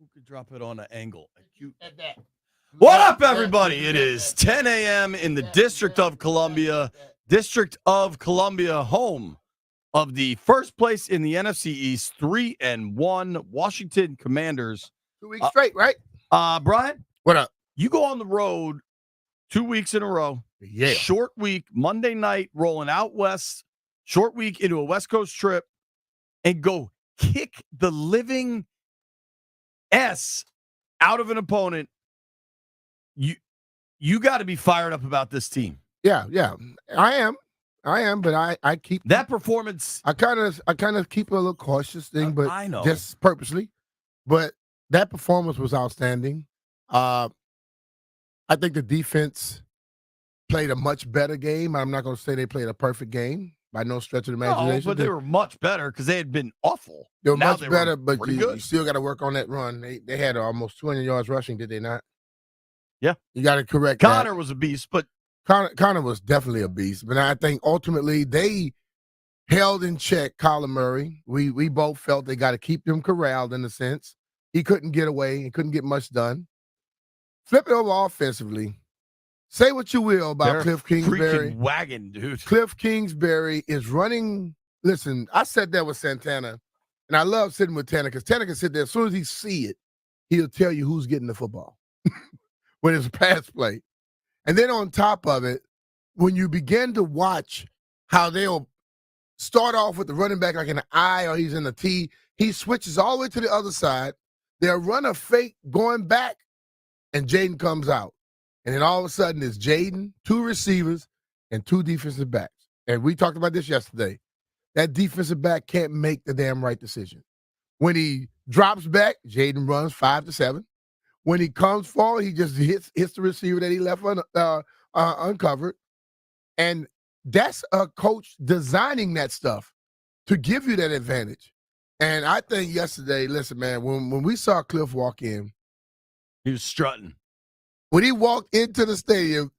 Who could drop it on an angle? What up, everybody? It is 10 a.m. in the District of Columbia. District of Columbia, home of the first place in the NFC East, 3-1 Washington Commanders. 2 weeks straight, right? Brian, What up? you go on the road 2 weeks in a row. Yeah. Short week, Monday night, rolling out west. Short week into a West Coast trip, and go kick the living S out of an opponent. You got to be fired up about this team. Yeah. I am, but I keep that performance. I kind of keep a little cautious thing, but I know, just purposely. But that performance was outstanding. I think the defense played a much better game. I'm not going to say they played a perfect game by no stretch of the imagination. No, but they were much better because they had been awful. They were much better, but you still got to work on that run. They had almost 200 yards rushing, did they not? Yeah. You got to correct Connor was a beast, but Connor was definitely a beast. But I think ultimately they held in check Kyler Murray. We both felt they got to keep him corralled in a sense. He couldn't get away. He couldn't get much done. Flip it over offensively. Say what you will about Cliff Kingsbury. Freaking wagon, dude. Cliff Kingsbury is running. Listen, I sat there with Santana, and I love sitting with Tanner because Tanner can sit there. As soon as he see it, he'll tell you who's getting the football when it's a pass play. And then on top of it, when you begin to watch how they'll start off with the running back like an I or he's in the T, he switches all the way to the other side. They'll run a fake going back, and Jayden comes out. And then all of a sudden it's Jayden, 2 receivers, and 2 defensive backs. And we talked about this yesterday. That defensive back can't make the damn right decision. When he drops back, Jayden runs 5 to 7. When he comes forward, he just hits the receiver that he left uncovered. And that's a coach designing that stuff to give you that advantage. And I think yesterday, listen, man, when we saw Cliff walk in, he was strutting. When he walked into the stadium,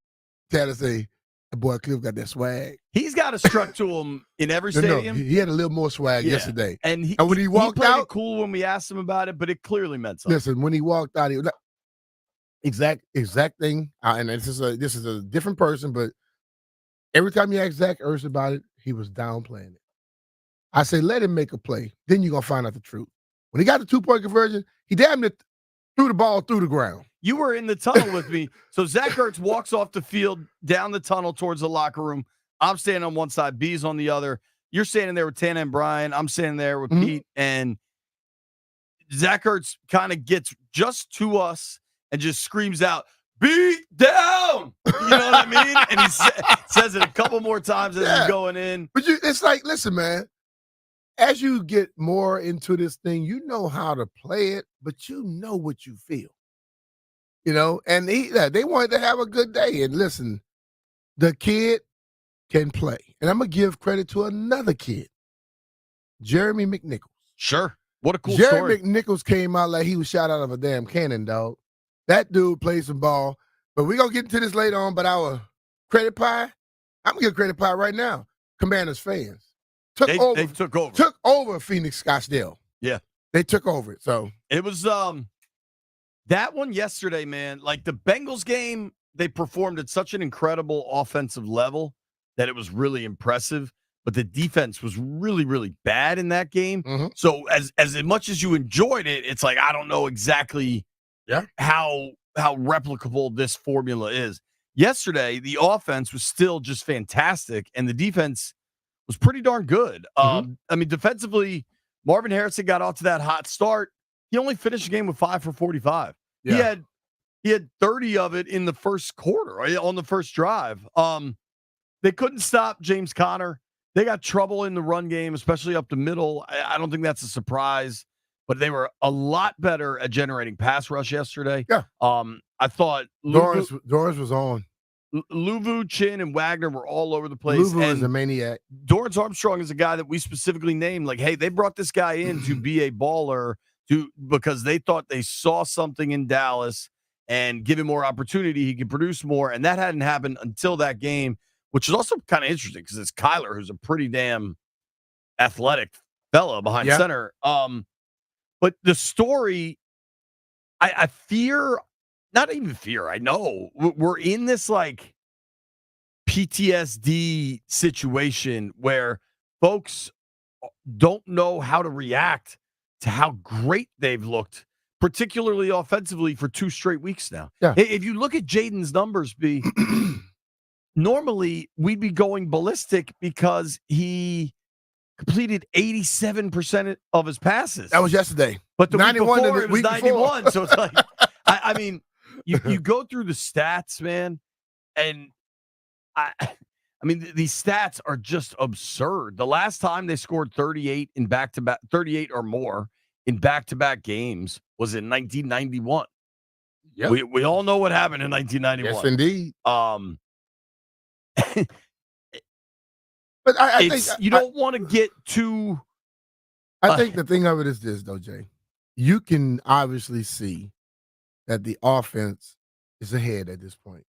Tanner say, boy, Cliff got that swag. He's got a strut to him in every stadium. No, he had a little more swag yesterday. And when he walked played out, it cool when we asked him about it, but it clearly meant something. Listen, when he walked out, he was like, exact thing. And this is a different person, but every time you ask Zach Ertz about it, he was downplaying it. I say, let him make a play. Then you're going to find out the truth. When he got the 2-point conversion, he damn near threw the ball through the ground. You were in the tunnel with me. So Zach Ertz walks off the field, down the tunnel towards the locker room. I'm standing on one side, B's on the other. You're standing there with Tana and Brian. I'm standing there with Pete. And Zach Ertz kind of gets just to us and just screams out, "Beat down!" You know what I mean? And he says it a couple more times as he's going in. But it's like, listen, man, as you get more into this thing, you know how to play it, but you know what you feel. You know, and they wanted to have a good day. And listen, the kid can play. And I'm going to give credit to another kid, Jeremy McNichols. Sure. What a cool story. Jeremy McNichols came out like he was shot out of a damn cannon, dog. That dude plays some ball. But we're going to get into this later on, but our credit pie, I'm going to give credit pie right now. Commanders fans. They took over. Took over Phoenix Scottsdale. Yeah. They took over it. So it was that one yesterday, man. Like the Bengals game, they performed at such an incredible offensive level that it was really impressive. But the defense was really, really bad in that game. Mm-hmm. So as much as you enjoyed it, it's like I don't know exactly how replicable this formula is. Yesterday, the offense was still just fantastic, and the defense was pretty darn good. I mean, defensively, Marvin Harrison got off to that hot start. He only finished the game with 5 for 45. Yeah. He had 30 of it in the first quarter, on the first drive. They couldn't stop James Conner. They got trouble in the run game, especially up the middle. I don't think that's a surprise, but they were a lot better at generating pass rush yesterday. Yeah. I thought Doris was on. Luvu, Chin, and Wagner were all over the place. Luvu is a maniac. Dorrance Armstrong is a guy that we specifically named. Like, hey, they brought this guy in to be a baller because they thought they saw something in Dallas and give him more opportunity. He could produce more, and that hadn't happened until that game, which is also kind of interesting because it's Kyler, who's a pretty damn athletic fella behind center. But the story I fear, not even fear. I know we're in this like PTSD situation where folks don't know how to react to how great they've looked, particularly offensively, for 2 straight weeks now. Yeah. If you look at Jayden's numbers, B, normally we'd be going ballistic because he completed 87% of his passes. That was yesterday. But the 91 week before, the it was week 91. before. So it's like, I mean, you go through the stats, man, and I mean, these stats are just absurd. The last time they scored 38 in back-to-back, 38 or more in back-to-back games was in 1991. Yep. We all know what happened in 1991. Yes, indeed. But I think you don't want to get too. I think the thing of it is this, though, Jay. You can obviously see that the offense is ahead at this point.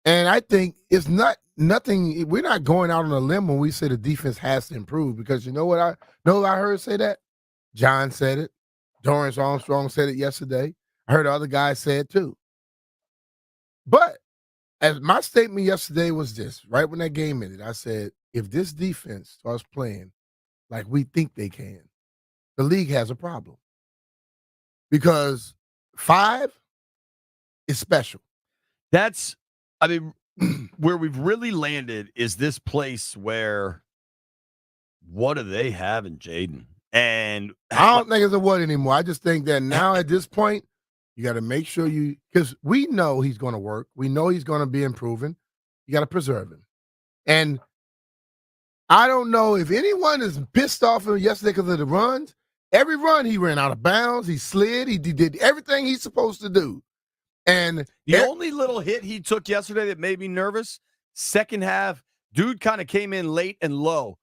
And I think it's nothing. We're not going out on a limb when we say the defense has to improve, because you know what I heard say that? John said it. Dorrance Armstrong said it yesterday. I heard other guys say it too. But as my statement yesterday was this, right when that game ended, I said, if this defense starts playing like we think they can, the league has a problem. Because 5 is special. That's, I mean, where we've really landed is this place where, what do they have in Jayden? And I don't think it's a what anymore. I just think that now at this point, you got to make sure because we know he's going to work. We know he's going to be improving. You got to preserve him. And I don't know if anyone is pissed off of him yesterday because of the runs. Every run, he ran out of bounds. He slid. He did everything he's supposed to do. And the only little hit he took yesterday that made me nervous, second half, dude kind of came in late and low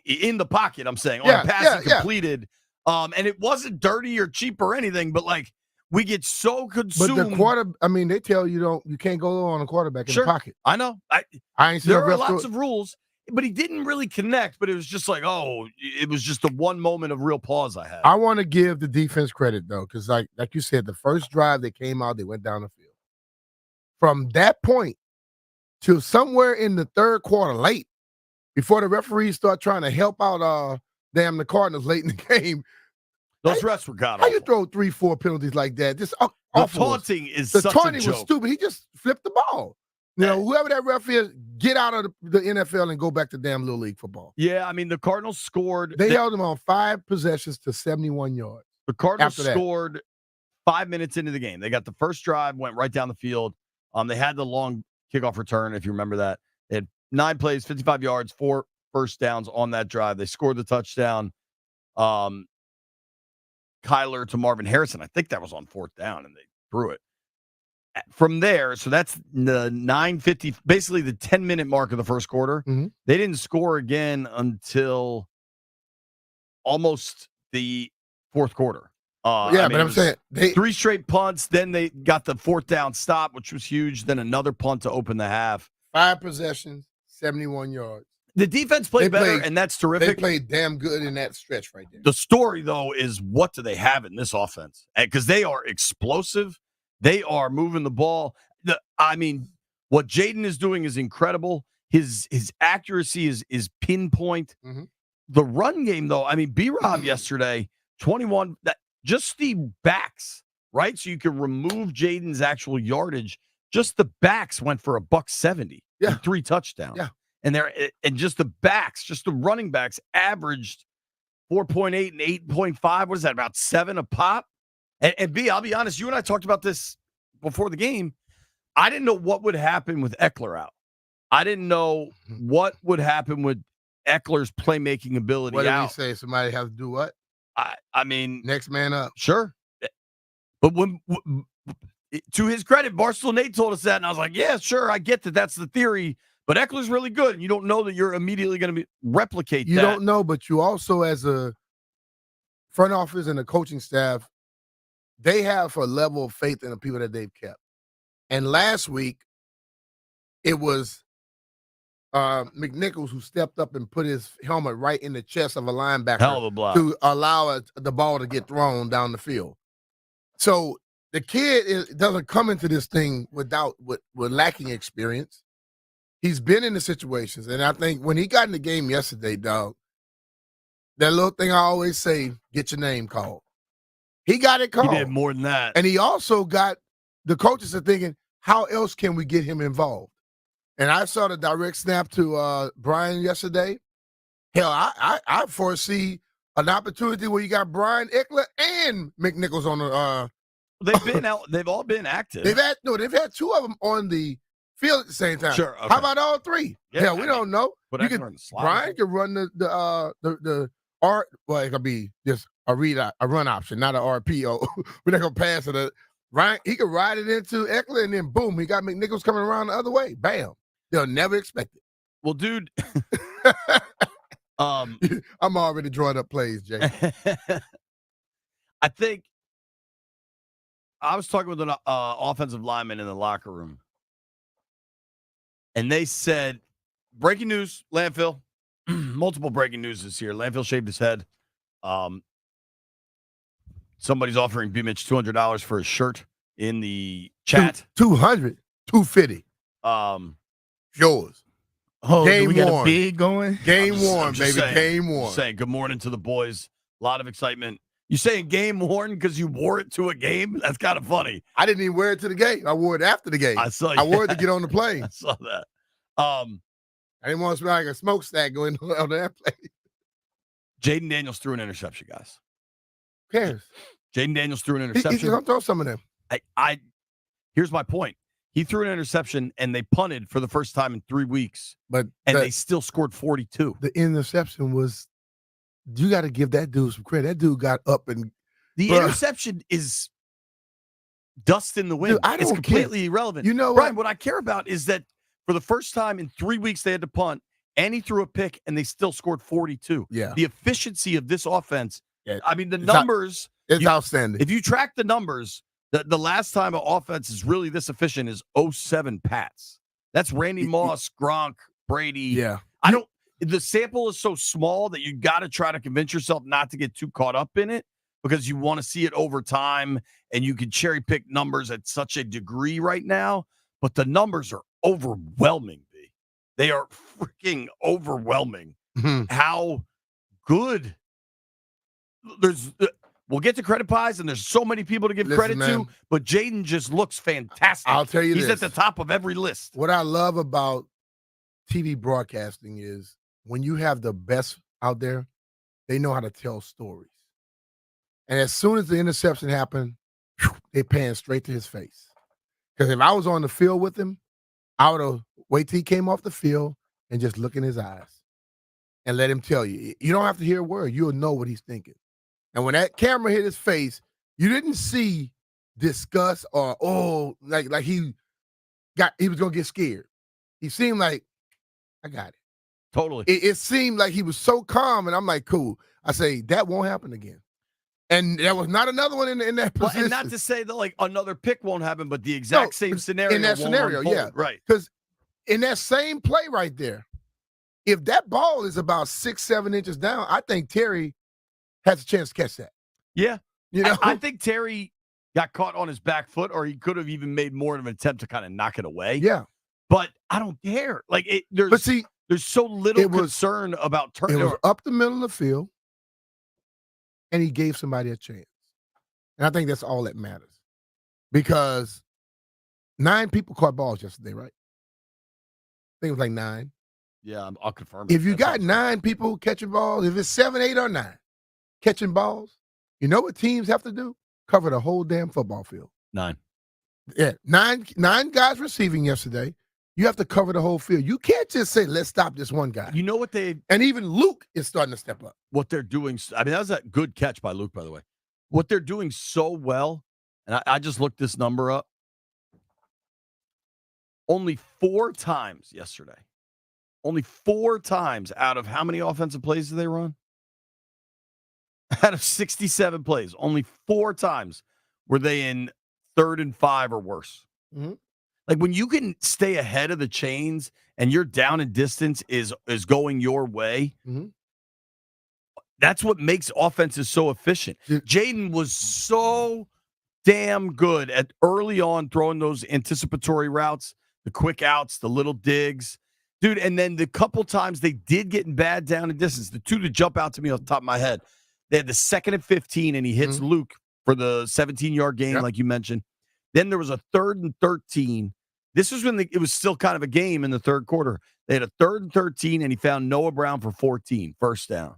in the pocket, I'm saying, on a pass he completed. And it wasn't dirty or cheap or anything, but like, we get so consumed. But they tell you can't go low on a quarterback in the pocket. I know. I ain't seen there are lots of rules, but he didn't really connect. But it was just like, it was just the one moment of real pause I had. I want to give the defense credit though, because like you said, the first drive they came out, they went down the field. From that point to somewhere in the third quarter, late, before the referees start trying to help out the Cardinals late in the game. Those refs were god awful. How you throw 3-4 penalties like that? Just the taunting is the such taunting a joke. was stupid. He just flipped the ball. You know, whoever that ref is, get out of the NFL and go back to damn little league football. Yeah, I mean the Cardinals scored. They held him on 5 possessions to 71 yards. The Cardinals scored 5 minutes into the game. They got the first drive, went right down the field. They had the long kickoff return, if you remember that. They had 9 plays, 55 yards, 4 first downs on that drive. They scored the touchdown. Kyler to Marvin Harrison. I think that was on 4th down, and they threw it. From there, so that's the 9:50, basically the 10-minute mark of the first quarter. Mm-hmm. They didn't score again until almost the 4th quarter. But I'm saying 3 straight punts. Then they got the 4th down stop, which was huge. Then another punt to open the half. 5 possessions, 71 yards. The defense played better, and that's terrific. They played damn good in that stretch right there. The story, though, is what do they have in this offense? Because they are explosive. They are moving the ball. What Jayden is doing is incredible. His accuracy is pinpoint. Mm-hmm. The run game, though, B-Rob yesterday, 21, just the backs, right? So you can remove Jayden's actual yardage. Just the backs went for $170. Yeah. And 3 touchdowns. Yeah. And just the backs, just the running backs averaged 4.8 and 8.5. What is that, about 7 a pop? And B, I'll be honest, you and I talked about this before the game. I didn't know what would happen with Eckler out. I didn't know what would happen with Eckler's playmaking ability out. What did he say? Somebody has to do what? I mean, next man up. Sure. But to his credit, Barstool Nate told us that, and I was like, yeah, sure, I get that. That's the theory. But Eckler's really good, and you don't know that you're immediately going to replicate that. You don't know, but you also, as a front office and a coaching staff, they have a level of faith in the people that they've kept. And last week, it was McNichols who stepped up and put his helmet right in the chest of a linebacker Hell of a block. to allow the ball to get thrown down the field. So the kid doesn't come into this thing with lacking experience. He's been in the situations, and I think when he got in the game yesterday, dog, that little thing I always say, get your name called. He got it called. He did more than that. And he also got the coaches are thinking, how else can we get him involved? And I saw the direct snap to Brian yesterday. Hell, I foresee an opportunity where you got Brian Eckler and McNichols on the They've been out. They've all been active. They've had two of them on the field at the same time. Sure. Okay. How about all three? Yeah, We don't know. Brian could run the R. Well, it could be just a run option, not an RPO. We're not gonna pass it. Ryan, he could ride it into Eckler, and then boom, he got McNichols coming around the other way. Bam. They'll never expect it. Well, dude. I'm already drawing up plays, Jay. I think I was talking with an offensive lineman in the locker room, and they said, breaking news, Landfill, multiple breaking news this year. Landfill shaved his head. Somebody's offering B-Mitch $200 for his shirt in the chat. 200, 250. Yours. Oh, game we got worn. a big going? Game worn, baby. Saying, game worn. Saying good morning to the boys. A lot of excitement. You saying game worn because you wore it to a game? That's kind of funny. I didn't even wear it to the game. I wore it after the game. I saw. I wore it to get on the plane. I saw that. I didn't want to smell like a smokestack going on the airplane. Jayden Daniels threw an interception, guys. Who cares? Jayden Daniels threw an interception. He's going to throw some of them. Here's my point. He threw an interception, and they punted for the first time in 3 weeks. They still scored 42. The interception was, you got to give that dude some credit. That dude got up and. The interception is dust in the wind. Dude, it's completely irrelevant. You know Brian, what I care about is that for the first time in 3 weeks, they had to punt, and he threw a pick, and they still scored 42. Yeah. The efficiency of this offense, I mean, the it's numbers. It's outstanding. If you track the numbers, the last time an offense is really this efficient is 07 Pats. That's Randy Moss, Gronk, Brady. Yeah. The sample is so small that you got to try to convince yourself not to get too caught up in it because you want to see it over time and you can cherry pick numbers at such a degree right now. But the numbers are overwhelming, B. They are freaking overwhelming. Mm-hmm. How good we'll get to credit pies, and there's so many people to give credit to, but Jayden just looks fantastic. I'll tell you He's at the top of every list. What I love about TV broadcasting is when you have the best out there, they know how to tell stories. And as soon as the interception happened, they pan straight to his face. Because if I was on the field with him, I would have wait till he came off the field and just look in his eyes and let him tell you. You don't have to hear a word. You'll know what he's thinking. And when that camera hit his face, you didn't see disgust or like he was gonna get scared. He seemed like, I got it. Totally. It seemed like he was so calm, and I'm like, cool. I say that won't happen again. And there was not another one in that position. And not to say that like another pick won't happen, but the exact same scenario. In that scenario, unfold. yeah, right. Because in that same play right there, if that ball is about 6-7 inches down, I think Terry has a chance to catch that. Yeah. You know, I think Terry got caught on his back foot, or he could have even made more of an attempt to kind of knock it away. Yeah. But I don't care. Like there's so little concern about turning. It was up the middle of the field, and he gave somebody a chance. And I think that's all that matters. Because 9 people caught balls yesterday, right? I think it was like 9. Yeah, I'll confirm. If you got 9 people catching balls, if it's 7, 8, or 9 catching balls, you know what teams have to do? Cover the whole damn football field. 9. Yeah, 9 guys receiving yesterday. You have to cover the whole field. You can't just say, let's stop this one guy. You know what and even Luke is starting to step up. What they're doing. I mean, that was a good catch by Luke, by the way. What they're doing so well, and I just looked this number up. Only 4 times yesterday. Only 4 times out of how many offensive plays did they run? Out of 67 plays, only 4 times were they in 3rd and 5 or worse. Mm-hmm. Like when you can stay ahead of the chains and your down and distance is going your way, that's what makes offenses so efficient. Jayden was so damn good at early on throwing those anticipatory routes, the quick outs, the little digs. Dude, and then the couple times they did get in bad down and distance, the two that jump out to me off the top of my head, they had the 2nd and 15, and he hits Luke for the 17-yard gain, like you mentioned. Then there was a 3rd and 13. This was when it was still kind of a game in the third quarter. They had a 3rd and 13, and he found Noah Brown for 14, first down.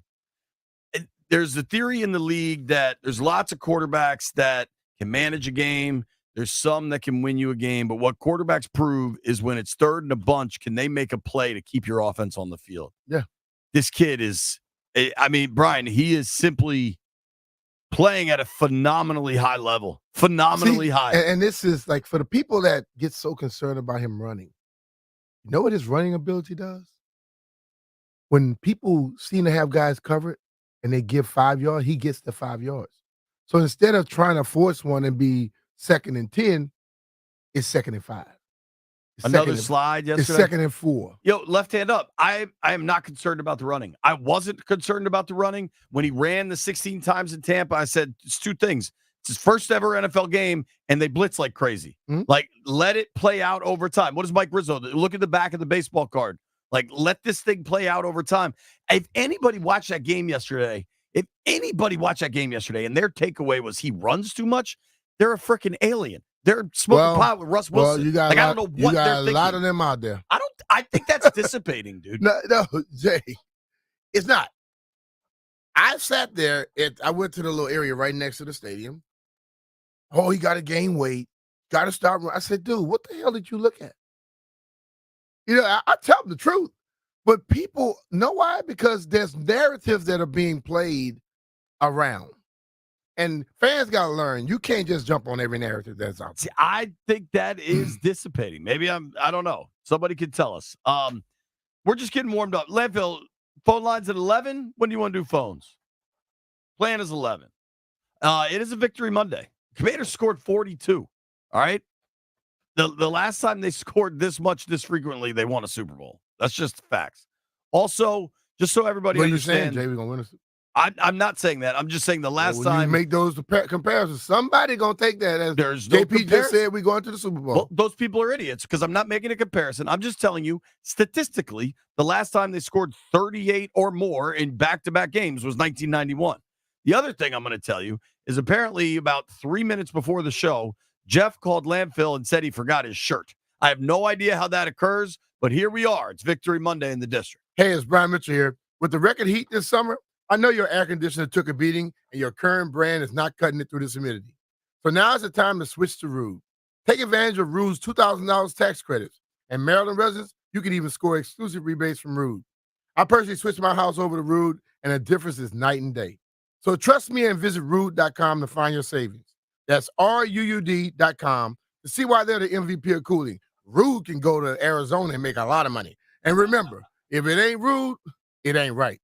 There's a theory in the league that there's lots of quarterbacks that can manage a game. There's some that can win you a game. But what quarterbacks prove is when it's 3rd and a bunch, can they make a play to keep your offense on the field? Yeah. This kid is, I mean, Brian, he is simply playing at a phenomenally high level. Phenomenally high. And this is like for the people that get so concerned about him running, you know what his running ability does? When people seem to have guys covered and they give 5 yards, he gets the 5 yards. So instead of trying to force one and be 2nd and 10, it's 2nd and 5. Another slide yesterday. It's 2nd and 4. Yo, left hand up. I am not concerned about the running. I wasn't concerned about the running. When he ran the 16 times in Tampa, I said it's two things. It's his first ever NFL game, and they blitz like crazy. Like, let it play out over time. What does Mike Rizzo do? Look at the back of the baseball card. Like, let this thing play out over time. If anybody watched that game yesterday, and their takeaway was he runs too much, they're a freaking alien. They're smoking pot with Russ Wilson. You got I don't know what they're thinking. A lot of them out there. I think that's dissipating, dude. No, Jay, it's not. I sat there. I went to the little area right next to the stadium. Oh, he got to gain weight. Got to start. I said, dude, what the hell did you look at? You know, I tell them the truth. But people know why? Because there's narratives that are being played around. And fans got to learn, you can't just jump on every narrative that's out there. See, I think that is dissipating. Maybe I don't know. Somebody could tell us. We're just getting warmed up. Landfill, phone lines at 11. When do you want to do phones? Plan is 11. It is a victory Monday. Commanders scored 42. All right? The last time they scored this much, this frequently, they won a Super Bowl. That's just facts. Also, just so everybody understands. Jay, we're going to win a Super Bowl. I'm not saying that. I'm just saying the last time. You make those comparisons. Somebody going to take that as there's no JP comparison. Just said we're going to the Super Bowl. Well, those people are idiots because I'm not making a comparison. I'm just telling you, statistically, the last time they scored 38 or more in back-to-back games was 1991. The other thing I'm going to tell you is apparently about 3 minutes before the show, Jeff called Landfill and said he forgot his shirt. I have no idea how that occurs, but here we are. It's Victory Monday in the district. Hey, it's Brian Mitchell here. With the record heat this summer, I know your air conditioner took a beating and your current brand is not cutting it through this humidity. So now is the time to switch to Rude. Take advantage of Rude's $2,000 tax credits. And Maryland residents, you can even score exclusive rebates from Rude. I personally switched my house over to Rude, and the difference is night and day. So trust me and visit Rude.com to find your savings. That's RUUD.com to see why they're the MVP of cooling. Rude can go to Arizona and make a lot of money. And remember, if it ain't Rude, it ain't right.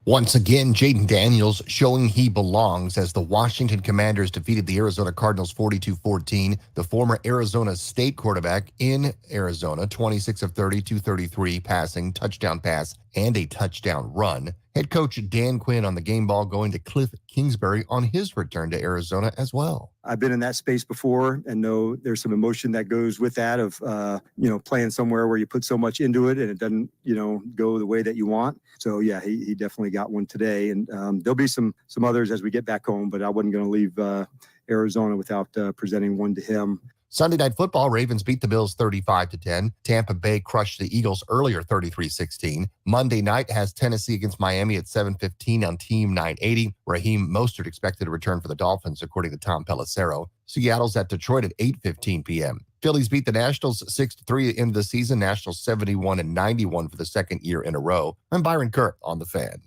Once again, Jayden Daniels showing he belongs as the Washington Commanders defeated the Arizona Cardinals 42-14. The former Arizona State quarterback in Arizona, 26 of 30, 233 passing, touchdown pass, and a touchdown run. Head coach Dan Quinn on the game ball going to Cliff Kingsbury on his return to Arizona as well. I've been in that space before and know there's some emotion that goes with that of, playing somewhere where you put so much into it and it doesn't, go the way that you want. So, yeah, he definitely got one today. And there'll be some others as we get back home, but I wasn't going to leave Arizona without presenting one to him. Sunday Night Football, Ravens beat the Bills 35-10. Tampa Bay crushed the Eagles earlier 33-16. Monday night has Tennessee against Miami at 7:15 on Team 980. Raheem Mostert expected to return for the Dolphins, according to Tom Pelissero. Seattle's at Detroit at 8:15 p.m. Phillies beat the Nationals 6-3 into the season. Nationals 71-91 for the second year in a row. I'm Byron Kerr on The Fan.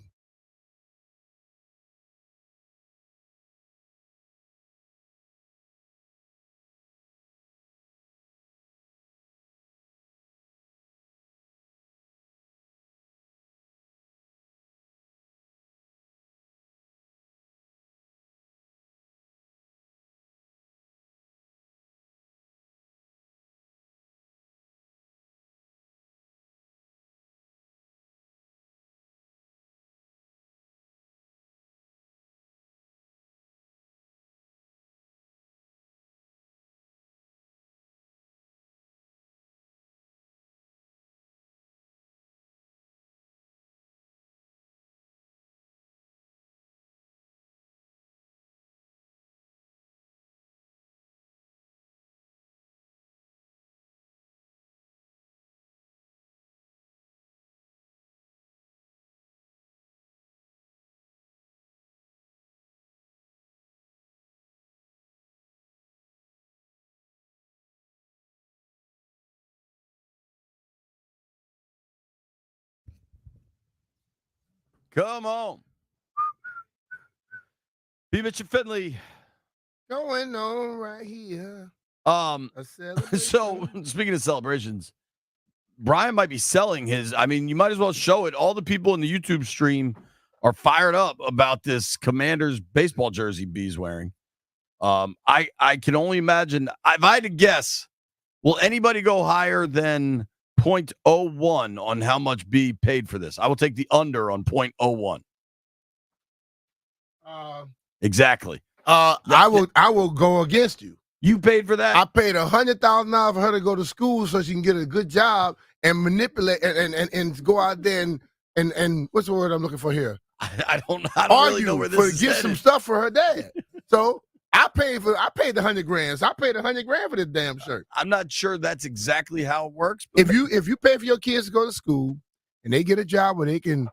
Come on. B. Mitch and Finley. Going on right here. So speaking of celebrations, Brian might be selling his. I mean, you might as well show it. All the people in the YouTube stream are fired up about this Commanders baseball jersey B's wearing. I can only imagine. If I had to guess, will anybody go higher than 0.01 on how much B paid for this? I will take the under on 0.01. Exactly. I will go against you. You paid for that? I paid $100,000 for her to go to school so she can get a good job and manipulate and go out there and what's the word I'm looking for here? I don't really know where this is get headed. some stuff for her dad. So I paid the $100,000. So I paid $100,000 for this damn shirt. I'm not sure that's exactly how it works. But if you pay for your kids to go to school and they get a job where they can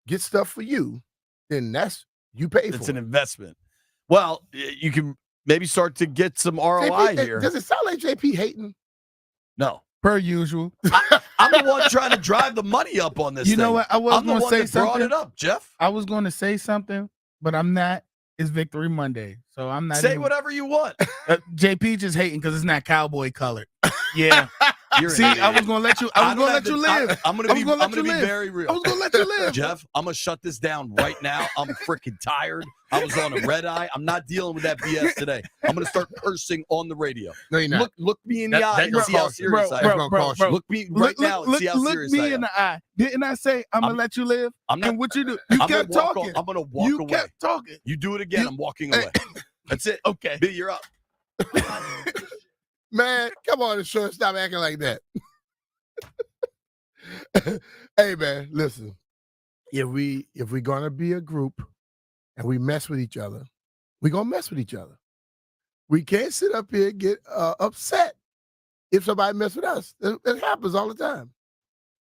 get stuff for you, then you pay for it. It's an investment. Well, you can maybe start to get some ROI JP, here. Does it sound like JP hating? No. Per usual. I'm the one trying to drive the money up on this You thing. know what? I was going to say something. Brought it up, Jeff. I was going to say something, but I'm not. It's Victory Monday, so I'm not. Say whatever you want. JP just hating because it's not cowboy colored. Yeah. See, I was going to let you. I was going to let you live. I'm going to be very real. I was going to let you live. Jeff, I'm going to shut this down right now. I'm freaking tired. I was on a red eye. I'm not dealing with that BS today. I'm going to start cursing on the radio. No, you're not. Look me in the eye and see how serious I am. Bro. Look me right now and see how serious I am. Look me in the eye. Didn't I say I'm going to let you live? I'm not. And what you do? You kept talking. I'm going to walk away. You kept talking. You do it again, I'm walking away. That's it. Okay. B, you're up. Man, come on, Sean. Stop acting like that. Hey, man, listen. If we're going to be a group and we mess with each other, we're going to mess with each other. We can't sit up here and get upset if somebody mess with us. It happens all the time.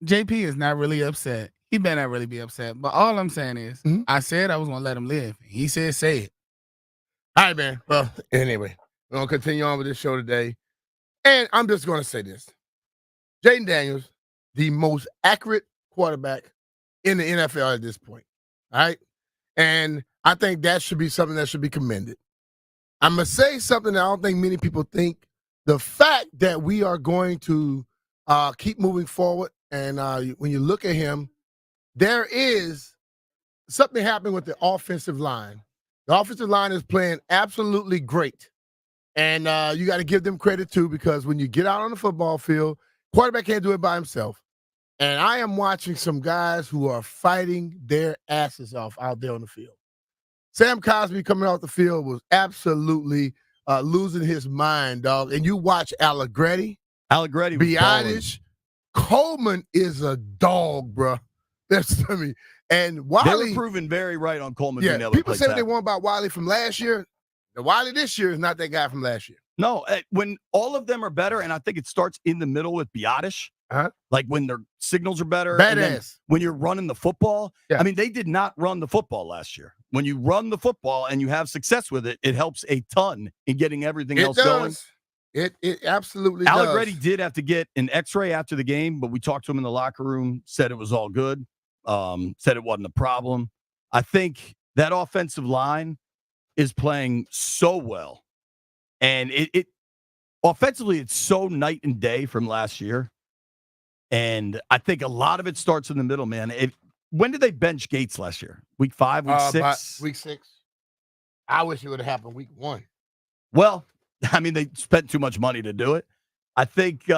JP is not really upset. He better not really be upset. But all I'm saying is, I said I was going to let him live. He said, say it. All right, man. Well, anyway, we're going to continue on with this show today. And I'm just going to say this. Jayden Daniels, the most accurate quarterback in the NFL at this point. All right? And I think that should be something that should be commended. I'm going to say something that I don't think many people think. The fact that we are going to keep moving forward, and when you look at him, there is something happened with the offensive line. The offensive line is playing absolutely great. And you got to give them credit, too, because when you get out on the football field, quarterback can't do it by himself. And I am watching some guys who are fighting their asses off out there on the field. Sam Cosmi coming off the field was absolutely losing his mind, dog. And you watch Allegretti, Biotish, Coleman is a dog, bro. And Wiley. They were proven very right on Coleman. Yeah, people say what they want about Wiley from last year. The Wiley this year is not that guy from last year. No, when all of them are better, and I think it starts in the middle with Biotish, like when their signals are better. Badass. When you're running the football. Yeah. I mean, they did not run the football last year. When you run the football and you have success with it, it helps a ton in getting everything else going. It absolutely Allegretti does. did have to get an X-ray after the game, but we talked to him in the locker room, said it was all good, said it wasn't a problem. I think that offensive line is playing so well. And it offensively, it's so night and day from last year. And I think a lot of it starts in the middle, man. When did they bench Gates last year? Week 5, week 6? Week 6. I wish it would have happened week 1. Well, I mean, they spent too much money to do it. I think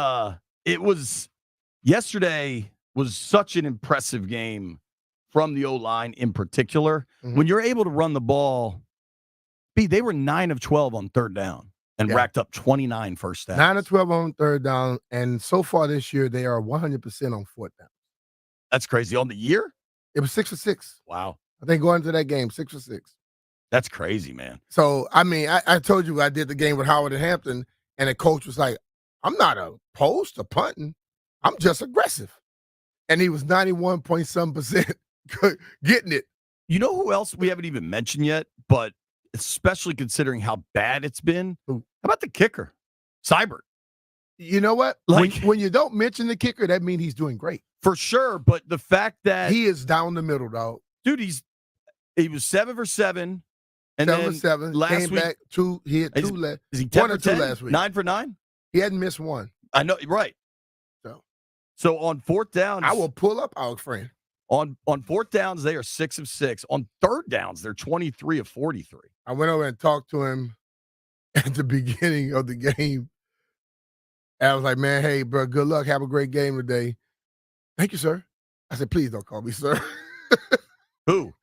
yesterday was such an impressive game from the O-line in particular. Mm-hmm. When you're able to run the ball, they were 9 of 12 on third down and racked up 29 first downs. 9 of 12 on third down, and so far this year, they are 100% on fourth down. That's crazy. On the year? It was 6 for 6. Wow. I think going into that game, 6 for 6. That's crazy, man. So, I mean, I told you I did the game with Howard and Hampton, and the coach was like, I'm not opposed to punting. I'm just aggressive. And he was 91.some% getting it. You know who else we haven't even mentioned yet, but especially considering how bad it's been? How about the kicker, Seibert? You know what? When you don't mention the kicker, that means he's doing great. For sure, but the fact that he is down the middle, dog. Dude, he was 7 for 7. And 7 then for 7. Last came week, back 2. He had 2 last. Is he 10 1 or 2 last week? 9 for 9? He hadn't missed 1. I know, right. So on fourth downs, I will pull up our friend. On fourth downs, they are 6 of 6. On third downs, they're 23 of 43. I went over and talked to him at the beginning of the game. And I was like, man, hey, bro, good luck. Have a great game today. Thank you, sir. I said, please don't call me sir. Who?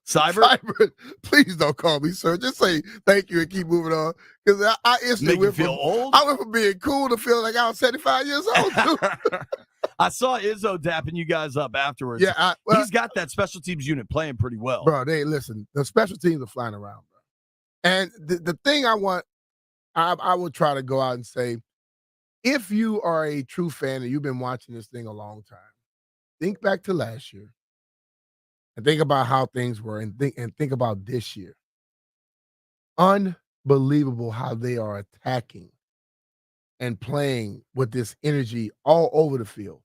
Seibert? Please don't call me sir. Just say thank you and keep moving on. Because I instantly Make you feel old? I went from being cool to feeling like I was 75 years old, too. I saw Izzo dapping you guys up afterwards. Yeah, he's got that special teams unit playing pretty well. Bro, listen, the special teams are flying around, bro. And the thing I would try to go out and say, if you are a true fan and you've been watching this thing a long time, think back to last year and think about how things were and think about this year. Unbelievable how they are attacking and playing with this energy all over the field.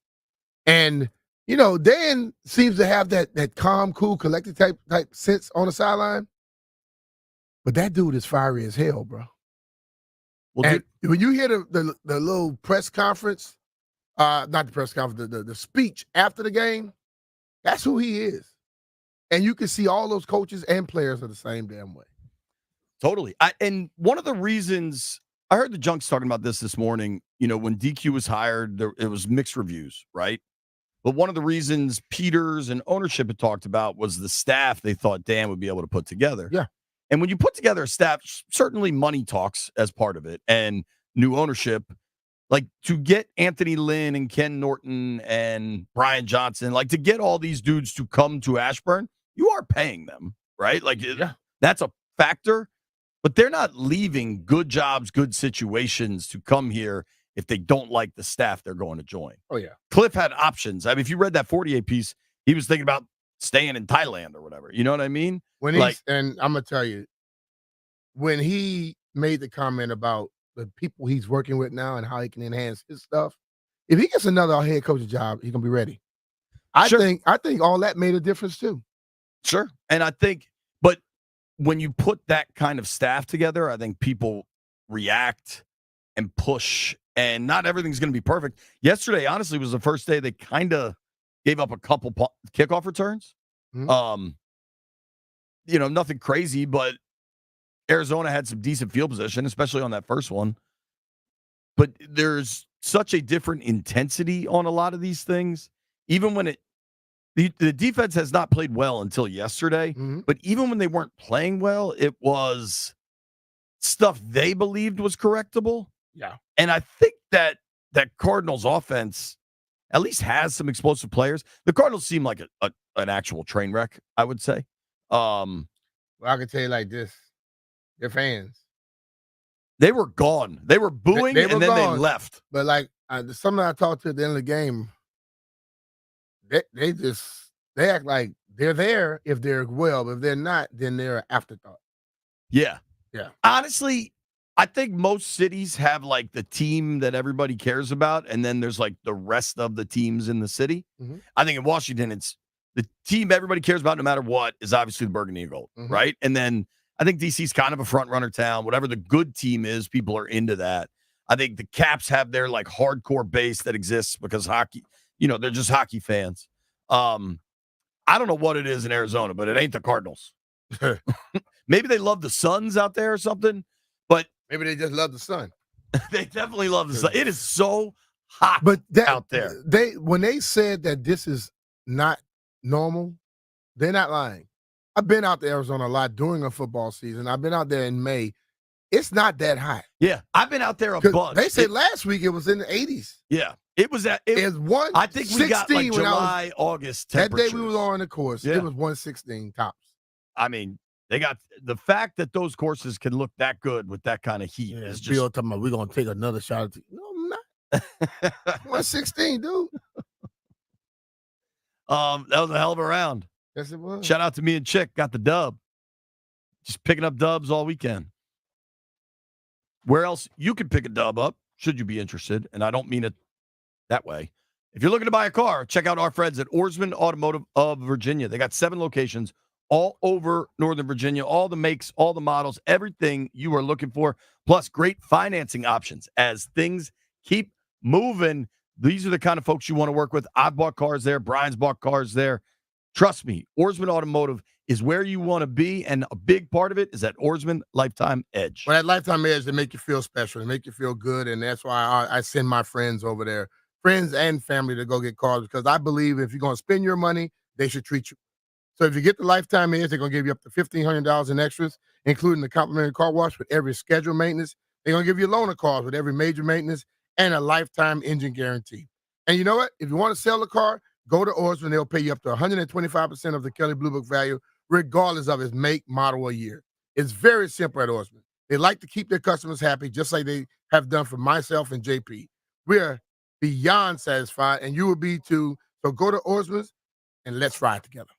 And, you know, Dan seems to have that calm, cool, collected type sense on the sideline. But that dude is fiery as hell, bro. Well, and when you hear the little press conference, not the press conference, the speech after the game, that's who he is. And you can see all those coaches and players are the same damn way. Totally. And one of the reasons I heard the Junks talking about this morning, you know, when DQ was hired, it was mixed reviews, right? But one of the reasons Peters and ownership had talked about was the staff they thought Dan would be able to put together. Yeah. And when you put together a staff, certainly money talks as part of it and new ownership, like to get Anthony Lynn and Ken Norton and Brian Johnson, like to get all these dudes to come to Ashburn, you are paying them, right? Like that's a factor, but they're not leaving good jobs, good situations to come here if they don't like the staff they're going to join. Oh, yeah. Cliff had options. I mean, if you read that 48 piece, he was thinking about staying in Thailand or whatever. You know what I mean? And I'm going to tell you, when he made the comment about the people he's working with now and how he can enhance his stuff, if he gets another head coaching job, he's going to be ready. I think all that made a difference too. Sure. And I think, but when you put that kind of staff together, I think people react and push, and not everything's going to be perfect. Yesterday, honestly, was the first day they kind of gave up a couple kickoff returns. Mm-hmm. nothing crazy, but Arizona had some decent field position, especially on that first one. But there's such a different intensity on a lot of these things. Even when the defense has not played well until yesterday, but even when they weren't playing well, it was stuff they believed was correctable. Yeah. And I think that Cardinals offense at least has some explosive players. The Cardinals seem like an actual train wreck, I would say. Well, I can tell you like this. Their fans. They were gone. They were booing, they were and then gone. they left. But like someone I talked to at the end of the game, they act like they're there if they're well, but if they're not, then they're an afterthought. Yeah. Yeah. Honestly, I think most cities have like the team that everybody cares about, and then there's like the rest of the teams in the city. I think in Washington, it's the team everybody cares about no matter what is obviously the Burgundy and Gold, right? And then I think DC's kind of a front runner town. Whatever the good team is, people are into that. I think the Caps have their like hardcore base that exists because hockey, they're just hockey fans. I don't know what it is in Arizona, but it ain't the Cardinals. Maybe they love the Suns out there or something, but maybe they just love the sun. They definitely love the sun. It is so hot out there. When they said that this is not normal, they're not lying. I've been out to Arizona a lot during a football season. I've been out there in May. It's not that hot. Yeah, I've been out there a bunch. They said last week it was in the 80s. Yeah, it was at. It was 116. I think we got like July, August temperatures. That day we were on the course. Yeah. It was 116 tops. I mean, they got the fact that those courses can look that good with that kind of heat. Yeah, is just Bill talking about we're gonna take another shot. No, I'm not. 116, dude. That was a hell of a round. Yes, it was. Shout out to me and Chick. Got the dub. Just picking up dubs all weekend. Where else you can pick a dub up, should you be interested, and I don't mean it that way. If you're looking to buy a car, check out our friends at Oarsman Automotive of Virginia. They got 7 locations all over Northern Virginia, all the makes, all the models, everything you are looking for, plus great financing options as things keep moving. These are the kind of folks you want to work with. I've bought cars there. Brian's bought cars there. Trust me, Oarsman Automotive is where you want to be, and a big part of it is that Oarsman Lifetime Edge. Well, that Lifetime Edge, they make you feel special. They make you feel good, and that's why I send my friends over there, friends and family, to go get cars, because I believe if you're going to spend your money, they should treat you. So if you get the Lifetime Edge, they're going to give you up to $1,500 in extras, including the complimentary car wash with every scheduled maintenance. They're going to give you a loaner cars with every major maintenance and a lifetime engine guarantee. And you know what? If you want to sell the car, go to Oarsman. They'll pay you up to 125% of the Kelley Blue Book value, regardless of its make, model, or year. It's very simple at Oarsman. They like to keep their customers happy, just like they have done for myself and JP. We're beyond satisfied, and you will be too. So go to Oarsman's and let's ride together.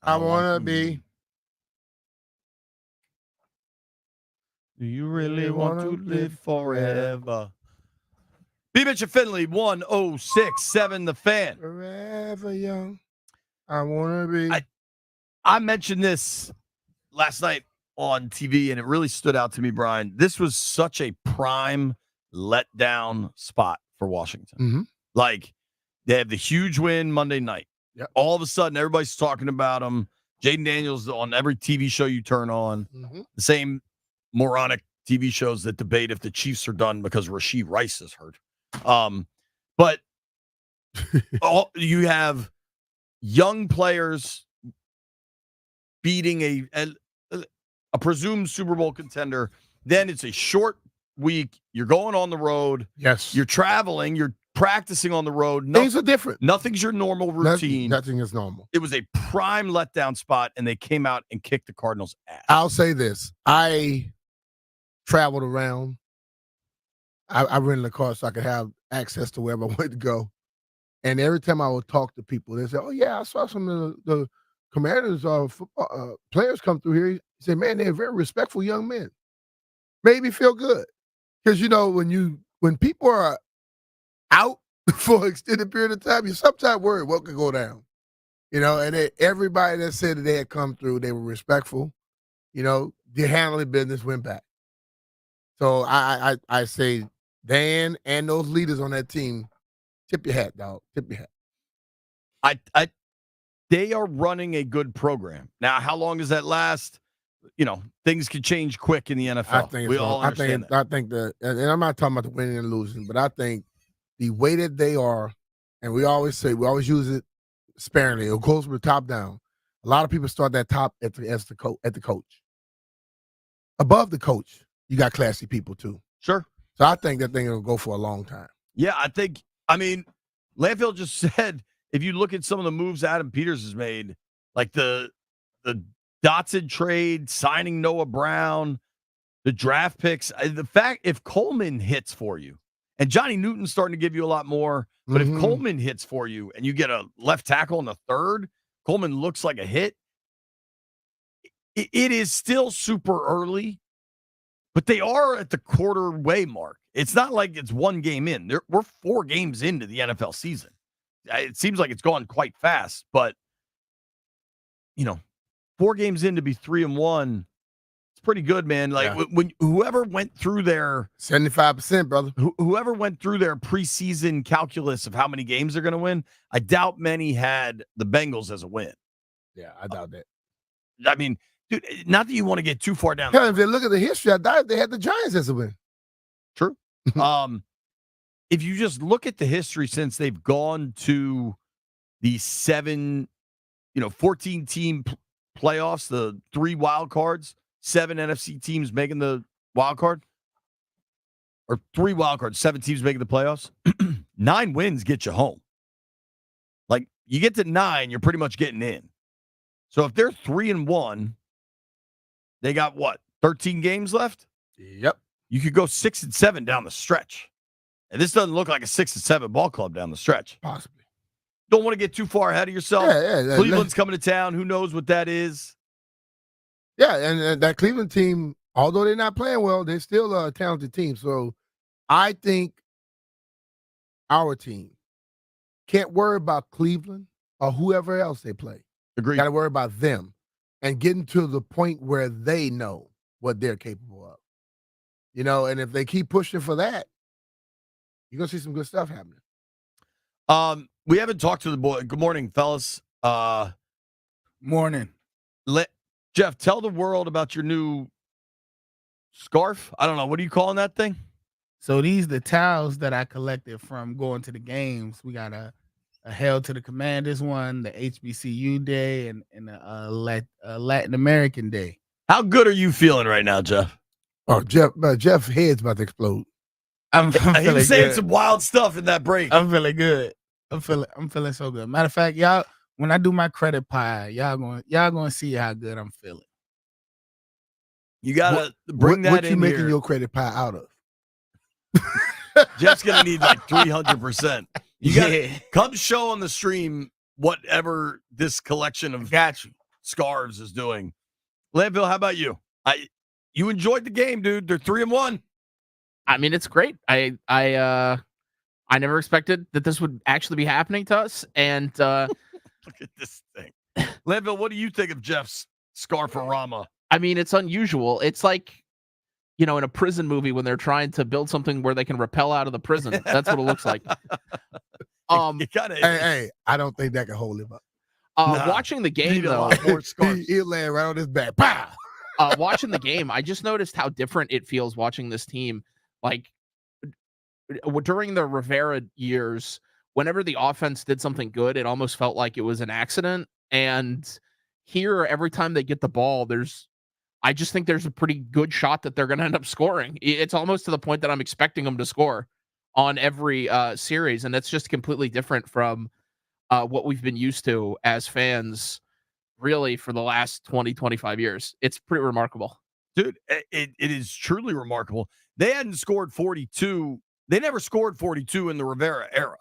I want to be. Do you really want to live forever? B-Mitch and Finley, 1067 The Fan. Forever young. I want to be. I mentioned this last night on TV, and it really stood out to me, Brian. This was such a prime letdown spot for Washington. Mm-hmm. Like, they have the huge win Monday night. Yep. All of a sudden, everybody's talking about them. Jayden Daniels on every TV show you turn on. Mm-hmm. The same moronic TV shows that debate if the Chiefs are done because Rashee Rice is hurt. But you have young players beating a presumed Super Bowl contender. Then it's a short week. You're going on the road. Yes. You're traveling. You're practicing on the road. Things are different. Nothing's your normal routine. Nothing is normal. It was a prime letdown spot, and they came out and kicked the Cardinals' ass. I'll say this. I traveled around. I rented a car so I could have access to wherever I wanted to go. And every time I would talk to people, they say, "Oh yeah, I saw some of the Commanders football players come through here." He said, "Man, they're very respectful young men." Made me feel good because when people are out for an extended period of time, you sometimes worry what could go down. And everybody that said that they had come through, they were respectful. They handled business, went back. So I say, Dan and those leaders on that team, tip your hat, dog. Tip your hat. They are running a good program. Now, how long does that last? Things can change quick in the NFL. We all understand that. I think that, and I'm not talking about the winning and losing, but I think the way that they are, and we always use it sparingly. It goes from the top down. A lot of people start that top at the coach. Above the coach, you got classy people too. Sure. So I think that thing will go for a long time. Yeah, Landfill just said, if you look at some of the moves Adam Peters has made, like the Dotson trade, signing Noah Brown, the draft picks, the fact if Coleman hits for you, and Johnny Newton's starting to give you a lot more, but if Coleman hits for you and you get a left tackle in the third, Coleman looks like a hit. It is still super early, but they are at the quarter way mark. It's not like it's one game in. We're 4 games into the NFL season. It seems like it's gone quite fast, but 4 games in to be 3-1, it's pretty good, man. Like when whoever went through their 75%, brother, whoever went through their preseason calculus of how many games they're going to win, I doubt many had the Bengals as a win. Yeah, I doubt that. I mean, dude, not that you want to get too far down. If they look at the history, I doubt they had the Giants as a win. True. If you just look at the history since they've gone to the 14 team playoffs, the 3 wild cards, 7 NFC teams making the wild card, or 3 wild cards, 7 teams making the playoffs, 9 wins get you home. Like, you get to 9, you're pretty much getting in. So if they're 3-1, they got 13 games left? Yep. You could go 6-7 down the stretch. And this doesn't look like a 6-7 ball club down the stretch. Possibly. Don't want to get too far ahead of yourself. Yeah, Cleveland's coming to town. Who knows what that is? Yeah, and that Cleveland team, although they're not playing well, they're still a talented team. So I think our team can't worry about Cleveland or whoever else they play. Agreed. Got to worry about them and getting to the point where they know what they're capable of. And if they keep pushing for that, you're going to see some good stuff happening. We haven't talked to the boy. Good morning, fellas. Morning. Jeff, tell the world about your new scarf. I don't know. What are you calling that thing? So these the towels that I collected from going to the games. We got a Hail to the Commanders one, the HBCU day, and a Latin American day. How good are you feeling right now, Jeff? Oh, Jeff's head's about to explode. I'm he was saying good. some wild stuff in that break. I'm feeling good. I'm feeling so good. Matter of fact, y'all, when I do my credit pie, y'all gonna see how good I'm feeling. You gotta bring that in. What you making here. your credit pie out of? Jeff's gonna need like 300%. You gotta come show on the stream whatever this collection of Got you. Scarves is doing. Landville, how about you? You enjoyed the game, dude. They're 3-1. I mean, it's great. I never expected that this would actually be happening to us. And Look at this thing. Landville, what do you think of Jeff's Scarforama? I mean, it's unusual. It's like, in a prison movie when they're trying to build something where they can rappel out of the prison. That's what it looks like. Hey, I don't think that can hold him up. Watching the game, though, he'll land right on his back. Pow! Watching the game, I just noticed how different it feels watching this team. Like during the Rivera years, whenever the offense did something good, it almost felt like it was an accident. And here, every time they get the ball, I just think there's a pretty good shot that they're going to end up scoring. It's almost to the point that I'm expecting them to score on every series. And that's just completely different from what we've been used to as fans, really, for the last 20, 25 years. It's pretty remarkable. Dude, it is truly remarkable. They hadn't scored 42. They never scored 42 in the Rivera era.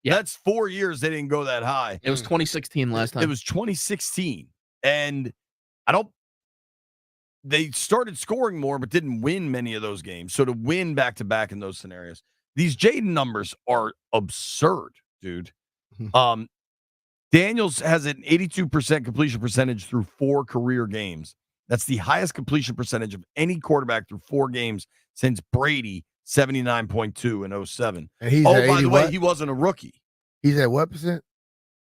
Yeah. That's 4 years they didn't go that high. It was 2016 last time. It was 2016. And they started scoring more, but didn't win many of those games. So to win back-to-back in those scenarios, these Jayden numbers are absurd, dude. Daniels has an 82% completion percentage through 4 career games. That's the highest completion percentage of any quarterback through 4 games since Brady, 79.2 in 07. And he's by the way, he wasn't a rookie. He's at what percent?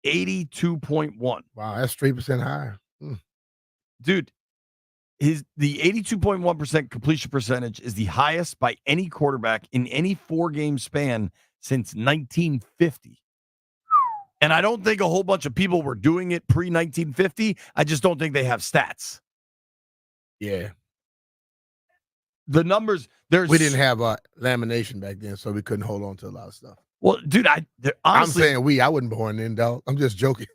82.1. Wow, that's 3% higher. Dude, the 82.1% completion percentage is the highest by any quarterback in any 4-game span since 1950. And I don't think a whole bunch of people were doing it pre-1950. I just don't think they have stats. Yeah. The numbers, we didn't have lamination back then, so we couldn't hold on to a lot of stuff. Well, dude, honestly, I'm saying I wasn't born then, dog. I'm just joking.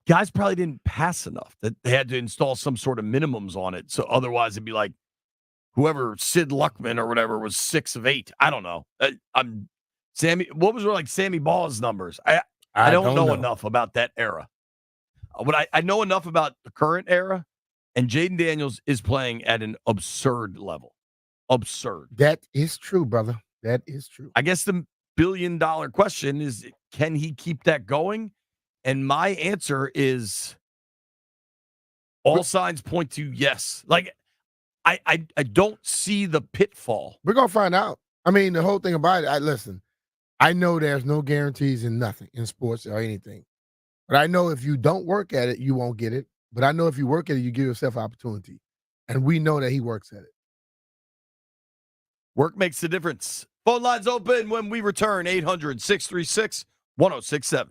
Guys probably didn't pass enough that they had to install some sort of minimums on it. So otherwise it'd be like whoever Sid Luckman or whatever was 6 of 8. I don't know. What was like Sammy Ball's numbers? I don't know enough about that era. What I know enough about the current era, and Jayden Daniels is playing at an absurd level. Absurd. That is true, brother. That is true. I guess the billion-dollar question is, can he keep that going? And my answer is all signs point to yes. Like, I don't see the pitfall. We're going to find out. I mean, the whole thing about it, listen, I know there's no guarantees in nothing, in sports or anything. But I know if you don't work at it, you won't get it. But I know if you work at it, you give yourself opportunity. And we know that he works at it. Work makes the difference. Phone lines open when we return. 800-636-1067.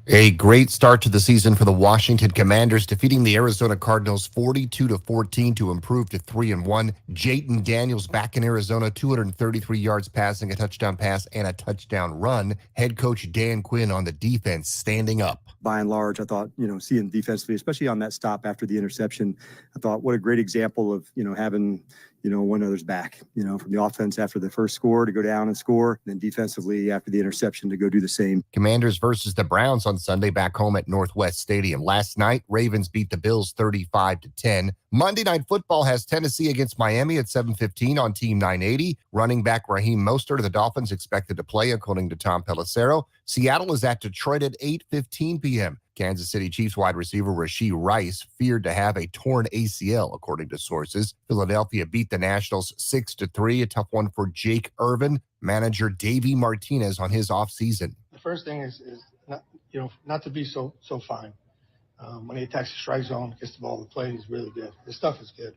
A great start to the season for the Washington Commanders, defeating the Arizona Cardinals 42-14 to improve to 3-1. Jayden Daniels back in Arizona, 233 yards passing, a touchdown pass, and a touchdown run. Head coach Dan Quinn on the defense standing up. By and large, I thought, seeing defensively, especially on that stop after the interception, I thought what a great example of, having, one other's back, from the offense after the first score to go down and score, and then defensively after the interception to go do the same. Commanders versus the Browns on Sunday back home at Northwest Stadium. Last night, Ravens beat the Bills 35-10. Monday Night Football has Tennessee against Miami at 7:15 on Team 980. Running back Raheem Mostert of the Dolphins expected to play, according to Tom Pelissero. Seattle is at Detroit at 8:15 p.m. Kansas City Chiefs wide receiver Rashee Rice feared to have a torn ACL, according to sources. Philadelphia beat the Nationals 6-3, a tough one for Jake Irvin. Manager Davey Martinez on his offseason. The first thing is not to be so fine. When he attacks the strike zone, gets the ball to play, he's really good. His stuff is good.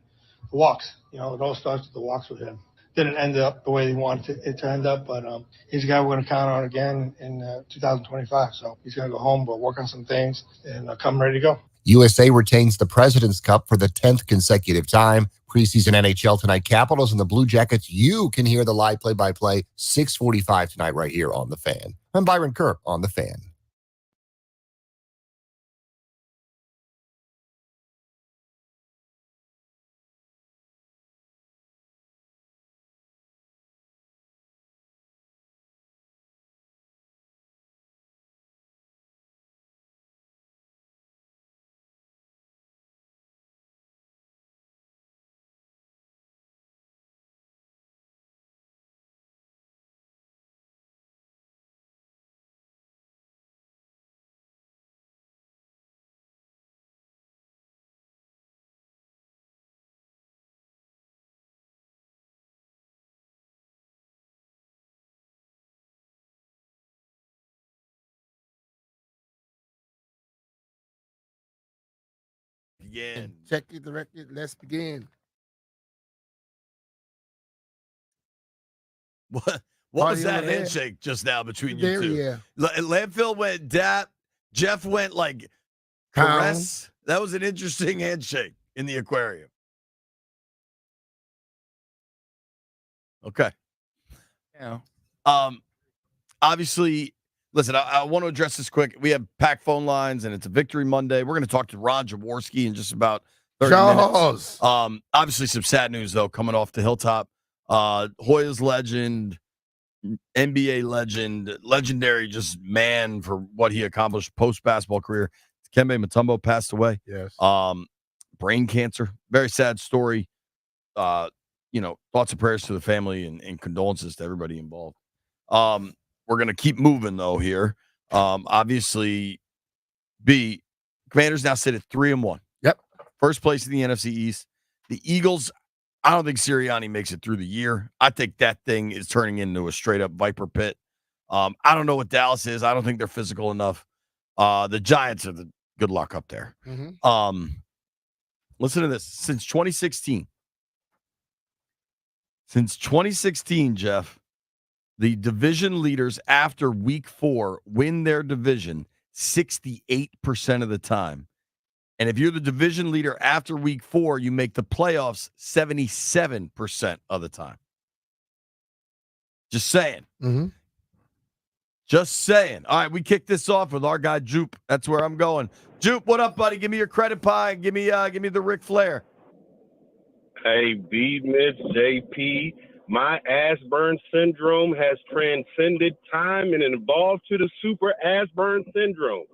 The walks, it all starts with the walks with him. Didn't end up the way he wanted it to end up, but he's a guy we're going to count on again in 2025. So he's going to go home, but work on some things and come ready to go. USA retains the President's Cup for the 10th consecutive time. Preseason NHL tonight, Capitals and the Blue Jackets. You can hear the live play-by-play 6:45 tonight right here on The Fan. I'm Byron Kerr on The Fan. Begin. Check the record. Let's begin. What was that handshake just now between you two? Yeah. Landfill went dap. Jeff went like caress. That was an interesting handshake in the aquarium. Okay. Yeah. Obviously, listen, I want to address this quick. We have packed phone lines, and it's a Victory Monday. We're going to talk to Ron Jaworski in just about 30 minutes. Obviously, some sad news, though, coming off the Hilltop. Hoya's legend, NBA legend, legendary just man for what he accomplished post-basketball career. Dikembe Mutombo passed away. Yes. Brain cancer. Very sad story. Thoughts and prayers to the family and condolences to everybody involved. We're going to keep moving, though, here. Obviously, Commanders now sit at 3-1. Yep. First place in the NFC East. The Eagles, I don't think Sirianni makes it through the year. I think that thing is turning into a straight-up viper pit. I don't know what Dallas is. I don't think they're physical enough. The Giants are the good luck up there. Mm-hmm. Listen to this. Since 2016, Jeff, the division leaders after week 4 win their division 68% of the time. And if you're the division leader after week 4, you make the playoffs 77% of the time. Just saying. Mm-hmm. Just saying. All right, we kick this off with our guy Jupe. That's where I'm going. Jupe, what up, buddy? Give me your credit pie. Give me the Ric Flair. Hey, B-Miss JP, my Ashburn syndrome has transcended time and evolved to the super Ashburn syndrome.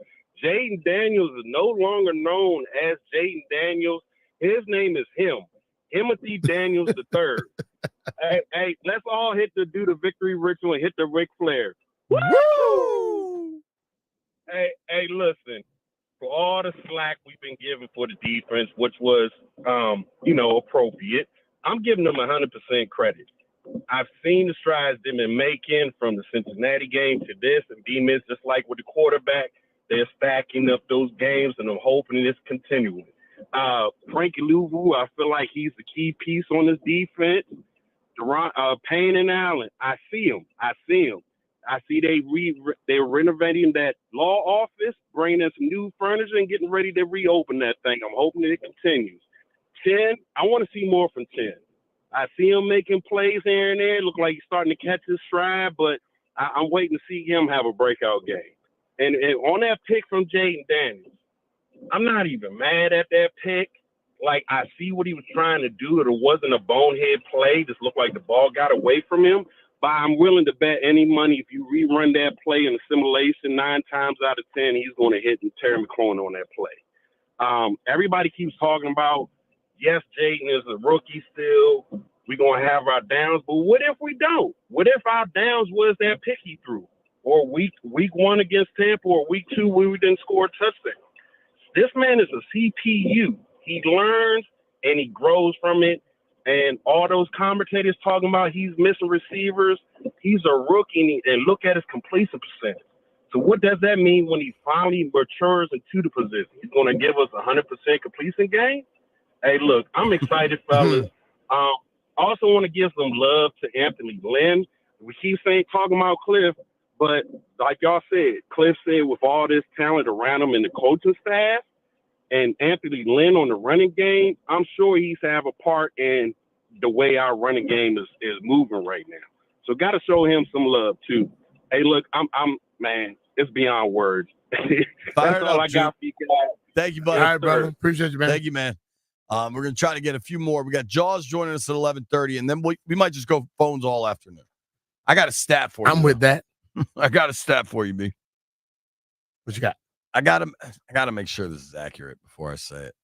Jayden Daniels is no longer known as Jayden Daniels. His name is Timothy Daniels III. hey, let's all do the victory ritual and hit the Ric Flair. Woo! Hey, listen. For all the slack we've been given for the defense, which was, appropriate, I'm giving them 100% credit. I've seen the strides they've been making from the Cincinnati game to this, and D-Miss, just like with the quarterback, they're stacking up those games, and I'm hoping it's continuing. Frankie Louvu, I feel like he's the key piece on this defense. Payne and Allen, I see him. I see they're renovating that law office, bringing in some new furniture and getting ready to reopen that thing. I'm hoping that it continues. 10, I want to see more from 10. I see him making plays here and there. Look like he's starting to catch his stride, but I'm waiting to see him have a breakout game. And on that pick from Jayden Daniels, I'm not even mad at that pick. Like, I see what he was trying to do. It wasn't a bonehead play. Just looked like the ball got away from him. But I'm willing to bet any money if you rerun that play in a simulation 9 times out of 10, he's going to hit Terry McLaurin on that play. Everybody keeps talking about, yes, Jayden is a rookie still. We're going to have our downs. But what if we don't? What if our downs was that pick he threw? Or week 1 against Tampa, or week 2 where we didn't score a touchdown? This man is a CPU. He learns and he grows from it. And all those commentators talking about he's missing receivers, he's a rookie, and look at his completion percentage. So what does that mean when he finally matures into the position? He's going to give us 100% completion game? Hey, look, I'm excited, fellas. Also want to give some love to Anthony Lynn. We keep talking about Cliff, but like y'all said, Cliff said with all this talent around him and the coaching staff, and Anthony Lynn on the running game, I'm sure he's have a part in the way our running game is moving right now. So got to show him some love too. Hey, look, I'm man, it's beyond words. That's all I got for you guys. Thank you, buddy. All right, brother. Appreciate you, man. Thank you, man. We're gonna try to get a few more. We got Jaws joining us at 11:30, and then we might just go phones all afternoon. I got a stat for you. I'm with that. I got a stat for you, B. What you got? I gotta make sure this is accurate before I say it.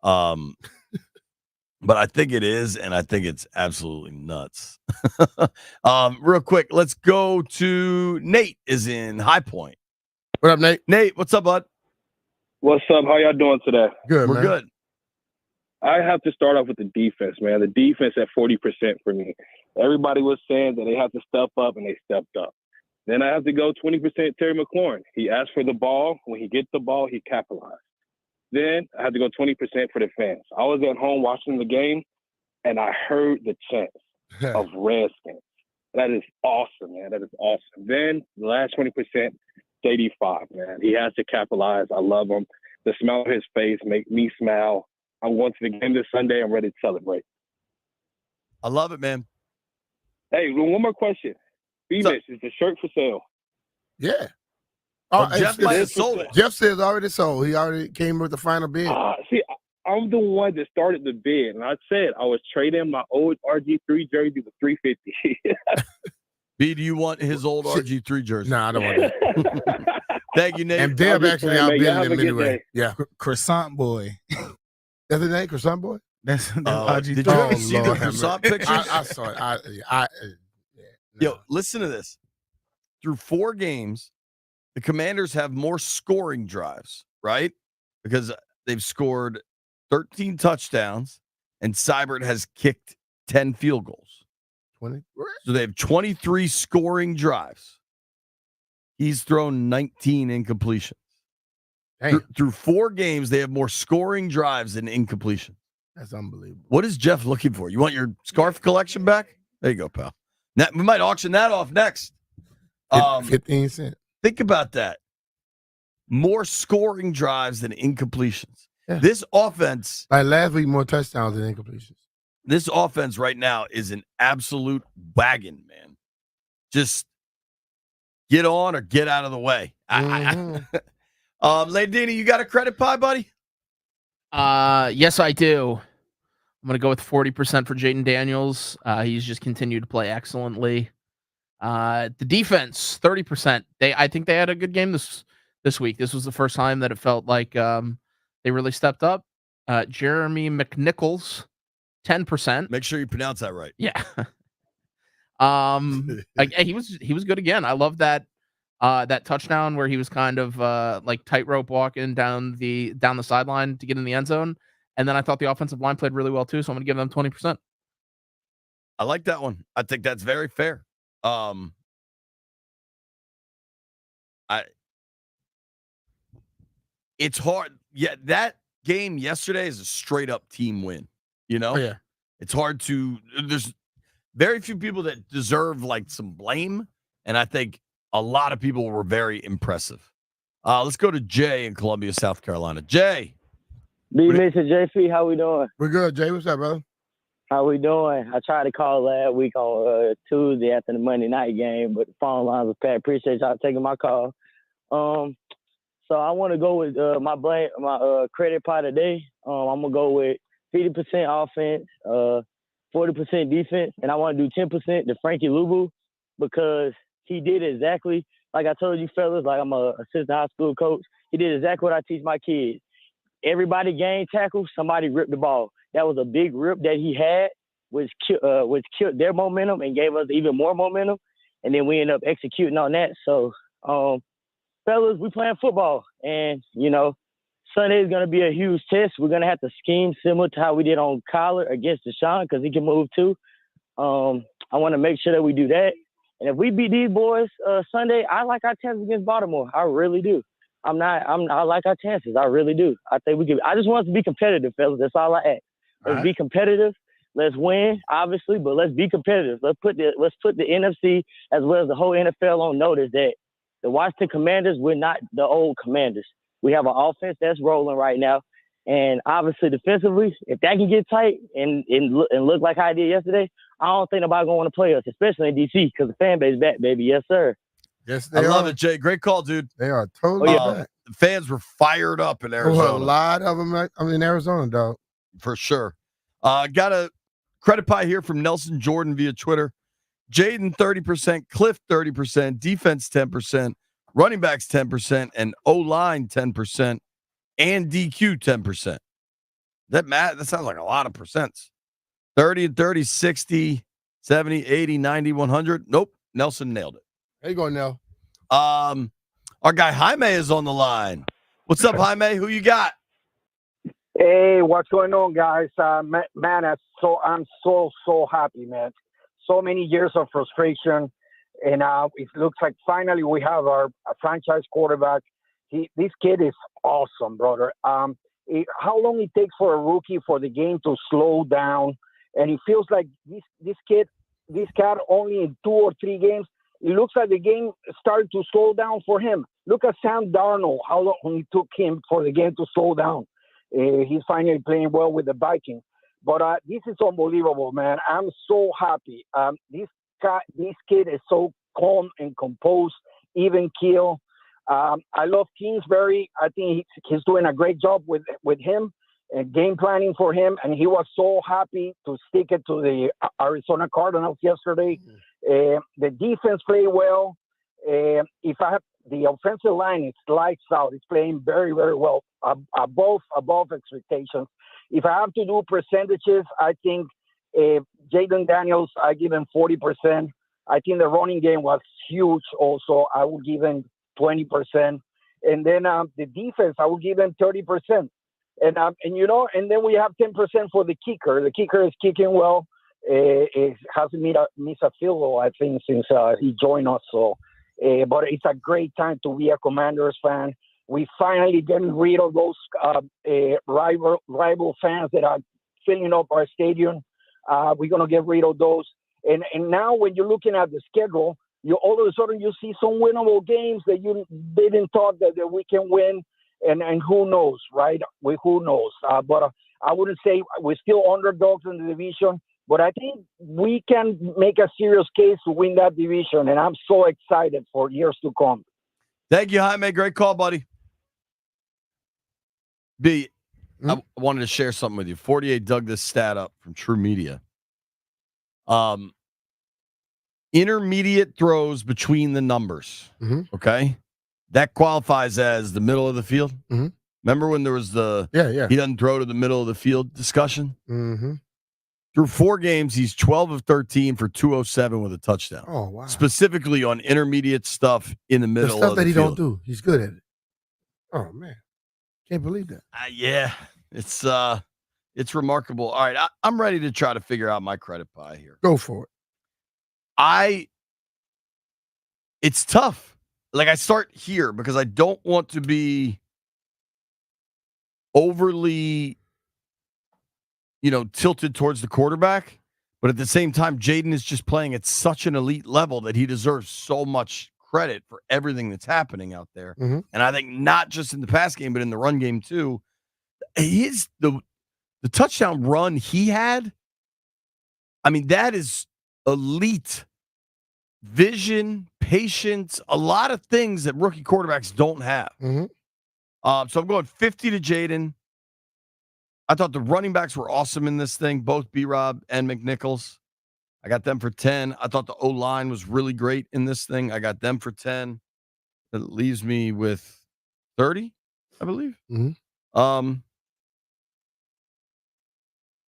But I think it is, and I think it's absolutely nuts. Real quick, let's go to Nate is in High Point. What up, Nate? Nate, what's up, bud? What's up? How y'all doing today? Good, We're man. good. I have to start off with the defense, man. The defense at 40% for me. Everybody was saying that they have to step up, and they stepped up. Then I have to go 20% Terry McLaurin. He asked for the ball. When he gets the ball, he capitalized. Then I had to go 20% for the fans. I was at home watching the game, and I heard the chants of Redskins. That is awesome, man. That is awesome. Then the last 20%, JD5, man. He has to capitalize. I love him. The smile on his face make me smile. I'm going to the game this Sunday. I'm ready to celebrate. I love it, man. Hey, one more question. B-Mitch, is the shirt for sale? Yeah. Oh, Jeff might have sold it. Jeff says already sold. He already came with the final bid. See, I'm the one that started the bid, and I said I was trading my old RG3 jersey for $350. B, do you want his old RG3 jersey? No, I don't want that. Thank you, Nate. And Deb actually outbid him anyway. day. Yeah. Croissant boy. That's his name, Croissant Boy? That's Did RG3. you ever see the Lord, croissant have mercy. pictures? I saw it. Yo, listen to this. Through 4 games, the Commanders have more scoring drives, right? Because they've scored 13 touchdowns, and Seibert has kicked 10 field goals. 20. So they have 23 scoring drives. He's thrown 19 incompletions. Through 4 games, they have more scoring drives than incompletion. That's unbelievable. What is Jeff looking for? You want your scarf collection back? There you go, pal. Now, we might auction that off next. 15 cents. Think about that. More scoring drives than incompletions. Yeah. This offense, Like last week, more touchdowns than incompletions. this offense right now is an absolute wagon, man. Just get on or get out of the way. Ladini, you got a credit pie, buddy? Yes, I do. I'm going to go with 40% for Jayden Daniels. He's just continued to play excellently. The defense, 30%. I think they had a good game this week. This was the first time that it felt like they really stepped up. Jeremy McNichols, 10%. Make sure you pronounce that right. Yeah. He was good again. I love that touchdown where he was kind of like tightrope walking down the sideline to get in the end zone. And then I thought the offensive line played really well too, so I'm going to give them 20%. I like that one. I think that's very fair. It's hard. Yeah, that game yesterday is a straight up team win. You know? Oh, yeah. It's hard to. There's very few people that deserve like some blame, and I think a lot of people were very impressive. Let's go to Jay in Columbia, South Carolina. Jay. B-Mitch and JP, how we doing? We're good, Jay. What's up, brother? How we doing? I tried to call last week on Tuesday after the Monday night game, but the phone lines was packed. Appreciate y'all taking my call. So I want to go with my credit part today. I'm gonna go with 50% offense, 40% defense, and I want to do 10% to Frankie Lubu because he did exactly like I told you fellas. Like I'm a assistant high school coach. He did exactly what I teach my kids. Everybody gained tackle. Somebody ripped the ball. That was a big rip that he had, which killed their momentum and gave us even more momentum. And then we ended up executing on that. So, fellas, we playing football. And, Sunday is going to be a huge test. We're going to have to scheme similar to how we did on Kyler against Deshaun because he can move too. I want to make sure that we do that. And if we beat these boys Sunday, I like our chances against Baltimore. I really do. I like our chances. I really do. I think we can. I just want us to be competitive, fellas. That's all I ask. Let's be competitive. Let's win, obviously, but let's be competitive. Let's put the NFC as well as the whole NFL on notice that the Washington Commanders, we're not the old Commanders. We have an offense that's rolling right now, and obviously defensively, if that can get tight and look like how I did yesterday, I don't think nobody gonna want to play us, especially in DC, because the fan base back, baby. Yes, sir. Yes, they I love are. it, Jay. Great call, dude. They are totally back. The fans were fired up in Arizona. A lot of them in Arizona, dog. For sure. Got a credit pie here from Nelson Jordan via Twitter. Jayden 30%, Cliff 30%, defense 10%, running backs 10%, and O-line 10%, and DQ 10%. That sounds like a lot of percents. 30 and 30, 60, 70, 80, 90, 100. Nope. Nelson nailed it. There you go, Nell. Our guy Jaime is on the line. What's up, Jaime? Who you got? Hey, what's going on, guys? Man, I'm so happy, man. So many years of frustration, and it looks like finally we have our franchise quarterback. This kid is awesome, brother. How long it takes for a rookie for the game to slow down, and it feels like this cat only in 2 or 3 games. It looks like the game started to slow down for him. Look at Sam Darnold, how long it took him for the game to slow down. He's finally playing well with the Vikings. But this is unbelievable, man. I'm so happy. This kid is so calm and composed, even keel. I love Kingsbury. I think he's doing a great job with him and game planning for him. And he was so happy to stick it to the Arizona Cardinals yesterday. The defense played well. The offensive line, it's lights out. It's playing very, very well, above expectations. If I have to do percentages, I think Jayden Daniels, I give him 40%. I think the running game was huge also. I would give him 20%. And then the defense, I would give him 30%. And then we have 10% for the kicker. The kicker is kicking well. It hasn't missed a field goal, I think, since he joined us. So, but it's a great time to be a Commanders fan. We finally getting rid of those rival fans that are filling up our stadium. We're gonna get rid of those. And now when you're looking at the schedule, you all of a sudden you see some winnable games that you didn't thought that we can win. And who knows, right? Who knows? But I wouldn't say we're still underdogs in the division. But I think we can make a serious case to win that division, and I'm so excited for years to come. Thank you, Jaime. Great call, buddy. B, I wanted to share something with you. 48 dug this stat up from True Media. Intermediate throws between the numbers. Okay? That qualifies as the middle of the field. Remember when there was he doesn't throw to the middle of the field discussion? Through 4 games, he's 12 of 13 for 207 with a touchdown. Oh, wow. Specifically on intermediate stuff in the middle stuff of that the he field. don't do. He's good at it. Oh, man. Can't believe that. Yeah, it's remarkable. All right, I'm ready to try to figure out my credit pie here. Go for it. It's tough. Like, I start here because I don't want to be overly tilted towards the quarterback, but at the same time, Jayden is just playing at such an elite level that he deserves so much credit for everything that's happening out there. Mhm. And I think not just in the pass game, but in the run game too. The touchdown run he had, I mean, that is elite vision, patience, a lot of things that rookie quarterbacks don't have. Mhm. So I'm going 50 to Jayden. I thought the running backs were awesome in this thing, both B-Rob and McNichols. I got them for 10. I thought the O-line was really great in this thing. I got them for 10. That leaves me with 30, I believe. Mhm. I'm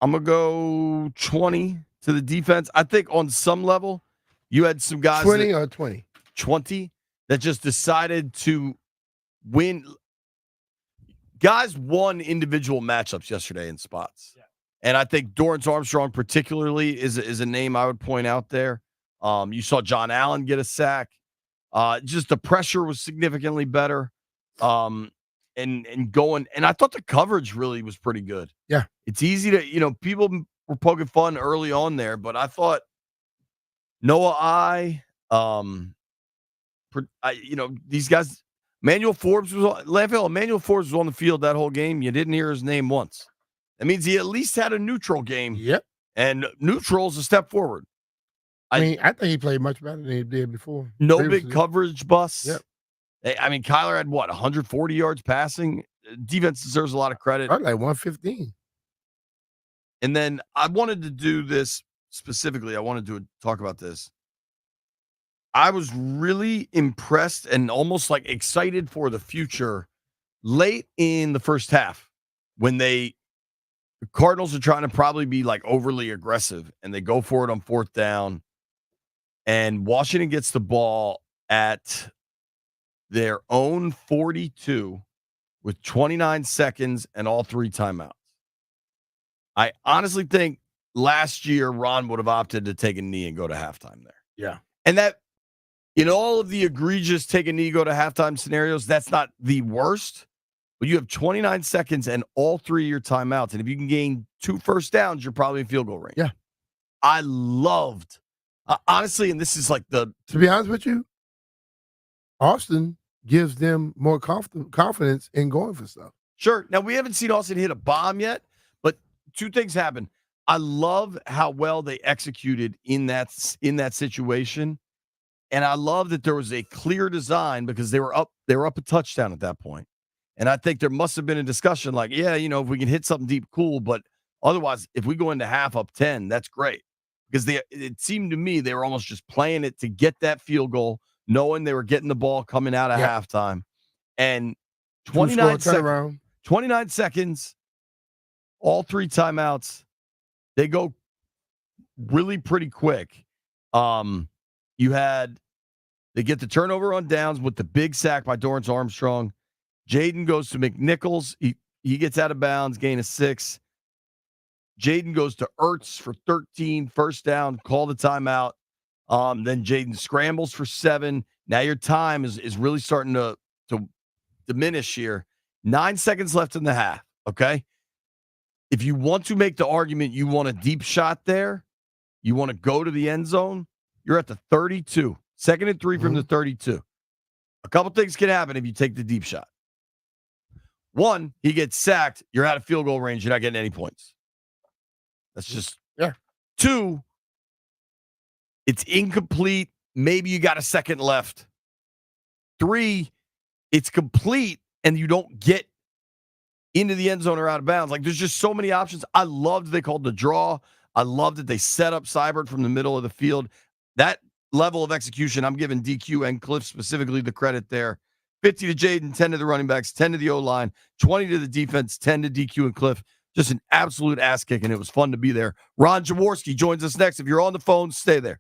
going to go 20 to the defense. I think on some level, you had some guys 20 or 20? 20 that just decided to win. Guys won individual matchups yesterday in spots. Yeah. And I think Dorrance Armstrong particularly is a name I would point out there. You saw John Allen get a sack. Just the pressure was significantly better. And I thought the coverage really was pretty good. Yeah. It's easy to, people were poking fun early on there, but I thought these guys, Emmanuel Forbes was on the field that whole game. You didn't hear his name once. That means he at least had a neutral game. Yep. And neutral is a step forward. I think he played much better than he did before. No previously. big coverage busts. Yep. I mean, Kyler had 140 yards passing. Defense deserves a lot of credit. I like 115. And then I wanted to do this specifically. I wanted to talk about this. I was really impressed and almost like excited for the future late in the first half when the Cardinals are trying to probably be like overly aggressive and they go for it on fourth down. And Washington gets the ball at their own 42 with 29 seconds and all 3 timeouts. I honestly think last year Ron would have opted to take a knee and go to halftime there. Yeah. And that, in all of the egregious take a knee, go to halftime scenarios, that's not the worst. But you have 29 seconds and all 3 of your timeouts. And if you can gain 2 first downs, you're probably in field goal range. Yeah. I loved, honestly, and this is like To be honest with you, Austin gives them more confidence in going for stuff. Sure. Now, we haven't seen Austin hit a bomb yet, but 2 things happen. I love how well they executed in that situation. And I love that there was a clear design because they were up a touchdown at that point. And I think there must have been a discussion like, yeah, if we can hit something deep, cool. But otherwise, if we go into half up 10, that's great. Because it seemed to me they were almost just playing it to get that field goal, knowing they were getting the ball coming out of halftime. And 29 seconds, all 3 timeouts, they go really pretty quick. They get the turnover on downs with the big sack by Dorrance Armstrong. Jayden goes to McNichols. He gets out of bounds, gain of 6. Jayden goes to Ertz for 13, first down, call the timeout. Then Jayden scrambles for 7. Now your time is really starting to diminish here. 9 seconds left in the half, okay? If you want to make the argument you want a deep shot there, you want to go to the end zone, you're at the 32. 2nd and 3 from the 32. A couple things can happen if you take the deep shot. 1, he gets sacked. You're out of field goal range. You're not getting any points. That's just 2, it's incomplete. Maybe you got a second left. 3, it's complete and you don't get into the end zone or out of bounds. Like, there's just so many options. I loved they called the draw. I loved that they set up Seibert from the middle of the field. That level of execution, I'm giving DQ and Cliff specifically the credit there. 50 to Jayden, 10 to the running backs, 10 to the O-line, 20 to the defense, 10 to DQ and Cliff. Just an absolute ass kick, and it was fun to be there. Ron Jaworski joins us next. If you're on the phone, stay there.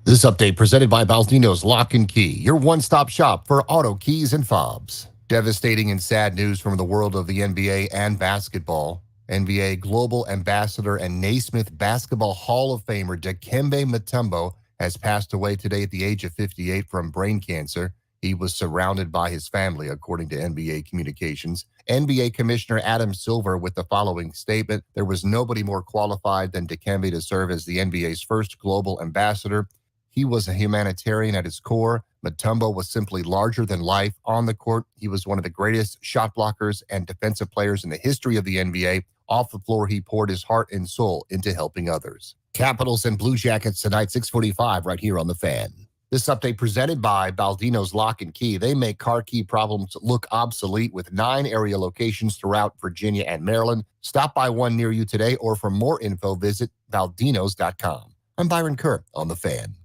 This update presented by Baldino's Lock and Key, your one-stop shop for auto keys and fobs. Devastating and sad news from the world of the NBA and basketball. NBA Global Ambassador and Naismith Basketball Hall of Famer Dikembe Mutombo has passed away today at the age of 58 from brain cancer. He was surrounded by his family, according to NBA Communications. NBA Commissioner Adam Silver with the following statement: there was nobody more qualified than Dikembe to serve as the NBA's first global ambassador. He was a humanitarian at his core. Mutombo was simply larger than life on the court. He was one of the greatest shot blockers and defensive players in the history of the NBA. Off the floor, he poured his heart and soul into helping others. Capitals and Blue Jackets tonight, 6:45, right here on The Fan. This update presented by Baldino's Lock and Key. They make car key problems look obsolete with 9 area locations throughout Virginia and Maryland. Stop by one near you today, or for more info, visit baldinos.com. I'm Byron Kerr on The Fan.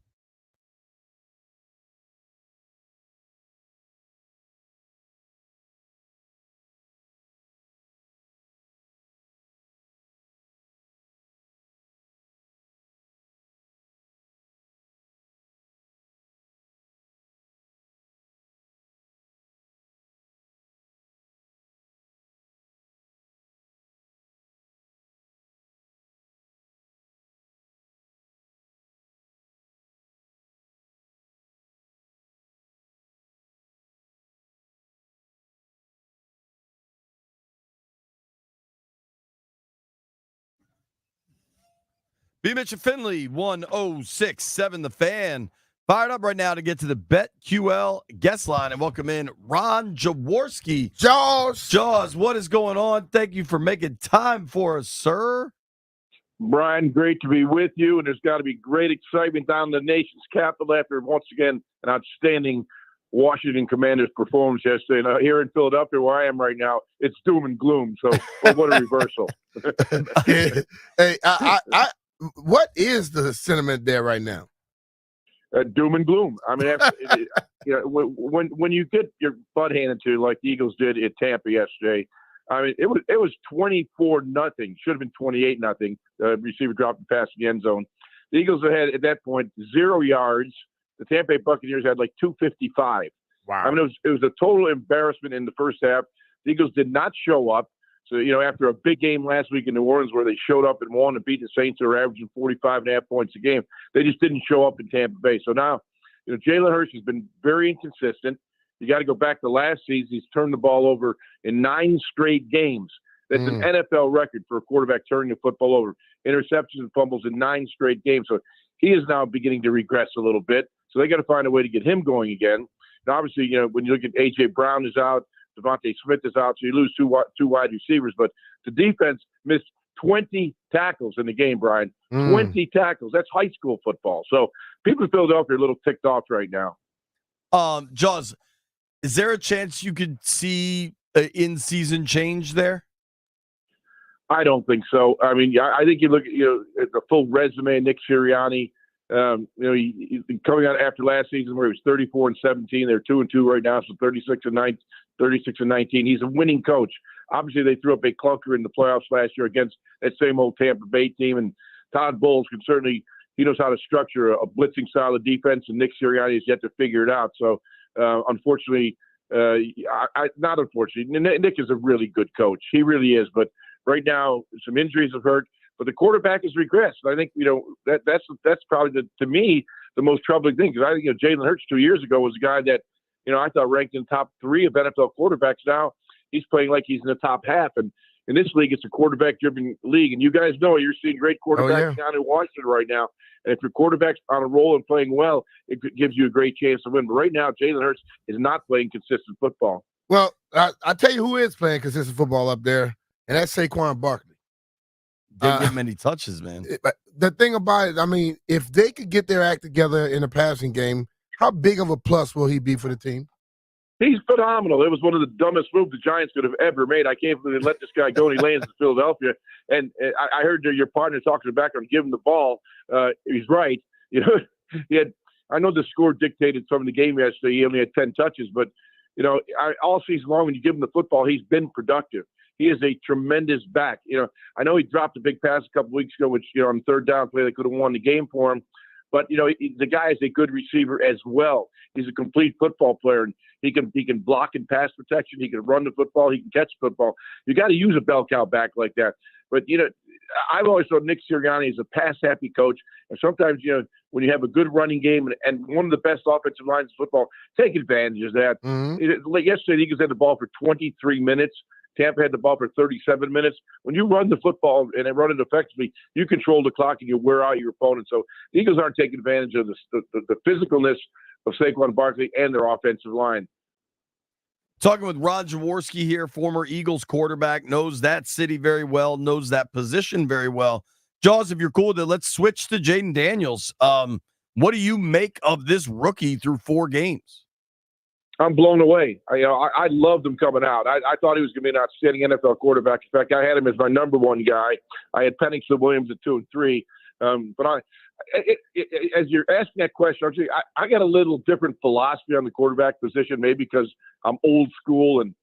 B. Mitch and Finley, 1067 The Fan. Fired up right now to get to the BetQL guest line and welcome in Ron Jaworski. Jaws, what is going on? Thank you for making time for us, sir. Brian, great to be with you, and there's got to be great excitement down in the nation's capital after, once again, an outstanding Washington Commanders performance yesterday. And here in Philadelphia, where I am right now, it's doom and gloom. So, what a reversal. Hey, what is the sentiment there right now? Doom and gloom. I mean, when you get your butt handed to you like the Eagles did at Tampa yesterday, I mean, it was 24-0. Should have been 28-0. The receiver dropped the pass in the end zone. The Eagles had, at that point, 0 yards. The Tampa Bay Buccaneers had like 255. Wow. I mean, it was a total embarrassment in the first half. The Eagles did not show up. So, after a big game last week in New Orleans where they showed up and won and beat the Saints, who were averaging 45.5 points a game, they just didn't show up in Tampa Bay. So now, Jalen Hurts has been very inconsistent. You got to go back to last season. He's turned the ball over in 9 straight games. That's an NFL record for a quarterback turning the football over. Interceptions and fumbles in 9 straight games. So he is now beginning to regress a little bit. So they got to find a way to get him going again. And obviously, when you look at A.J. Brown is out, Devontae Smith is out, so you lose two wide receivers. But the defense missed 20 tackles in the game, Brian. 20 tackles. That's high school football. So people in Philadelphia are a little ticked off right now. Jaws, is there a chance you could see an in-season change there? I don't think so. I mean, I think you look at the full resume of Nick Sirianni. He coming out after last season where he was 34-17. They're 2-2 right now, so 36-19. He's a winning coach. Obviously, they threw up a clunker in the playoffs last year against that same old Tampa Bay team. And Todd Bowles can certainly, he knows how to structure a blitzing style of defense, and Nick Sirianni has yet to figure it out. So, unfortunately, not unfortunately, Nick is a really good coach. He really is. But right now, some injuries have hurt. But the quarterback has regressed. And I think, that's probably, to me, the most troubling thing. Because I think, Jalen Hurts 2 years ago was a guy that, I thought ranked in the top 3 of NFL quarterbacks. Now he's playing like he's in the top half. And in this league, it's a quarterback-driven league. And you guys know you're seeing great quarterbacks down in Washington right now. And if your quarterback's on a roll and playing well, it gives you a great chance to win. But right now, Jalen Hurts is not playing consistent football. Well, I tell you who is playing consistent football up there, and that's Saquon Barkley. Didn't get many touches, man. The thing about it, I mean, if they could get their act together in a passing game, how big of a plus will he be for the team? He's phenomenal. It was one of the dumbest moves the Giants could have ever made. I can't believe they let this guy go and he lands in Philadelphia. And I heard your partner talking in the background, give him the ball. He's right. I know the score dictated some of the game yesterday. He only had 10 touches, but all season long when you give him the football, he's been productive. He is a tremendous back. I know he dropped a big pass a couple weeks ago, which on third down play they could have won the game for him. But the guy is a good receiver as well. He's a complete football player, and he can block and pass protection. He can run the football. He can catch the football. You got to use a bell cow back like that. But I've always thought Nick Sirianni is a pass happy coach, and sometimes when you have a good running game and one of the best offensive lines in football, take advantage of that. Like yesterday, the Eagles had the ball for 23 minutes. Tampa had the ball for 37 minutes. When you run the football and run it effectively, you control the clock and you wear out your opponent. So the Eagles aren't taking advantage of the physicalness of Saquon Barkley and their offensive line. Talking with Ron Jaworski here, former Eagles quarterback, knows that city very well, knows that position very well. Jaws, if you're cool with it, let's switch to Jayden Daniels. What do you make of this rookie through 4 games? I'm blown away. I loved him coming out. I thought he was going to be an outstanding NFL quarterback. In fact, I had him as my number 1 guy. I had Pennington Williams at 2 and 3. But as you're asking that question, I got a little different philosophy on the quarterback position, maybe because I'm old school, and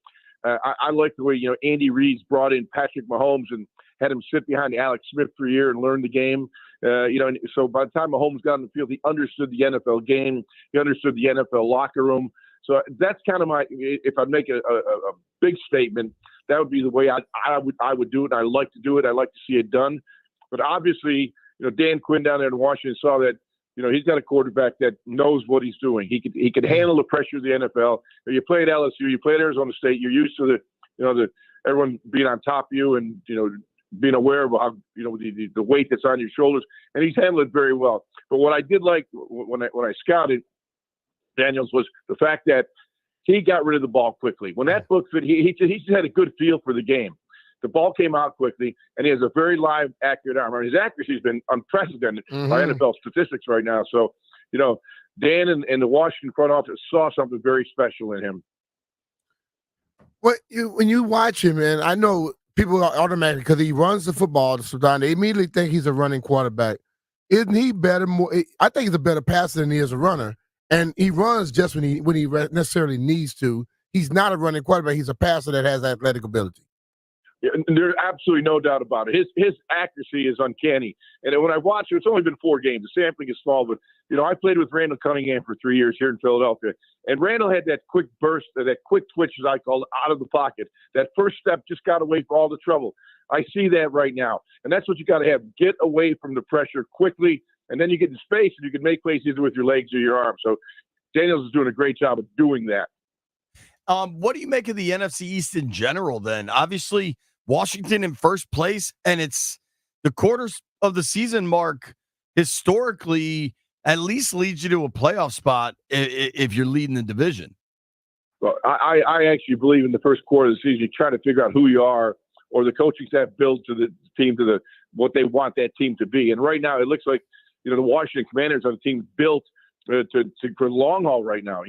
I like the way Andy Reid's brought in Patrick Mahomes and had him sit behind Alex Smith for a year and learn the game. And so by the time Mahomes got on the field, he understood the NFL game. He understood the NFL locker room. So that's kind of if I make a big statement, that would be the way I would do it. I like to do it. I like to see it done. But obviously, Dan Quinn down there in Washington saw that, he's got a quarterback that knows what he's doing. He could handle the pressure of the NFL. You play at LSU, you play at Arizona State, you're used to the everyone being on top of you and, being aware of how, the weight that's on your shoulders. And he's handled it very well. But what I did like when I scouted Daniels was the fact that he got rid of the ball quickly. When that book fit, he just had a good feel for the game. The ball came out quickly, and he has a very live, accurate arm. I mean, his accuracy has been unprecedented by NFL statistics right now. So, Dan and the Washington front office saw something very special in him. When you watch him, man, I know people are automatically, because he runs the football, they immediately think he's a running quarterback. Isn't he better? I think he's a better passer than he is a runner. And he runs just when he necessarily needs to. He's not a running quarterback. He's a passer that has athletic ability. Yeah, there's absolutely no doubt about it. His accuracy is uncanny. And when I watch it, it's only been 4 games. The sampling is small, but I played with Randall Cunningham for 3 years here in Philadelphia, and Randall had that quick burst, that quick twitch, as I call it, out of the pocket. That first step just got away from all the trouble. I see that right now, and that's what you got to have: get away from the pressure quickly, and then you get in space and you can make plays either with your legs or your arms. So Daniels is doing a great job of doing that. What do you make of the NFC East in general then? Obviously, Washington in first place, and it's the quarters of the season mark historically at least leads you to a playoff spot if you're leading the division. Well, I actually believe in the first quarter of the season, you try to figure out who you are, or the coaching staff builds to the team what they want that team to be. And right now, it looks like the Washington Commanders are the team built for the long haul right now.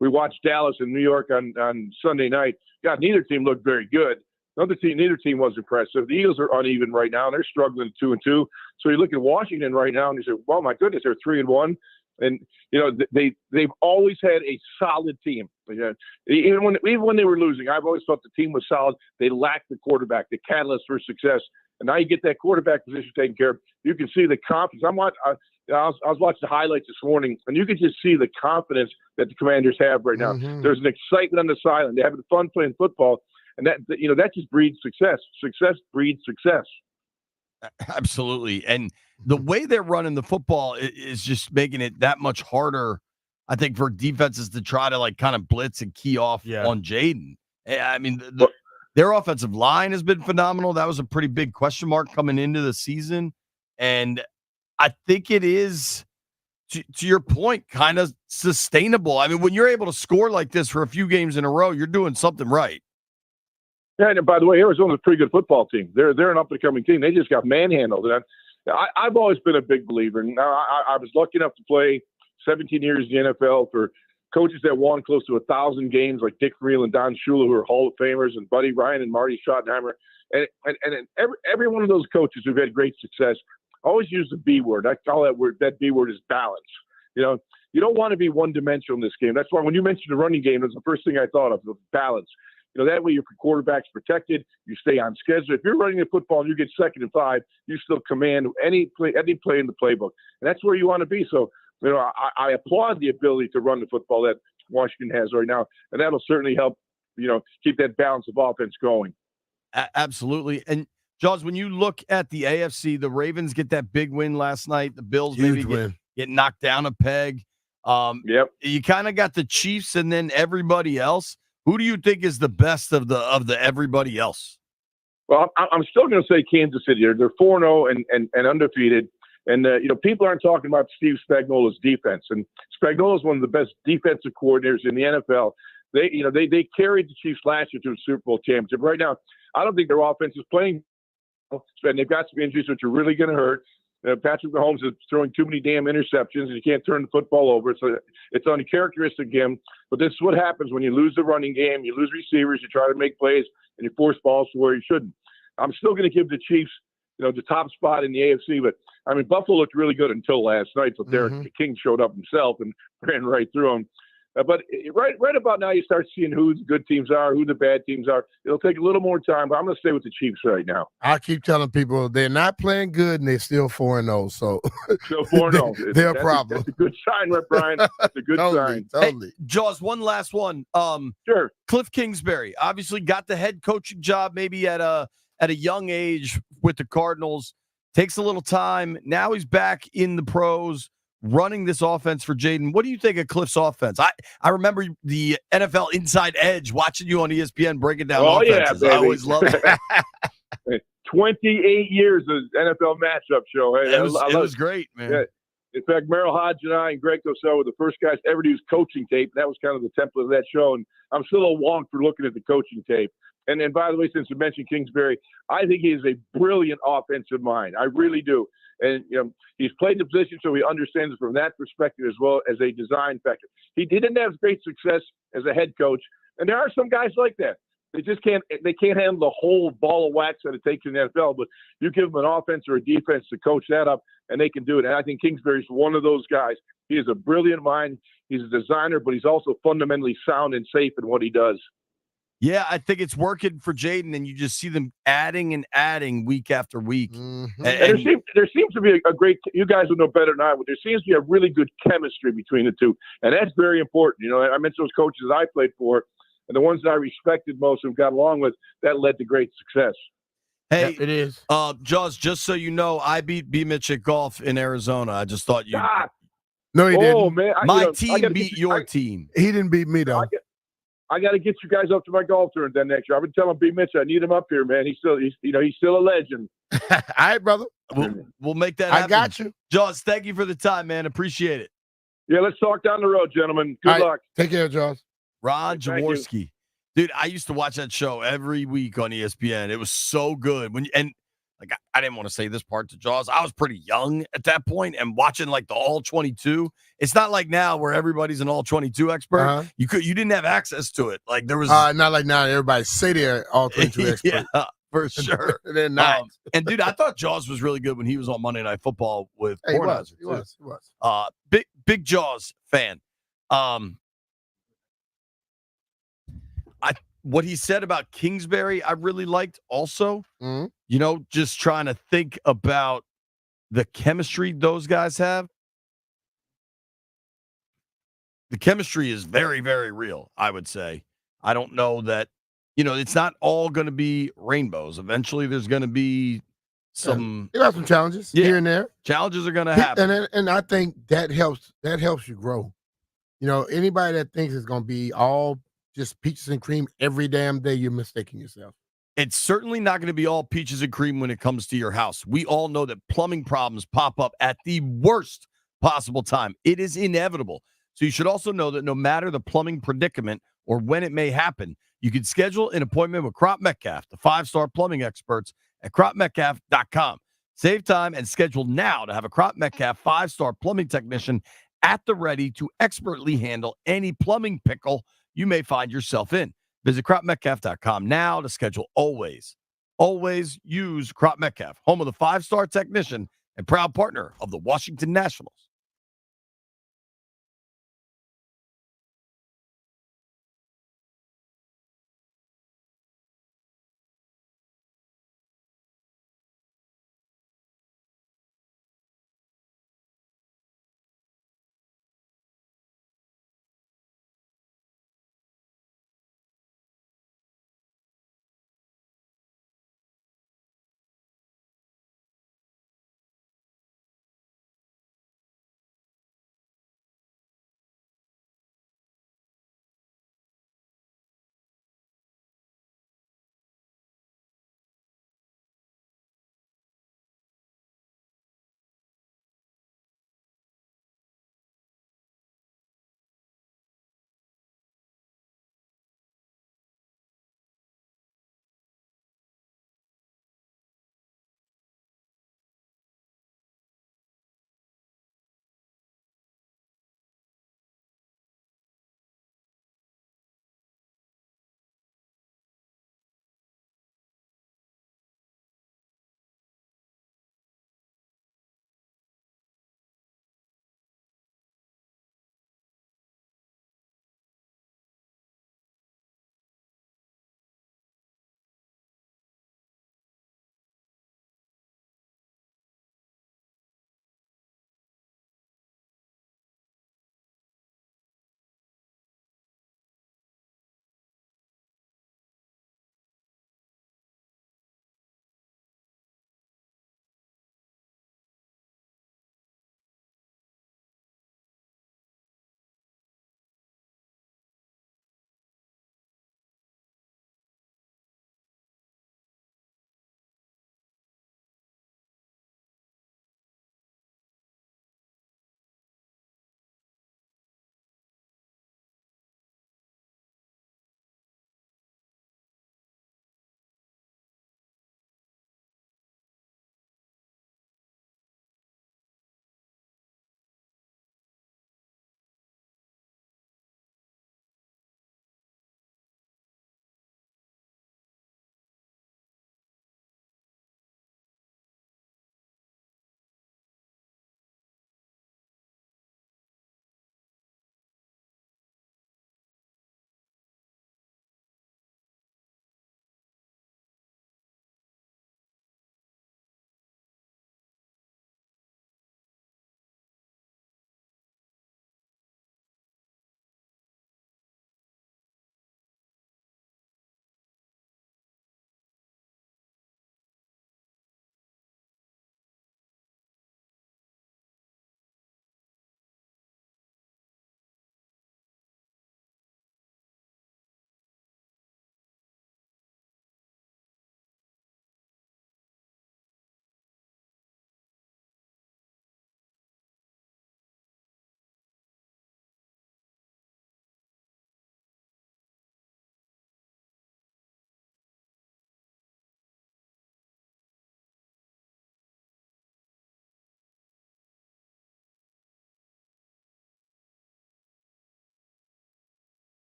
We watched Dallas and New York on Sunday night. God, neither team looked very good. Neither team was impressive. The Eagles are uneven right now, and they're struggling 2-2. So you look at Washington right now, and you say, "Well, my goodness, they're 3-1." And they've always had a solid team. Even when they were losing, I've always thought the team was solid. They lacked the quarterback, the catalyst for success. And now you get that quarterback position taken care of. You can see the confidence. I was watching the highlights this morning, and you can just see the confidence that the Commanders have right now. There's an excitement on the sideline. They're having fun playing football, and that just breeds success. Success breeds success. Absolutely. And the way they're running the football is just making it that much harder, I think, for defenses to try to kind of blitz and key off on Jayden. I mean, their offensive line has been phenomenal. That was a pretty big question mark coming into the season. And I think it is, to your point, kind of sustainable. I mean, when you're able to score like this for a few games in a row, you're doing something right. Yeah, and by the way, Arizona's a pretty good football team. They're an up-and-coming team. They just got manhandled. And I've always been a big believer. And I was lucky enough to play 17 years in the NFL for coaches that won close to 1,000 games, like Dick Vermeil and Don Shula, who are Hall of Famers, and Buddy Ryan and Marty Schottenheimer. And every one of those coaches who've had great success always use the B word. I call that word. That B word is balance. You don't want to be one-dimensional in this game. That's why when you mentioned the running game, that's the first thing I thought of, balance. That way your quarterback's protected. You stay on schedule. If you're running the football and you get 2nd and 5, you still command any play in the playbook. And that's where you want to be. So, I applaud the ability to run the football that Washington has right now. And that'll certainly help, keep that balance of offense going. Absolutely. And Jaws, when you look at the AFC, the Ravens get that big win last night. The Bills get knocked down a peg. Yep. You kind of got the Chiefs and then everybody else. Who do you think is the best of the everybody else? Well, I'm still going to say Kansas City. They're 4-0 and undefeated. And, people aren't talking about Steve Spagnuolo's defense. And Spagnuolo is one of the best defensive coordinators in the NFL. They carried the Chiefs last year to a Super Bowl championship. Right now, I don't think their offense is playing. And they've got some injuries which are really going to hurt. Patrick Mahomes is throwing too many damn interceptions, and you can't turn the football over. So it's uncharacteristic of him. But this is what happens when you lose the running game, you lose receivers, you try to make plays, and you force balls to where you shouldn't. I'm still going to give the Chiefs, the top spot in the AFC. But, Buffalo looked really good until last night. So Derek King showed up himself and ran right through them. But right about now, you start seeing who the good teams are, who the bad teams are. It'll take a little more time, but I'm going to stay with the Chiefs right now. I keep telling people they're not playing good, and they're still 4-0. So still 4-0. They're a problem. That's a good sign, right, Brian? That's a good sign. Totally. Hey, Jaws, one last one. Sure. Cliff Kingsbury obviously got the head coaching job maybe at a young age with the Cardinals. Takes a little time. Now he's back in the pros, running this offense for Jayden. What do you think of Cliff's offense? I remember the NFL Inside Edge, watching you on ESPN breaking down offenses. Yeah, baby. I always love it. 28 years of NFL matchup show. Hey, it was great, man. Yeah. In fact, Merrill Hodge and I and Greg Cosell were the first guys to ever use coaching tape. That was kind of the template of that show. And I'm still a wonk for looking at the coaching tape. And then, by the way, since you mentioned Kingsbury, I think he is a brilliant offensive mind. I really do. And, he's played the position, so he understands it from that perspective as well as a design factor. He didn't have great success as a head coach. And there are some guys like that. They just can't handle the whole ball of wax that it takes in the NFL. But you give them an offense or a defense to coach that up, and they can do it. And I think Kingsbury's one of those guys. He is a brilliant mind. He's a designer, but he's also fundamentally sound and safe in what he does. Yeah, I think it's working for Jayden, and you just see them adding and adding week after week. Mm-hmm. And there seems to be a great – you guys will know better than I would. There seems to be a really good chemistry between the two, and that's very important. I mentioned those coaches that I played for, and the ones that I respected most and got along with, that led to great success. Hey, it is. Jaws, just so you know, I beat B. Mitch at golf in Arizona. I just thought you – No, he didn't. Oh, man. My team beat your team. He didn't beat me, though. I got to get you guys up to my golf tournament then next year. I've been telling B. Mitch I need him up here, man. He's still a legend. All right, brother. We'll make that happen. I got you. Jaws, thank you for the time, man. Appreciate it. Yeah, let's talk down the road, gentlemen. Good luck. Take care, Jaws. Ron Jaworski. Dude, I used to watch that show every week on ESPN. It was so good. I didn't want to say this part to Jaws. I was pretty young at that point and watching like the all 22. It's not like now where everybody's an all 22 expert. Uh-huh. You didn't have access to it. Like there was not like now everybody say they're all 22 expert. Yeah, for sure. They're not. And dude, I thought Jaws was really good when he was on Monday Night Football with Kornheiser. He was. Big Jaws fan. What he said about Kingsbury, I really liked also. Mm-hmm. Just trying to think about the chemistry those guys have. The chemistry is very, very real, I would say. I don't know that, it's not all going to be rainbows. Eventually, there's going to be some. You got some challenges here and there. Challenges are going to happen. And I think that helps you grow. Anybody that thinks it's going to be all just peaches and cream every damn day, you're mistaking yourself. It's certainly not going to be all peaches and cream when it comes to your house. We all know that plumbing problems pop up at the worst possible time. It is inevitable. So you should also know that no matter the plumbing predicament or when it may happen, you can schedule an appointment with Crop Metcalf, the 5-star plumbing experts at cropmetcalf.com. Save time and schedule now to have a Crop Metcalf 5-star plumbing technician at the ready to expertly handle any plumbing pickle you may find yourself in. Visit cropmetcalf.com now to schedule always. Always use Crop Metcalf, home of the 5-star technician and proud partner of the Washington Nationals.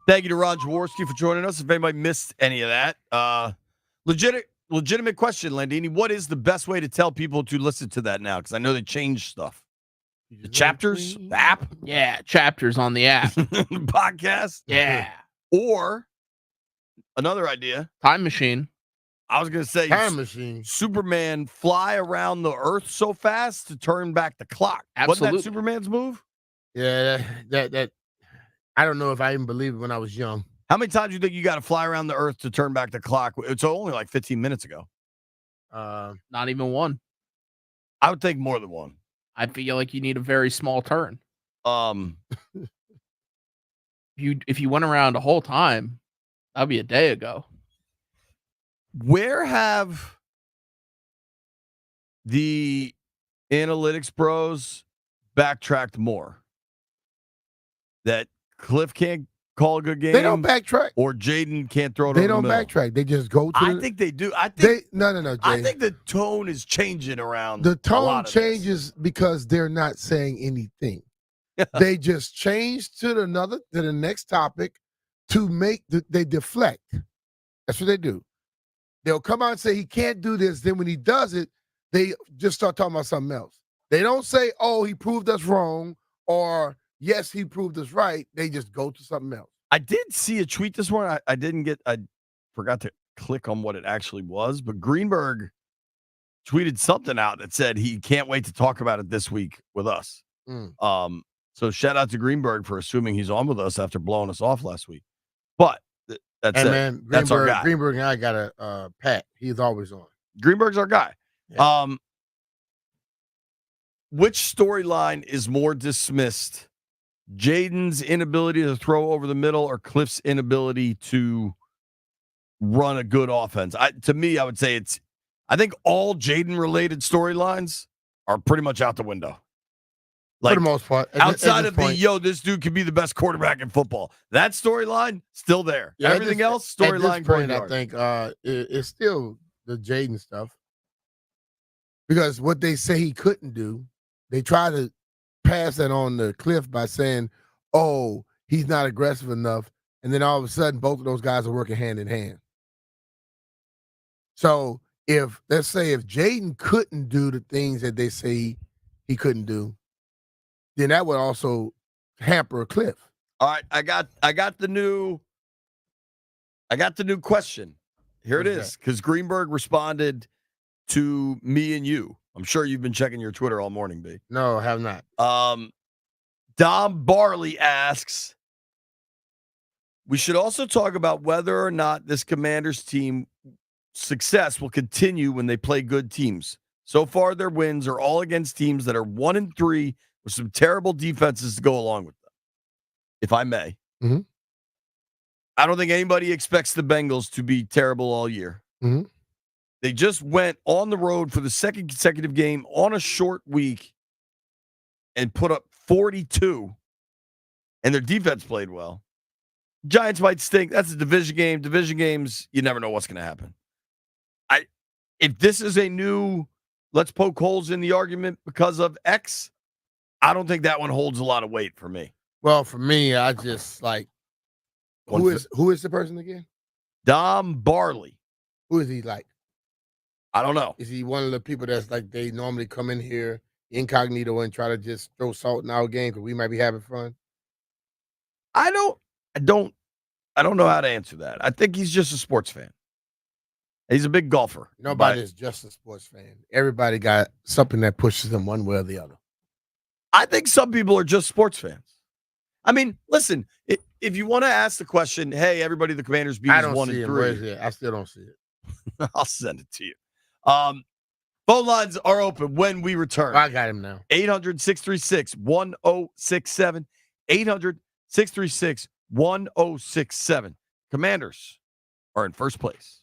Thank you to Ron Jaworski for joining us. If anybody missed any of that, legitimate question, Landini. What is the best way to tell people to listen to that now? Because I know they changed stuff. The chapters, the app, Yeah, chapters on the app. podcast, Yeah. or another idea. Time machine. I was going to say Time machine. Superman fly around the earth so fast to turn back the clock. Absolutely. Wasn't that Superman's move? Yeah, that I don't know if I even believed it when I was young. How many times do you think you got to fly around the earth to turn back the clock? It's only like 15 minutes ago. Not even one. I would think more than one. I feel like you need a very small turn. If you went around the whole time, that'd be a day ago. Where have the analytics bros backtracked more? That Cliff can't call a good game? They don't backtrack. Or Jayden can't throw it They over the don't middle? backtrack. They just go to I think they do. I think no, Jay. I think the tone is changing around. The a tone lot of changes because they're not saying anything. They just change to the next topic to they deflect. That's what they do. They'll come out and say he can't do this. Then when he does it, they just start talking about something else. They don't say, "Oh, he proved us wrong," or "Yes, he proved us right." They just go to something else. I did see a tweet this morning. I forgot to click on what it actually was, but Greenberg tweeted something out that said he can't wait to talk about it this week with us. So shout out to Greenberg for assuming he's on with us after blowing us off last week. But that's it. Man, That's our guy. Greenberg and I got a pat. He's always on. Greenberg's our guy. Yeah. Which storyline is more dismissed? Jayden's inability to throw over the middle or Cliff's inability to run a good offense? To me, I would say I think all Jayden related storylines are pretty much out the window. For the most part. Outside of this dude could be the best quarterback in football. That storyline, still there. Yeah, Everything else, storyline. At this point, I think it's still the Jayden stuff. Because what they say he couldn't do, they try to pass that on to Cliff by saying, "Oh, he's not aggressive enough," and then all of a sudden, both of those guys are working hand in hand. So let's say if Jayden couldn't do the things that they say he couldn't do, then that would also hamper Cliff. All right, I got the new question. Here it is, because Greenberg responded to me and you. I'm sure you've been checking your Twitter all morning, B. No, I have not. Dom Barley asks, we should also talk about whether or not this Commanders team success will continue when they play good teams. So far, their wins are all against teams that are 1-3 with some terrible defenses to go along with them. If I may. Mm-hmm. I don't think anybody expects the Bengals to be terrible all year. Mm-hmm. They just went on the road for the second consecutive game on a short week and put up 42, and their defense played well. Giants might stink. That's a division game. Division games, you never know what's going to happen. If this is a new, let's poke holes in the argument because of X, I don't think that one holds a lot of weight for me. Well, for me, I just like, who is the person again? Dom Barley. Who is he like? I don't know. Is he one of the people that's like they normally come in here incognito and try to just throw salt in our game because we might be having fun? I don't know how to answer that. I think he's just a sports fan. He's a big golfer. Nobody's just a sports fan. Everybody got something that pushes them one way or the other. I think some people are just sports fans. I mean, listen, if you want to ask the question, hey, everybody, the Commanders beat us 1-3. I still don't see it. I'll send it to you. Phone lines are open when we return. I got him now. 800-636-1067. 800-636-1067. Commanders are in first place.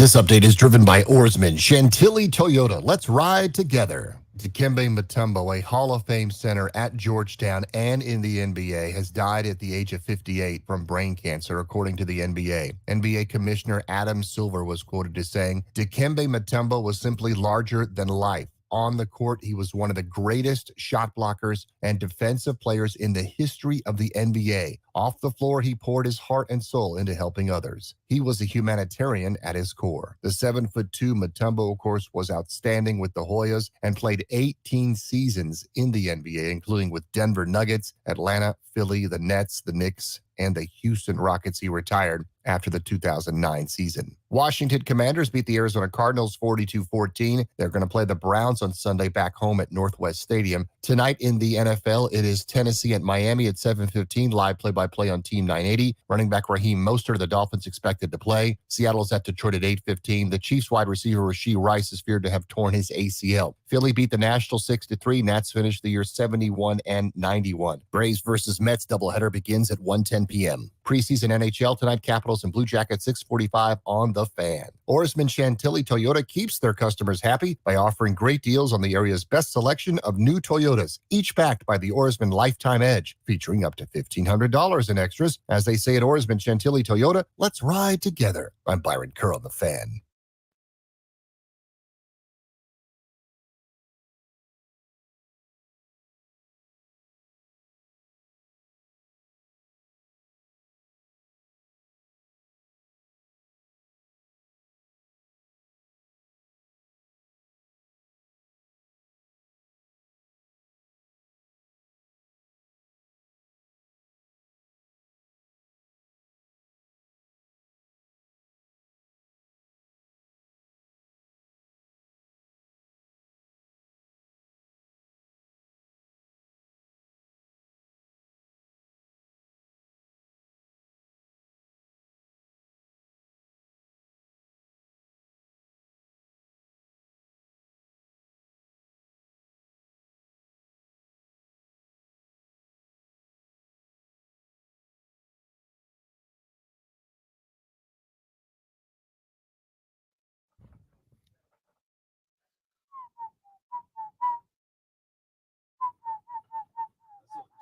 This update is driven by Oarsman Chantilly Toyota. Let's ride together. Dikembe Mutombo, a Hall of Fame center at Georgetown and in the NBA, has died at the age of 58 from brain cancer, according to the NBA. NBA Commissioner Adam Silver was quoted as saying, Dikembe Mutombo was simply larger than life. On the court, he was one of the greatest shot blockers and defensive players in the history of the NBA. Off the floor, he poured his heart and soul into helping others. He was a humanitarian at his core. The 7'2" Mutombo, of course, was outstanding with the Hoyas and played 18 seasons in the NBA, including with Denver Nuggets, Atlanta, Philly, the Nets, the Knicks, and the Houston Rockets. He retired after the 2009 season. Washington Commanders beat the Arizona Cardinals 42-14. They're going to play the Browns on Sunday back home at Northwest Stadium. Tonight in the NFL, it is Tennessee at Miami at 7:15. Live play-by-play on Team 980. Running back Raheem Mostert of the Dolphins expected to play. Seattle's at Detroit at 8:15. The Chiefs wide receiver Rashee Rice is feared to have torn his ACL. Philly beat the Nationals 6-3. Nats finished the year 71-91. Braves versus Mets doubleheader begins at 1:10 p.m. Preseason NHL tonight, Capitals and Blue Jackets 6:45 on The Fan. Oarsman Chantilly Toyota keeps their customers happy by offering great deals on the area's best selection of new Toyotas, each backed by the Oarsman Lifetime Edge, featuring up to $1,500 in extras. As they say at Oarsman Chantilly Toyota, let's ride together. I'm Byron Kerr on The Fan.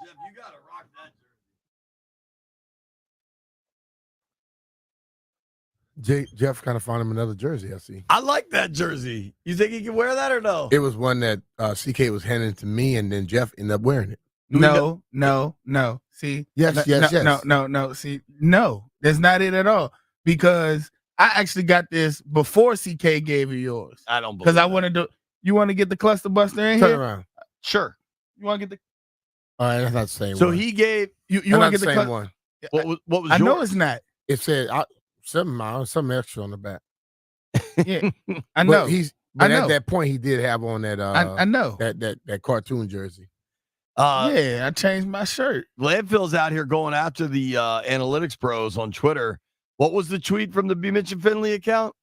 Jeff, you gotta rock that jersey. Jeff kind of found him another jersey, I see. I like that jersey. You think he can wear that or no? It was one that CK was handing to me, and then Jeff ended up wearing it. No. See? Yes. No. See, no, that's not it at all. Because I actually got this before CK gave you yours. I don't believe because I wanted to. You want to get the cluster buster in Turn here? around. Sure. You want to get the? All right, that's not the same So one. he gave You That's want not to the get the same one. what was I yours? know it's not. It said something extra on the back. Yeah, I know. But I know. at that point, he did have on that. I know. that cartoon jersey. Yeah, I changed my shirt. Landfill's out here going after the analytics pros on Twitter. What was the tweet from the B. Mitch and Finley account?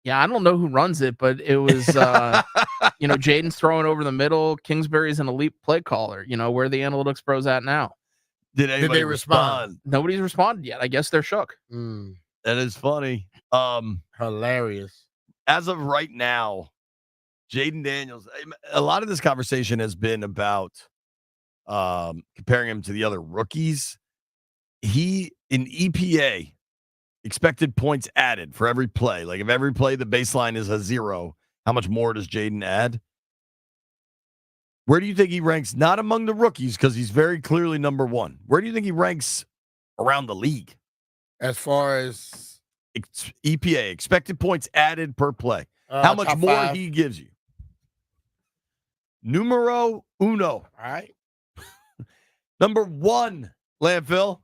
Yeah, I don't know who runs it, but it was, Jayden's throwing over the middle. Kingsbury's an elite play caller. Where are the analytics pros at now? Did anybody they respond? Nobody's responded yet. I guess they're shook. That is funny. Hilarious. As of right now, Jayden Daniels, a lot of this conversation has been about comparing him to the other rookies. He, in EPA, expected points added for every play. Like if every play the baseline is a 0, how much more does Jayden add? Where do you think he ranks? Not among the rookies, because he's very clearly number 1. Where do you think he ranks around the league? As far as EPA, expected points added per play. How much more 5. he gives you? Numero uno. All right. Number 1, Landfill.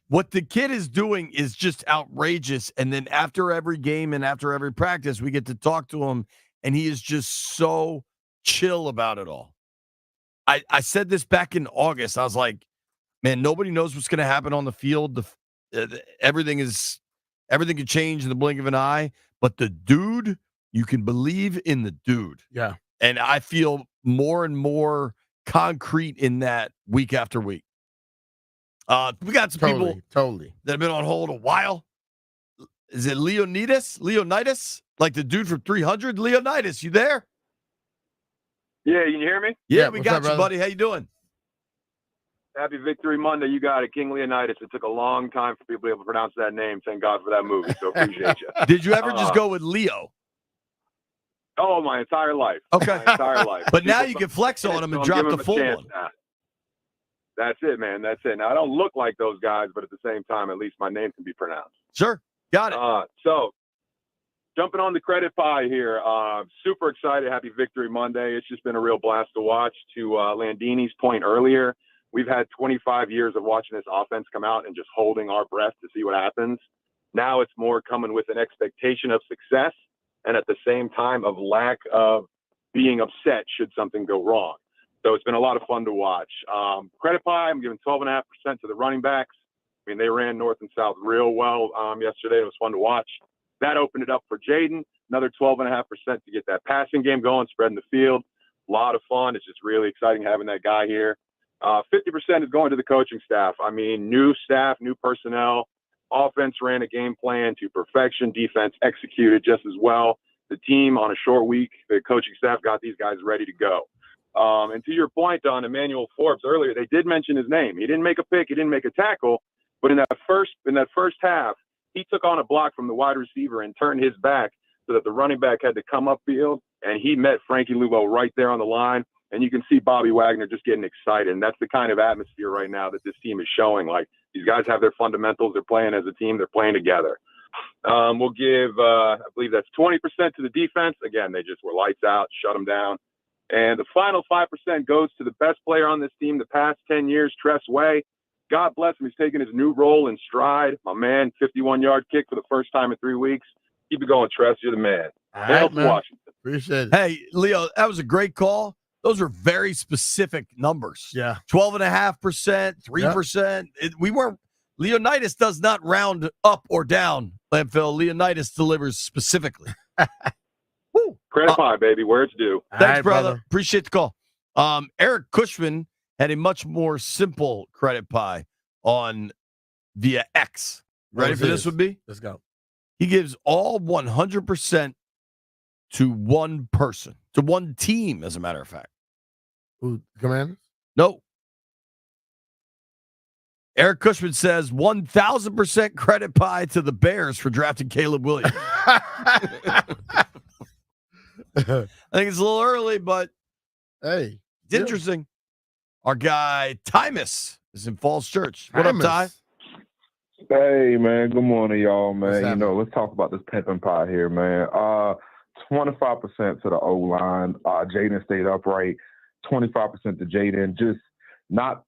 What the kid is doing is just outrageous. And then after every game and after every practice, we get to talk to him, and he is just so chill about it all. I said this back in August. I was like, man, nobody knows what's going to happen on the field. Everything can change in the blink of an eye. But the dude, you can believe in the dude. Yeah. And I feel more and more concrete in that week after week. We got some people Totally. that have been on hold a while. Is it Leonidas? Like the dude from 300? Leonidas, you there? Yeah, you can hear me? Yeah, we what's got up, you, brother? buddy. How you doing? Happy Victory Monday. You got it. King Leonidas. It took a long time for people to be able to pronounce that name. Thank God for that movie. So appreciate you. Did you ever just go with Leo? Oh, my entire life. Okay. My entire life. But now People you can flex on him and I'm drop giving the a full chance one. now. That's it, man. That's it. Now, I don't look like those guys, but at the same time, at least my name can be pronounced. Sure. Got it. So, jumping on the credit pie here. Super excited. Happy Victory Monday. It's just been a real blast to watch. To Landini's point earlier, we've had 25 years of watching this offense come out and just holding our breath to see what happens. Now it's more coming with an expectation of success and at the same time of lack of being upset should something go wrong. So it's been a lot of fun to watch. Credit pie, I'm giving 12.5% to the running backs. I mean, they ran north and south real well yesterday. It was fun to watch. That opened it up for Jayden, another 12.5% to get that passing game going, spreading the field. A lot of fun. It's just really exciting having that guy here. 50% is going to the coaching staff. I mean, new staff, new personnel. Offense ran a game plan to perfection. Defense executed just as well. The team on a short week, the coaching staff got these guys ready to go. And to your point on Emmanuel Forbes earlier, they did mention his name. He didn't make a pick. He didn't make a tackle. But in that first half, he took on a block from the wide receiver and turned his back so that the running back had to come upfield, and he met Frankie Luvo right there on the line. And you can see Bobby Wagner just getting excited. And that's the kind of atmosphere right now that this team is showing. Like, these guys have their fundamentals. They're playing as a team. They're playing together. We'll give, I believe that's 20% to the defense. Again, they just were lights out, shut them down. And the final 5% goes to the best player on this team the past 10 years, Tress Way. God bless him. He's taking his new role in stride. My man, 51-yard kick for the first time in 3 weeks. Keep it going, Tress. You're the man. All right, man. Washington. Appreciate it. Hey, Leo, that was a great call. Those are very specific numbers. Yeah. 12.5%, 3%. We weren't. Leonidas does not round up or down, Landfill. Leonidas delivers specifically. Woo. Credit pie, baby, where it's due. Thanks, right, brother. Appreciate the call. Eric Cushman had a much more simple credit pie on via X. Ready for this would be? Let's go. He gives all 100% to one person, to one team, as a matter of fact. Who, Commanders? No. Eric Cushman says 1,000% credit pie to the Bears for drafting Caleb Williams. I think it's a little early, but hey, it's interesting. Our guy Tymus is in Falls Church. What up, Ty? Hey, man. Good morning, y'all, man. What's up? Let's talk about this pimping pie here, man. 25% to the O-line. Jayden stayed upright. 25% to Jayden. Just not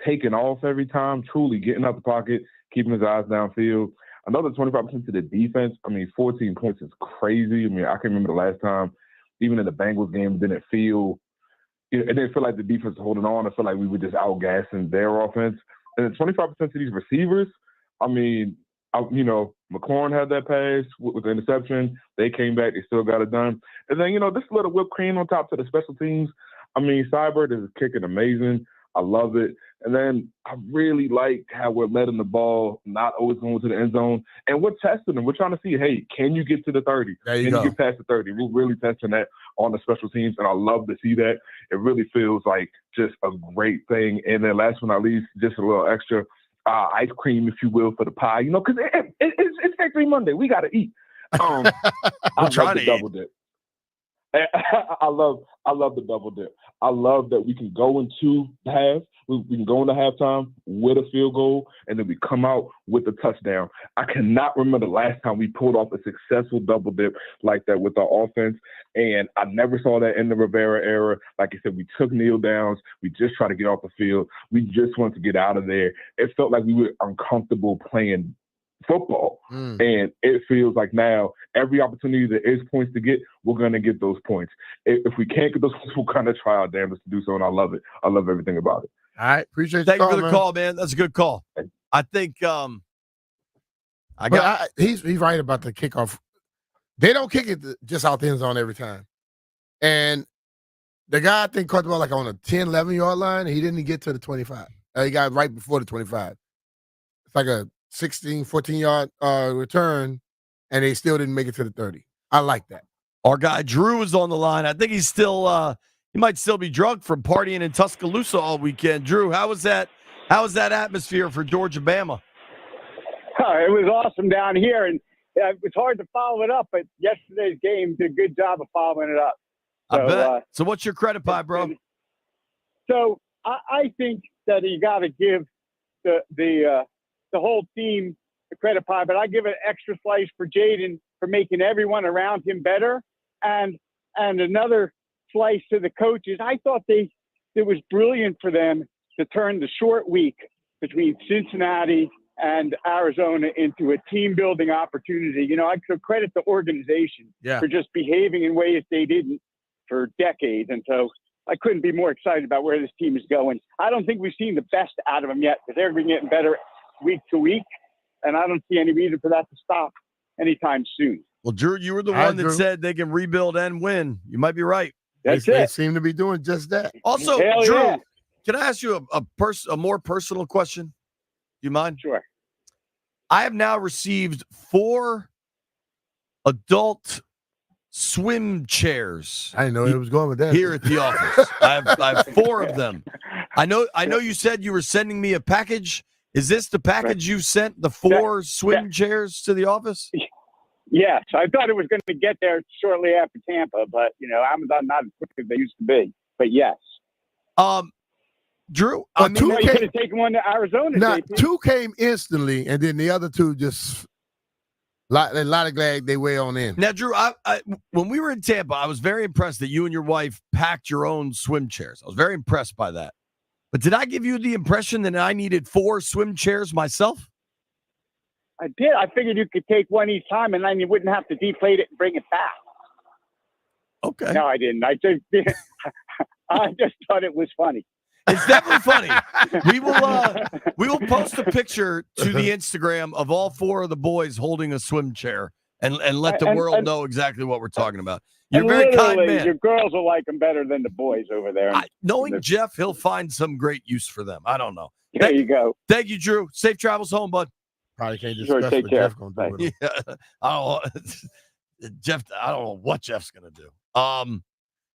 taking off every time, truly getting out the pocket, keeping his eyes downfield. Another 25% to the defense. I mean, 14 points is crazy. I mean, I can remember the last time, even in the Bengals game, it didn't feel like the defense was holding on. I felt like we were just outgassing their offense. And then 25% to these receivers. I mean, McLaurin had that pass with the interception. They came back. They still got it done. And then, this little whipped cream on top to the special teams. I mean, Seibert is kicking amazing. I love it. And then I really like how we're letting the ball not always going to the end zone. And we're testing them. We're trying to see, hey, can you get to the 30? Can you get past the 30? We're really testing that on the special teams, and I love to see that. It really feels like just a great thing. And then last but not least, just a little extra ice cream, if you will, for the pie. Because it's Victory Monday. We got to eat. I love the double dip. I love the double dip. I love that we can go into half. We can go into halftime with a field goal, and then we come out with a touchdown. I cannot remember the last time we pulled off a successful double dip like that with our offense, and I never saw that in the Rivera era. Like I said, we took kneel downs. We just tried to get off the field. We just wanted to get out of there. It felt like we were uncomfortable playing football. And it feels like now every opportunity there is points to get, we're going to get those points. If we can't get those points, we'll kind of try our damnedest to do so, and I love it. I love everything about it. All right. Appreciate Thank you for the call, man. That's a good call. I think he's right about the kickoff. They don't kick it just out the end zone every time. And the guy, I think, caught the ball like on a 10, 11-yard line. He didn't get to the 25. He got right before the 25. It's like a 16, 14-yard return, and they still didn't make it to the 30. I like that. Our guy Drew is on the line. I think he's still he might still be drunk from partying in Tuscaloosa all weekend. Drew, how was that atmosphere for Georgia Bama? It was awesome down here, and it was hard to follow it up, but yesterday's game did a good job of following it up. So, I bet. So what's your credit pie, bro? So I think that you got to give the whole team the credit pie, but I give an extra slice for Jayden for making everyone around him better, and another slice to the coaches. I thought it was brilliant for them to turn the short week between Cincinnati and Arizona into a team-building opportunity. You know, I could credit the organization for just behaving in ways they didn't for decades, and so I couldn't be more excited about where this team is going. I don't think we've seen the best out of them yet, because they're getting better week to week, and I don't see any reason for that to stop anytime soon. Well, Drew, you were the one that said they can rebuild and win. You might be right. They seem to be doing just that. Also, Drew, can I ask you a more personal question? Do you mind? Sure. I have now received 4 adult swim chairs. I didn't know it was going with that. Here at the office. I have 4 of them. I know you said you were sending me a package. Is this the package you sent, the 4 swim chairs to the office? Yes, I thought it was going to get there shortly after Tampa, but, you know, Amazon not as quick as they used to be. But yes. Drew, I mean, you could have taken one to Arizona. Now, JP. 2 came instantly, and then the other 2 just a lot of glad they weigh on in. Now, Drew, I when we were in Tampa, I was very impressed that you and your wife packed your own swim chairs. I was very impressed by that. But did I give you the impression that I needed 4 swim chairs myself? I did. I figured you could take one each time, and then you wouldn't have to deflate it and bring it back. Okay. No, I didn't. I just thought it was funny. It's definitely funny. We will post a picture to the Instagram of all 4 of the boys holding a swim chair and let the world know exactly what we're talking about. You're a very kind man. Your girls will like them better than the boys over there. Knowing Jeff, he'll find some great use for them. I don't know. There you go. Thank you, Drew. Safe travels home, bud. Probably can't discuss what Jeff's going to do with him. Yeah, I don't know what Jeff's going to do.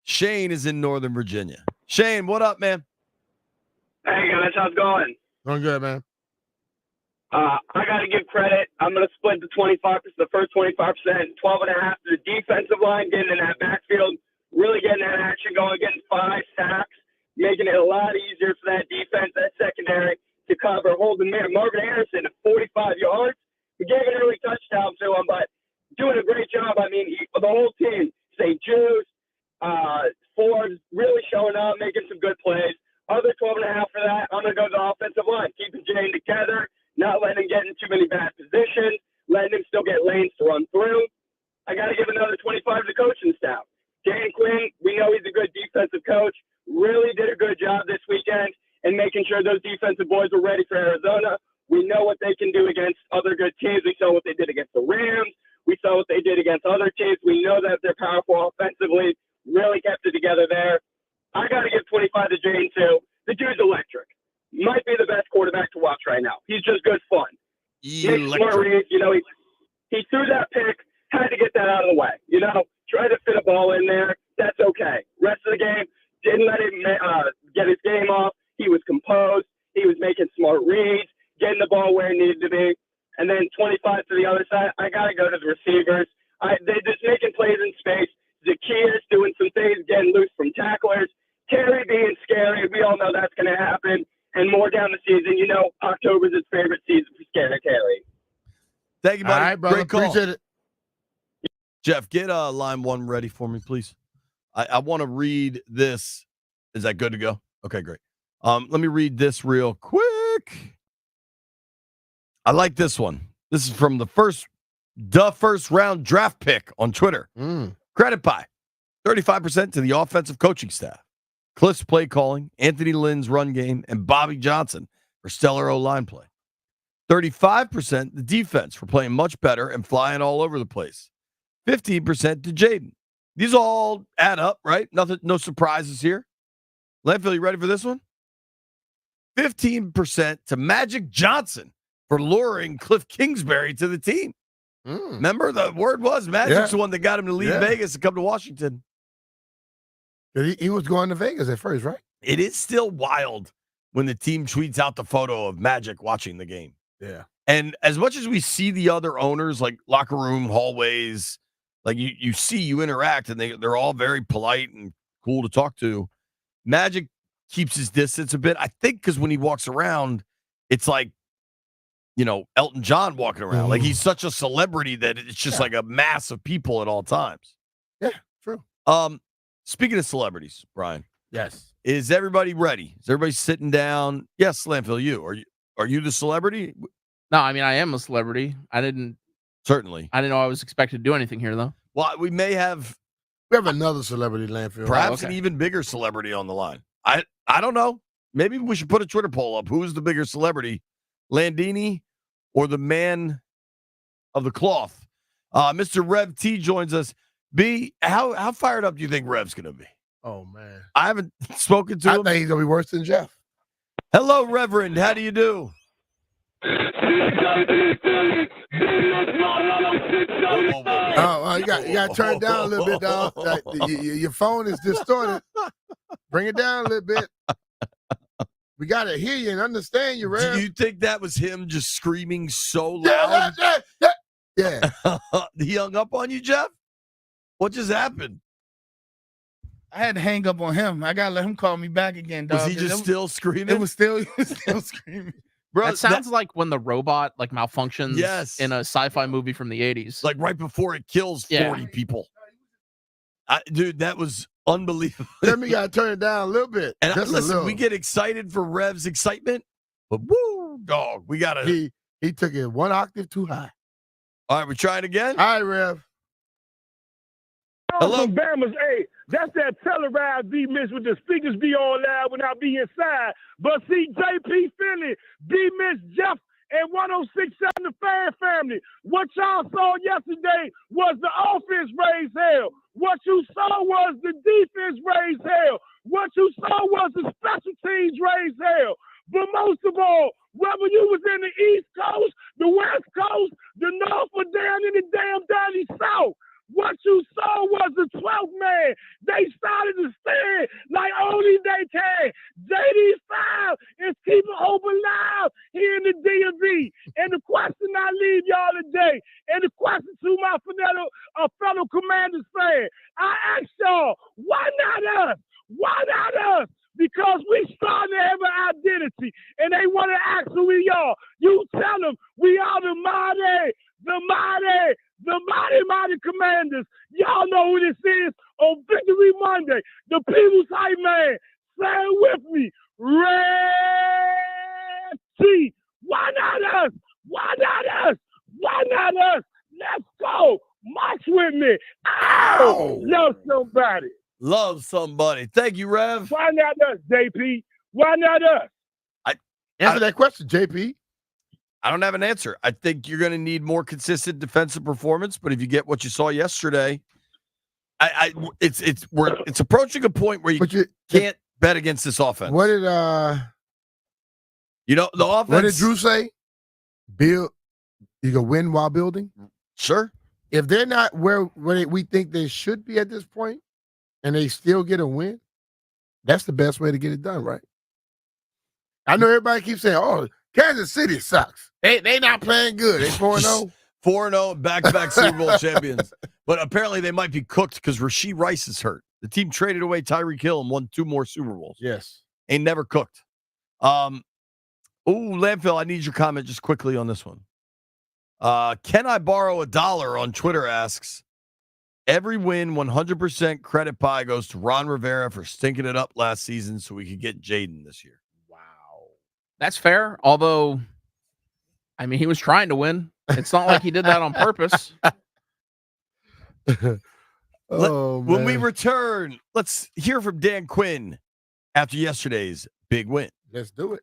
Shane is in Northern Virginia. Shane, what up, man? Hey, guys. How's it going? Going good, man. I got to give credit. I'm going to split the 25%, the first 25%, 12.5 to the defensive line, getting in that backfield, really getting that action going, getting 5 sacks, making it a lot easier for that defense, that secondary to cover, holding Marvin Harrison at 45 yards. We gave an early touchdown to him, but doing a great job. I mean, the whole team, St. Jude's, Ford, really showing up, making some good plays. Other 12.5 for that, I'm going to go to the offensive line, keeping Jayden together, not letting him get in too many bad positions, letting him still get lanes to run through. I got to give another 25 to the coaching staff. Dan Quinn, we know he's a good defensive coach, really did a good job this weekend in making sure those defensive boys were ready for Arizona. We know what they can do against other good teams. We saw what they did against the Rams. We saw what they did against other teams. We know that they're powerful offensively, really kept it together there. I got to give 25 to Jayden, too. The dude's electric. Might be the best quarterback to watch right now. He's just good fun. Makes smart reads. You know, he threw that pick, had to get that out of the way. You know, tried to fit a ball in there. That's okay. Rest of the game, didn't let him get his game off. He was composed. He was making smart reads, getting the ball where it needed to be. And then 25 to the other side, I got to go to the receivers. They're just making plays in space. Zacchaeus doing some things, getting loose from tacklers. Terry being scary. We all know that's going to happen. And more down the season. You know, October's his favorite season for Scary Terry. Thank you, buddy. All right, brother. Great call. Appreciate it. Jeff, get line 1 ready for me, please. I want to read this. Is that good to go? Okay, great. Let me read this real quick. I like this one. This is from the first round draft pick on Twitter. Credit pie. 35% to the offensive coaching staff. Cliff's play calling, Anthony Lynn's run game, and Bobby Johnson for stellar O-line play. 35% the defense for playing much better and flying all over the place. 15% to Jayden. These all add up, right? Nothing, no surprises here. Landfill, you ready for this one? 15% to Magic Johnson for luring Cliff Kingsbury to the team. Remember, the word was Magic's the one that got him to leave Vegas and come to Washington. He was going to Vegas at first, right? It is still wild when the team tweets out the photo of Magic watching the game. Yeah. And as much as we see the other owners, like locker room, hallways, like you interact, and they're all very polite and cool to talk to. Magic keeps his distance a bit. I think because when he walks around, it's like, Elton John walking around. Like he's such a celebrity that it's just like a mass of people at all times. Yeah, true. Speaking of celebrities, Brian. Yes. Is everybody ready? Is everybody sitting down? Yes, Landfill, are you the celebrity? No, I mean, I am a celebrity. Certainly. I didn't know I was expected to do anything here, though. Well, we have another celebrity, Landfill. Perhaps an even bigger celebrity on the line. I don't know. Maybe we should put a Twitter poll up. Who is the bigger celebrity, Landini or the man of the cloth? Mr. Rev T joins us. B, how fired up do you think Rev's going to be? Oh, man. I haven't spoken to him. I think he's going to be worse than Jeff. Hello, Reverend. How do you do? You got to turn it down a little bit, dog. Your phone is distorted. Bring it down a little bit. We got to hear you and understand you, Rev. Do you think that was him just screaming so loud? Yeah. He hung up on you, Jeff? What just happened? I had to hang up on him. I got to let him call me back again, dog. Was he just still screaming? He was still screaming. Bro, that sounds like when the robot malfunctions in a sci-fi movie from the 80s. Like right before it kills 40 people. Dude, that was unbelievable. Let me got to turn it down a little bit. And listen, we get excited for Rev's excitement, but woo, dog, we got to. He took it one octave too high. All right, we try it again? All right, Rev. Hello, Bama's. Hey, that's that televised B-Mitch with the speakers be on loud when I be inside. But see, JP Finley, B-Mitch, Jeff, and 106.7 the Fan family. What y'all saw yesterday was the offense raise hell. What you saw was the defense raise hell. What you saw was the special teams raise hell. But most of all, whether you was in the East Coast, the West Coast, the North, or down in the damn dirty South, what you saw was the 12th man. They started to stand like only they can. JD5 is keeping hope alive here in the DMV. And the question I leave y'all today, and the question to my fellow Commanders fan, I ask y'all, why not us? Why not us? Because we starting to have an identity, and they want to ask who we are. You tell them we are the mighty Commanders. Y'all know who this is on Victory Monday. The People's Hype Man. Say it with me. Red T. Why not us? Why not us? Why not us? Let's go. March with me. Ow! Love somebody. Love somebody. Thank you, Rev. Why not us, JP? Why not us? Answer that question, JP. I don't have an answer. I think you're going to need more consistent defensive performance, but if you get what you saw yesterday, it's approaching a point where you can't bet against this offense. What did the offense? What did Drew say? Build. You can win while building. Sure. If they're not where we think they should be at this point, and they still get a win, that's the best way to get it done, right? I know everybody keeps saying, "Oh, Kansas City sucks. They not playing good. They 4-0." 4-0, back-to-back Super Bowl champions. But apparently they might be cooked because Rashee Rice is hurt. The team traded away Tyreek Hill and won 2 more Super Bowls. Yes. Ain't never cooked. Landfill, I need your comment just quickly on this one. Can I borrow $1 on Twitter asks, every win, 100% credit pie goes to Ron Rivera for stinking it up last season so we could get Jayden this year. That's fair. Although, I mean, he was trying to win. It's not like he did that on purpose. When we return, let's hear from Dan Quinn after yesterday's big win. Let's do it.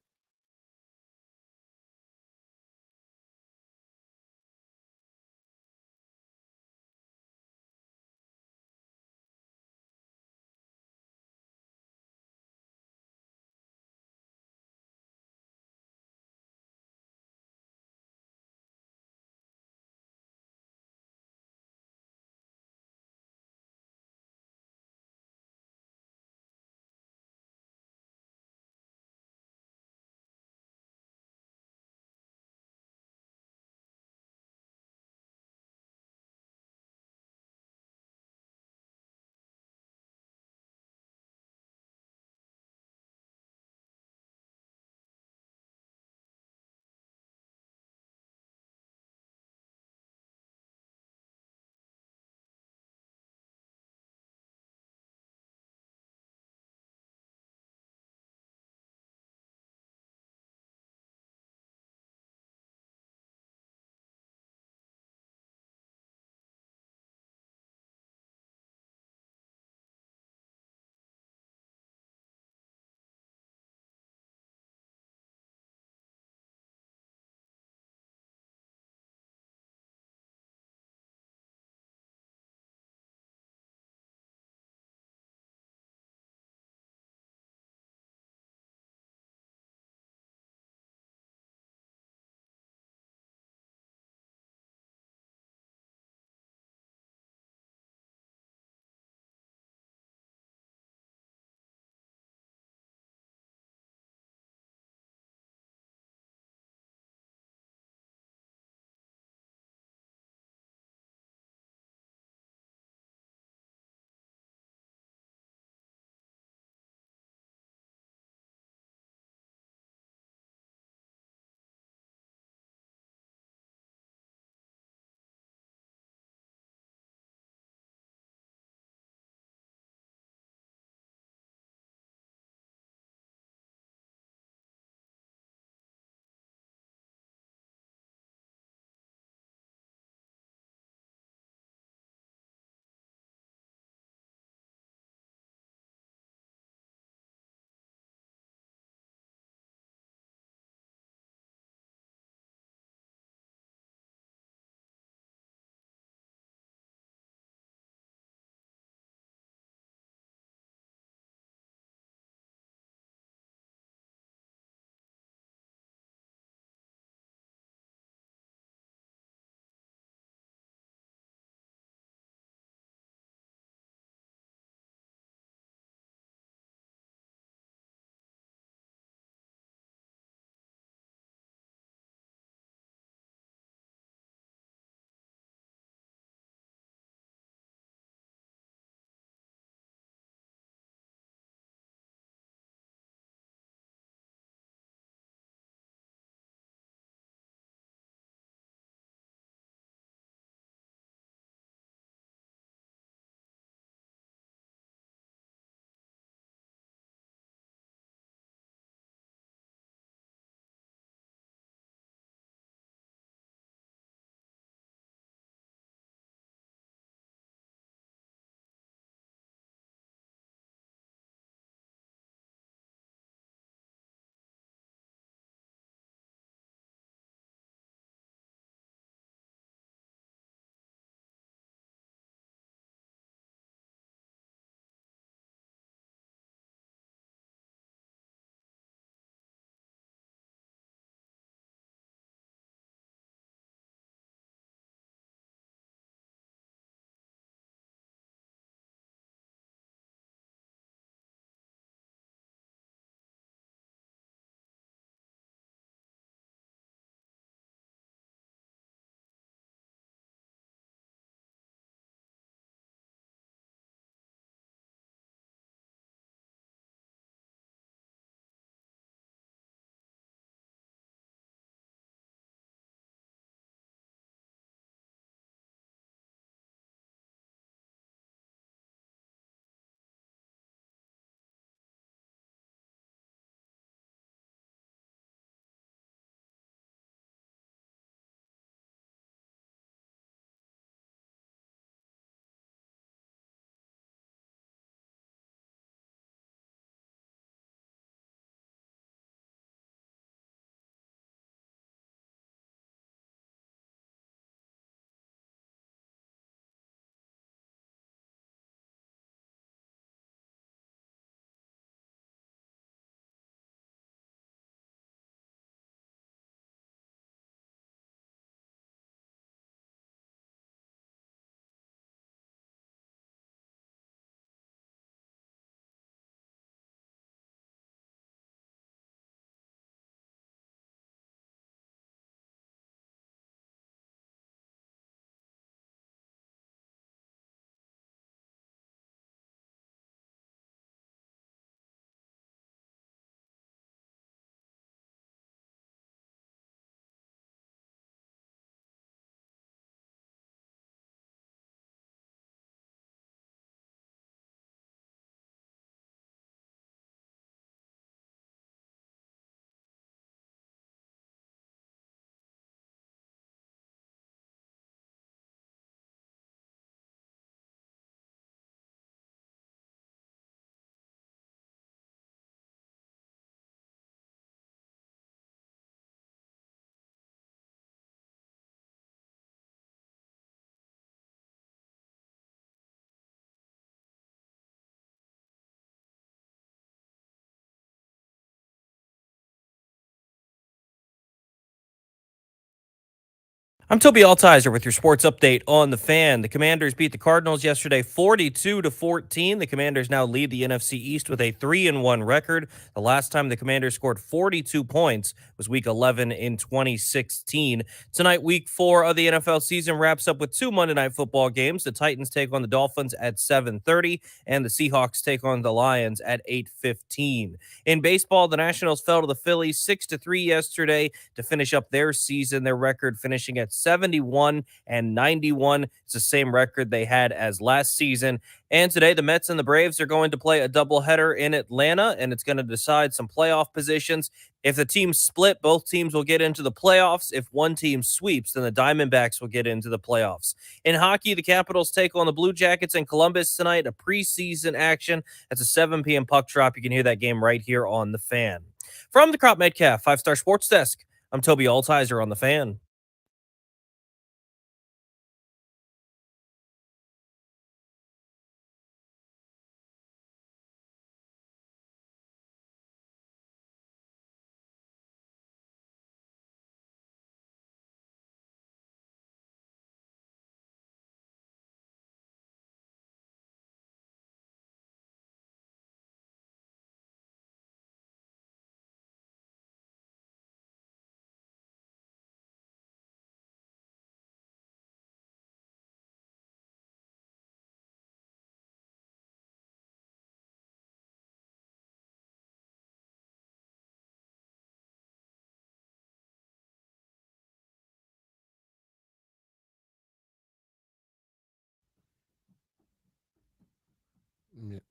I'm Toby Altizer with your sports update on the Fan. The Commanders beat the Cardinals yesterday 42-14. The Commanders now lead the NFC East with a 3-1 record. The last time the Commanders scored 42 points was Week 11 in 2016. Tonight, Week 4 of the NFL season wraps up with 2 Monday Night Football games. The Titans take on the Dolphins at 7:30, and the Seahawks take on the Lions at 8:15. In baseball, the Nationals fell to the Phillies 6-3 yesterday to finish up their season. Their record finishing at 71-91. It's the same record they had as last season. And today, the Mets and the Braves are going to play a doubleheader in Atlanta, and it's going to decide some playoff positions. If the teams split, both teams will get into the playoffs. If one team sweeps, then the Diamondbacks will get into the playoffs. In hockey, the Capitals take on the Blue Jackets in Columbus tonight, a preseason action. That's a 7 p.m. puck drop. You can hear that game right here on The Fan. From the Crop Metcalf 5-Star Sports Desk, I'm Toby Altizer on The Fan.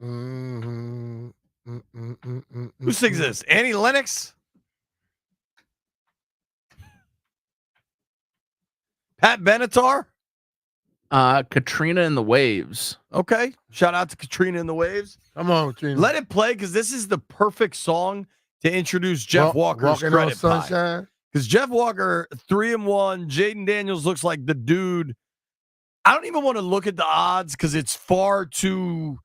Who sings this? Annie Lennox? Pat Benatar? Katrina and the Waves. Okay. Shout out to Katrina and the Waves. Come on, Katrina. Let it play because this is the perfect song to introduce Jeff Walker's Walking credit on pie. sunshine. Because Jeff Walker, 3-1. Jayden Daniels looks like the dude. I don't even want to look at the odds because it's far too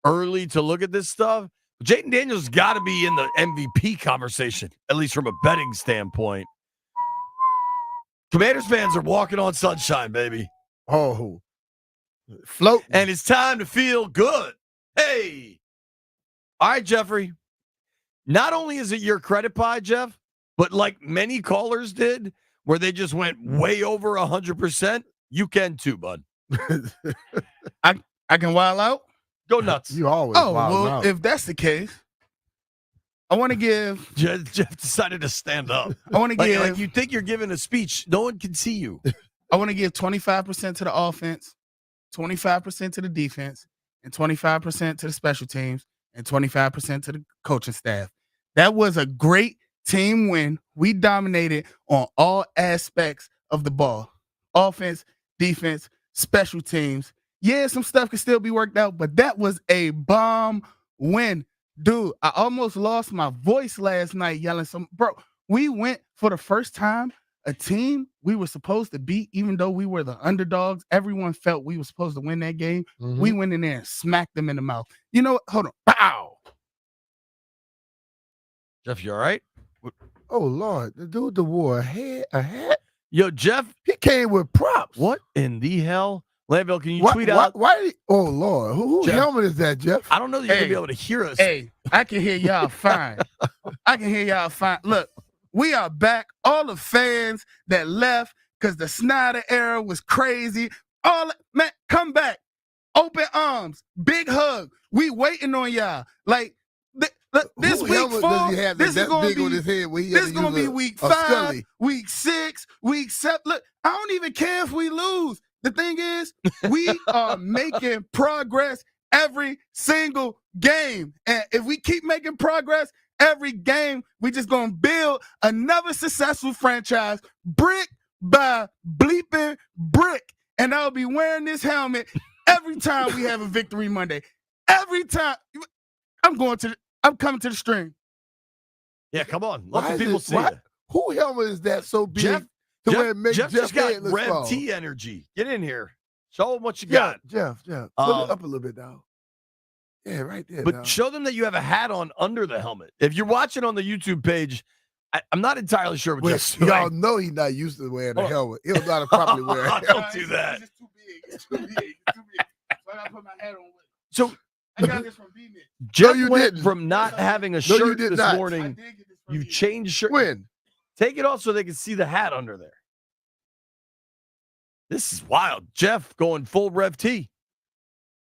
early to look at this stuff. Jayden Daniels got to be in the MVP conversation, at least from a betting standpoint. Commanders fans are walking on sunshine, baby. Oh, float. And it's time to feel good. Hey. All right, Jeffrey. Not only is it your credit pie, Jeff, but like many callers did, where they just went way over 100%, you can too, bud. I can wild out. Go nuts. You always wild out. If that's the case, I want to give. Jeff decided to stand up. I want to give. Like you think you're giving a speech, no one can see you. I want to give 25% to the offense, 25% to the defense, and 25% to the special teams, and 25% to the coaching staff. That was a great team win. We dominated on all aspects of the ball: offense, defense, special teams. Yeah, some stuff can still be worked out, but that was a bomb win. Dude, I almost lost my voice last night yelling bro, we went for the first time, a team we were supposed to beat, even though we were the underdogs. Everyone felt we were supposed to win that game. Mm-hmm. We went in there and smacked them in the mouth. You know what? Hold on. Pow! Jeff, you all right? Oh, Lord. The dude that wore a hat? Yo, Jeff. He came with props. What in the hell? Landville, can you tweet out? Why? Oh, Lord. Whose helmet is that, Jeff? I don't know that you're going to be able to hear us. Hey, I can hear y'all fine. I can hear y'all fine. Look, we are back. All the fans that left because the Snyder era was crazy. Man, come back. Open arms. Big hug. We waiting on y'all. Like, this week 4, this is going to be week 5, week 6, week 7. Look, I don't even care if we lose. The thing is, we are making progress every single game. And if we keep making progress every game, we just going to build another successful franchise brick by bleeping brick. And I'll be wearing this helmet every time we have a Victory Monday. Every time. I'm coming to the stream. Yeah, come on. Let the people see it. Who helmet is that so big? Jeff just got Rev fall? T energy. Get in here. Show them what you got. Jeff. Put it up a little bit, dog. Yeah, right there. But dog. show them that you have a hat on under the helmet. If you're watching on the YouTube page, I'm not entirely sure what Jeff's doing. Y'all know he's not used to wearing a helmet. He'll know how to properly wear a helmet. Don't do that. It's too big. It's too big. So I gotta put my hat on with it. So I got this from B-Man. Jeff you went didn't. from not having a you shirt did this not. morning. You've changed shirt. When? Take it off so they can see the hat under there. This is wild. Jeff going full Rev T.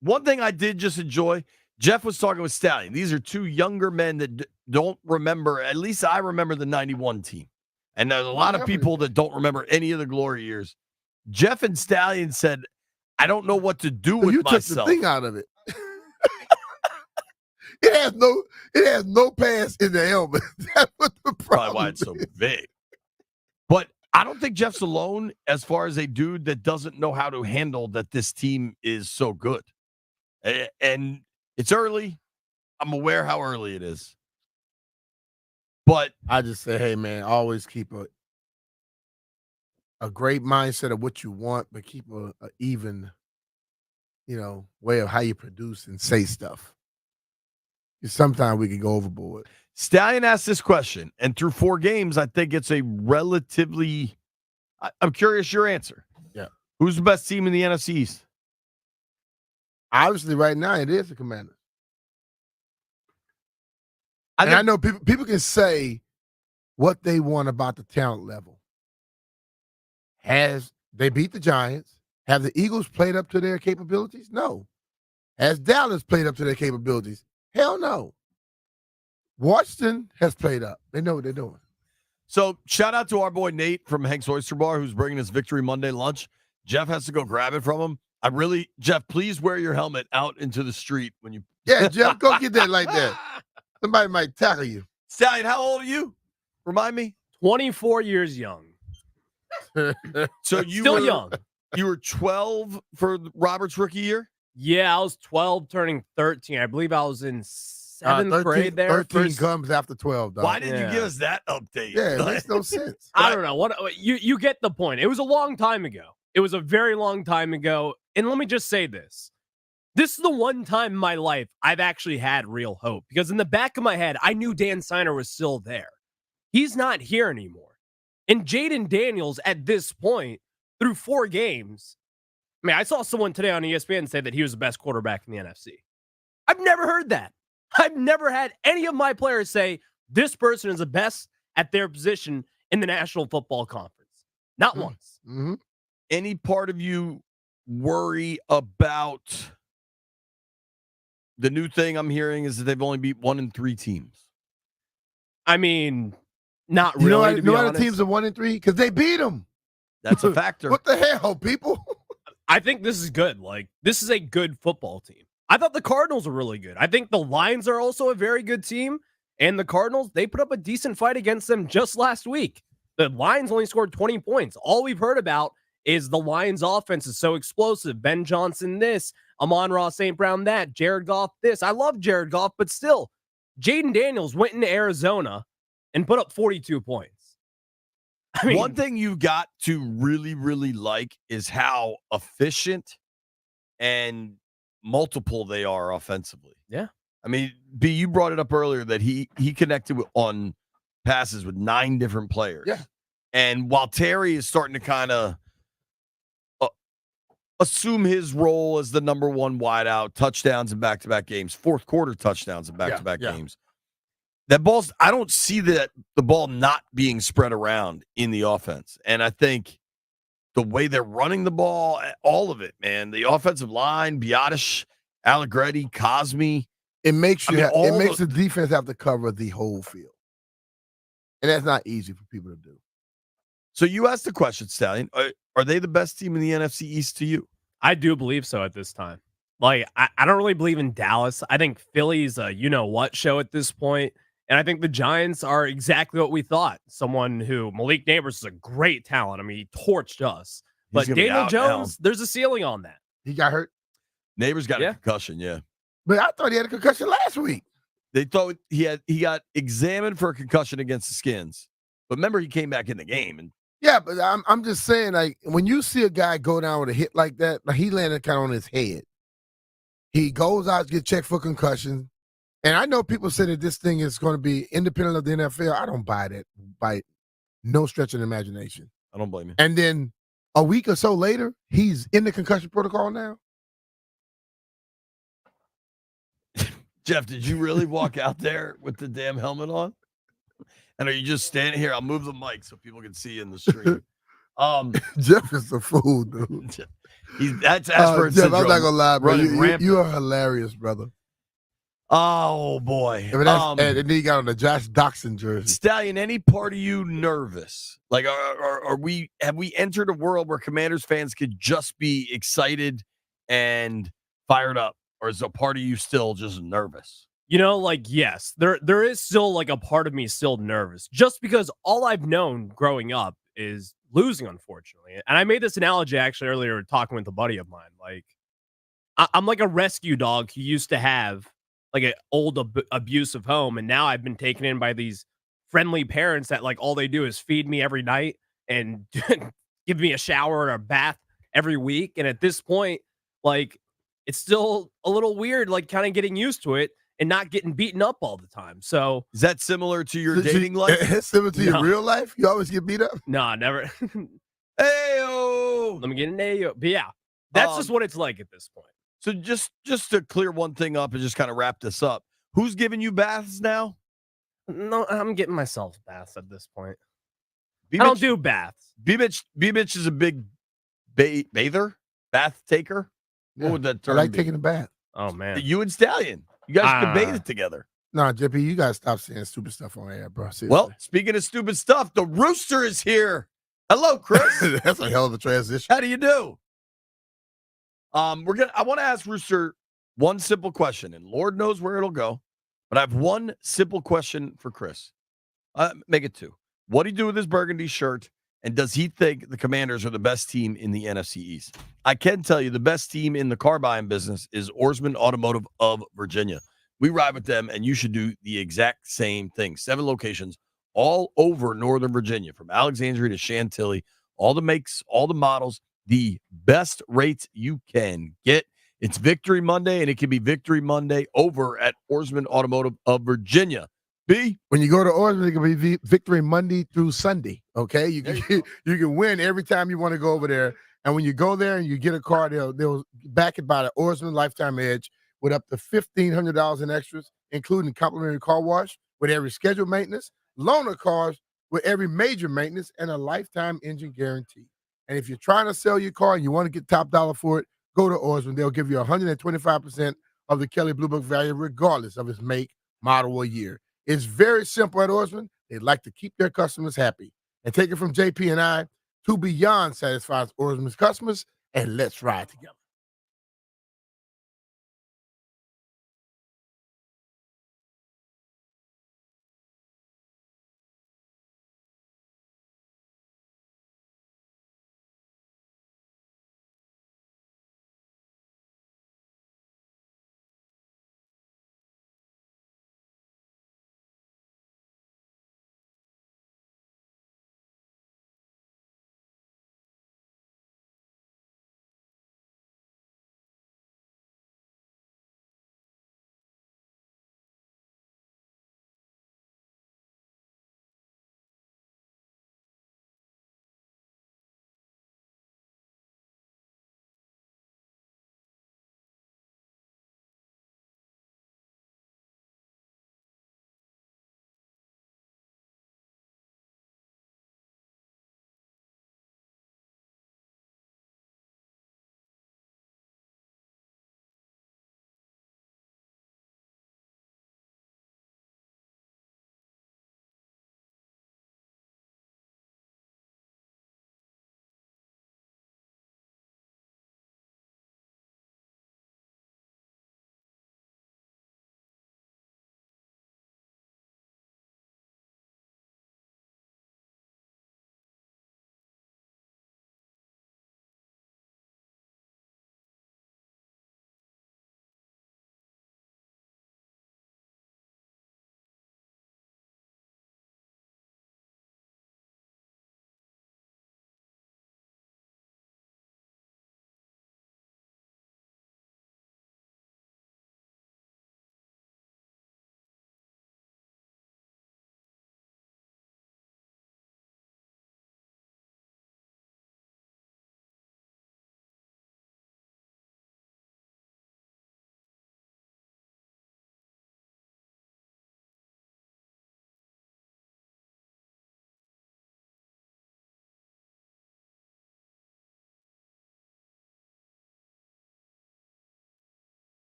One thing I did just enjoy, Jeff was talking with Stallion. These are two younger men that don't remember, at least I remember the 91 team. And there's a lot of people that don't remember any of the glory years. Jeff and Stallion said, I don't know what to do with you myself. took the thing out of it. It has no pass in the helmet. That's what the problem Probably why it's so big. But I don't think Jeff's alone as far as a dude that doesn't know how to handle that this team is so good. And it's early. I'm aware how early it is. But I just say, hey, man, always keep a great mindset of what you want, but keep a even, way of how you produce and say stuff. Because sometimes we can go overboard. Stallion asked this question, and through 4 games, I think it's a relatively – I'm curious your answer. Yeah. Who's the best team in the NFC East? Obviously, right now, it is the Commanders. I know people can say what they want about the talent level. Has they beat the Giants? Have the Eagles played up to their capabilities? No. Has Dallas played up to their capabilities? Hell no. Washington has played up. They know what they're doing. So shout out to our boy Nate from Hank's Oyster Bar who's bringing us Victory Monday lunch. Jeff has to go grab it from him. Jeff, please wear your helmet out into the street when you. Yeah, Jeff, go get that like that. Somebody might tackle you. Stallion, how old are you? Remind me. 24 years young. So you Still were young. You were 12 for Robert's rookie year? Yeah, I was 12 turning 13. I believe I was in 7th grade there. 13 comes after 12, dog. Why didn't you give us that update? Yeah, it makes no sense. I don't know. What you get the point. It was a long time ago. It was a very long time ago. And let me just say this. This is the one time in my life I've actually had real hope. Because in the back of my head, I knew Dan Snyder was still there. He's not here anymore. And Jayden Daniels, at this point, through 4 games, I mean, I saw someone today on ESPN say that he was the best quarterback in the NFC. I've never heard that. I've never had any of my players say this person is the best at their position in the National Football Conference. Not once. Mm-hmm. Any part of you worry about the new thing I'm hearing is that they've only beat 1 and 3 teams? I mean, not really. You know why the teams are 1 and 3? Because they beat them. That's a factor. What the hell, people? I think this is good. Like, this is a good football team. I thought the Cardinals were really good. I think the Lions are also a very good team. And the Cardinals, they put up a decent fight against them just last week. The Lions only scored 20 points. All we've heard about is the Lions offense is so explosive. Ben Johnson this, Amon-Ra St. Brown that, Jared Goff this. I love Jared Goff, but still, Jayden Daniels went into Arizona and put up 42 points. I mean, one thing you got to really, really like is how efficient and multiple they are offensively. Yeah. I mean, B, you brought it up earlier that he connected on passes with 9 different players. Yeah. And while Terry is starting to kind of assume his role as the number 1 wideout, touchdowns in back-to-back games, fourth quarter touchdowns in back-to-back games. That ball's, I don't see that the ball not being spread around in the offense. And I think the way they're running the ball, all of it, man, the offensive line, Biotish, Allegretti, Cosme. It makes the defense have to cover the whole field. And that's not easy for people to do. So you asked the question, Stallion. Are they the best team in the NFC East to you? I do believe so at this time. Like, I don't really believe in Dallas. I think Philly's a you-know-what show at this point. And I think the Giants are exactly what we thought. Someone who, Malik Neighbors is a great talent. I mean, he torched us. But Daniel Jones, there's a ceiling on that. He got hurt? Neighbors got a concussion, yeah. But I thought he had a concussion last week. They thought he got examined for a concussion against the Skins. But remember, he came back in the game. And yeah, but I'm just saying, like, when you see a guy go down with a hit like that, like he landed kind of on his head. He goes out to get checked for concussion. And I know people say that this thing is going to be independent of the NFL. I don't buy that by no stretch of the imagination. I don't blame you. And then a week or so later, he's in the concussion protocol now. Jeff, did you really walk out there with the damn helmet on? And are you just standing here? I'll move the mic so people can see you in the stream. Jeff is a fool, dude. That's Asperger's Jeff, syndrome. I'm not gonna lie, bro. Running You are hilarious, brother. Oh boy. And then he got on the Josh Doxson jersey. Stallion, any part of you nervous? Like, have we entered a world where Commanders fans could just be excited and fired up, or is a part of you still just nervous? You know, like, yes, there is still like a part of me still nervous, just because all I've known growing up is losing, unfortunately. And I made this analogy actually earlier talking with a buddy of mine. Like, I'm like a rescue dog who used to have like an old abusive home, and now I've been taken in by these friendly parents that like all they do is feed me every night and give me a shower or a bath every week. And at this point, like, it's still a little weird, like kind of getting used to it and not getting beaten up all the time. So is that similar to your dating life? Similar to your real life? You always get beat up? No, never. Ayo! Let me get an Ayo. But yeah, that's just what it's like at this point. So just to clear one thing up and just kind of wrap this up, who's giving you baths now? No, I'm getting myself baths at this point. I don't do baths. B-Mitch is a big bather, bath taker. What would that term I like be? taking a bath. Oh, man. You and Stallion. You guys could bathe together. Nah, JP, you got to stop saying stupid stuff on air, bro. Seriously. Well, speaking of stupid stuff, the Rooster is here. Hello, Chris. That's a hell of a transition. How do you do? I want to ask Rooster one simple question, and Lord knows where it'll go. But I have one simple question for Chris. Make it two. What do you do with his burgundy shirt? And does he think the Commanders are the best team in the NFC East? I can tell you the best team in the car buying business is Orsman Automotive of Virginia. We ride with them, and you should do the exact same thing. 7 locations all over Northern Virginia, from Alexandria to Chantilly, all the makes, all the models, the best rates you can get. It's Victory Monday, and it can be Victory Monday over at Orsman Automotive of Virginia. B? When you go to Orsman, it can be Victory Monday through Sunday, okay? You can win every time you want to go over there. And when you go there and you get a car, they'll back it by the Orsman Lifetime Edge with up to $1,500 in extras, including complimentary car wash with every scheduled maintenance, loaner cars with every major maintenance, and a lifetime engine guarantee. And if you're trying to sell your car and you want to get top dollar for it, go to Orsman. They'll give you 125% of the Kelley Blue Book value, regardless of its make, model, or year. It's very simple at Orsman. They like to keep their customers happy. And take it from JP and I, to beyond satisfies Orsman's customers, and let's ride together.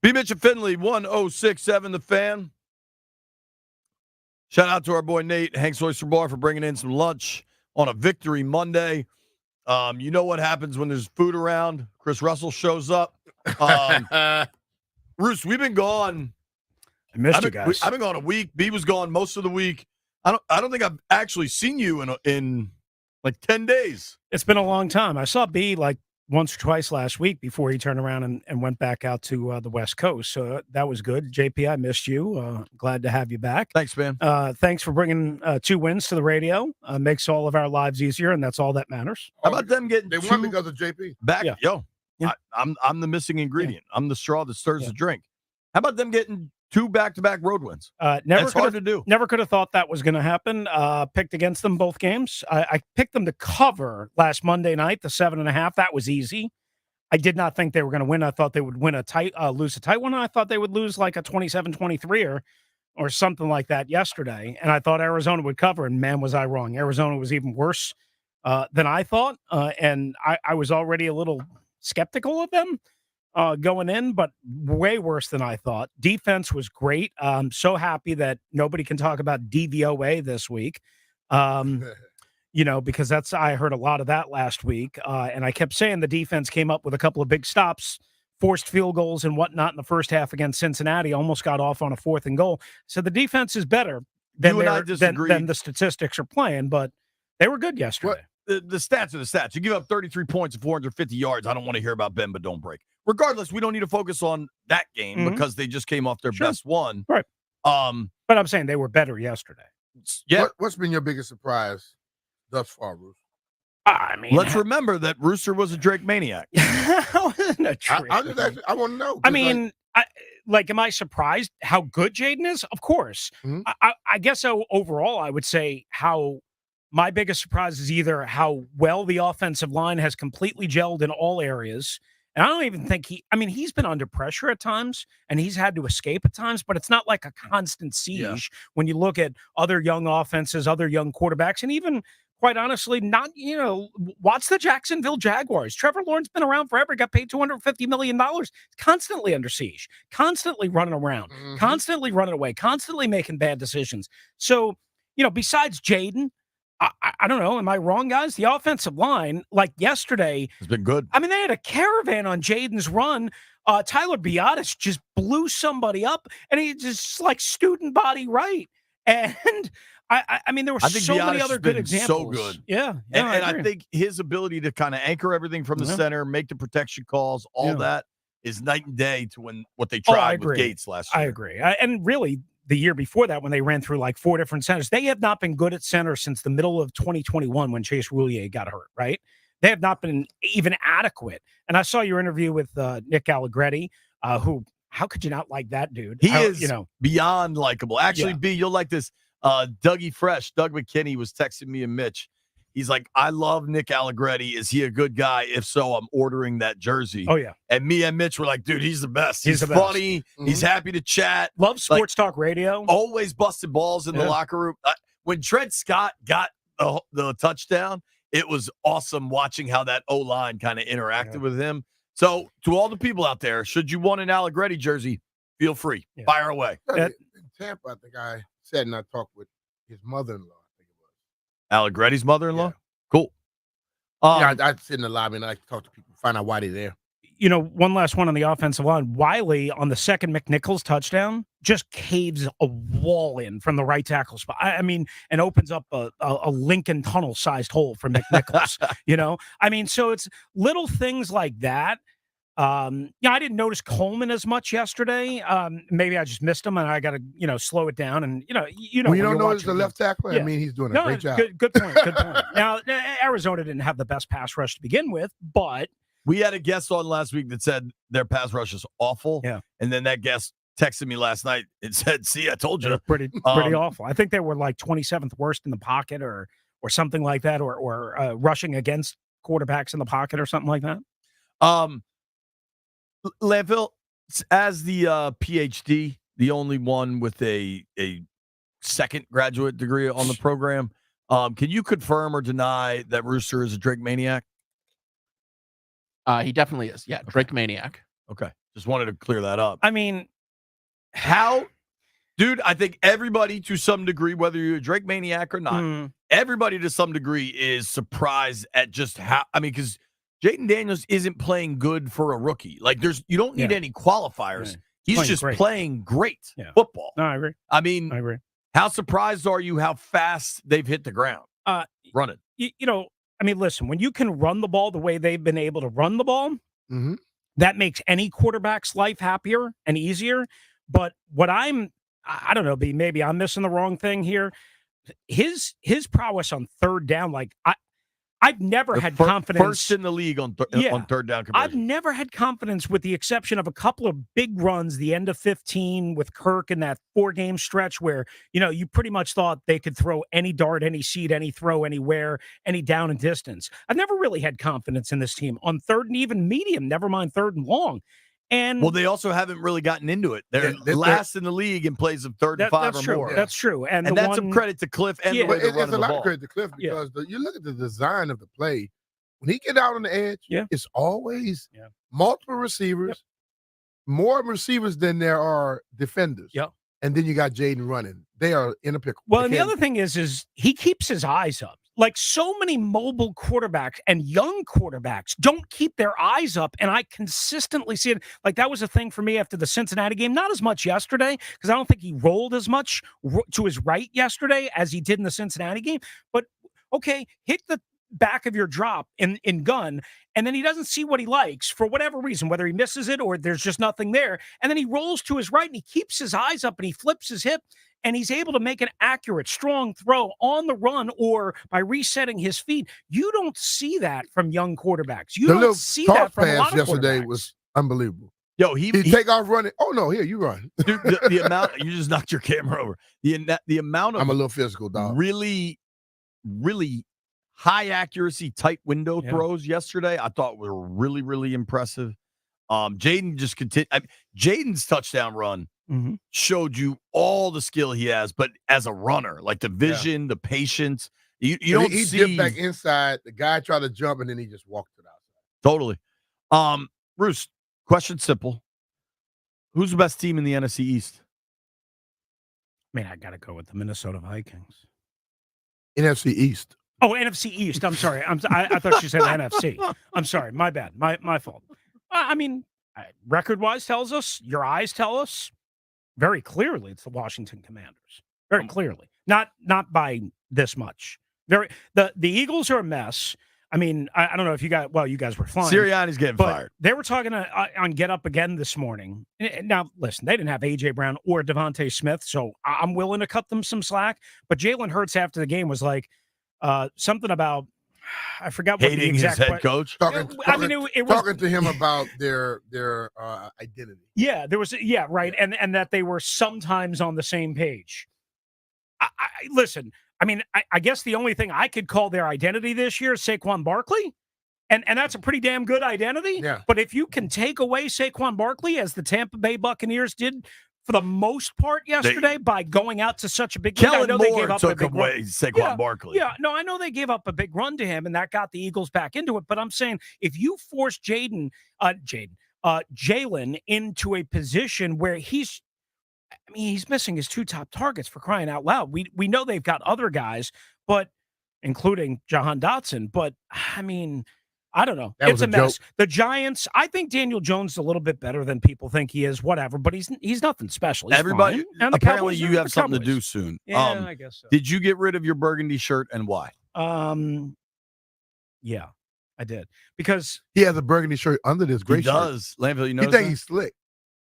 B. Mitch and Finley, 1067 The Fan. Shout out to our boy Nate, Hank's Oyster Bar, for bringing in some lunch on a Victory Monday. You know what happens when there's food around. Chris Russell shows up. Bruce, we've been gone. I missed you guys. I've been gone a week. B was gone most of the week. I don't think I've actually seen you in like 10 days. It's been a long time. I saw B like once or twice last week before he turned around and went back out to the West Coast. So that was good. JP, I missed you. Glad to have you back. Thanks, man. Thanks for bringing 2 wins to the radio. Makes all of our lives easier, and that's all that matters. How about them getting They won because of JP. back? Yeah. Yo, Yeah. I'm the missing ingredient. I'm the straw that stirs the drink. How about them getting 2 back-to-back road wins? That's hard to do. Never could have thought that was going to happen. Picked against them both games. I picked them to cover last Monday night, the 7.5. That was easy. I did not think they were going to win. I thought they would win lose a tight one. I thought they would lose like a 27-23 or something like that yesterday. And I thought Arizona would cover, and man, was I wrong. Arizona was even worse than I thought. And I was already a little skeptical of them going in, but way worse than I thought. Defense was great. I'm so happy that nobody can talk about DVOA this week. Because I heard a lot of that last week. And I kept saying the defense came up with a couple of big stops, forced field goals and whatnot in the first half against Cincinnati, almost got off on a 4th and goal. So the defense is better than the statistics are playing, but they were good yesterday. The stats are the stats. You give up 33 points and 450 yards. I don't want to hear about bend but don't break. Regardless, we don't need to focus on that game because they just came off their best one. Right. But I'm saying they were better yesterday. Yeah. What's been your biggest surprise thus far, Rooster? I mean, let's remember that Rooster was a Drake maniac. I want to know. I mean, am I surprised how good Jayden is? Of course. Mhm. I guess overall, I would say my biggest surprise is either how well the offensive line has completely gelled in all areas. And I don't even think he's been under pressure at times and he's had to escape at times, but it's not like a constant siege when you look at other young offenses, other young quarterbacks, and even quite honestly, watch the Jacksonville Jaguars. Trevor Lawrence been around forever, got paid $250 million, constantly under siege, constantly running around, constantly running away, constantly making bad decisions. So, besides Jayden, I don't know. Am I wrong, guys? The offensive line, like yesterday, has been good. I mean, they had a caravan on Jayden's run. Tyler Biotis just blew somebody up, and he just like student body right. And I mean, there were so many other good examples. So good. Yeah. And I think his ability to kind of anchor everything from the center, make the protection calls, all that is night and day to what they tried with Gates last year. I agree. And really, the year before that, when they ran through like 4 different centers, they have not been good at center since the middle of 2021 when Chase Roulier got hurt, right? They have not been even adequate. And I saw your interview with Nick Allegretti, who, how could you not like that dude? He is beyond likable. Actually, B, you'll like this. Dougie Fresh, Doug McKinney was texting me and Mitch. He's like, I love Nick Allegretti. Is he a good guy? If so, I'm ordering that jersey. Oh, yeah. And me and Mitch were like, dude, he's the best. He's the best. Funny. He's happy to chat. Love sports talk radio. Always busted balls in the locker room. When Trent Scott got the touchdown, it was awesome watching how that O-line kind of interacted with him. So to all the people out there, should you want an Allegretti jersey, feel free. Fire away. In Tampa, I think I said, and I talked with his mother-in-law. Allegretti's mother-in-law? Yeah. Cool. I sit in the lobby and I talk to people, find out why they're there. One last one on the offensive line. Wiley, on the second McNichols touchdown, just caves a wall in from the right tackle spot. I mean, and opens up a Lincoln Tunnel-sized hole for McNichols, I mean, so it's little things like that. I didn't notice Coleman as much yesterday. Maybe I just missed him, and I got to, slow it down. And Well, you don't notice the left tackle? I mean, he's doing a great job. Good point. Good point. Now, Arizona didn't have the best pass rush to begin with, but we had a guest on last week that said their pass rush is awful. Yeah. And then that guest texted me last night and said, see, I told you. Pretty awful. I think they were like 27th worst in the pocket or something like that, or rushing against quarterbacks in the pocket or something like that. Landfill, as the PhD, the only one with a second graduate degree on the program, can you confirm or deny that Rooster is a Drake maniac? He definitely is. Yeah, Drake maniac. Okay. Just wanted to clear that up. I mean, dude, I think everybody to some degree, whether you're a Drake maniac or not, everybody to some degree is surprised at just how, because Jayden Daniels isn't playing good for a rookie. Like, you don't need any qualifiers. He's playing just great. playing great football. No, I agree. I agree. How surprised are you how fast they've hit the ground? Running. Listen, when you can run the ball the way they've been able to run the ball, that makes any quarterback's life happier and easier. But what I don't know, maybe I'm missing the wrong thing here. His prowess on third down, like I've never had confidence. First in the league on third down conversion. I've never had confidence, with the exception of a couple of big runs, the end of 15 with Kirk in that 4-game stretch where, you pretty much thought they could throw any dart, any seed, any throw, anywhere, any down and distance. I've never really had confidence in this team on third and even medium, never mind third and long. And they also haven't really gotten into it. They're last in the league in plays of third and 5 or more. That's true. And that's some credit to Cliff and the way they're running the ball. It's a lot of credit to Cliff because you look at the design of the play. When he get out on the edge, it's always multiple receivers, more receivers than there are defenders. And then you got Jayden running. They are in a pickle. Well, and the other thing is he keeps his eyes up. Like, so many mobile quarterbacks and young quarterbacks don't keep their eyes up, and I consistently see it. Like, that was a thing for me after the Cincinnati game. Not as much yesterday, because I don't think he rolled as much to his right yesterday as he did in the Cincinnati game. But, okay, hit the back of your drop in gun, and then he doesn't see what he likes for whatever reason, whether he misses it or there's just nothing there. And then he rolls to his right, and he keeps his eyes up, and he flips his hip, and he's able to make an accurate, strong throw on the run or by resetting his feet. You don't see that from young quarterbacks. You don't see that from a lot of yesterday quarterbacks. was unbelievable. Yo, he take off running. Oh no, here you run. Dude, the amount you just knocked your camera over. The amount of I'm a little physical dog. Really, really high accuracy, tight window throws yesterday, I thought were really, really impressive. Jayden just continued. Jayden's touchdown run showed you all the skill he has, but as a runner, like the vision, the patience, you don't he see. dipped back inside. The guy tried to jump, and then he just walked it out. Totally. Bruce, question simple: who's the best team in the NFC East? I got to go with the Minnesota Vikings. NFC East. Oh, NFC East. I'm sorry. I thought you said NFC. I'm sorry. My bad. My fault. Record-wise tells us, your eyes tell us very clearly it's the Washington Commanders. Very clearly. Not by this much. The Eagles are a mess. I don't know if you guys were flying. Sirianni's getting fired. They were talking on Get Up Again this morning. Now, listen, they didn't have A.J. Brown or Devontae Smith, so I'm willing to cut them some slack. But Jalen Hurts after the game was like, something about, I forgot what the hating exact his head coach. It was Talking to him about their identity. Yeah, there was right, and that they were sometimes on the same page. Listen, I guess the only thing I could call their identity this year is Saquon Barkley, and that's a pretty damn good identity. Yeah. But if you can take away Saquon Barkley, as the Tampa Bay Buccaneers did for the most part yesterday by going out to such a big lead. Kellen I know Moore they gave up took a big away run. Saquon Barkley. Yeah, no, I know they gave up a big run to him, and that got the Eagles back into it. But I'm saying if you force Jalen into a position where he's missing his 2 top targets, for crying out loud. We know they've got other guys, but including Jahan Dotson. But I don't know. It's a mess. Joke. The Giants, I think Daniel Jones is a little bit better than people think he is, whatever, but he's nothing special. He's Everybody, fine. apparently you have something to do soon. Yeah, I guess so. Did you get rid of your burgundy shirt, and why? Yeah, I did. Because he has a burgundy shirt under this gray shirt. He does. Landfill, you know he think he's slick.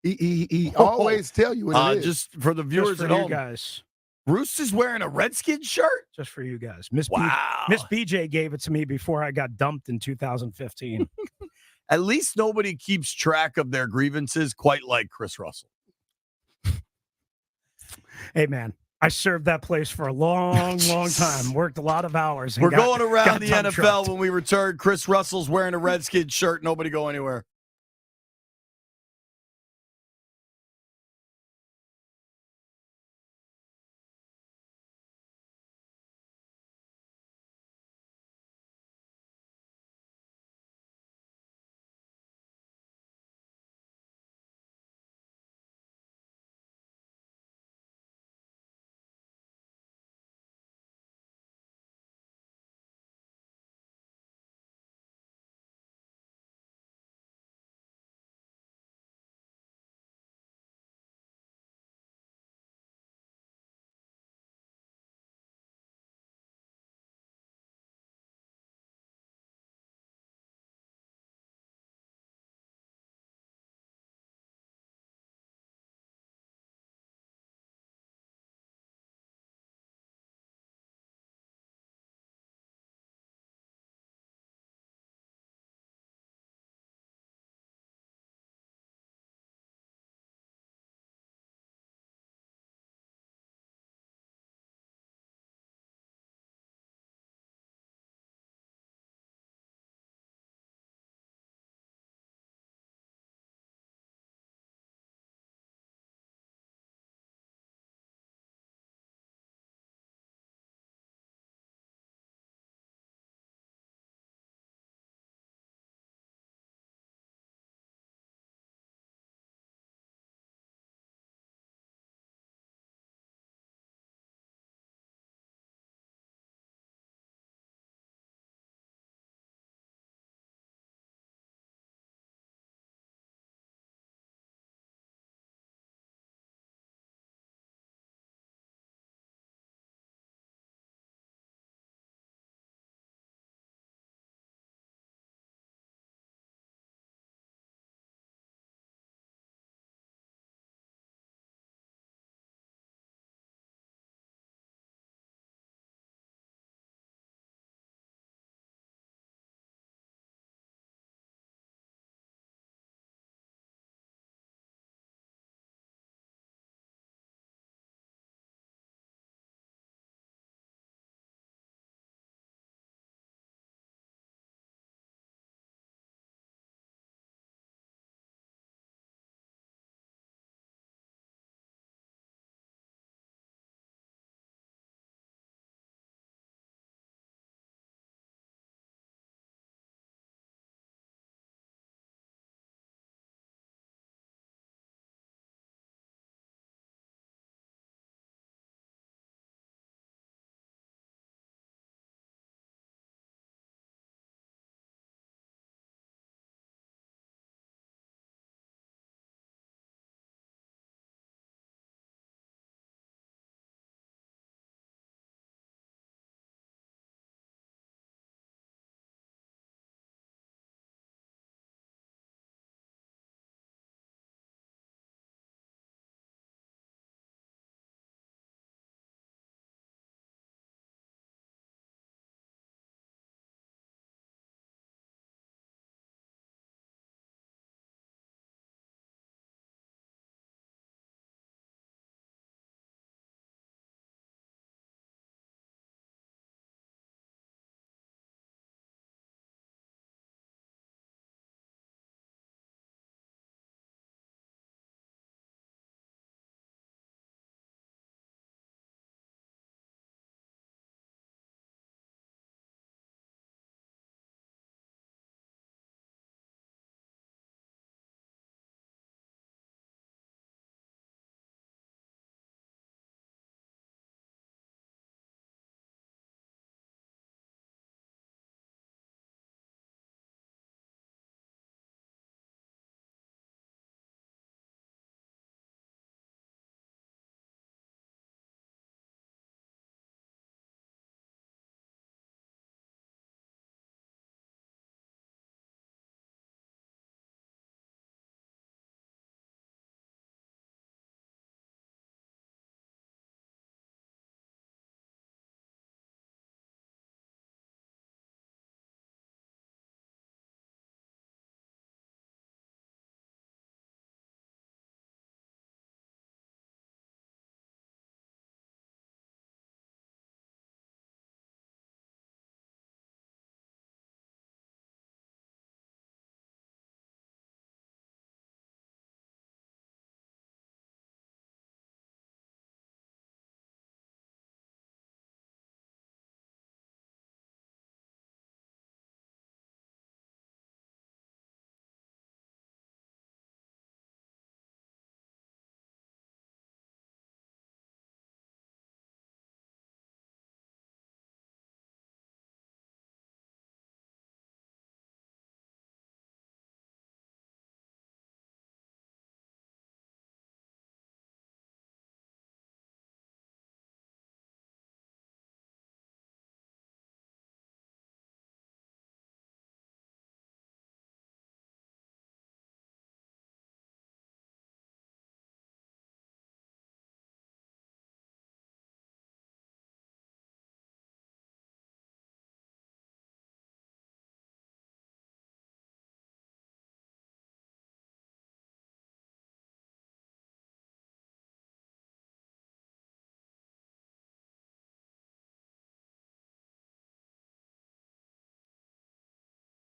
He always tell you what it is. Just for the viewers for at you home, guys. Bruce is wearing a Redskins shirt? Just for you guys. Miss Wow. Miss BJ gave it to me before I got dumped in 2015. At least nobody keeps track of their grievances quite like Chris Russell. Hey, man, I served that place for a long, long time. Worked a lot of hours. We're going around the NFL when we return. Chris Russell's wearing a Redskins shirt. Nobody go anywhere.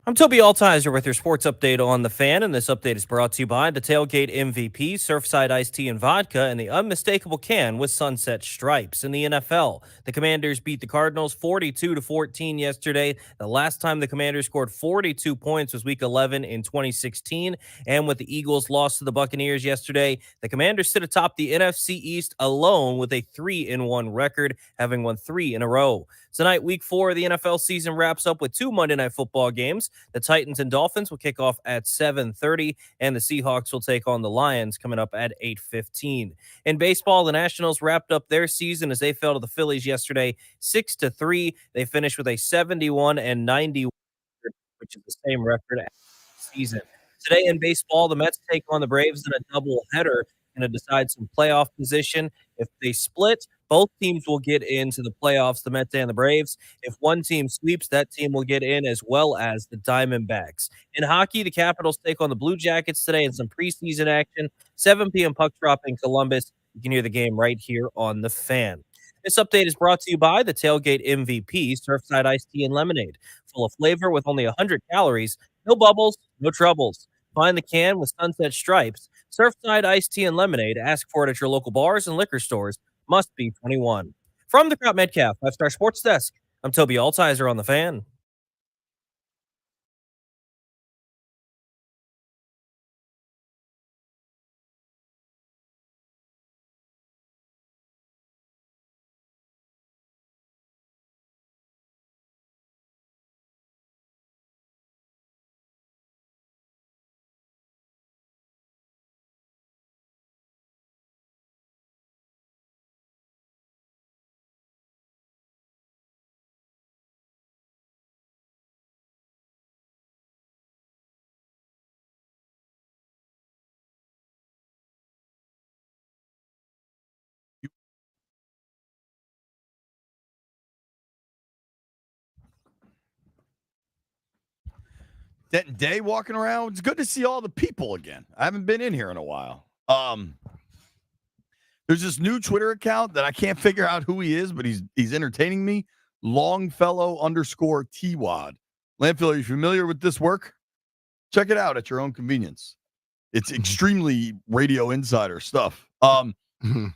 I'm Toby Altizer with your sports update on The Fan, and this update is brought to you by the Tailgate MVP, Surfside Iced Tea and Vodka, and the unmistakable can with Sunset Stripes. In the NFL, the Commanders beat the Cardinals 42-14 yesterday. The last time the Commanders scored 42 points was Week 11 in 2016, and with the Eagles lost to the Buccaneers yesterday, the Commanders sit atop the NFC East alone with a 3-1 record, having won 3 in a row. Tonight, Week 4 of the NFL season wraps up with 2 Monday Night Football games. The Titans and Dolphins will kick off at 7:30, and the Seahawks will take on the Lions coming up at 8:15. In baseball, the Nationals wrapped up their season as they fell to the Phillies yesterday 6-3. They finished with a 71-90, which is the same record as the season. Today in baseball, the Mets take on the Braves in a doubleheader to decide some playoff position. If they split, both teams will get into the playoffs, the Mets and the Braves. If one team sweeps, that team will get in, as well as the Diamondbacks. In hockey, the Capitals take on the Blue Jackets today in some preseason action. 7 p.m. puck drop in Columbus. You can hear the game right here on The Fan. This update is brought to you by the Tailgate MVP, Surfside Iced Tea and Lemonade. Full of flavor with only 100 calories, no bubbles, no troubles. Find the can with Sunset Stripes. Surfside Iced Tea and Lemonade. Ask for it at your local bars and liquor stores. Must be 21. From the Crop Metcalf 5-Star Sports Desk, I'm Toby Altizer on The Fan. Denton Day walking around. It's good to see all the people again. I haven't been in here in a while. There's this new Twitter account that I can't figure out who he is, but he's entertaining me. Longfellow_TWAD. Landfill, are you familiar with this work? Check it out at your own convenience. It's extremely Radio Insider stuff.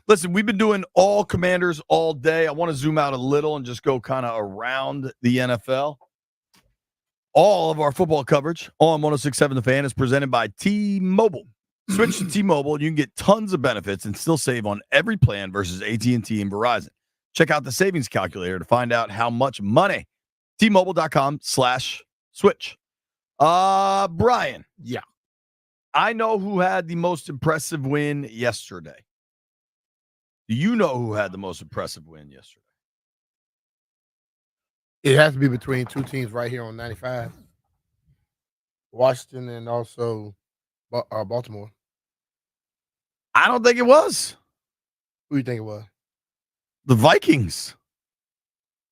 Listen, we've been doing all Commanders all day. I want to zoom out a little and just go kind of around the NFL. All of our football coverage on 106.7 The Fan is presented by T-Mobile. Switch to T-Mobile. You can get tons of benefits and still save on every plan versus AT&T and Verizon. Check out the savings calculator to find out how much money. T-Mobile.com/switch. Brian. Yeah. I know who had the most impressive win yesterday. Do you know who had the most impressive win yesterday? It has to be between two teams right here on 95. Washington and also Baltimore. I don't think it was. Who do you think it was? The Vikings.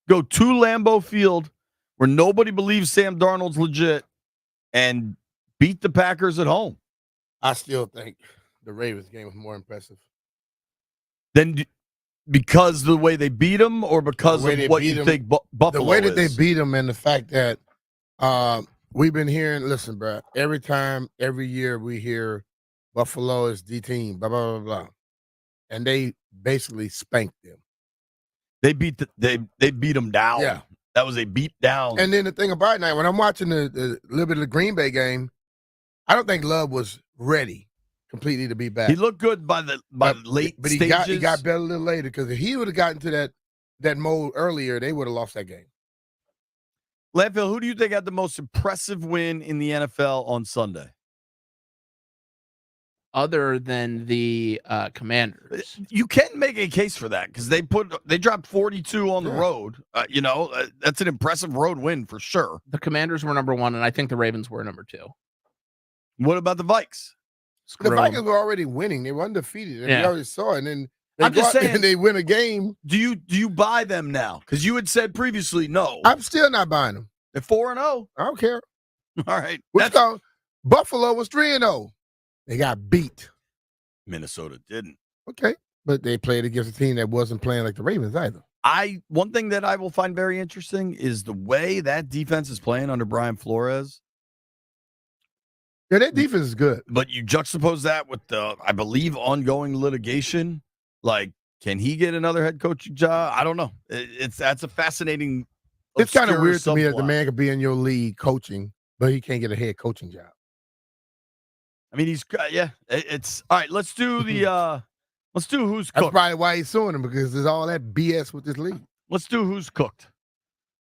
Go to Lambeau Field where nobody believes Sam Darnold's legit and beat the Packers at home. I still think the Ravens game was more impressive. Then because of the way they beat them or because of what you think Buffalo The way that is? they beat them and the fact that we've been hearing, listen, bro, every year we hear Buffalo is the team, blah, blah, blah, blah. And they basically spanked them. They beat them down. Yeah. That was a beat down. And then the thing about it now, when I'm watching the little bit of the Green Bay game, I don't think Love was ready completely to be back. He looked good by the late but stages. he got better a little later because if he would have gotten to that mode earlier, they would have lost that game. Landfill, who do you think had the most impressive win in the NFL on Sunday? Other than the Commanders. You can make a case for that because they dropped 42 on the road. That's an impressive road win for sure. The Commanders were number 1, and I think the Ravens were number 2. What about the Vikes? The Vikings were already winning. They were undefeated. And Yeah. we already saw it. And then I'm just saying, they win a game. Do you buy them now? Because you had said previously no. I'm still not buying them. They're 4-0. I don't care. All right. Buffalo was 3-0. They got beat. Minnesota didn't. Okay. But they played against a team that wasn't playing like the Ravens either. One thing that I will find very interesting is the way that defense is playing under Brian Flores. Yeah, their defense is good. But you juxtapose that with the, I believe, ongoing litigation. Like, can he get another head coaching job? I don't know. That's a fascinating. It's kind of obscure weird to me that the subplot. man could be in your league coaching, but he can't get a head coaching job. I mean, he's It's all right. Let's do the. Let's do who's cooked. That's probably why he's suing him, because there's all that BS with this league. Let's do who's cooked.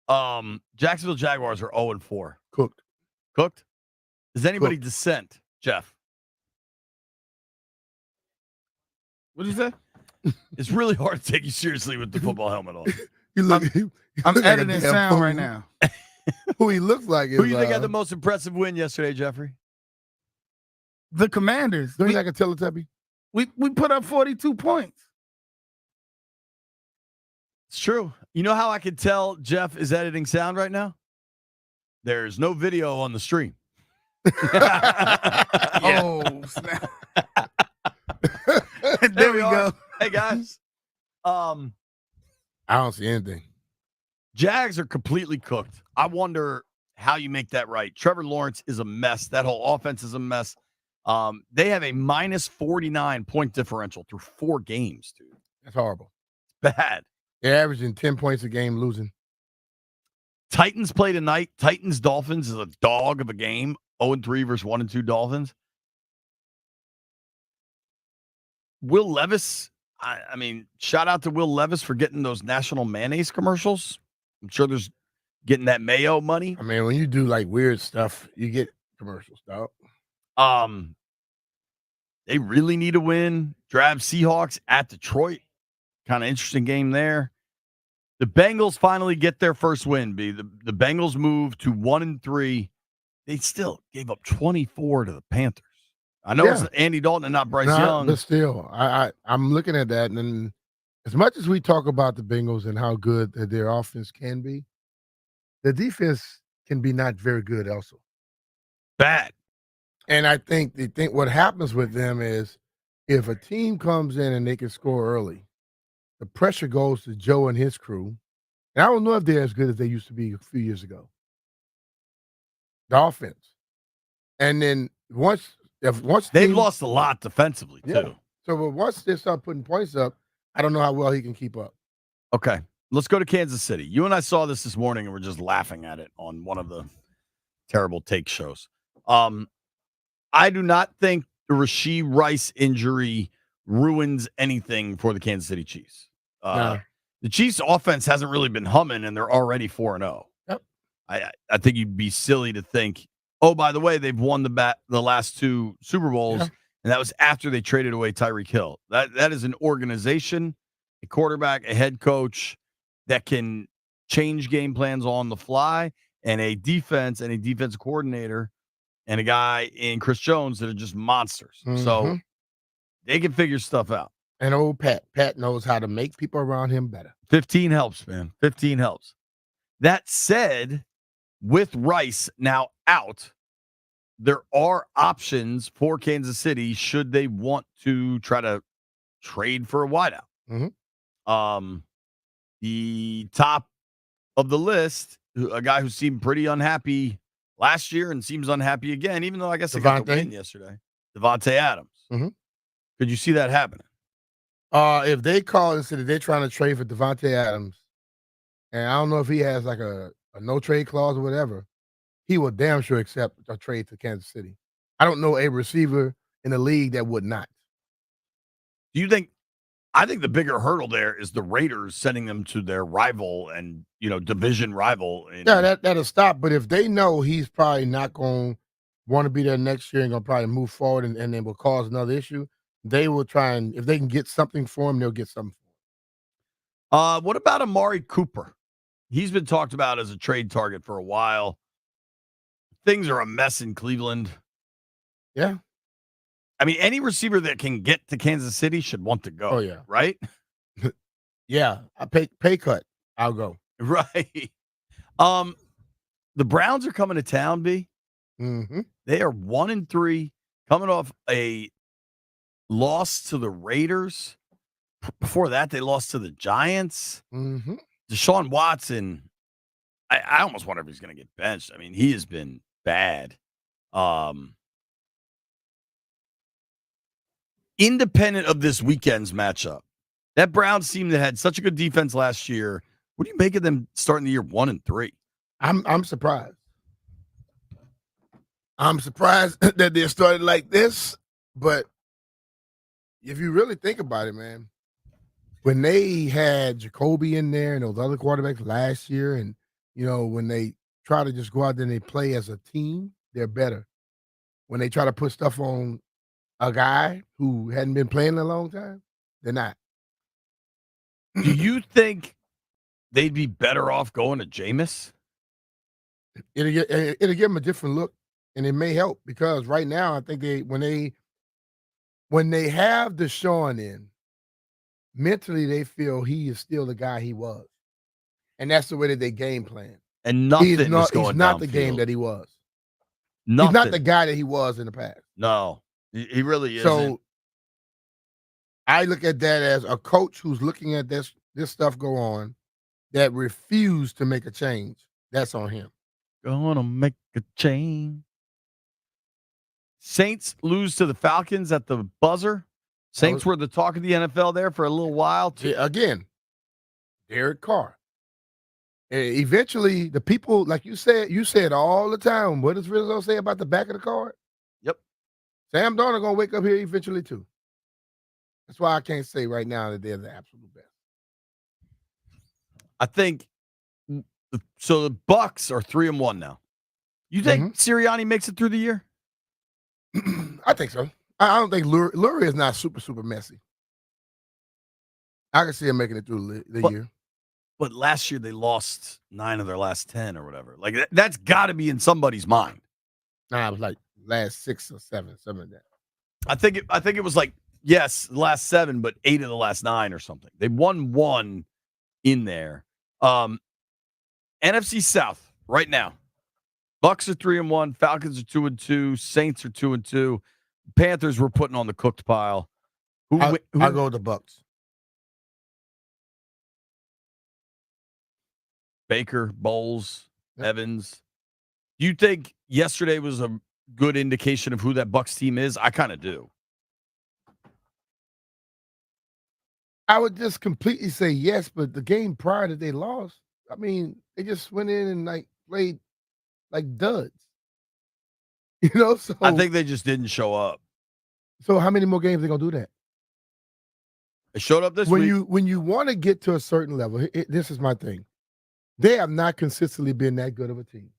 Jacksonville Jaguars are 0-4. Cooked. Cooked? Does anybody dissent, Jeff? What did you say? It's really hard to take you seriously with the football helmet on. I'm editing sound right now. Who he looks like is. Who do you think had the most impressive win yesterday, Jeffrey? The Commanders. Don't you like a Teletubby? We put up 42 points. It's true. You know how I can tell Jeff is editing sound right now? There's no video on the stream. Oh, snap. There we go. Hey, guys. I don't see anything. Jags are completely cooked. I wonder how you make that right. Trevor Lawrence is a mess. That whole offense is a mess. They have a minus 49 point differential through 4 games, dude. That's horrible. Bad. They're averaging 10 points a game, losing. Titans play tonight. Titans-Dolphins is a dog of a game. 0-3 versus 1-2 Dolphins. Will Levis, I mean, shout out to Will Levis for getting those national mayonnaise commercials. I'm sure there's getting that mayo money. I mean, when you do like weird stuff, you get commercials, dog. They really need a win. Drab Seahawks at Detroit. Kind of interesting game there. The Bengals finally get their first win, B. The Bengals move to 1-3. They still gave up 24 to the Panthers. I know it's Andy Dalton and not Bryce Young. But still, I'm looking at that, and as much as we talk about the Bengals and how good that their offense can be, the defense can be not very good also. Bad. And I think what happens with them is if a team comes in and they can score early, the pressure goes to Joe and his crew. And I don't know if they're as good as they used to be a few years ago. The offense. And then once they've lost a lot defensively, too. So but once they start putting points up, I don't know how well he can keep up. Okay. Let's go to Kansas City. You and I saw this morning and we're just laughing at it on one of the terrible take shows. I do not think the Rashee Rice injury ruins anything for the Kansas City Chiefs. No. The Chiefs' offense hasn't really been humming, and they're already 4-0. Yep. I think you'd be silly to think, oh, by the way, they've won the last 2 Super Bowls, and that was after they traded away Tyreek Hill. That is an organization, a quarterback, a head coach that can change game plans on the fly, and a defense and a defense coordinator and a guy in Chris Jones that are just monsters. So they can figure stuff out. And old Pat knows how to make people around him better. 15 helps, man. 15 helps. That said, with Rice now out, there are options for Kansas City should they want to try to trade for a wideout. The top of the list, a guy who seemed pretty unhappy last year and seems unhappy again, even though I guess they got the win yesterday. Devontae Adams. Could you see that happening? If they call and say that they're trying to trade for Devontae Adams, and I don't know if he has like a no trade clause or whatever, he will damn sure accept a trade to Kansas City. I don't know a receiver in the league that would not. Do you think? I think the bigger hurdle there is the Raiders sending them to their rival and division rival. That'll stop. But if they know he's probably not going to want to be there next year and going to probably move forward and then will cause another issue, they will try and if they can get something for him, they'll get something for him. What about Amari Cooper? He's been talked about as a trade target for a while. Things are a mess in Cleveland. Yeah. I mean, any receiver that can get to Kansas City should want to go. Oh, yeah. Right? Yeah. I pay cut. I'll go. Right. The Browns are coming to town, B. They are 1-3, coming off a loss to the Raiders. Before that, they lost to the Giants. Deshaun Watson, I almost wonder if he's going to get benched. I mean, he has been bad. independent of this weekend's matchup, that Browns team that had such a good defense last year, what do you make of them starting the year 1-3? I'm surprised. I'm surprised that they started like this, but if you really think about it, man, when they had Jacoby in there and those other quarterbacks last year, and when they try to just go out there and they play as a team, they're better. When they try to put stuff on a guy who hadn't been playing in a long time, they're not. Do you think they'd be better off going to Jameis? It'll give them a different look, and it may help because right now I think when they have Deshaun in, mentally they feel he is still the guy he was, and that's the way that they game plan. And nothing is going He's not the downfield. game that he was. Nothing. He's not the guy that he was in the past. No, he really isn't. So I look at that as a coach who's looking at this stuff go on that refused to make a change. That's on him. Gonna make a change. Saints lose to the Falcons at the buzzer. Saints were the talk of the NFL there for a little while. Again, Derek Carr. Eventually, the people, like you said all the time, what does Rizzo say about the back of the card? Yep. Sam Darnold going to wake up here eventually, too. That's why I can't say right now that they're the absolute best. I think so. The Bucks are 3-1 now. You think Sirianni makes it through the year? I think so. I don't think Lurie is not super messy. I can see him making it through the year. But last year they lost 9 of their last 10 or whatever. Like that's got to be in somebody's mind. Nah, it was like last 6 or 7, something like that. I think it was like yes, the last 7, but 8 of the last 9 or something. They won 1 in there. NFC South right now. Bucks are 3-1, Falcons are 2-2, Saints are 2-2. Panthers were putting on the cooked pile. I go with the Bucks. Baker, Bowles, Evans. Do you think yesterday was a good indication of who that Bucks team is? I kind of do. I would just completely say yes, but the game prior that they lost, I mean, they just went in and like played like duds. So I think they just didn't show up. So how many more games they gonna do that? They showed up this week. When you want to get to a certain level, this is my thing. They have not consistently been that good of a team.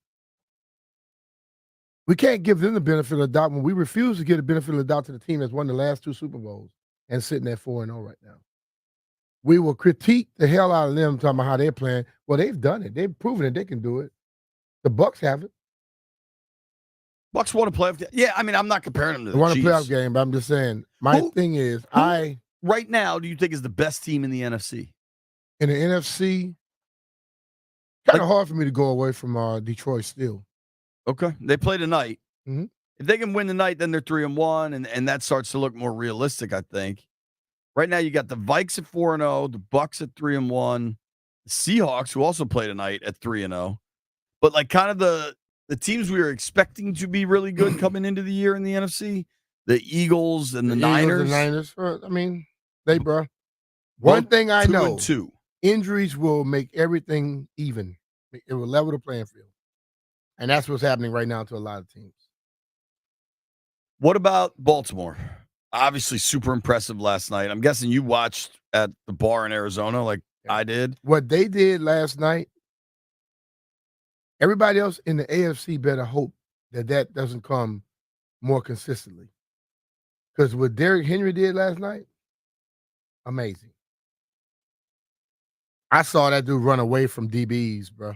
We can't give them the benefit of the doubt when we refuse to give the benefit of the doubt to the team that's won the last 2 Super Bowls and sitting at 4-0 right now. We will critique the hell out of them talking about how they're playing. Well, they've done it. They've proven that they can do it. The Bucks haven't. Bucks won a playoff game. Yeah, I mean, I'm not comparing them to the They won a Chiefs. playoff game, but I'm just saying. My thing is, right now, do you think is the best team in the NFC? In the NFC, kind of hard for me to go away from Detroit still. Okay, they play tonight. Mm-hmm. If they can win tonight, then they're 3-1, and that starts to look more realistic, I think. Right now, you got the Vikes at 4-0, the Bucks at 3-1, the Seahawks, who also play tonight, at 3-0. But like kind of the teams we were expecting to be really good coming into the year in the NFC, the Eagles and the Niners. I mean, bro. One thing I know, 2-2. Injuries will make everything even. It will level the playing field. And that's what's happening right now to a lot of teams. What about Baltimore? Obviously super impressive last night. I'm guessing you watched at the bar in Arizona like I did. What they did last night, everybody else in the AFC better hope that doesn't come more consistently. Because what Derrick Henry did last night, amazing. I saw that dude run away from DBs, bro.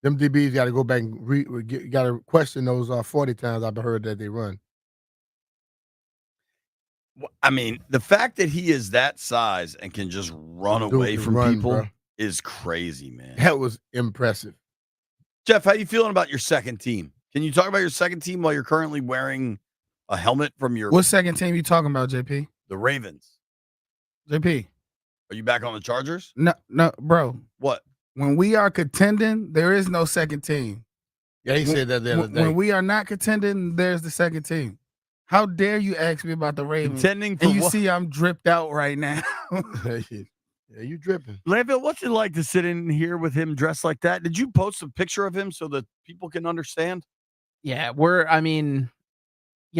Them DBs got to go back and got to question those 40 times I've heard that they run. I mean, the fact that he is that size and can just run away from people is crazy, man. That was impressive. Jeff, how you feeling about your second team? Can you talk about your second team while you're currently wearing a helmet from your... What second team you talking about, JP? The Ravens. JP. Are you back on the Chargers? No, bro. What? When we are contending, there is no second team. Yeah, he said that the other day. When we are not contending, there's the second team. How dare you ask me about the Ravens? Contending for And you what? see I'm dripped out right now. Yeah, you dripping. Landfill, what's it like to sit in here with him dressed like that? Did you post a picture of him so that people can understand? Yeah, you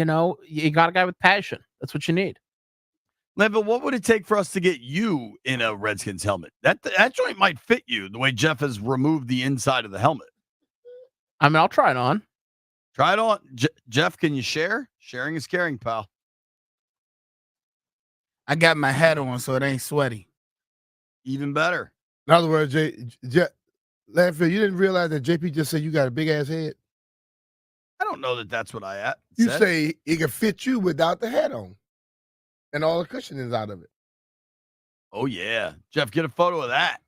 got a guy with passion. That's what you need. Landfill, what would it take for us to get you in a Redskins helmet? That joint might fit you the way Jeff has removed the inside of the helmet. I mean, I'll try it on. Try it on. Jeff, can you share? Sharing is caring, pal. I got my hat on so it ain't sweaty. Even better. In other words, Landfill, you didn't realize that JP just said you got a big ass head. I don't know that that's what I said. You say it can fit you without the hat on, and all the cushioning's out of it. Oh yeah, Jeff, get a photo of that.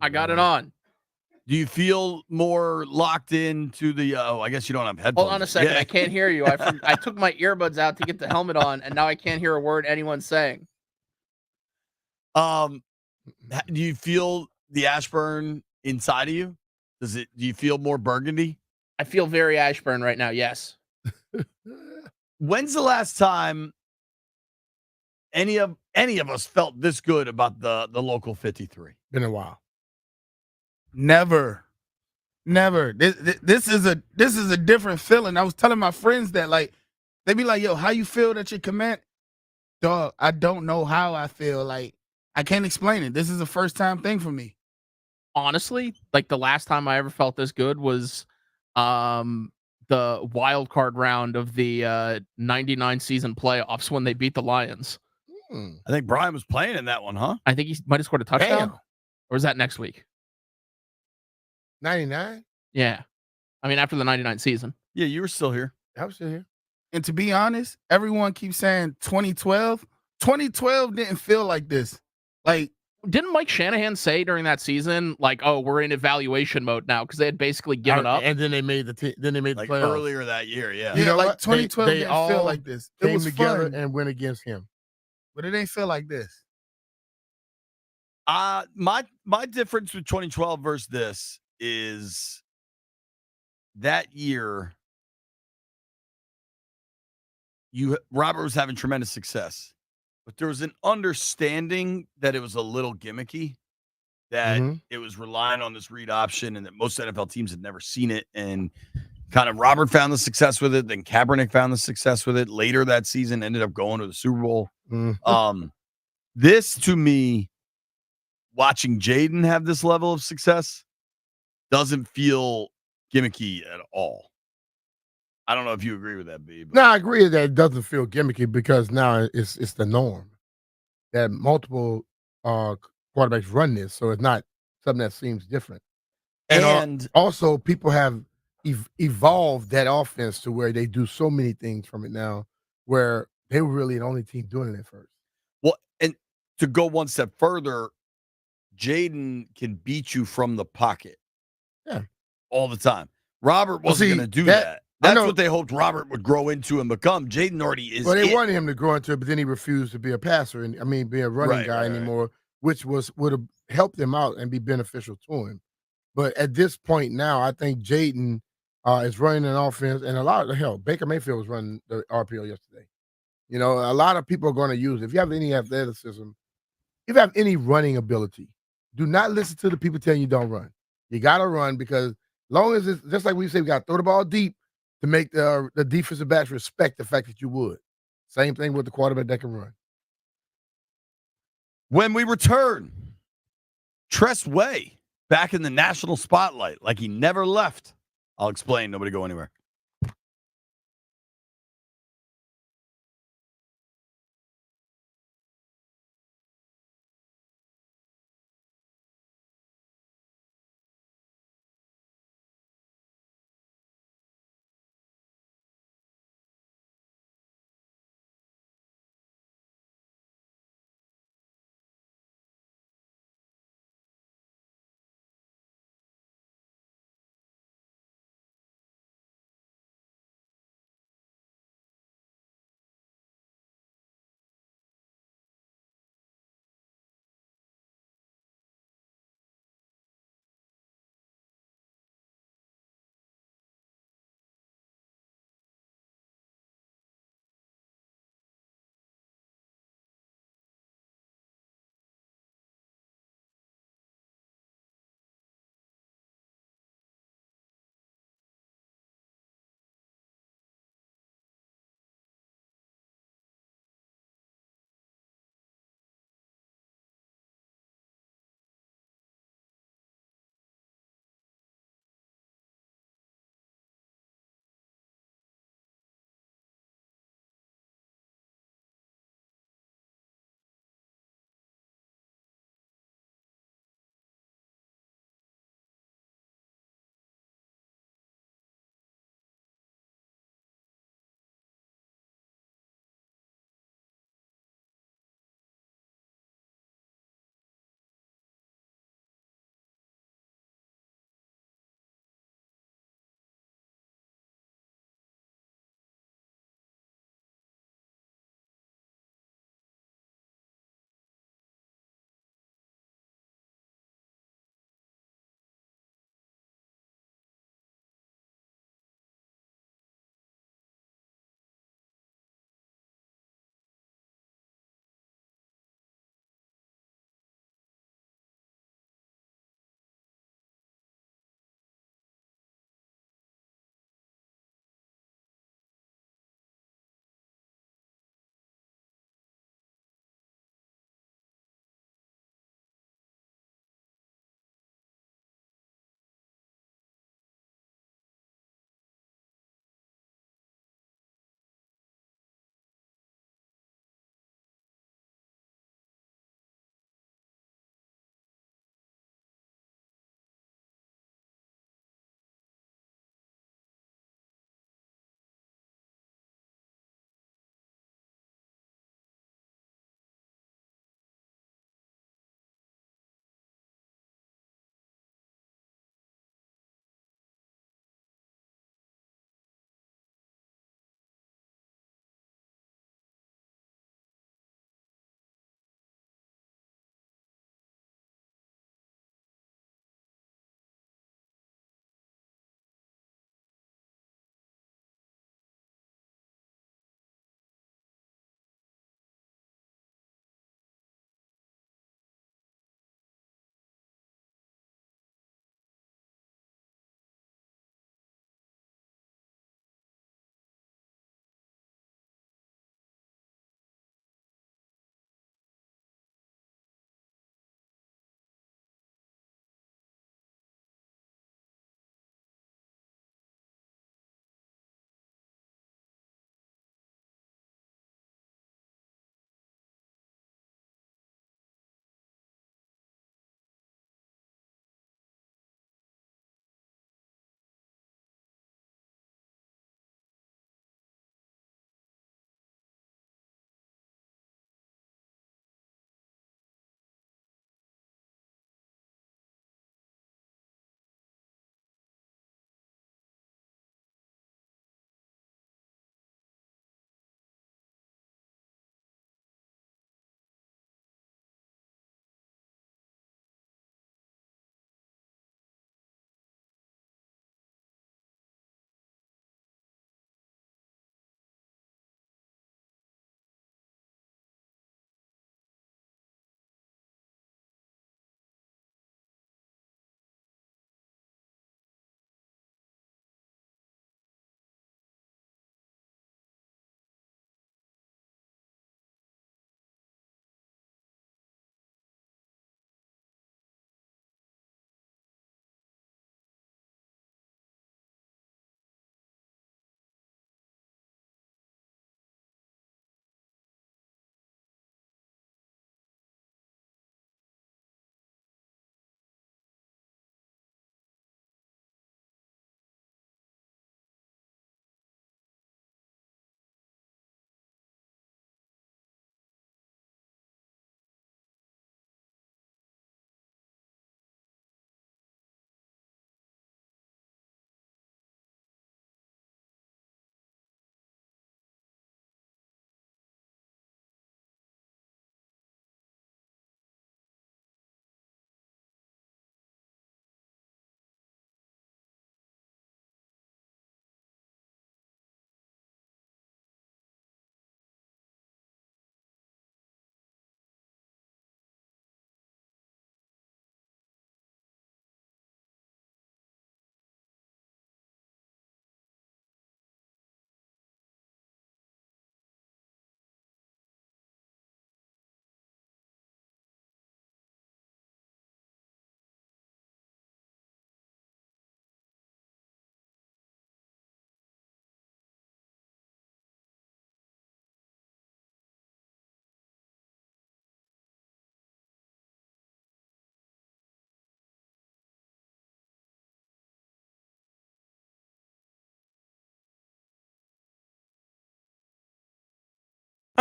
I got it on. Do you feel more locked into the? I guess you don't have headphones. Hold on a second. Yeah. I can't hear you. I took my earbuds out to get the helmet on, and now I can't hear a word anyone's saying. Do you feel the Ashburn inside of you? Do you feel more burgundy? I feel very Ashburn right now. Yes. When's the last time any of us felt this good about the local 53? Been a while. Never. This is a different feeling. I was telling my friends that, like, they be like, yo, how you feel that your command? Dog, I don't know how I feel. Like, I can't explain it. This is a first time thing for me. Honestly, like the last time I ever felt this good was the wild card round of the 99 season playoffs when they beat the Lions. I think Brian was playing in that one, huh? I think he might have scored a touchdown. Damn. Or is that next week? 99? Yeah. I mean, after the 99 season. Yeah, you were still here. I was still here. And to be honest, everyone keeps saying 2012. 2012 didn't feel like this. Like, didn't Mike Shanahan say during that season, like, "Oh, we're in evaluation mode now," because they had basically given up, and then they made the Like playoffs. earlier that year, yeah. You know like what? 2012 they didn't all feel like this. It came was together fun, and went against him. but it didn't feel like this. My difference with 2012 versus this is that year Robert was having tremendous success, but there was an understanding that it was a little gimmicky, that it was relying on this read option, and that most NFL teams had never seen it. And kind of Robert found the success with it, then Kaepernick found the success with it. Later that season, ended up going to the Super Bowl. This, to me, watching Jayden have this level of success doesn't feel gimmicky at all. I don't know if you agree with that, B. No, I agree that it doesn't feel gimmicky because now it's the norm that multiple quarterbacks run this, so it's not something that seems different. And also, people have evolved that offense to where they do so many things from it now, where they were really the only team doing it at first. Well, and to go one step further, Jayden can beat you from the pocket. Yeah. All the time. Robert wasn't going to do that. That's what they hoped Robert would grow into and become. Jayden already is. Well, they wanted him to grow into it, but then he refused to be a passer and be a running guy anymore, which would have helped him out and be beneficial to him. But at this point now, I think Jayden is running an offense, and a lot of hell, Baker Mayfield was running the RPO yesterday. You know, a lot of people are going to use it. If you have any athleticism, if you have any running ability, do not listen to the people telling you don't run. You got to run because long as it's just like we say, we got to throw the ball deep to make the defensive backs respect the fact that you would. Same thing with the quarterback that can run. When we return, Tress Way back in the national spotlight like he never left. I'll explain. Nobody go anywhere.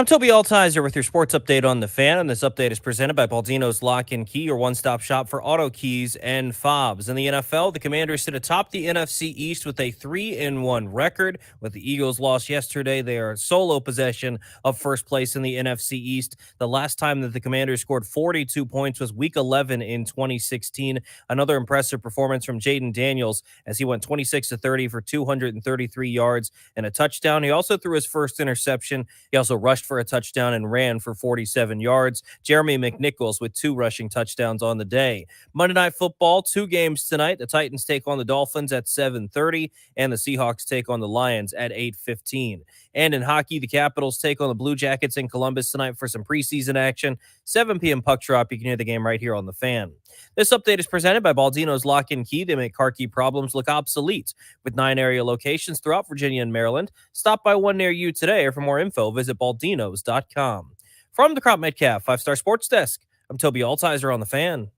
I'm Toby Altizer with your sports update on the Fan, and this update is presented by Baldino's Lock and Key, your one-stop shop for auto keys and fobs. In the NFL, the Commanders sit atop the NFC East with a 3-1 record. With the Eagles' loss yesterday, they are solo possession of first place in the NFC East. The last time that the Commanders scored 42 points was Week 11 in 2016. Another impressive performance from Jayden Daniels as he went 26-30 for 233 yards and a touchdown. He also threw his first interception. He also rushed for a touchdown and ran for 47 yards. Jeremy McNichols with 2 rushing touchdowns on the day. Monday Night Football, 2 games tonight. The Titans take on the Dolphins at 7:30, and the Seahawks take on the Lions at 8:15. And in hockey, the Capitals take on the Blue Jackets in Columbus tonight for some preseason action. 7 p.m. puck drop. You can hear the game right here on the Fan. This update is presented by Baldino's Lock and Key. They make car key problems look obsolete. With 9 area locations throughout Virginia and Maryland, stop by one near you today, or for more info, visit baldinos.com. From the Crop Metcalf 5-Star Sports Desk, I'm Toby Altizer on the Fan.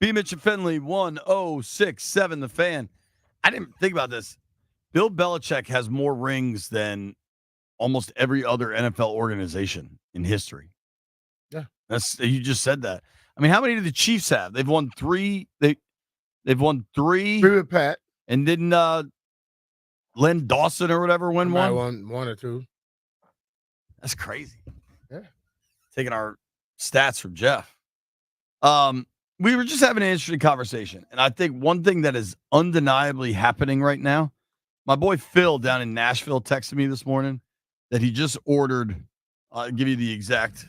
B. Mitch and Finley, 1067 The Fan. I didn't think about this. Bill Belichick has more rings than almost every other NFL organization in history. Yeah. You just said that. I mean, how many do the Chiefs have? They've won 3. They've won 3. 3 with Pat. And didn't Len Dawson or whatever win one? One or 2. That's crazy. Yeah. Taking our stats from Jeff. We were just having an interesting conversation, and I think one thing that is undeniably happening right now, my boy Phil down in Nashville texted me this morning that he just ordered, I'll give you the exact,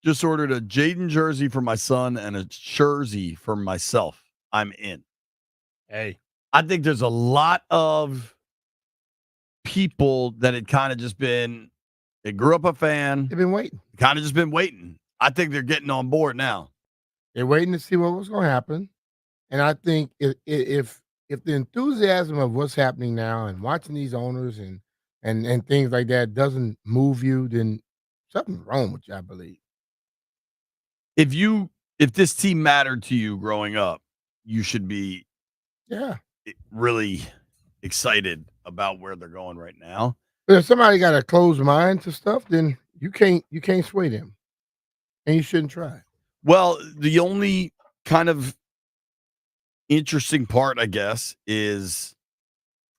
just ordered a Jayden jersey for my son and a jersey for myself. I'm in. Hey. I think there's a lot of people that had kind of just been, they grew up a fan. They've been waiting. Kind of just been waiting. I think they're getting on board now. They're waiting to see what was going to happen. And I think if the enthusiasm of what's happening now and watching these owners and things like that doesn't move you, then something's wrong with you, I believe. If this team mattered to you growing up, you should be really excited about where they're going right now. But if somebody got a closed mind to stuff, then you can't sway them. And you shouldn't try. Well, the only kind of interesting part, I guess, is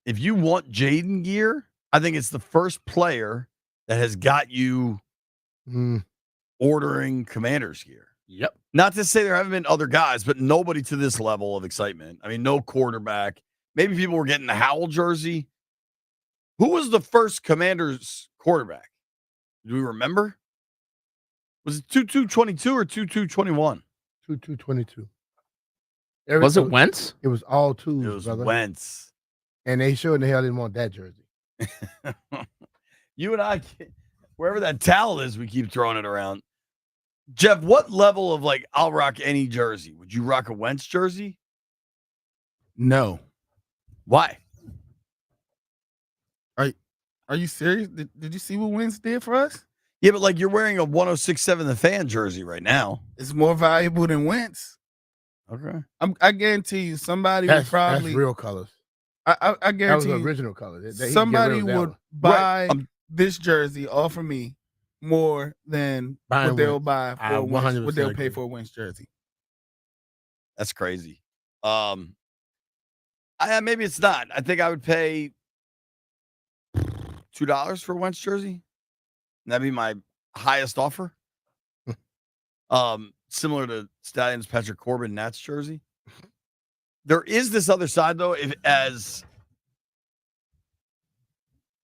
if you want Jayden gear, I think it's the first player that has got you ordering Commanders gear. Yep. Not to say there haven't been other guys, but nobody to this level of excitement. I mean, no quarterback. Maybe people were getting the Howell jersey. Who was the first Commanders quarterback? Do we remember? Was it 2222 or 2221? 2222. Was it Wentz? It was all twos, It was brother. Wentz. And they sure in the hell didn't want that jersey. You and I, wherever that towel is, we keep throwing it around. Jeff, what level of I'll rock any jersey? Would you rock a Wentz jersey? No. Why? Are you serious? Did you see what Wentz did for us? Yeah, but you're wearing a 1067 The Fan jersey right now. It's more valuable than Wentz. Okay. I guarantee you somebody would probably. That's real colors. I That was guarantee the you, original color. He can get rid somebody of that would one. buy Right. this jersey off of me more than Buying what they'll Wentz. buy I for a Wentz, 100% what they'll pay agree. for a Wentz jersey. That's crazy. Maybe it's not. I think I would pay $2 for a Wentz jersey. That'd be my highest offer. Similar to Stallions Patrick Corbin Nats jersey. There is this other side though. As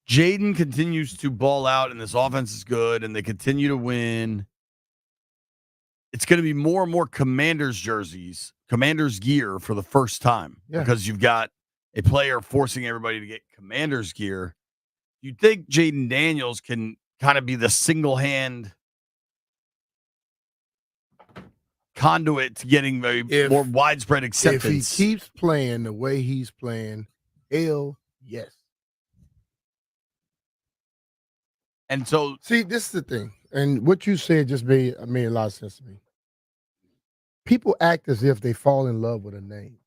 Jayden continues to ball out and this offense is good and they continue to win, it's going to be more and more Commanders jerseys, Commanders gear for the first time because you've got a player forcing everybody to get Commanders gear. You think Jayden Daniels can kind of be the single hand conduit to getting more widespread acceptance? If he keeps playing the way he's playing, hell yes. And so, see, this is the thing, and what you said just made a lot of sense to me. People act as if they fall in love with a name.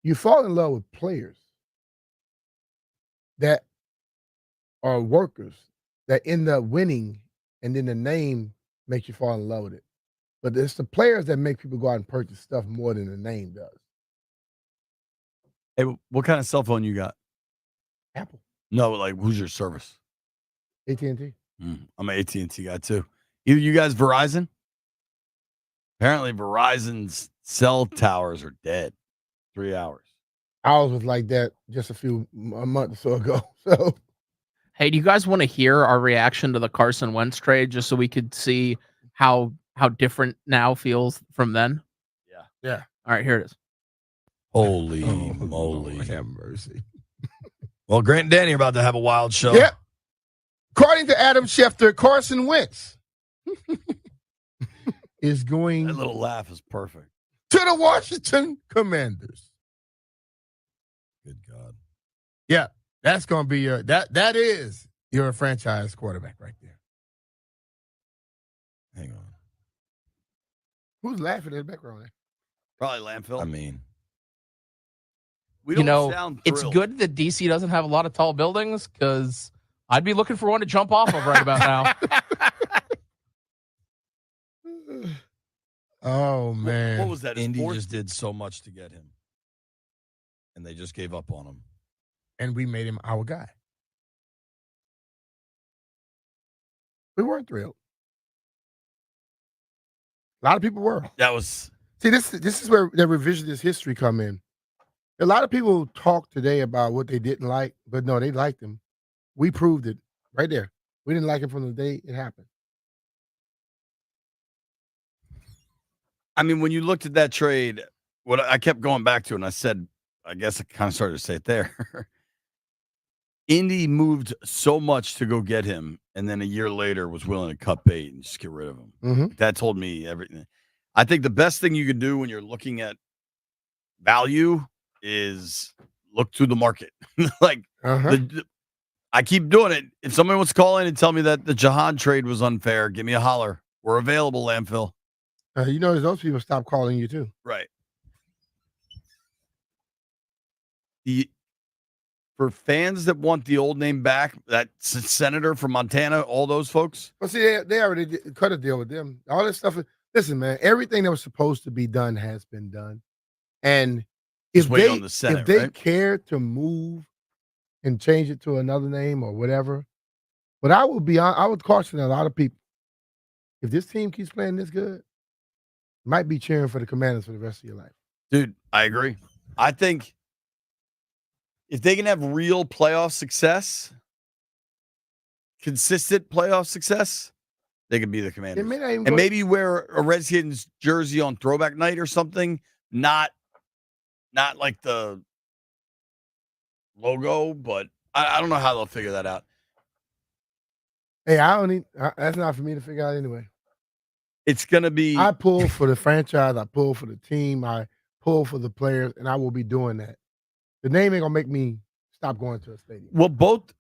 You fall in love with players that are workers that end up winning, and then the name makes you fall in love with it. But it's the players that make people go out and purchase stuff more than the name does. Hey, what kind of cell phone you got? Apple. No, like who's your service? AT&T. I'm an AT&T guy too. Either you guys Verizon? Apparently Verizon's cell towers are dead. 3 hours. Ours was like that just a month or so ago. So, hey, do you guys want to hear our reaction to the Carson Wentz trade just so we could see how different now feels from then? Yeah. All right, here it is. Holy moly. Lord have mercy. Well, Grant and Danny are about to have a wild show. Yep. According to Adam Schefter, Carson Wentz is going That little laugh is perfect. to the Washington Commanders. Good God. Yeah, that's going to be that is your franchise quarterback right there. Hang on. Who's laughing in the background there? Probably landfill. I mean, we You don't know, sound it's thrilled. good that DC doesn't have a lot of tall buildings because I'd be looking for one to jump off of right about now. Oh man. What was that? Indy Sport? just did so much to get him, and they just gave up on him. And we made him our guy. We weren't thrilled. A lot of people were. That was See, this is where the revisionist history come in. A lot of people talk today about what they didn't like, but no, they liked him. We proved it right there. We didn't like him from the day it happened. I mean, when you looked at that trade, what I kept going back to, and I said, I guess I kind of started to say it there. Indy moved so much to go get him, and then a year later was willing to cut bait and just get rid of him. Mhm. That told me everything. I think the best thing you can do when you're looking at value is look to the market. Like I keep doing it. If somebody wants to call in and tell me that the Jahan trade was unfair, give me a holler. We're available, landfill. You know, those people stop calling you too. Right. For fans that want the old name back, that senator from Montana, all those folks. Well, see, they already cut a deal with them. All this stuff. Listen, man, everything that was supposed to be done has been done. And Just if wait they, on the Senate, if they right? care to move and change it to another name or whatever, but I would caution a lot of people. If this team keeps playing this good, you might be cheering for the Commanders for the rest of your life. Dude, I agree. I think if they can have real playoff success, consistent playoff success, they can be the Commanders. may not even And go- maybe wear a Redskins jersey on throwback night or something, not like the logo, but I don't know how they'll figure that out. Hey, that's not for me to figure out anyway. It's going to be. I pull for the franchise. I pull for the team. I pull for the players, and I will be doing that. The name ain't going to make me stop going to a stadium. Well, both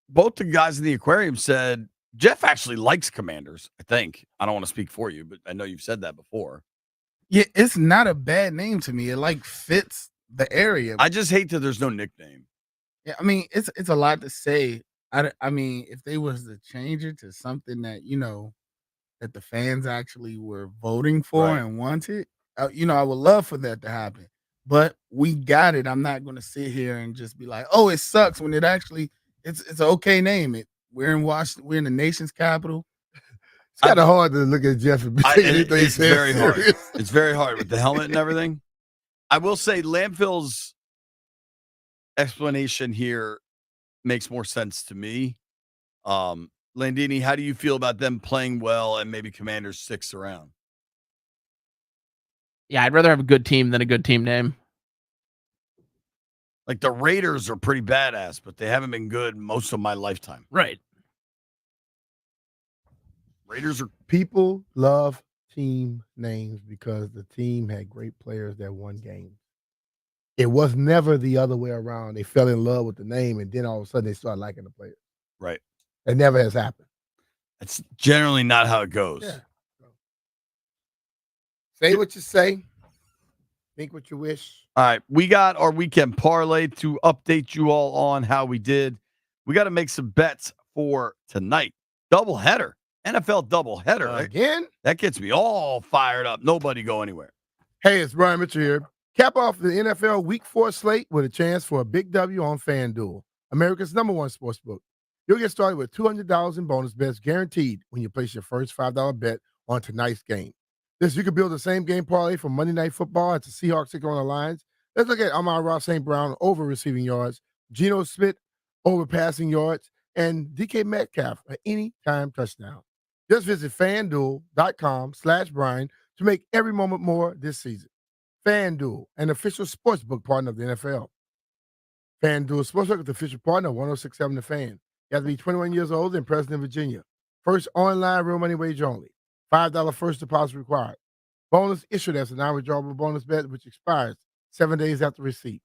the guys in the aquarium said Jeff actually likes Commanders, I think. I don't want to speak for you, but I know you've said that before. Yeah, it's not a bad name to me. It like fits the area. I just hate that there's no nickname. Yeah, I mean, it's a lot to say. I mean, if they was to change it to something that that the fans actually were voting for Right. and wanted, I would love for that to happen. But we got it. I'm not going to sit here and just be like, "Oh, it sucks," when it actually it's an okay name. We're in Washington. We're in the nation's capital. It's kind of hard to look at Jeff and take anything he It's says very hard. serious. It's very hard with the helmet and everything. I will say Landfill's explanation here makes more sense to me. Landini, how do you feel about them playing well and maybe Commanders sticks around? Yeah, I'd rather have a good team than a good team name. Like the Raiders are pretty badass, but they haven't been good most of my lifetime. Right. Raiders are People love team names because the team had great players that won games. It was never the other way around. They fell in love with the name, and then all of a sudden they started liking the players. right. It never has happened. It's generally not how it goes. Yeah. Say what you say. Think what you wish. All right, we got our weekend parlay to update you all on how we did. We got to make some bets for tonight. Doubleheader, NFL doubleheader. Again? That gets me all fired up. Nobody go anywhere. Hey, it's Brian Mitchell here. Cap off the NFL Week 4 slate with a chance for a big W on FanDuel, America's #1 sportsbook. You'll get started with $200 in bonus bets guaranteed when you place your first $5 bet on tonight's game. You can build the same game parlay for Monday Night Football at the Seahawks take on the Lions. Let's look at Amon-Ra St. Brown over receiving yards, Geno Smith over passing yards, and DK Metcalf an anytime touchdown. Just visit FanDuel.com/Brian to make every moment more this season. FanDuel, an official sportsbook partner of the NFL. FanDuel Sportsbook is the official partner of 106.7 The Fan. You have to be 21 years old and present in Virginia. First online real money wage only. $5 first deposit required. Bonus issued as a non-withdrawable bonus bet which expires 7 days after receipt.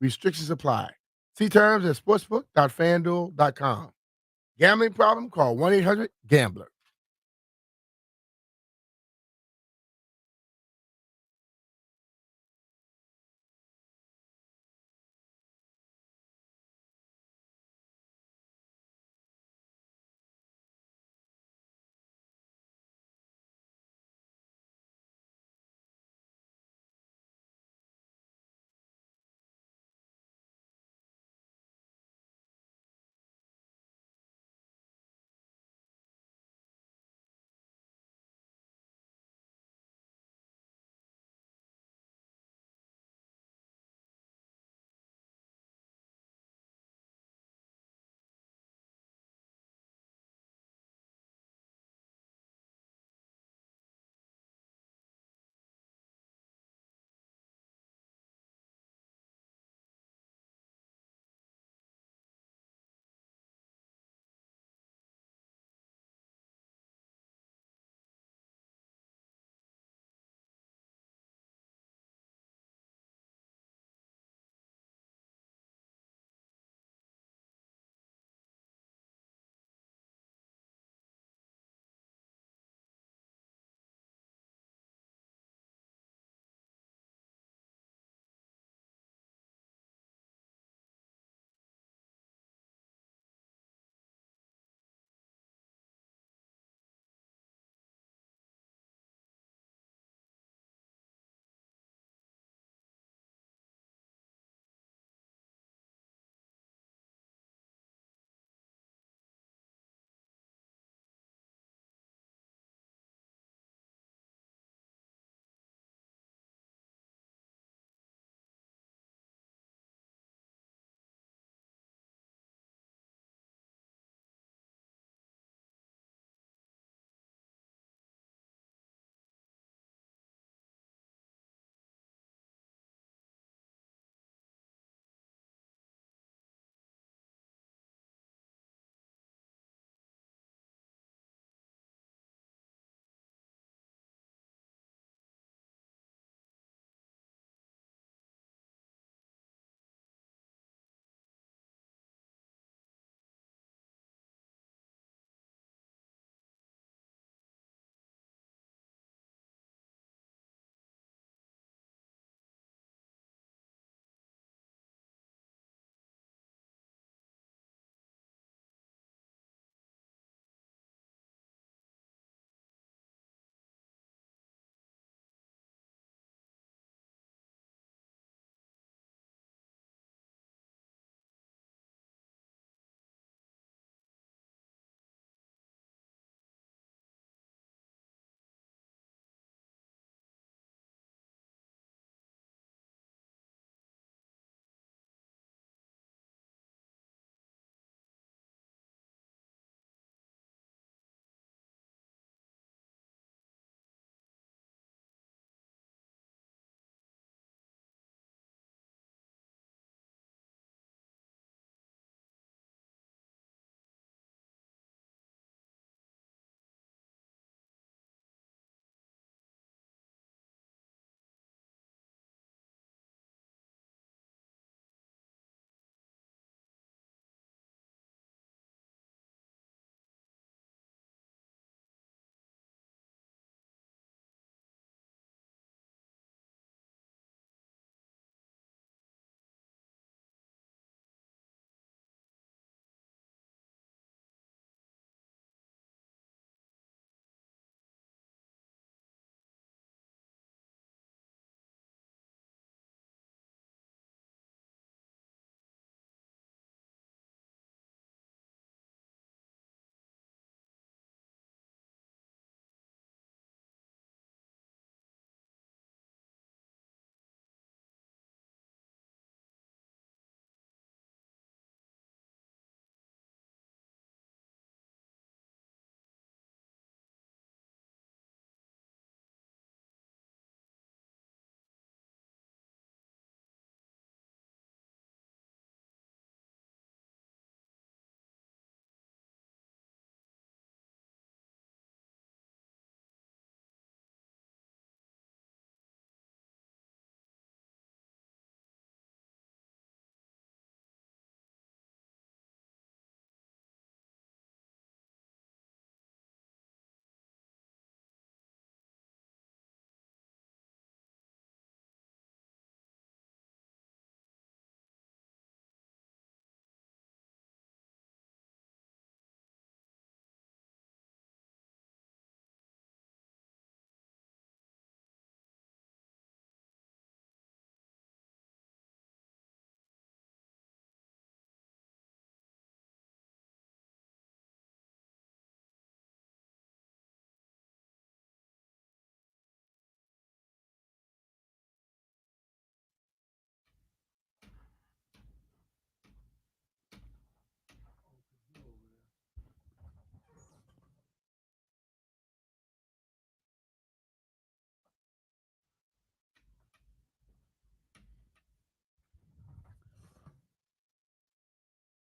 Restrictions apply. See terms at sportsbook.fanduel.com. Gambling problem? Call 1-800-GAMBLER.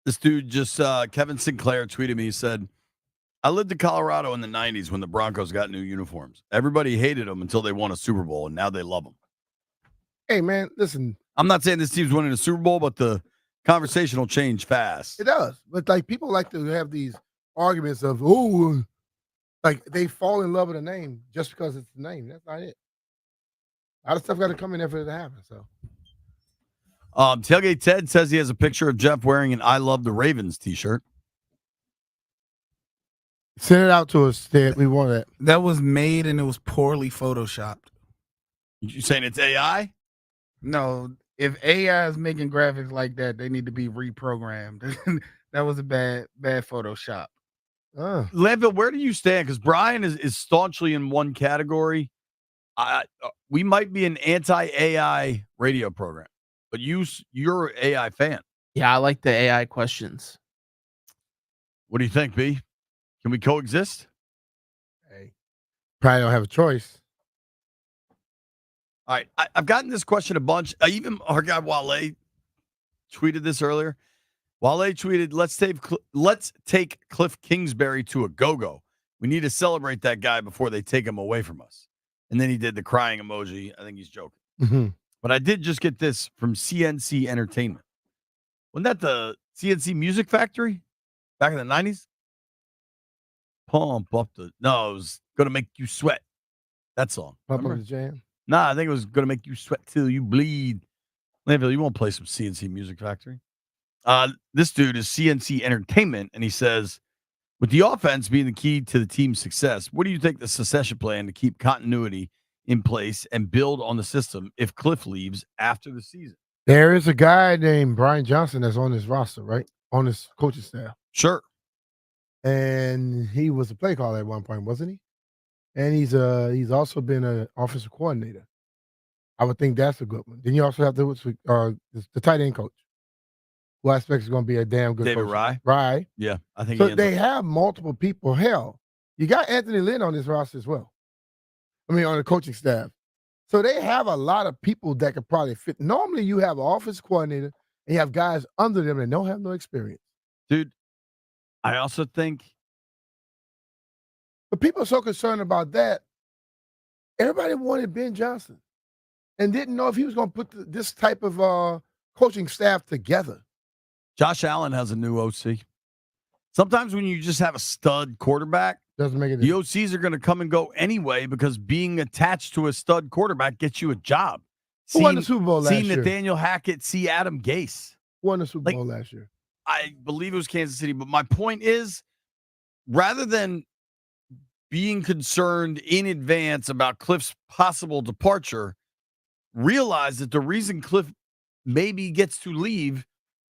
This dude just, Kevin Sinclair tweeted me. He said, I lived in Colorado in the 90s when the Broncos got new uniforms. Everybody hated them until they won a Super Bowl, and now they love them. Hey, man, listen. I'm not saying this team's winning a Super Bowl, but the conversation will change fast. It does. But, like, people like to have these arguments of, like they fall in love with a name just because it's the name. That's not it. A lot of stuff got to come in there for it to happen. So, Tailgate Ted says he has a picture of Jeff wearing an I Love the Ravens t-shirt. send it out to us, Ted. We want that. That was made and it was poorly photoshopped. You saying it's AI? No, if AI is making graphics like that, they need to be reprogrammed. That was a bad Photoshop. Landville, where do you stand? Because Brian is staunchly in one category. We might be an anti-AI radio program, but you're an AI fan. Yeah, I like the AI questions. What do you think, B? Can we coexist? Hey, probably don't have a choice. All right, I've gotten this question a bunch. Even our guy Wale tweeted this earlier. Wale tweeted, let's take Cliff Kingsbury to a go-go. We need to celebrate that guy before they take him away from us. And then he did the crying emoji. I think he's joking. Mm-hmm. But I did just get this from CNC Entertainment. Wasn't that the CNC Music Factory back in the 90s? Pump up the... No, it was Going to Make You Sweat. That song. Pump Remember? up the jam. Nah, I think it was Going to Make You Sweat Till You Bleed. Landville, you won't play some CNC Music Factory? This dude is CNC Entertainment, and he says, with the offense being the key to the team's success, what do you think the succession plan to keep continuity in place and build on the system if Cliff leaves after the season? There is a guy named Brian Johnson that's on this roster, right? On this coaching staff. Sure. And he was a play caller at one point, wasn't he? And he's also been an offensive coordinator. I would think that's a good one. Then you also have the tight end coach, who I expect is going to be a damn good David coach. Rye? Rye. Yeah, I think So they have multiple people. Hell, you got Anthony Lynn on this roster as well. I mean, on the coaching staff. So they have a lot of people that could probably fit. Normally, you have an offensive coordinator and you have guys under them that don't have no experience. Dude, I also think. But people are so concerned about that. Everybody wanted Ben Johnson and didn't know if he was going to put this type of coaching staff together. Josh Allen has a new OC. Sometimes when you just have a stud quarterback, doesn't make it. The OCs are going to come and go anyway because being attached to a stud quarterback gets you a job. Who won the Super Bowl last see year? Nathaniel Hackett, see Adam Gase. Who won the Super Bowl last year? I believe it was Kansas City. But my point is, rather than being concerned in advance about Cliff's possible departure, realize that the reason Cliff maybe gets to leave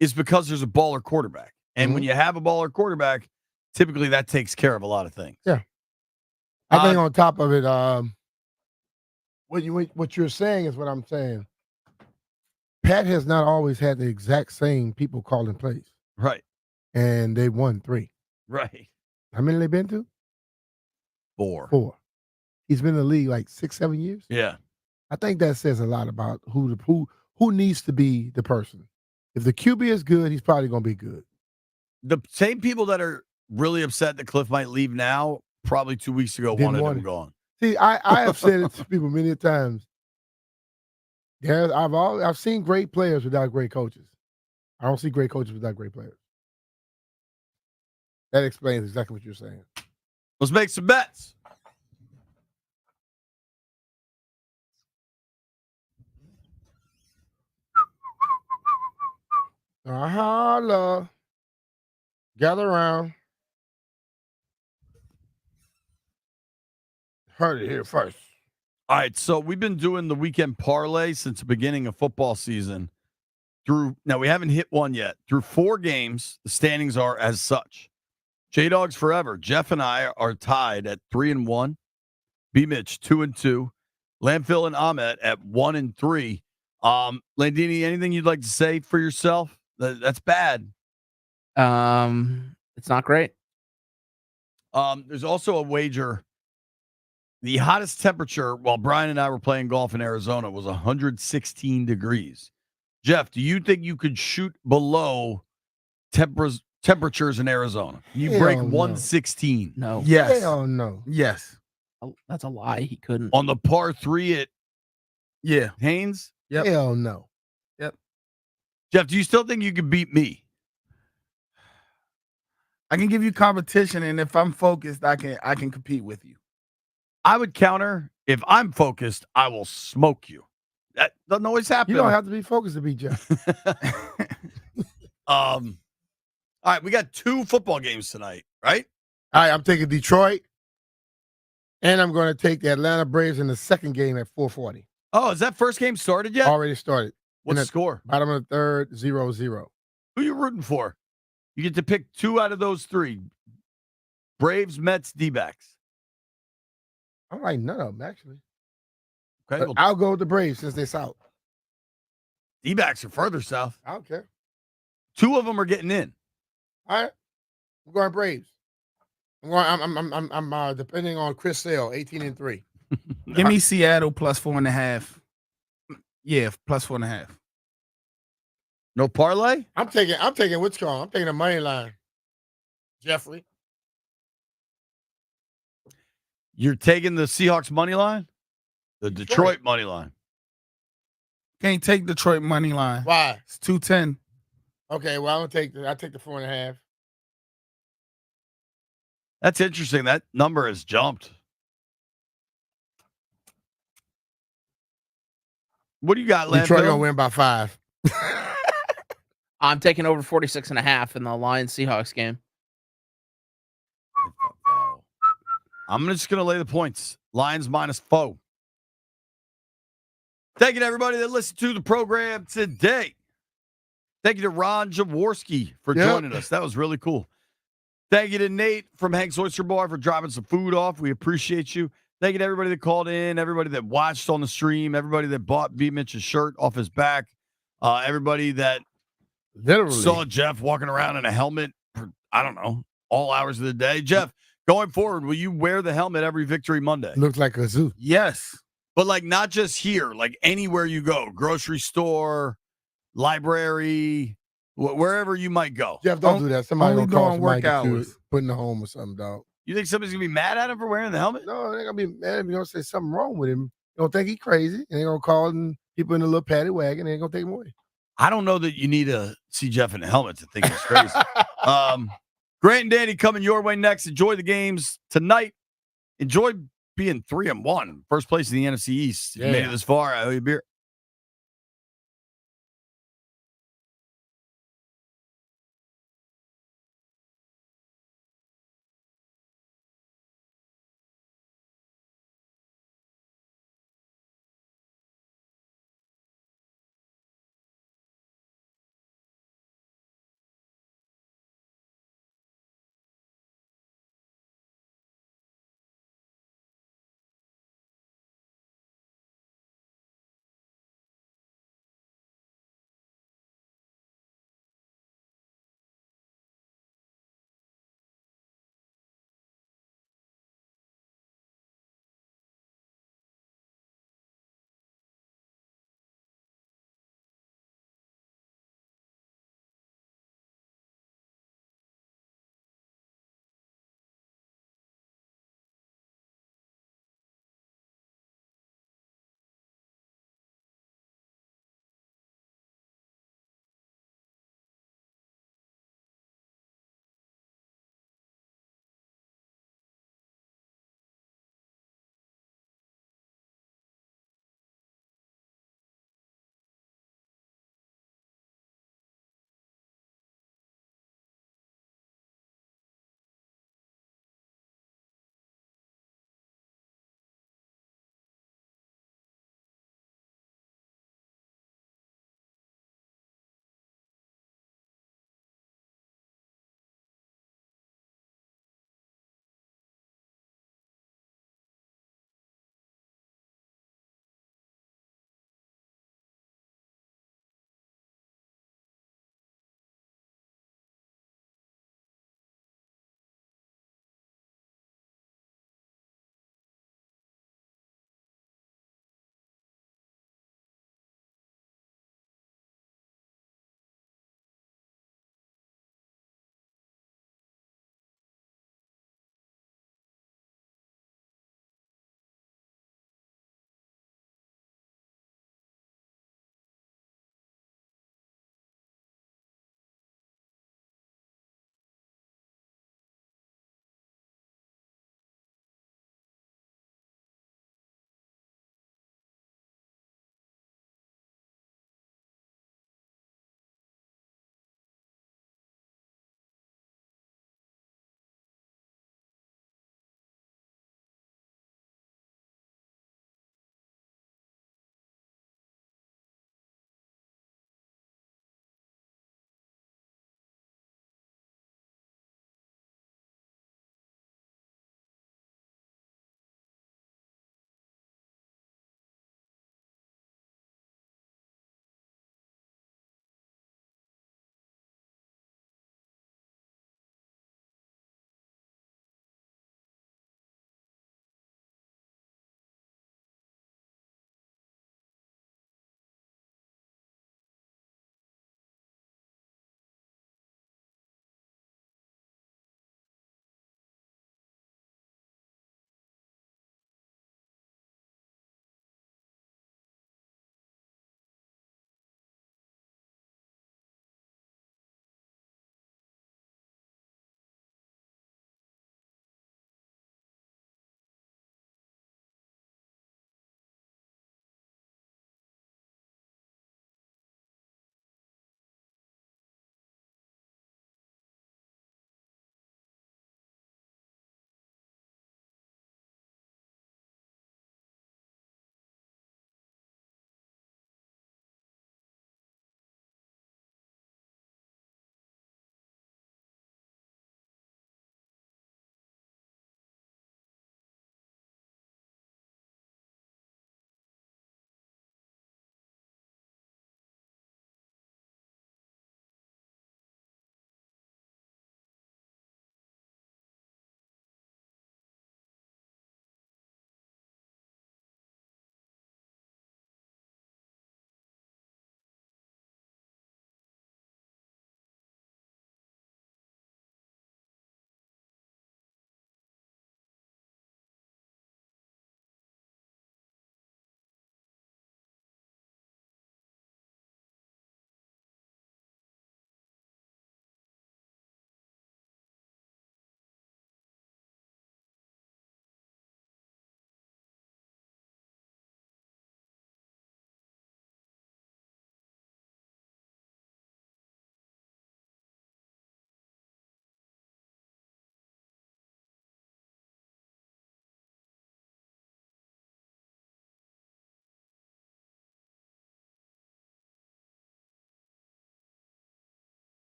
is because there's a baller quarterback. And when you have a baller quarterback, typically that takes care of a lot of things. Yeah. I think on top of it, what you're saying is what I'm saying. Pat has not always had the exact same people calling plays. Right. And they won 3. Right. How many they been to? 4. 4. He's been in the league like 6-7 years. Yeah. I think that says a lot about who needs to be the person. If the QB is good, he's probably going to be good. The same people that are really upset that Cliff might leave now, probably 2 weeks ago, wanted him gone. See, I have said it to people many times. I've seen great players without great coaches. I don't see great coaches without great players. That explains exactly what you're saying. Let's make some bets. Holla. Gather around. Heard it here first. All right, so we've been doing the weekend parlay since the beginning of football season. Now, we haven't hit one yet. Through 4 games, the standings are as such. J-Dogs forever. Jeff and I are tied at 3-1. B-Mitch, 2-2. Landfill and Ahmet at 1-3. Landini, anything you'd like to say for yourself? That's bad. It's not great. There's also a wager. The hottest temperature while Brian and I were playing golf in Arizona was 116 degrees. Jeff, do you think you could shoot below temperatures in Arizona? You Hell break no. 116. No. Yes. Hell no. Yes. Oh, that's a lie. He couldn't. On the par 3 at Yeah. Haynes? Yep. Hell no. Yep. Jeff, do you still think you could beat me? I can give you competition, and if I'm focused, I can compete with you. I would counter. If I'm focused, I will smoke you. That doesn't always happen. You don't have to be focused to beat Jeff. All right, we got 2 football games tonight, right? All right, I'm taking Detroit, and I'm going to take the Atlanta Braves in the second game at 4:40. Oh, is that first game started yet? Already started. What's In the score? Bottom of the third, 0-0. Who you rooting for? You get to pick 2 out of those 3. Braves, Mets, D-backs. I don't like none of them, actually. Okay, But well, I'll go with the Braves since they're south. D-backs are further south. I don't care. 2 of them are getting in. All right. I'm going Braves. I'm depending on Chris Sale, 18-3. Give me Seattle plus 4.5. Yeah, plus 4.5. No parlay? I'm taking what's called. I'm taking the money line. Jeffrey. You're taking the Seahawks money line? The Detroit money line. Can't take Detroit money line. Why? It's 210. Okay, well, I'll take the 4.5. That's interesting. That number has jumped. What do you got, Landfill? Detroit gonna win by 5. I'm taking over 46.5 in the Lions Seahawks game. I'm just going to lay the points. Lions -4. Thank you to everybody that listened to the program today. Thank you to Ron Jaworski for joining us. That was really cool. Thank you to Nate from Hank's Oyster Bar for dropping some food off. We appreciate you. Thank you to everybody that called in, everybody that watched on the stream, everybody that bought B. Mitch's shirt off his back, everybody that literally saw Jeff walking around in a helmet for, I don't know, all hours of the day. Jeff, going forward, will you wear the helmet every Victory Monday? Looks like a zoo. Yes. But like not just here, like anywhere you go, grocery store, library, wherever you might go. Jeff, don't do that. Somebody only gonna call during work somebody hours. put in the home or something, dog. You think somebody's gonna be mad at him for wearing the helmet? No, they're gonna be mad if you're gonna say something wrong with him. You don't think he's crazy, and they're gonna call him people in a little paddy wagon, and they're gonna take him away. I don't know that you need to see Jeff in a helmet to think he's crazy. Grant and Danny coming your way next. Enjoy the games tonight. Enjoy being 3-1, first place in the NFC East. You made it this far. I owe you a beer.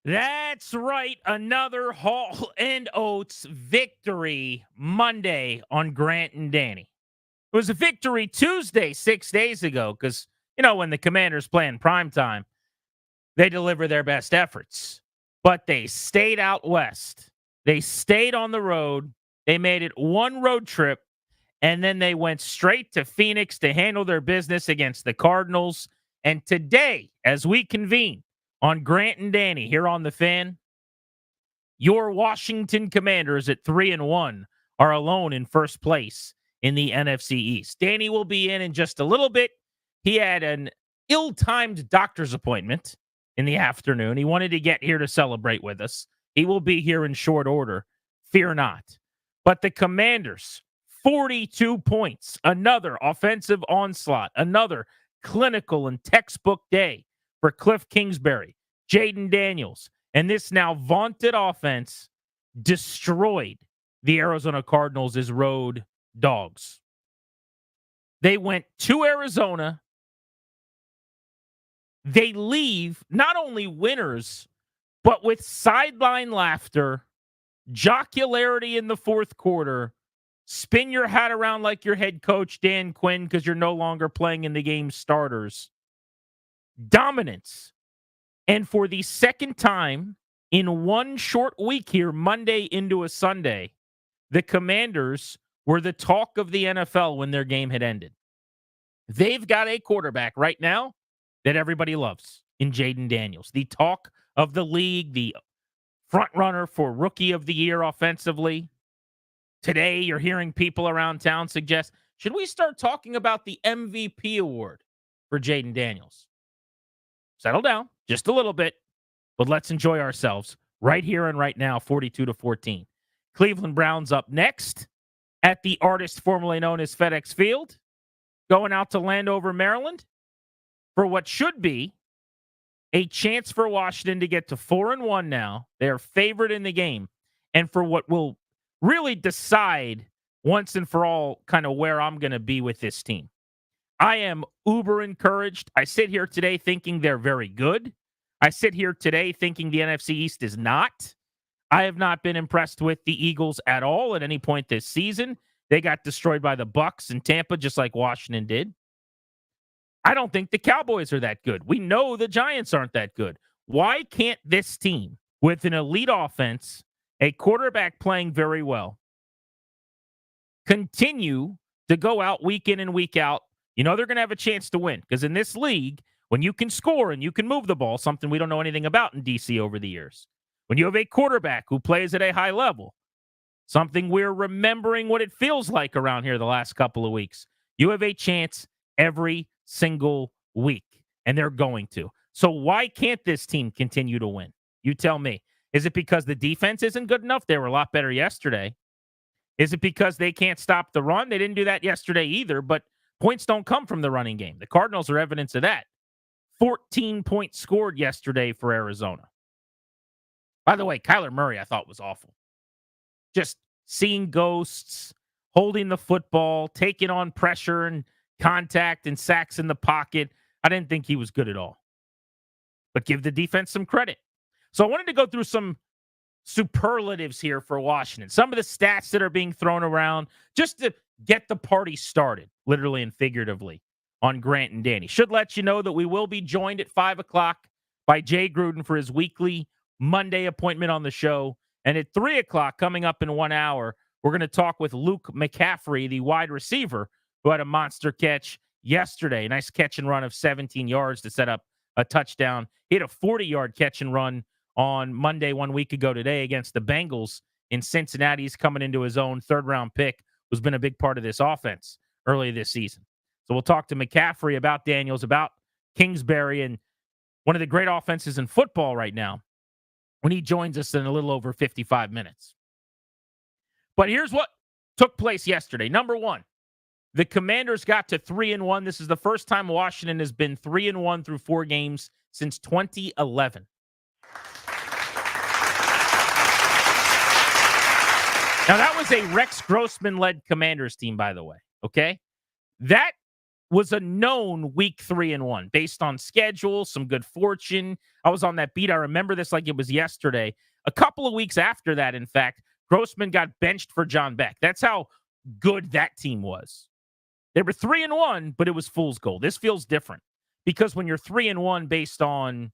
That's right. Another Hall and Oates victory Monday on Grant and Danny. It was a victory Tuesday 6 days ago because, when the Commanders play in primetime, they deliver their best efforts. But they stayed out west. They stayed on the road. They made it one road trip, and then they went straight to Phoenix to handle their business against the Cardinals. And today, as we convene on Grant and Danny here on The Fan, your Washington Commanders at 3-1 are alone in first place in the NFC East. Danny will be in just a little bit. He had an ill-timed doctor's appointment in the afternoon. He wanted to get here to celebrate with us. He will be here in short order. Fear not. But the Commanders, 42 points, another offensive onslaught, another clinical and textbook day for Cliff Kingsbury, Jayden Daniels, and this now vaunted offense destroyed the Arizona Cardinals as road dogs. They went to Arizona. They leave not only winners, but with sideline laughter, jocularity in the fourth quarter, spin your hat around like your head coach, Dan Quinn, because you're no longer playing in the game's starters. Dominance. And for the second time in one short week here, Monday into a Sunday, the Commanders were the talk of the NFL when their game had ended. They've got a quarterback right now that everybody loves in Jayden Daniels, the talk of the league, the front runner for Rookie of the Year offensively. Today, you're hearing people around town suggest, should we start talking about the MVP award for Jayden Daniels? Settle down just a little bit, but let's enjoy ourselves right here and right now, 42-14. Cleveland Browns up next at the artist formerly known as FedEx Field, going out to Landover, Maryland, for what should be a chance for Washington to get to 4-1 now. They are favored in the game. And for what will really decide once and for all kind of where I'm going to be with this team. I am uber encouraged. I sit here today thinking they're very good. I sit here today thinking the NFC East is not. I have not been impressed with the Eagles at all at any point this season. They got destroyed by the Bucs and Tampa just like Washington did. I don't think the Cowboys are that good. We know the Giants aren't that good. Why can't this team, with an elite offense, a quarterback playing very well, continue to go out week in and week out? They're going to have a chance to win because in this league, when you can score and you can move the ball, something we don't know anything about in DC over the years, when you have a quarterback who plays at a high level, something we're remembering what it feels like around here the last couple of weeks, you have a chance every single week, and they're going to. So why can't this team continue to win? You tell me. Is it because the defense isn't good enough? They were a lot better yesterday. Is it because they can't stop the run? They didn't do that yesterday either, but points don't come from the running game. The Cardinals are evidence of that. 14 points scored yesterday for Arizona. By the way, Kyler Murray I thought was awful. Just seeing ghosts, holding the football, taking on pressure and contact and sacks in the pocket. I didn't think he was good at all. But give the defense some credit. So I wanted to go through some superlatives here for Washington. Some of the stats that are being thrown around just to get the party started, literally and figuratively, on Grant and Danny. Should let you know that we will be joined at 5 o'clock by Jay Gruden for his weekly Monday appointment on the show. And at 3 o'clock, coming up in 1 hour, we're going to talk with Luke McCaffrey, the wide receiver, who had a monster catch yesterday. Nice catch and run of 17 yards to set up a touchdown. He had a 40-yard catch and run on Monday 1 week ago today against the Bengals in Cincinnati. He's coming into his own third-round pick, who's been a big part of this offense early this season. So we'll talk to McCaffrey about Daniels, about Kingsbury, and one of the great offenses in football right now when he joins us in a little over 55 minutes. But here's what took place yesterday. Number one, the Commanders got to 3-1. This is the first time Washington has been 3-1 through 4 games since 2011. Now, that was a Rex Grossman-led Commanders team, by the way, okay? That was a known week 3-1 based on schedule, some good fortune. I was on that beat. I remember this like it was yesterday. A couple of weeks after that, in fact, Grossman got benched for John Beck. That's how good that team was. They were 3-1, but it was fool's gold. This feels different because when you're 3-1 based on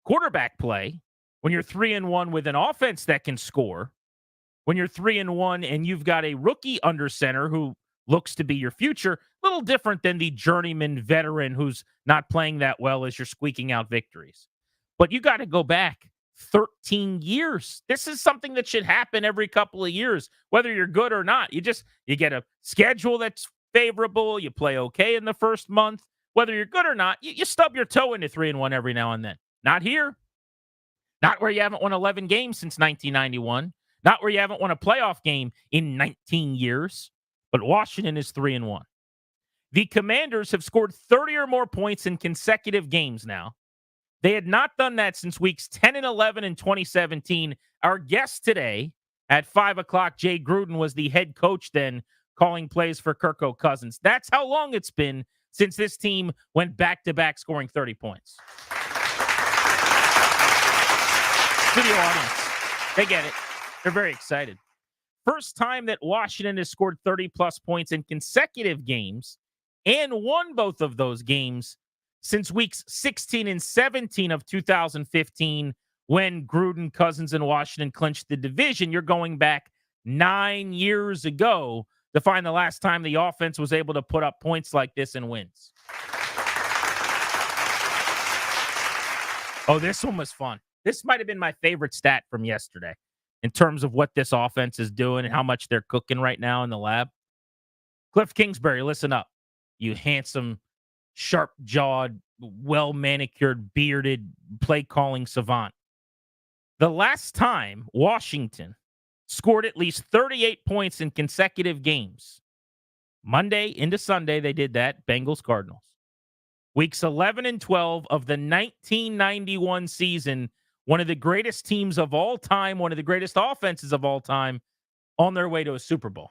quarterback play, when you're 3-1 with an offense that can score, when you're 3-1 and you've got a rookie under center who looks to be your future, a little different than the journeyman veteran who's not playing that well as you're squeaking out victories. But you got to go back 13 years. This is something that should happen every couple of years, whether you're good or not. You get a schedule that's favorable. You play okay in the first month. Whether you're good or not, you stub your toe into 3-1 every now and then. Not here. Not where you haven't won 11 games since 1991. Not where you haven't won a playoff game in 19 years. But Washington is 3-1. The Commanders have scored 30 or more points in consecutive games now. They had not done that since weeks 10 and 11 in 2017. Our guest today at 5 o'clock, Jay Gruden, was the head coach then calling plays for Kirk Cousins. That's how long it's been since this team went back-to-back scoring 30 points. Studio audience, they get it. They're very excited. First time that Washington has scored 30-plus points in consecutive games and won both of those games since weeks 16 and 17 of 2015 when Gruden, Cousins, and Washington clinched the division. You're going back 9 years ago to find the last time the offense was able to put up points like this and wins. Oh, this one was fun. This might have been my favorite stat from yesterday in terms of what this offense is doing and how much they're cooking right now in the lab. Cliff Kingsbury, listen up. You handsome, sharp-jawed, well-manicured, bearded, play-calling savant. The last time Washington scored at least 38 points in consecutive games, Monday into Sunday, they did that, Bengals-Cardinals. Weeks 11 and 12 of the 1991 season, one of the greatest teams of all time, one of the greatest offenses of all time, on their way to a Super Bowl.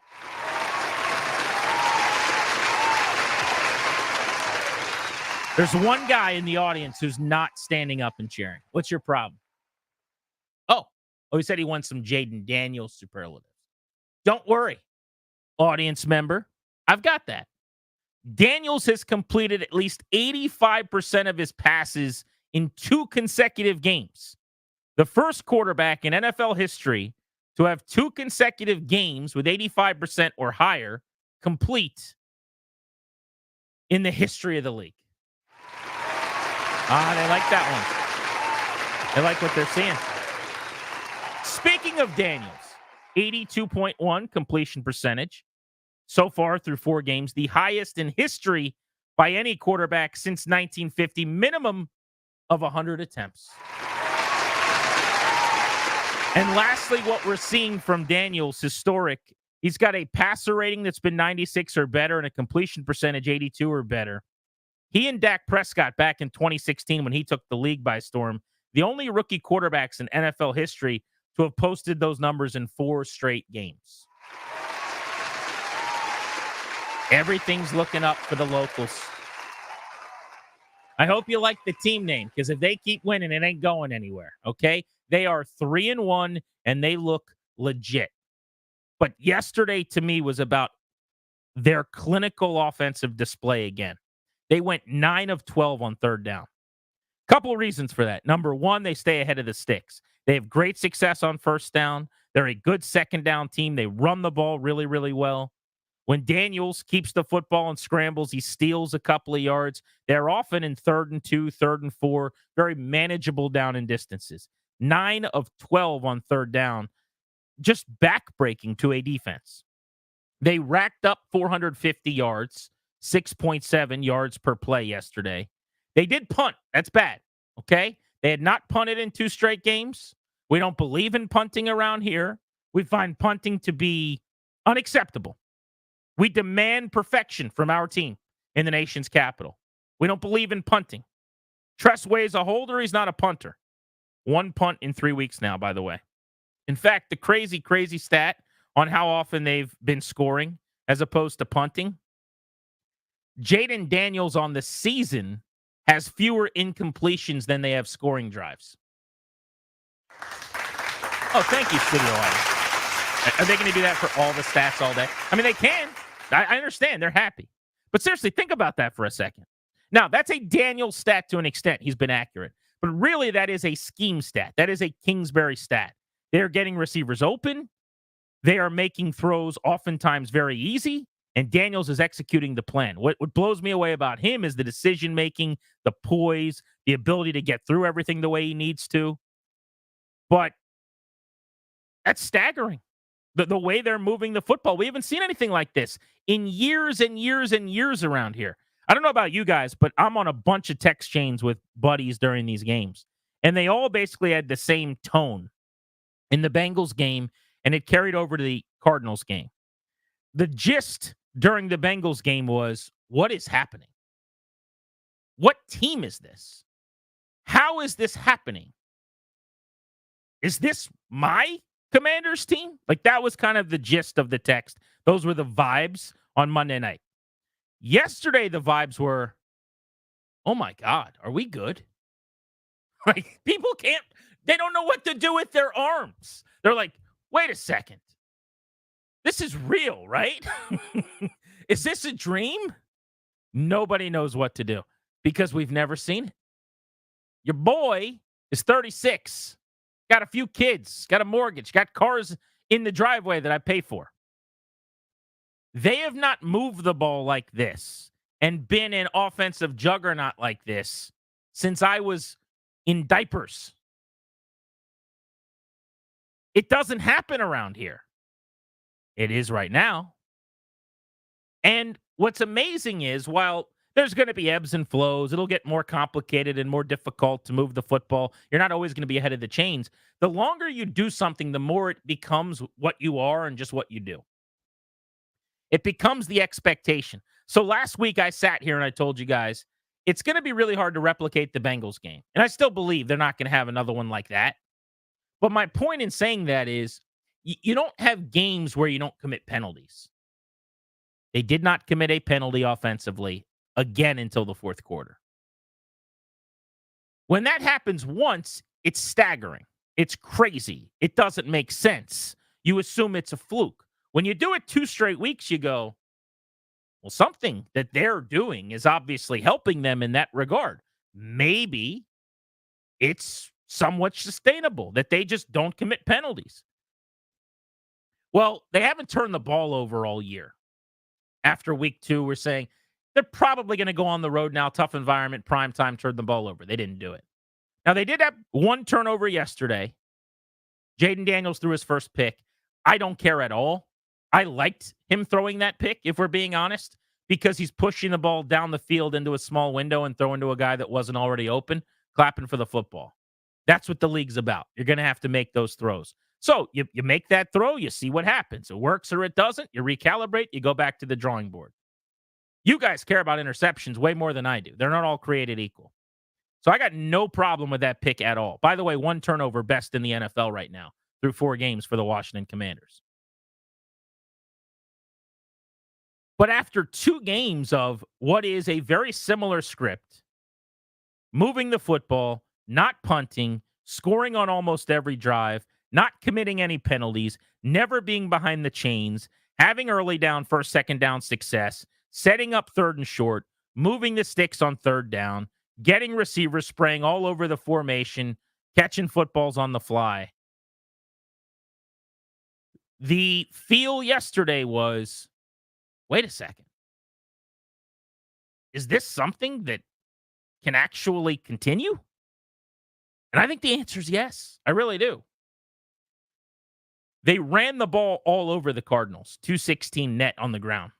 There's one guy in the audience who's not standing up and cheering. What's your problem? Oh, he said he wants some Jayden Daniels superlatives. Don't worry, audience member. I've got that. Daniels has completed at least 85% of his passes in 2 consecutive games. The first quarterback in NFL history to have 2 consecutive games with 85% or higher complete in the history of the league. They like that one. They like what they're seeing. Speaking of Daniels, 82.1 completion percentage so far through 4 games, the highest in history by any quarterback since 1950, minimum of 100 attempts. And lastly, what we're seeing from Daniels, historic, he's got a passer rating that's been 96 or better and a completion percentage 82 or better. He and Dak Prescott back in 2016 when he took the league by storm, the only rookie quarterbacks in NFL history to have posted those numbers in 4 straight games. Everything's looking up for the locals. I hope you like the team name, because if they keep winning, it ain't going anywhere, okay? They are 3-1, and they look legit. But yesterday, to me, was about their clinical offensive display again. They went 9 of 12 on third down. Couple of reasons for that. Number one, they stay ahead of the sticks. They have great success on first down. They're a good second down team. They run the ball really, really well. When Daniels keeps the football and scrambles, he steals a couple of yards. They're often in 3rd and 2, 3rd and 4, very manageable down and distances. 9 of 12 on third down, just backbreaking to a defense. They racked up 450 yards, 6.7 yards per play yesterday. They did punt. That's bad, okay? They had not punted in 2 straight games. We don't believe in punting around here. We find punting to be unacceptable. We demand perfection from our team in the nation's capital. We don't believe in punting. Tressway is a holder. He's not a punter. 1 punt in 3 weeks now, by the way. In fact, the crazy, crazy stat on how often they've been scoring as opposed to punting, Jayden Daniels on the season has fewer incompletions than they have scoring drives. Oh, thank you, studio audience. Are they going to do that for all the stats all day? I mean, they can. I understand. They're happy. But seriously, think about that for a second. Now, that's a Daniels stat to an extent. He's been accurate. But really, that is a scheme stat. That is a Kingsbury stat. They're getting receivers open. They are making throws oftentimes very easy. And Daniels is executing the plan. What blows me away about him is the decision-making, the poise, the ability to get through everything the way he needs to. But that's staggering. The way they're moving the football. We haven't seen anything like this in years and years and years around here. I don't know about you guys, but I'm on a bunch of text chains with buddies during these games. And they all basically had the same tone in the Bengals game, and it carried over to the Cardinals game. The gist during the Bengals game was, what is happening? What team is this? How is this happening? Is this my Commanders team? Like, that was kind of the gist of the text. Those were the vibes on Monday night. Yesterday, the vibes were, oh my God, are we good? Like, people they don't know what to do with their arms. They're like, wait a second. This is real, right? Is this a dream? Nobody knows what to do because we've never seen it. Your boy is 36, got a few kids, got a mortgage, got cars in the driveway that I pay for. They have not moved the ball like this and been an offensive juggernaut like this since I was in diapers. It doesn't happen around here. It is right now. And what's amazing is, while there's going to be ebbs and flows, it'll get more complicated and more difficult to move the football. You're not always going to be ahead of the chains. The longer you do something, the more it becomes what you are and just what you do. It becomes the expectation. So last week I sat here and I told you guys, it's going to be really hard to replicate the Bengals game. And I still believe they're not going to have another one like that. But my point in saying that is, you don't have games where you don't commit penalties. They did not commit a penalty offensively again until the fourth quarter. When that happens once, it's staggering. It's crazy. It doesn't make sense. You assume it's a fluke. When you do it 2 straight weeks, you go, well, something that they're doing is obviously helping them in that regard. Maybe it's somewhat sustainable that they just don't commit penalties. Well, they haven't turned the ball over all year. After week 2, we're saying they're probably going to go on the road now. Tough environment, prime time, turn the ball over. They didn't do it. Now, they did have 1 turnover yesterday. Jayden Daniels threw his first pick. I don't care at all. I liked him throwing that pick, if we're being honest, because he's pushing the ball down the field into a small window and throwing to a guy that wasn't already open, clapping for the football. That's what the league's about. You're going to have to make those throws. So you make that throw, you see what happens. It works or it doesn't. You recalibrate, you go back to the drawing board. You guys care about interceptions way more than I do. They're not all created equal. So I got no problem with that pick at all. By the way, 1 turnover, best in the NFL right now through 4 games for the Washington Commanders. But after 2 games of what is a very similar script, moving the football, not punting, scoring on almost every drive, not committing any penalties, never being behind the chains, having early down, first, second down success, setting up 3rd and short, moving the sticks on 3rd down, getting receivers spraying all over the formation, catching footballs on the fly. The feel yesterday was, wait a second. Is this something that can actually continue? And I think the answer is yes. I really do. They ran the ball all over the Cardinals. 216 net on the ground.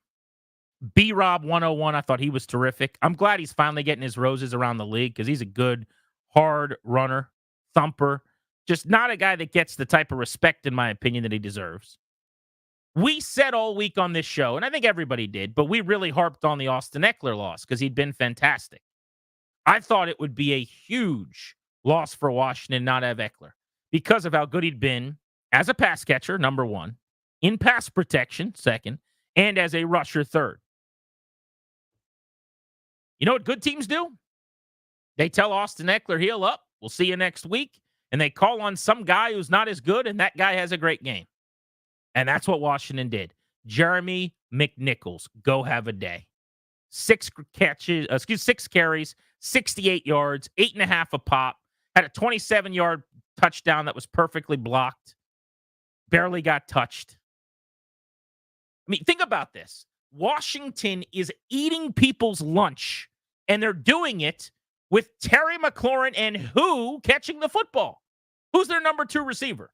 B-Rob 101, I thought he was terrific. I'm glad he's finally getting his roses around the league because he's a good, hard runner, thumper. Just not a guy that gets the type of respect, in my opinion, that he deserves. We said all week on this show, and I think everybody did, but we really harped on the Austin Eckler loss because he'd been fantastic. I thought it would be a huge loss for Washington not to have Eckler because of how good he'd been as a pass catcher, number 1, in pass protection, 2nd, and as a rusher, 3rd. You know what good teams do? They tell Austin Eckler, heal up. We'll see you next week. And they call on some guy who's not as good, and that guy has a great game. And that's what Washington did. Jeremy McNichols, go have a day. 6 carries, 68 yards, 8.5 a pop. Had a 27-yard touchdown that was perfectly blocked. Barely got touched. I mean, think about this. Washington is eating people's lunch, and they're doing it with Terry McLaurin and who catching the football? Who's their number 2 receiver?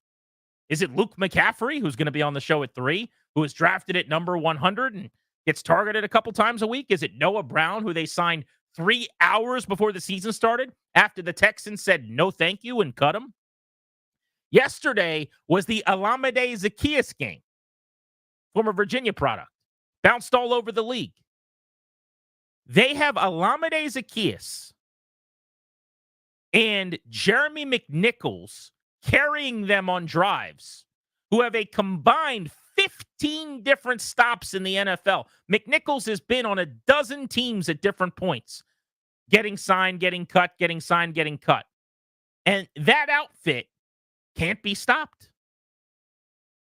Is it Luke McCaffrey, who's going to be on the show at 3, who is drafted at number 100 and gets targeted a couple times a week? Is it Noah Brown, who they signed 3 hours before the season started after the Texans said no thank you and cut him? Yesterday was the Alameda Zaccheaus game, former Virginia product, bounced all over the league. They have Alameda Zaccheaus and Jeremy McNichols carrying them on drives, who have a combined 15 different stops in the NFL. McNichols has been on a dozen teams at different points, getting signed, getting cut, getting signed, getting cut. And that outfit can't be stopped.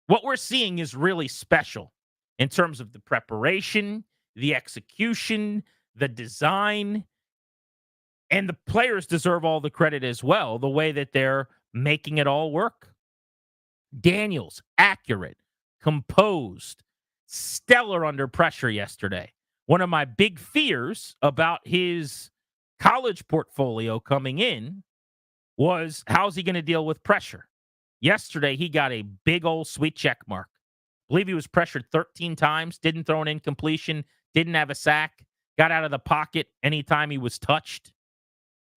What we're seeing is really special in terms of the preparation, the execution, the design, and the players deserve all the credit as well, the way that they're making it all work. Daniels, accurate, composed, stellar under pressure yesterday. One of my big fears about his college portfolio coming in was, how's he going to deal with pressure? Yesterday, he got a big old sweet check mark. I believe he was pressured 13 times, didn't throw an incompletion, didn't have a sack, got out of the pocket anytime he was touched.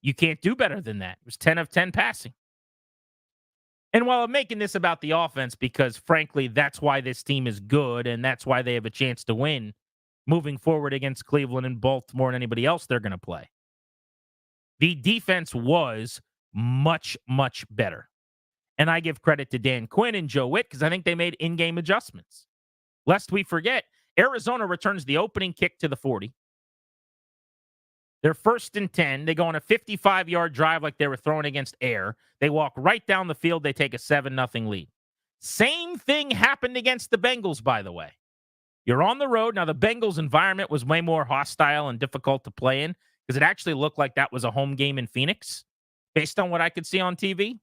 You can't do better than that. It was 10 of 10 passing. And while I'm making this about the offense, because frankly, that's why this team is good and that's why they have a chance to win moving forward against Cleveland and Baltimore and anybody else they're going to play. The defense was much, much better. And I give credit to Dan Quinn and Joe Witt because I think they made in-game adjustments. Lest we forget, Arizona returns the opening kick to the 40. They're 1st and 10. They go on a 55-yard drive like they were throwing against air. They walk right down the field. They take a 7-0 lead. Same thing happened against the Bengals, by the way. You're on the road. Now, the Bengals environment was way more hostile and difficult to play in because it actually looked like that was a home game in Phoenix, based on what I could see on TV.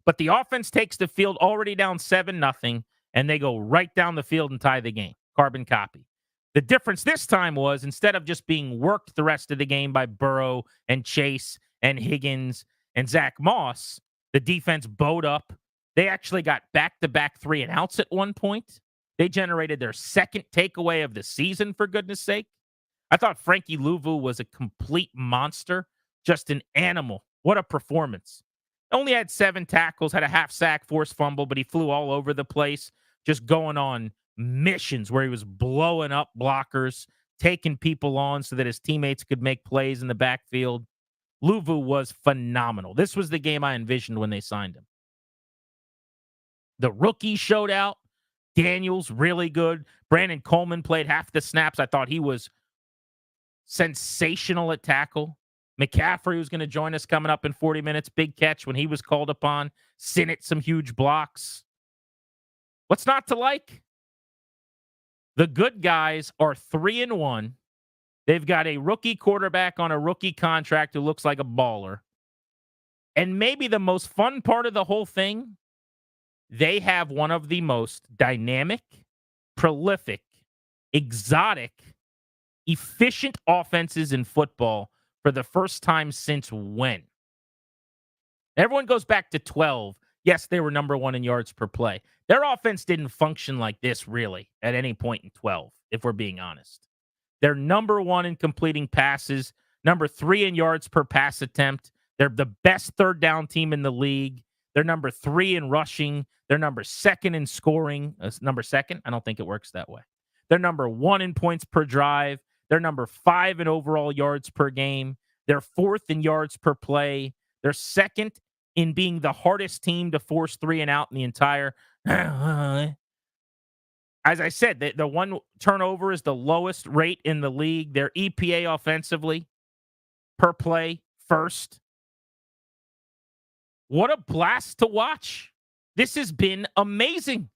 But the offense takes the field already down 7-0, and they go right down the field and tie the game. Carbon copy. The difference this time was, instead of just being worked the rest of the game by Burrow and Chase and Higgins and Zach Moss, the defense bowed up. They actually got back-to-back 3-and-outs at one point. They generated their second takeaway of the season, for goodness sake. I thought Frankie Louvu was a complete monster, just an animal. What a performance. Only had 7 tackles, had a half sack, forced fumble, but he flew all over the place, just going on missions where he was blowing up blockers, taking people on so that his teammates could make plays in the backfield. Louvu was phenomenal. This was the game I envisioned when they signed him. The rookie showed out. Daniels, really good. Brandon Coleman played half the snaps. I thought he was sensational at tackle. McCaffrey, who's going to join us coming up in 40 minutes, big catch when he was called upon. Sinnott, some huge blocks. What's not to like? The good guys are 3-1. They've got a rookie quarterback on a rookie contract who looks like a baller. And maybe the most fun part of the whole thing, they have one of the most dynamic, prolific, exotic, efficient offenses in football for the first time since when? Everyone goes back to 12. Yes, they were number 1 in yards per play. Their offense didn't function like this, really, at any point in 12, if we're being honest. They're number 1 in completing passes, number 3 in yards per pass attempt. They're the best third down team in the league. They're number 3 in rushing. They're number 2nd in scoring. Number 2nd? I don't think it works that way. They're number 1 in points per drive. They're number 5 in overall yards per game. They're 4th in yards per play. They're 2nd in being the hardest team to force 3-and-out in the entire As I said, the one turnover is the lowest rate in the league. Their EPA offensively per play first. What a blast to watch. This has been amazing.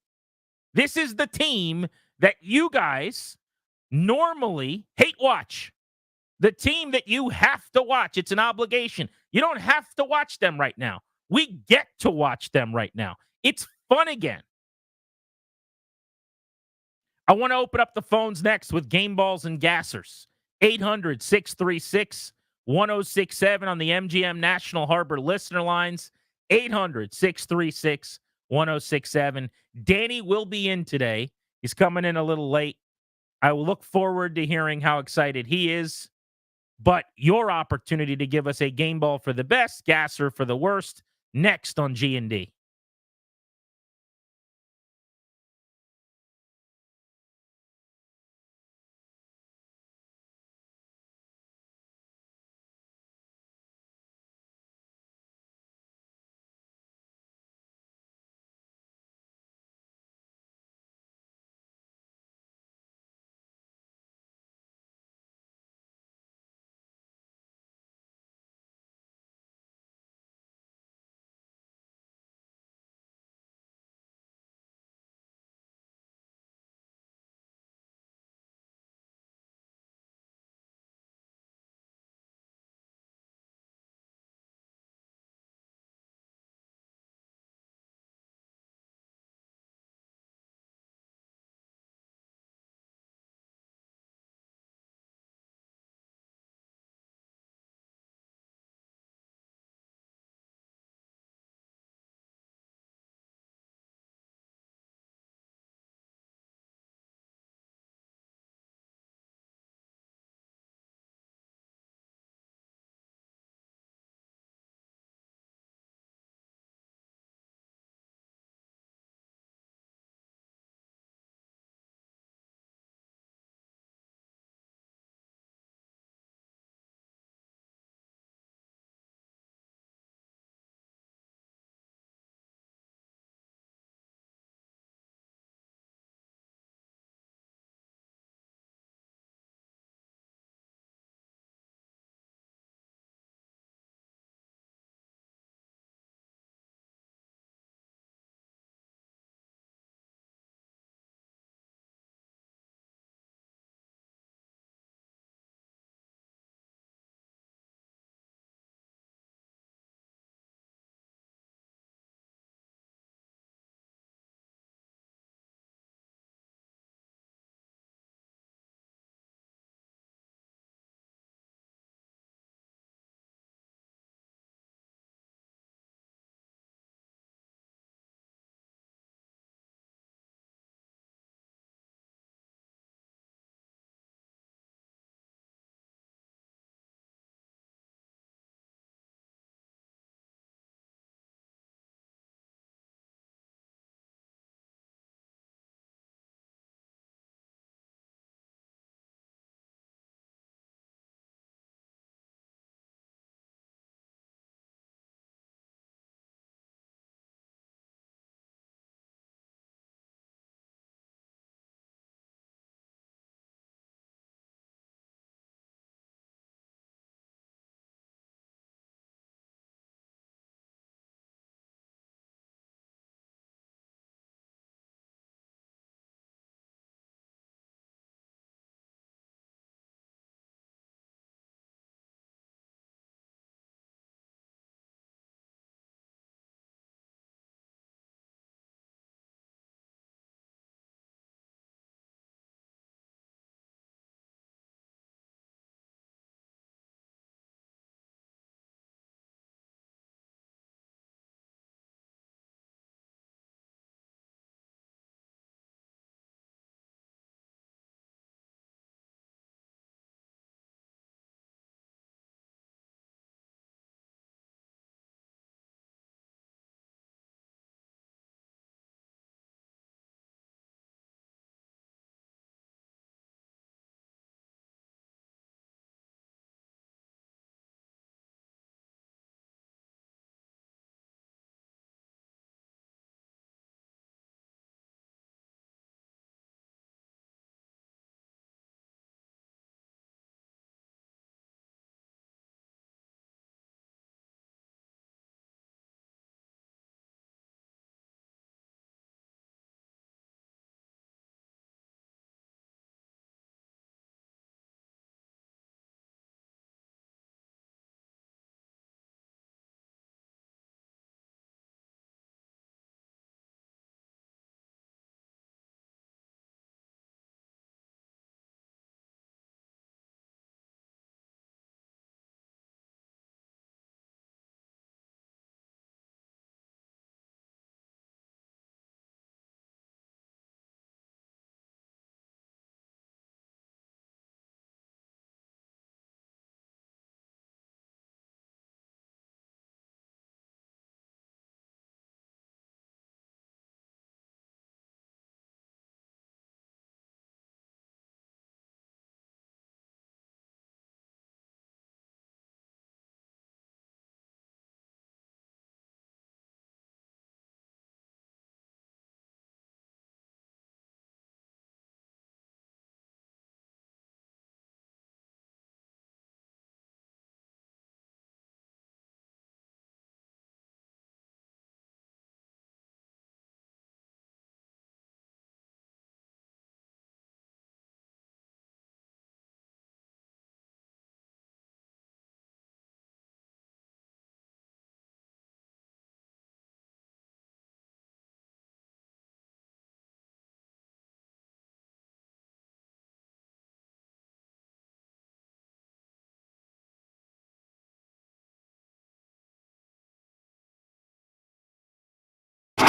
This is the team that you guys normally hate watch. The team that you have to watch. It's an obligation. You don't have to watch them right now. We get to watch them right now. It's fun again. I want to open up the phones next with Game Balls and Gassers. 800-636-1067 on the MGM National Harbor listener lines. 800-636-1067. Danny will be in today. He's coming in a little late. I will look forward to hearing how excited he is. But your opportunity to give us a game ball for the best, gasser for the worst, next on G&D.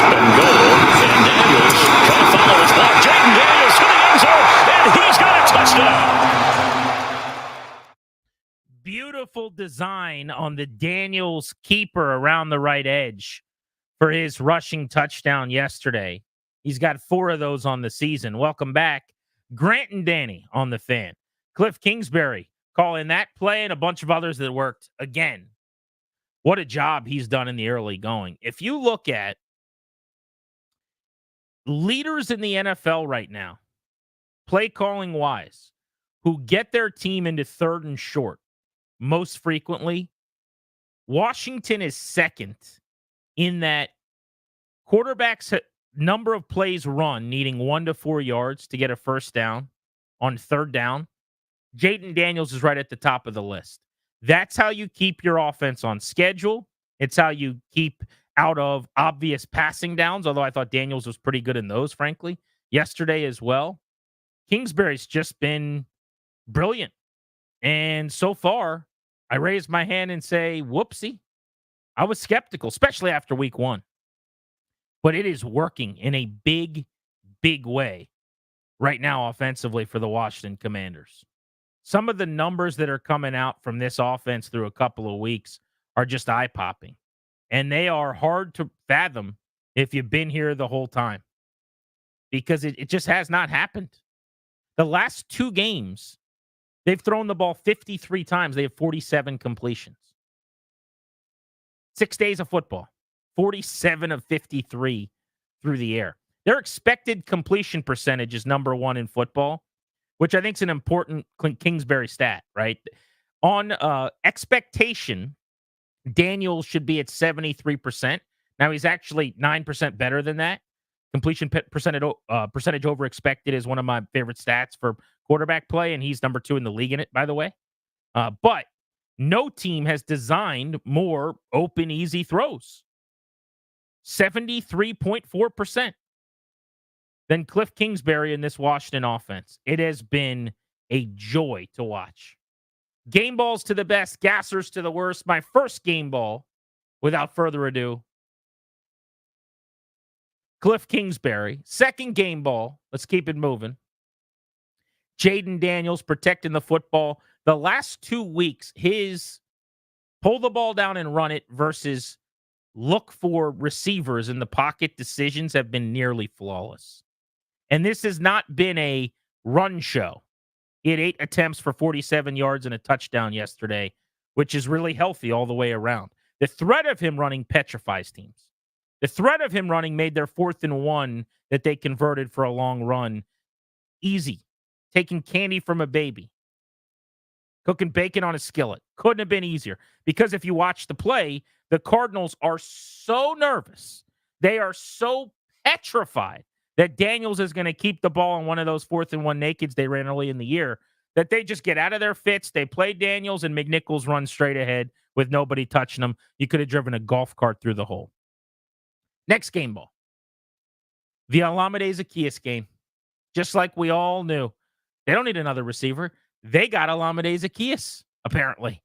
and goal. And Daniels trying to follow his block. Jayden Daniels to the end zone, and he's got a touchdown. Beautiful design on the Daniels keeper around the right edge for his rushing touchdown yesterday. He's got 4 of those on the season. Welcome back, Grant and Danny on the Fan. Cliff Kingsbury calling that play and a bunch of others that worked again. What a job he's done in the early going. If you look at leaders in the NFL right now, play calling wise, who get their team into 3rd and short most frequently, Washington is second in that quarterbacks number of plays run needing 1 to 4 yards to get a first down on 3rd down. Jayden Daniels is right at the top of the list. That's how you keep your offense on schedule. It's how you keep out of obvious passing downs, although I thought Daniels was pretty good in those, frankly, yesterday as well. Kingsbury's just been brilliant. And so far, I raise my hand and say, whoopsie. I was skeptical, especially after week 1. But it is working in a big, big way right now offensively for the Washington Commanders. Some of the numbers that are coming out from this offense through a couple of weeks are just eye-popping. And they are hard to fathom if you've been here the whole time. Because it just has not happened. The last 2 games, they've thrown the ball 53 times. They have 47 completions. 6 days of football. 47 of 53 through the air. Their expected completion percentage is number 1 in football, which I think is an important Kingsbury stat, right? On expectation, Daniels should be at 73%. Now, he's actually 9% better than that. Completion percentage over expected is one of my favorite stats for quarterback play, and he's number 2 in the league in it, by the way. But no team has designed more open, easy throws. 73.4% than Cliff Kingsbury in this Washington offense. It has been a joy to watch. Game balls to the best, gassers to the worst. My first game ball, without further ado, Cliff Kingsbury. Second game ball, let's keep it moving. Jayden Daniels protecting the football. The last 2 weeks, his pull the ball down and run it versus look for receivers in the pocket decisions have been nearly flawless. And this has not been a run show. He had 8 attempts for 47 yards and a touchdown yesterday, which is really healthy all the way around. The threat of him running petrifies teams. The threat of him running made their 4th and 1 that they converted for a long run easy. Taking candy from a baby. Cooking bacon on a skillet. Couldn't have been easier. Because if you watch the play, the Cardinals are so nervous. They are so petrified that Daniels is going to keep the ball on one of those 4th and 1 nakeds they ran early in the year, that they just get out of their fits. They play Daniels, and McNichols runs straight ahead with nobody touching them. You could have driven a golf cart through the hole. Next game ball. The Alameda Zacchaeus game. Just like we all knew. They don't need another receiver. They got Alameda Zacchaeus, apparently.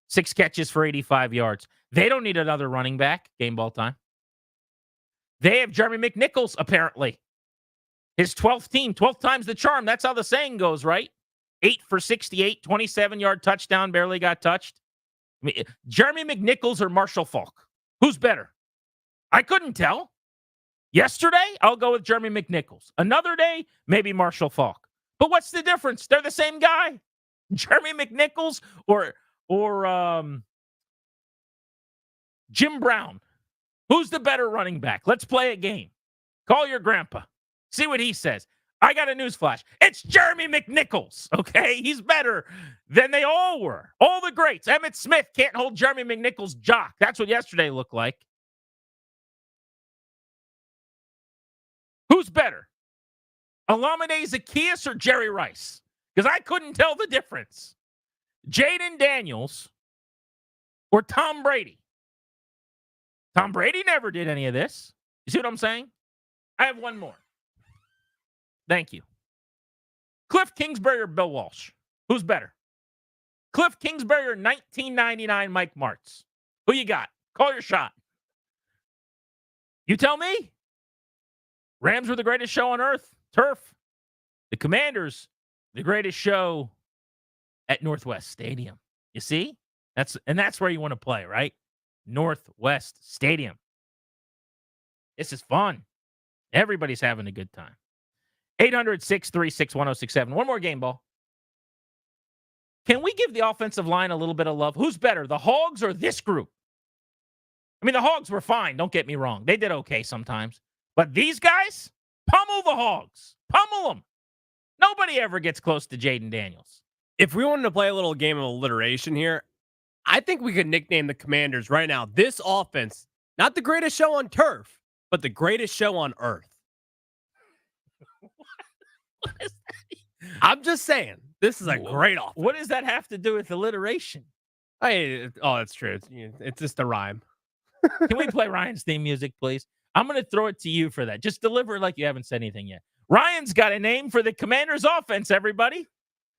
6 catches for 85 yards. They don't need another running back. Game ball time. They have Jeremy McNichols, apparently. His 12th team. 12th time's the charm. That's how the saying goes, right? 8 for 68, 27-yard touchdown, barely got touched. I mean, Jeremy McNichols or Marshall Faulk? Who's better? I couldn't tell. Yesterday, I'll go with Jeremy McNichols. Another day, maybe Marshall Faulk. But what's the difference? They're the same guy. Jeremy McNichols or Jim Brown. Who's the better running back? Let's play a game. Call your grandpa. See what he says. I got a newsflash. It's Jeremy McNichols, okay? He's better than they all were. All the greats. Emmitt Smith can't hold Jeremy McNichols' jock. That's what yesterday looked like. Who's better? Alameda Zacchaeus or Jerry Rice? Because I couldn't tell the difference. Jayden Daniels or Tom Brady? Tom Brady never did any of this. You see what I'm saying? I have one more. Thank you. Cliff Kingsbury or Bill Walsh? Who's better? Cliff Kingsbury or 1999 Mike Martz? Who you got? Call your shot. You tell me. Rams were the greatest show on earth, turf. The Commanders, the greatest show at Northwest Stadium. You see? That's where you want to play, right? Northwest Stadium. This is fun. Everybody's having a good time. 800-636-1067. One more game ball. Can we give the offensive line a little bit of love? Who's better, the Hogs or this group? I mean, the Hogs were fine. Don't get me wrong. They did okay sometimes. But these guys, pummel the Hogs. Pummel them. Nobody ever gets close to Jayden Daniels. If we wanted to play a little game of alliteration here, I think we could nickname the Commanders right now. This offense, not the greatest show on turf, but the greatest show on earth. What is that? I'm just saying, this is a great offense. What does that have to do with alliteration? That's true. It's just a rhyme. Can we play Ryan's theme music, please? I'm going to throw it to you for that. Just deliver it like you haven't said anything yet. Ryan's got a name for the Commanders' offense, everybody.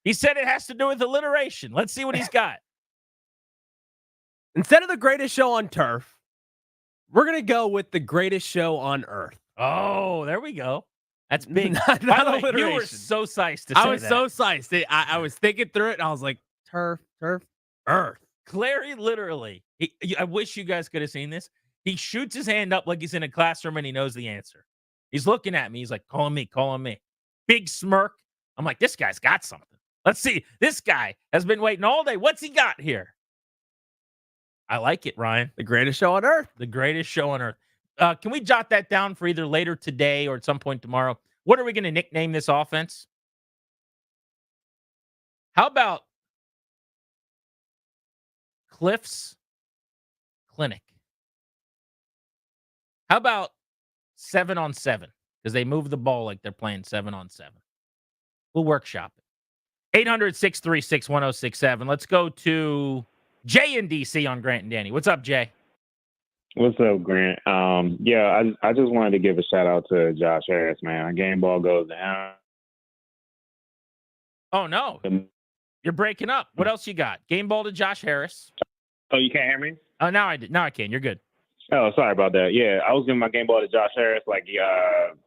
He said it has to do with alliteration. Let's see what he's got. Instead of the greatest show on turf, we're going to go with the greatest show on earth. Oh, there we go. That's big. Not By the way, alliteration. you were so psyched to say I was that. so psyched. I was thinking through it, and I was like, turf, earth. Clary, literally. I wish you guys could have seen this. He shoots his hand up like he's in a classroom and he knows the answer. He's looking at me. He's like, call on me. Big smirk. I'm like, this guy's got something. Let's see. This guy has been waiting all day. What's he got here? I like it, Ryan. The greatest show on earth. The greatest show on earth. Can we jot that down for either later today or at some point tomorrow? What are we going to nickname this offense? How about Cliff's Clinic? How about 7-on-7? Because they move the ball like they're playing 7-on-7. We'll workshop it. 800-636-1067. Let's go to Jay in DC on Grant and Danny. What's up, Jay? What's up, Grant? I just wanted to give a shout out to Josh Harris, man. Our game ball goes down. Oh, no. You're breaking up. What else you got? Game ball to Josh Harris. Oh, you can't hear me? Oh, now I can. You're good. Oh, sorry about that. Yeah, I was giving my game ball to Josh Harris, like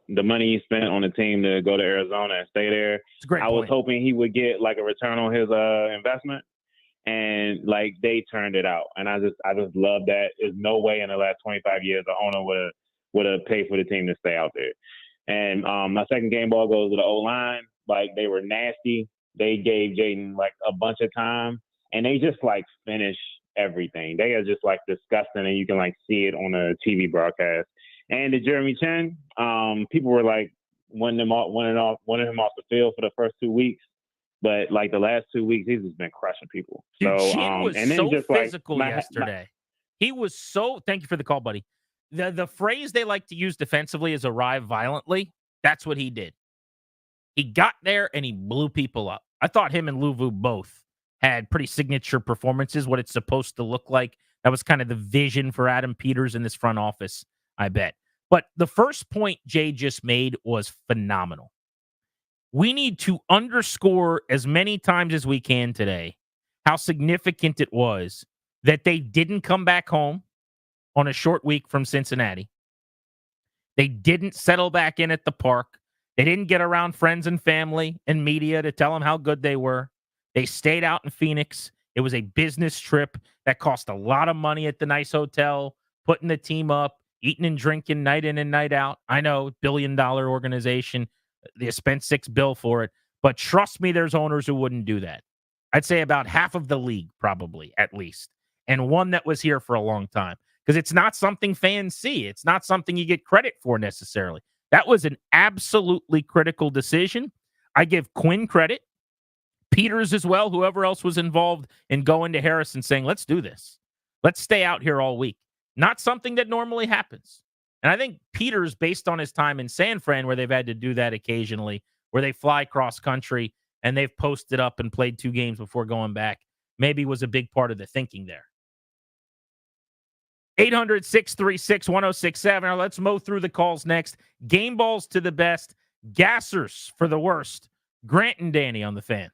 the money he spent on the team to go to Arizona and stay there. It's a great I was hoping he would get like a return on his investment, and like they turned it out. And I just love that. There's no way in the last 25 years the owner would have paid for the team to stay out there. And my second game ball goes to the O-line. Like they were nasty. They gave Jayden like a bunch of time, and they just like finished everything. They are just like disgusting, and you can like see it on a TV broadcast. And to Jeremy Chin, people were like wanting him off the field for the first 2 weeks, but like the last 2 weeks, he's just been crushing people. Dude, So Chin was and then so just physical like yesterday. He was so. Thank you for the call, buddy. The phrase they like to use defensively is arrive violently. That's what he did. He got there and he blew people up. I thought him and Luvu both had pretty signature performances, what it's supposed to look like. That was kind of the vision for Adam Peters in this front office, I bet. But the first point Jay just made was phenomenal. We need to underscore as many times as we can today how significant it was that they didn't come back home on a short week from Cincinnati. They didn't settle back in at the park. They didn't get around friends and family and media to tell them how good they were. They stayed out in Phoenix. It was a business trip that cost a lot of money at the nice hotel, putting the team up, eating and drinking night in and night out. I know, billion-dollar organization. They spent $6 billion for it. But trust me, there's owners who wouldn't do that. I'd say about half of the league, probably, at least. And one that was here for a long time. Because it's not something fans see. It's not something you get credit for necessarily. That was an absolutely critical decision. I give Quinn credit. Peters as well, whoever else was involved in going to Harris and saying, let's do this. Let's stay out here all week. Not something that normally happens. And I think Peters, based on his time in San Fran, where they've had to do that occasionally, where they fly cross country and they've posted up and played 2 games before going back, maybe was a big part of the thinking there. 800-636-1067. Now let's mow through the calls next. Game balls to the best. Gassers for the worst. Grant and Danny on the Fan.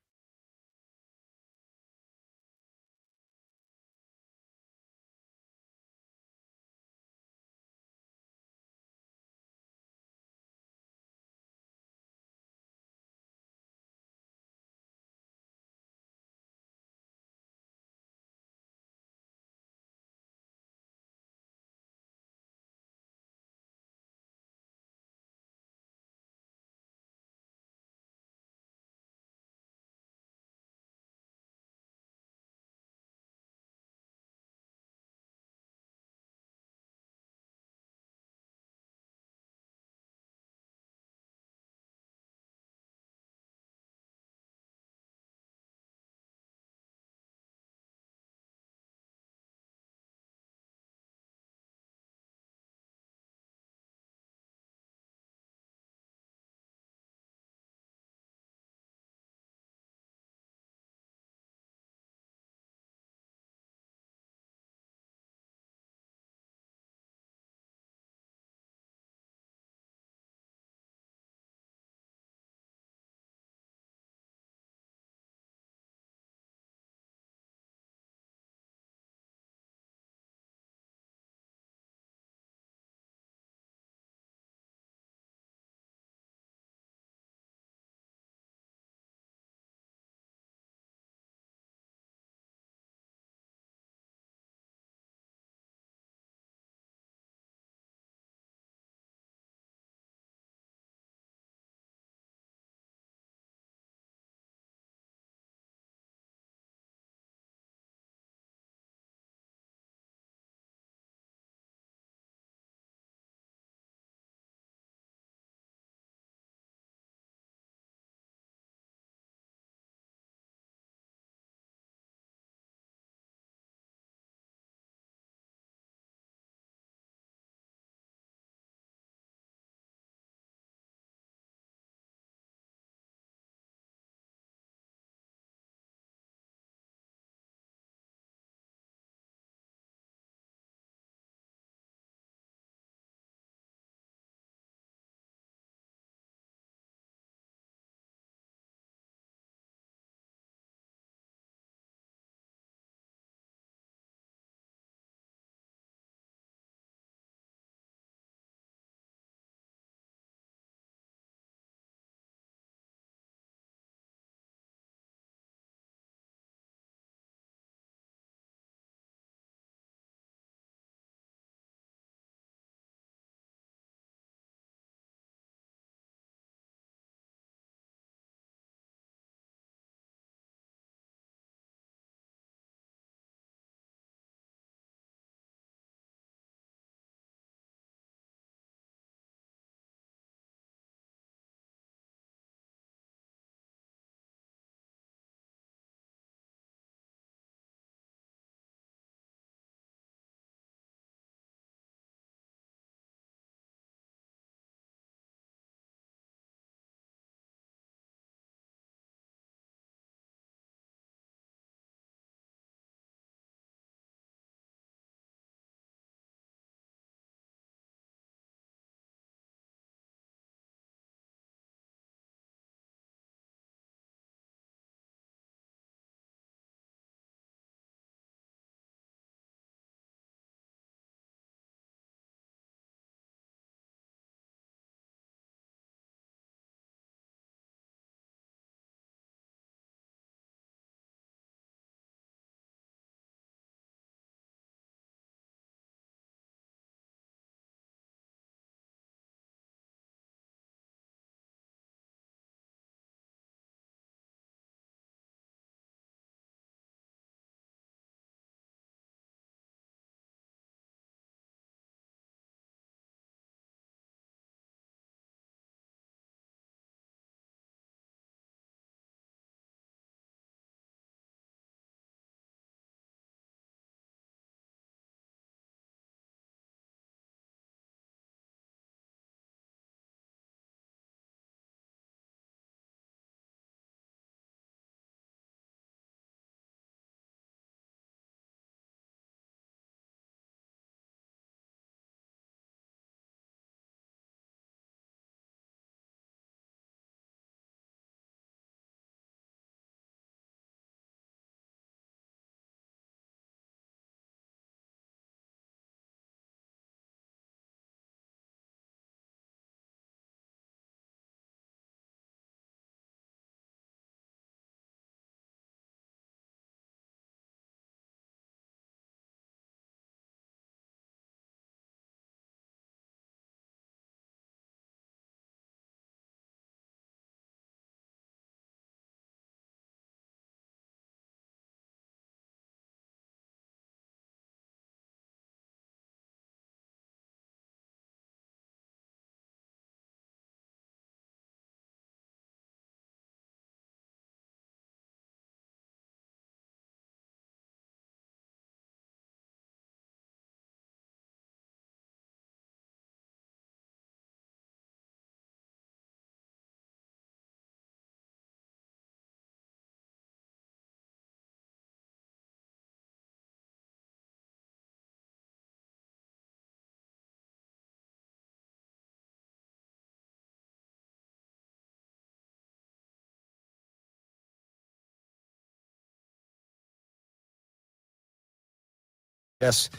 Yes,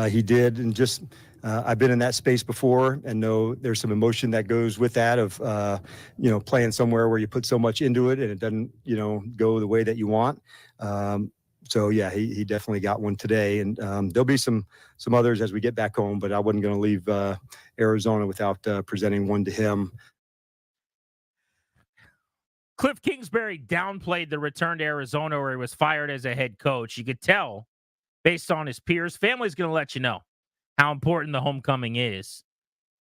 he did. And just I've been in that space before and know there's some emotion that goes with that of, playing somewhere where you put so much into it and it doesn't, go the way that you want. So, yeah, he definitely got one today. And there'll be some others as we get back home, but I wasn't going to leave Arizona without presenting one to him. Cliff Kingsbury downplayed the return to Arizona where he was fired as a head coach. You could tell based on his peers. Family's going to let you know how important the homecoming is.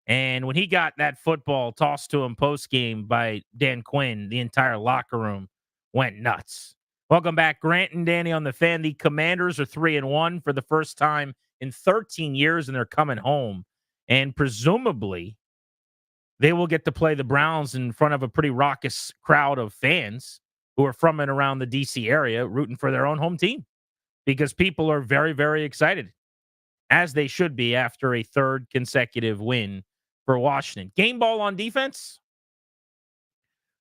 And when he got that football tossed to him post-game by Dan Quinn, the entire locker room went nuts. Welcome back, Grant and Danny on the Fan. The Commanders are 3-1 for the first time in 13 years, and they're coming home. And presumably, they will get to play the Browns in front of a pretty raucous crowd of fans who are from and around the D.C. area rooting for their own home team because people are very, very excited, as they should be after a third consecutive win for Washington. Game ball on defense.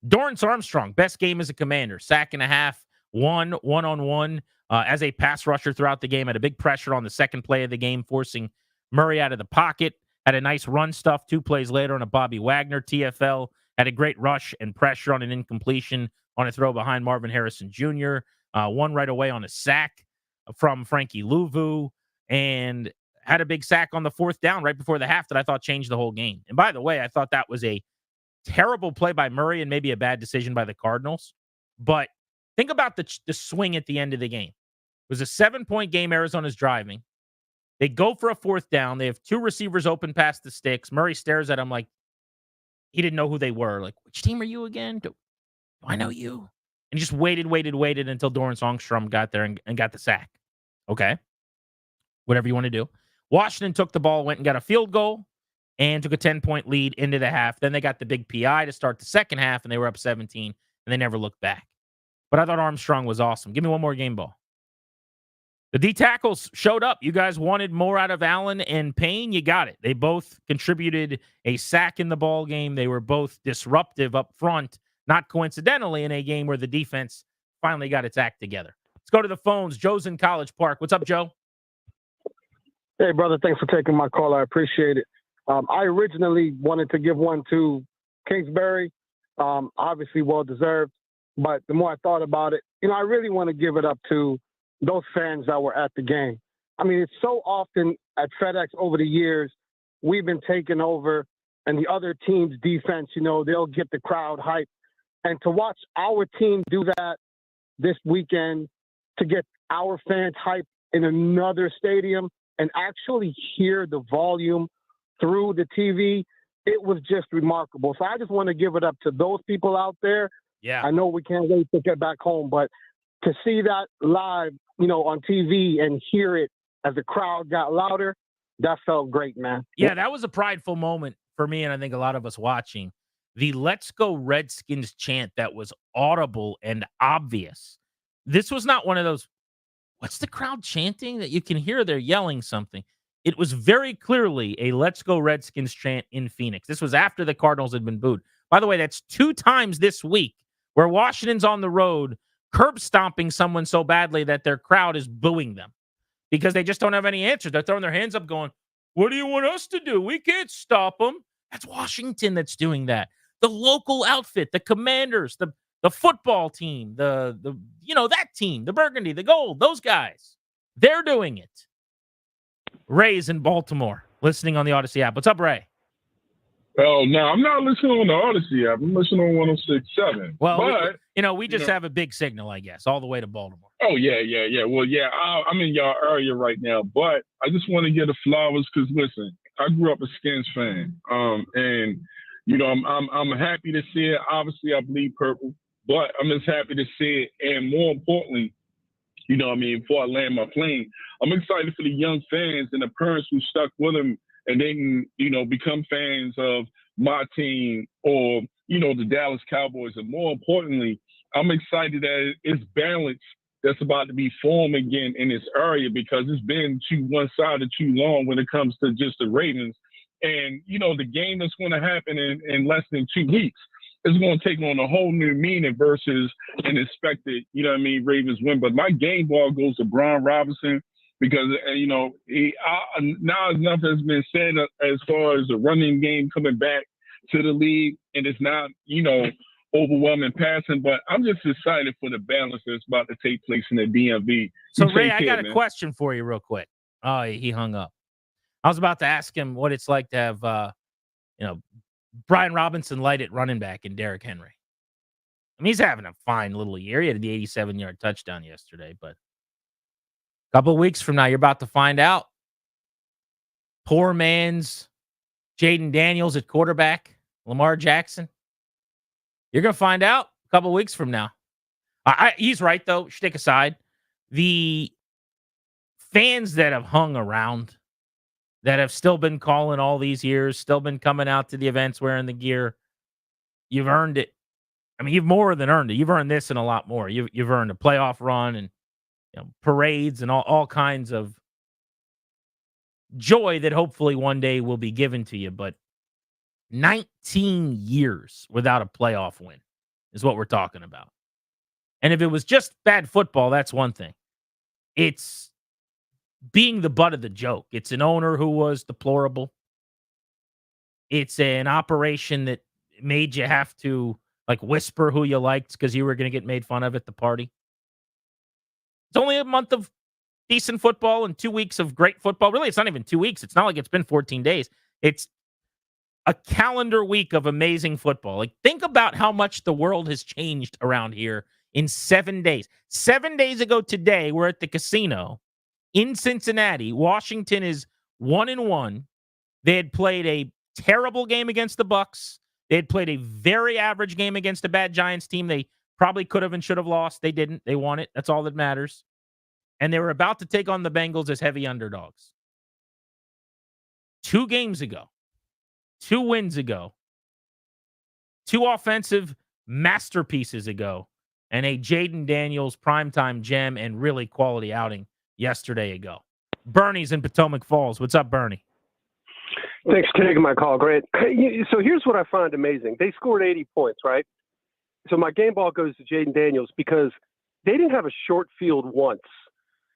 Dorrance Armstrong, best game as a Commander. Sack and a half, one-on-one as a pass rusher throughout the game. Had a big pressure on the second play of the game, forcing Murray out of the pocket. Had a nice run stuff 2 plays later on a Bobby Wagner TFL. Had a great rush and pressure on an incompletion on a throw behind Marvin Harrison Jr. One right away on a sack from Frankie Louvu. And had a big sack on the 4th down right before the half that I thought changed the whole game. And by the way, I thought that was a terrible play by Murray and maybe a bad decision by the Cardinals. But think about the swing at the end of the game. It was a 7-point game. Arizona's driving. They go for a 4th down. They have 2 receivers open past the sticks. Murray stares at him like he didn't know who they were. Like, which team are you again? Do I know you? And he just waited until Dorrance Armstrong got there and got the sack. Okay. Whatever you want to do. Washington took the ball, went and got a field goal, and took a 10-point lead into the half. Then they got the big PI to start the second half, and they were up 17, and they never looked back. But I thought Armstrong was awesome. Give me one more game ball. The D tackles showed up. You guys wanted more out of Allen and Payne. You got it. They both contributed a sack in the ball game. They were both disruptive up front, not coincidentally in a game where the defense finally got its act together. Let's go to the phones. Joe's in College Park. What's up, Joe? Hey, brother. Thanks for taking my call. I appreciate it. I originally wanted to give one to Kingsbury, obviously well-deserved. But the more I thought about it, I really want to give it up to those fans that were at the game. I mean, it's so often at FedEx over the years, we've been taking over and the other team's defense, they'll get the crowd hyped. And to watch our team do that this weekend, to get our fans hyped in another stadium and actually hear the volume through the TV, it was just remarkable. So I just want to give it up to those people out there. Yeah. I know we can't wait to get back home, but to see that live, on TV and hear it as the crowd got louder, that felt great, man. Yeah, that was a prideful moment for me, and I think a lot of us watching. The Let's Go Redskins chant that was audible and obvious. This was not one of those, what's the crowd chanting that you can hear they're yelling something? It was very clearly a Let's Go Redskins chant in Phoenix. This was after the Cardinals had been booed. By the way, that's 2 times this week where Washington's on the road curb stomping someone so badly that their crowd is booing them because they just don't have any answers. They're throwing their hands up going, what do you want us to do? We can't stop them. That's Washington that's doing that. The local outfit, the Commanders, the football team, the that team, the burgundy, the gold, those guys, they're doing it. Ray's in Baltimore, listening on the Odyssey app. What's up, Ray? Oh, no, I'm not listening on the Odyssey app. I'm listening on 106.7. Well, but, we just have a big signal, I guess, all the way to Baltimore. Oh, yeah. Well, yeah, I'm in y'all area right now, but I just want to get the flowers because, listen, I grew up a Skins fan, and, I'm happy to see it. Obviously, I bleed purple, but I'm just happy to see it, and more importantly, before I land my plane, I'm excited for the young fans and the parents who stuck with them and they can, become fans of my team or, the Dallas Cowboys. And more importantly, I'm excited that it's balance that's about to be formed again in this area because it's been too one-sided too long when it comes to just the Ravens. And, the game that's going to happen in less than 2 weeks is going to take on a whole new meaning versus an expected, Ravens win. But my game ball goes to Brian Robinson. because now enough has been said as far as the running game coming back to the league, and it's not overwhelming passing. But I'm just excited for the balance that's about to take place in the DMV. So Ray, I got a question for you real quick. Oh, he hung up. I was about to ask him what it's like to have Brian Robinson light at running back and Derrick Henry. I mean, he's having a fine little year. He had the 87-yard touchdown yesterday, but a couple of weeks from now, you're about to find out. Poor man's Jayden Daniels at quarterback, Lamar Jackson. You're going to find out a couple of weeks from now. He's right, though. Shtick aside, the fans that have hung around, that have still been calling all these years, still been coming out to the events wearing the gear, you've earned it. I mean, you've more than earned it. You've earned this and a lot more. You've earned a playoff run and parades and all kinds of joy that hopefully one day will be given to you. But 19 years without a playoff win is what we're talking about. And if it was just bad football, that's one thing. It's being the butt of the joke. It's an owner who was deplorable. It's an operation that made you have to whisper who you liked because you were going to get made fun of at the party. It's only a month of decent football and 2 weeks of great football. Really, it's not even 2 weeks. It's not like it's been 14 days. It's a calendar week of amazing football. Think about how much the world has changed around here in 7 days. 7 days ago today, we're at the casino in Cincinnati. Washington is 1-1. They had played a terrible game against the Bucs. They had played a very average game against a bad Giants team. They probably could have and should have lost. They didn't. They won it. That's all that matters. And they were about to take on the Bengals as heavy underdogs. 2 games ago, 2 wins ago, 2 offensive masterpieces ago, and a Jayden Daniels primetime gem and really quality outing yesterday ago. Bernie's in Potomac Falls. What's up, Bernie? Thanks for taking my call. Great. So here's what I find amazing. They scored 80 points, right? So my game ball goes to Jayden Daniels because they didn't have a short field once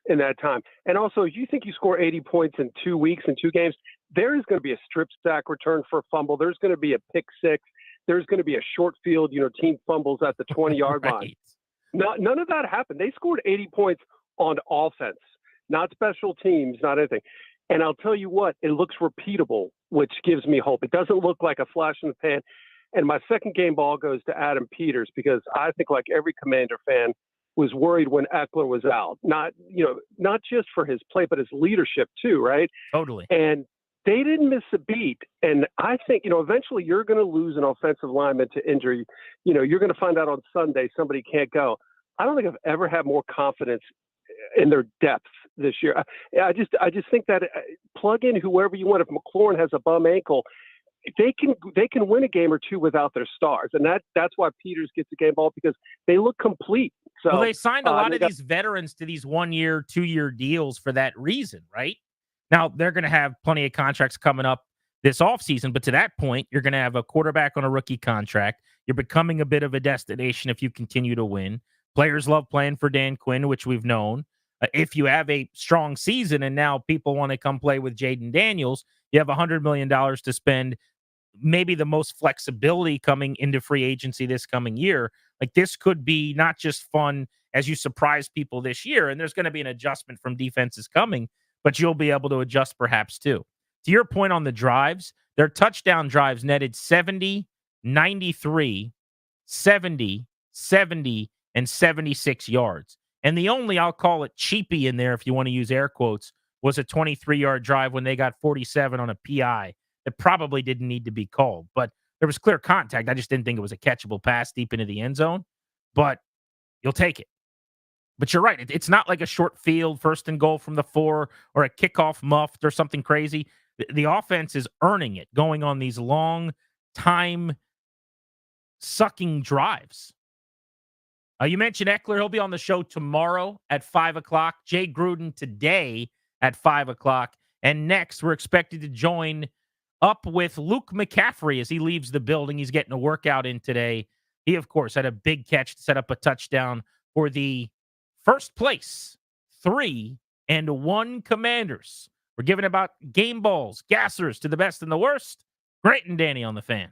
in that time. And also, if you think you score 80 points in 2 weeks and 2 games, there is going to be a strip sack return for a fumble. There's going to be a pick six. There's going to be a short field, team fumbles at the 20-yard line. None of that happened. They scored 80 points on offense, not special teams, not anything. And I'll tell you what, it looks repeatable, which gives me hope. It doesn't look like a flash in the pan. And my second game ball goes to Adam Peters because I think, like every Commander fan, was worried when Eckler was out. Not just for his play, but his leadership too, right? Totally. And they didn't miss a beat. And I think, eventually you're going to lose an offensive lineman to injury. You're going to find out on Sunday somebody can't go. I don't think I've ever had more confidence in their depth this year. I just think that plug in whoever you want. If McLaurin has a bum ankle, they can win a game or two without their stars, and that's why Peters gets a game ball because they look complete. So well, they signed a lot of these veterans to these 1-year, 2-year deals for that reason, right? Now they're going to have plenty of contracts coming up this offseason, but to that point, you're going to have a quarterback on a rookie contract. You're becoming a bit of a destination if you continue to win. Players love playing for Dan Quinn, which we've known. If you have a strong season and now people want to come play with Jayden Daniels, you have $100 million to spend, maybe the most flexibility coming into free agency this coming year. This could be not just fun as you surprise people this year, and there's going to be an adjustment from defenses coming, but you'll be able to adjust perhaps too. To your point on the drives, their touchdown drives netted 70, 93, 70, 70, and 76 yards. And the only, I'll call it cheapie in there, if you want to use air quotes, was a 23-yard drive when they got 47 on a PI that probably didn't need to be called. But there was clear contact. I just didn't think it was a catchable pass deep into the end zone. But you'll take it. But you're right. It's not like a short field, 1st and goal from the 4, or a kickoff muffed or something crazy. The offense is earning it, going on these long time sucking drives. You mentioned Eckler. He'll be on the show tomorrow at 5 o'clock. Jay Gruden today at 5 o'clock. And next, we're expected to join up with Luke McCaffrey as he leaves the building. He's getting a workout in today. He, of course, had a big catch to set up a touchdown for the first place 3 and 1 Commanders. We're giving about game balls, gassers to the best and the worst. Great and Danny on the Fan.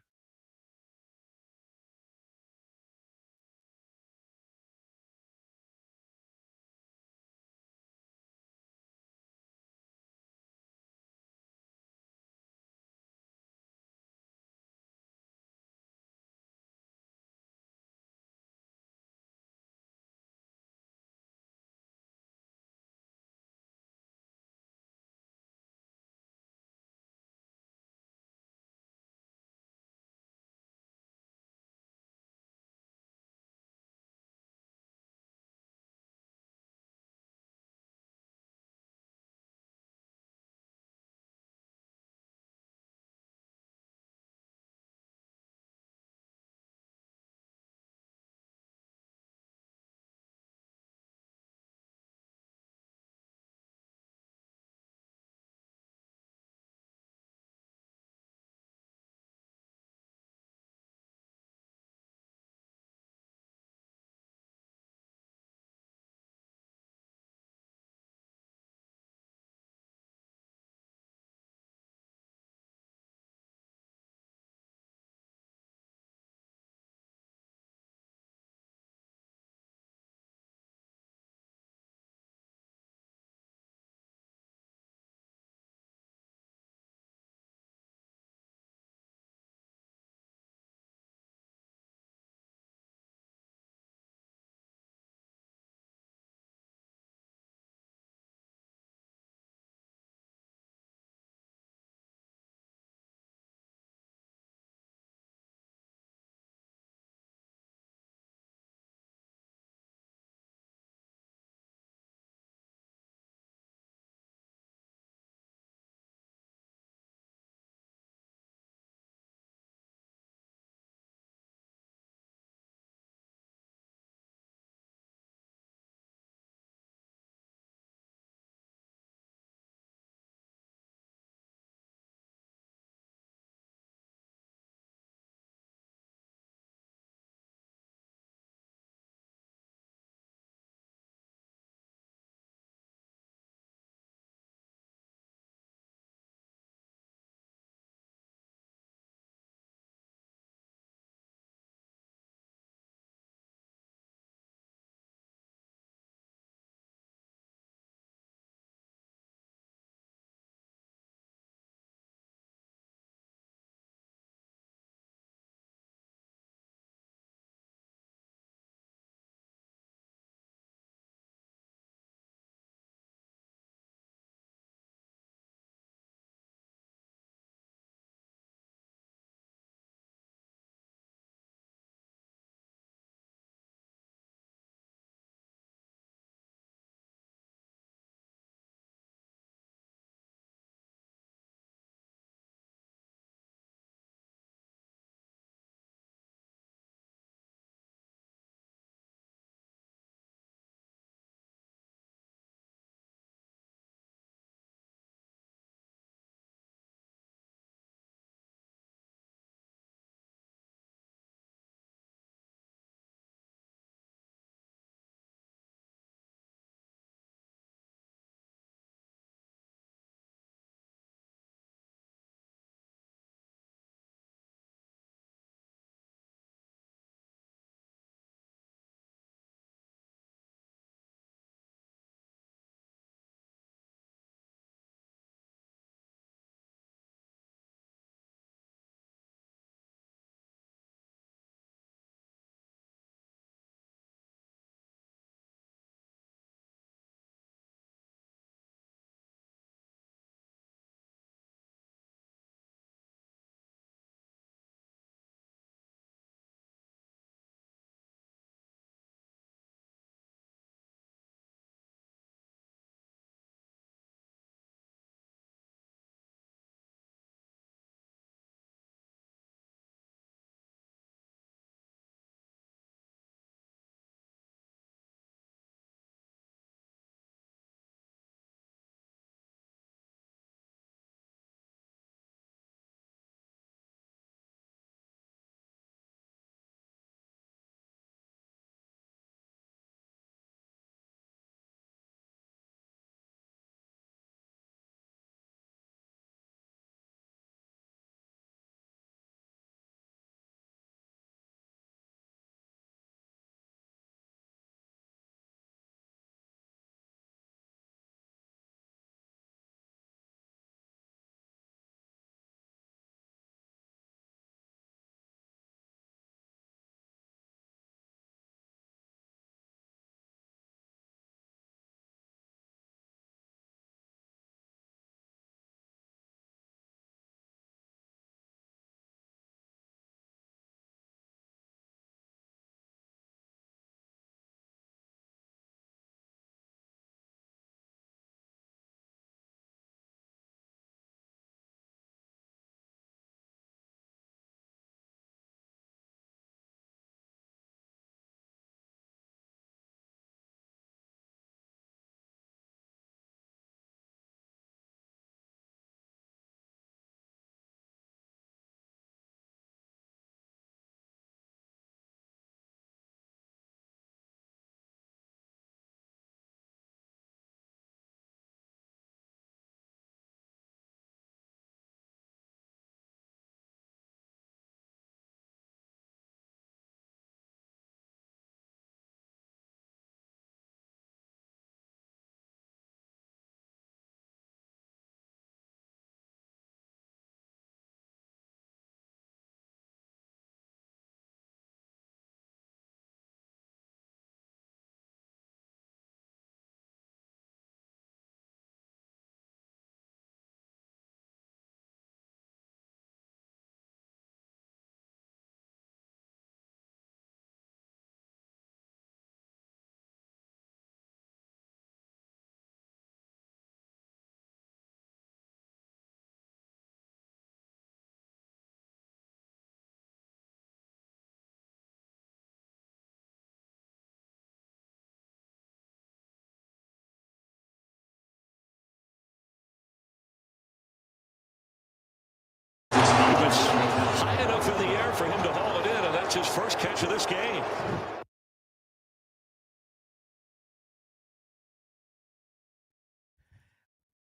It's his first catch of this game.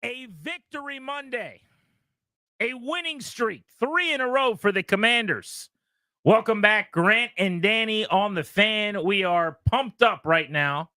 A victory Monday. A winning streak. 3 in a row for the Commanders. Welcome back, Grant and Danny on the Fan. We are pumped up right now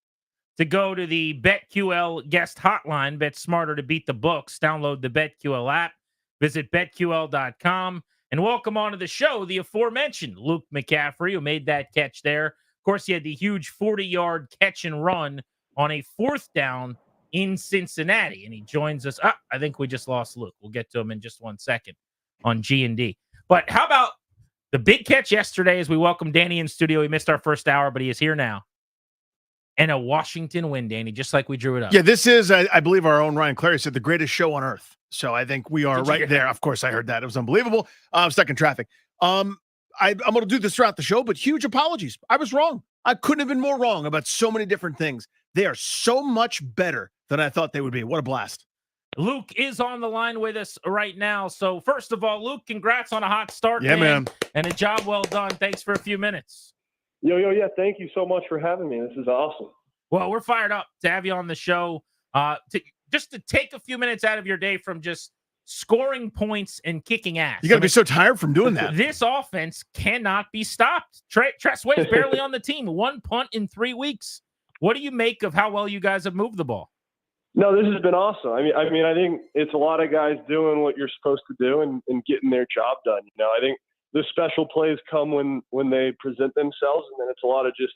to go to the BetQL guest hotline. Bet smarter to beat the books. Download the BetQL app. Visit betql.com. And welcome onto the show the aforementioned Luke McCaffrey, who made that catch there. Of course, he had the huge 40-yard catch and run on a 4th down in Cincinnati. And he joins us. I think we just lost Luke. We'll get to him in just 1 second on G&D. But how about the big catch yesterday as we welcome Danny in studio? He missed our first hour, but he is here now. And a Washington win, Danny, just like we drew it up. Yeah, this is, I believe our own Ryan Clary said, the greatest show on earth. So I think we are right there. Of course, I heard that. It was unbelievable. I'm stuck in traffic. I'm going to do this throughout the show, but huge apologies. I was wrong. I couldn't have been more wrong about so many different things. They are so much better than I thought they would be. What a blast. Luke is on the line with us right now. So first of all, Luke, congrats on a hot start. Yeah, man. And a job well done. Thanks for a few minutes. Yeah. Thank you so much for having me. This is awesome. Well, we're fired up to have you on the show. Just to take a few minutes out of your day from just scoring points and kicking ass. You got to be so tired from doing that. This offense cannot be stopped. Tress Way's barely on the team. 1 punt in 3 weeks. What do you make of how well you guys have moved the ball? No, this has been awesome. I mean, I think it's a lot of guys doing what you're supposed to do and getting their job done. I think the special plays come when they present themselves, and then it's a lot of just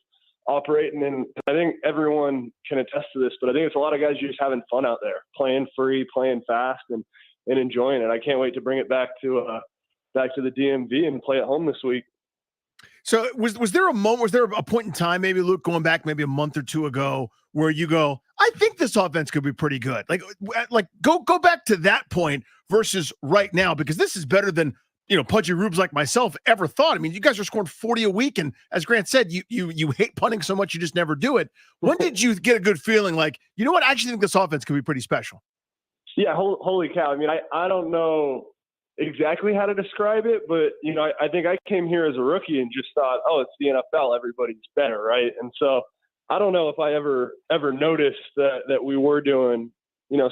operating. And I think everyone can attest to this, but I think it's a lot of guys just having fun out there, playing free, playing fast, and enjoying it. I can't wait to bring it back to the DMV and play at home this week. So was there a moment, was there a point in time, maybe Luke, going back maybe a month or two ago, where you go, I think this offense could be pretty good? Like go back to that point versus right now, because this is better than, pudgy rubes like myself ever thought. I mean, you guys are scoring 40 a week, and as Grant said, you hate punting so much you just never do it. When did you get a good feeling like, you know what, I actually think this offense could be pretty special? Yeah, holy cow. I mean, I don't know exactly how to describe it, but, I think I came here as a rookie and just thought, oh, it's the NFL, everybody's better, right? And so I don't know if I ever noticed that we were doing,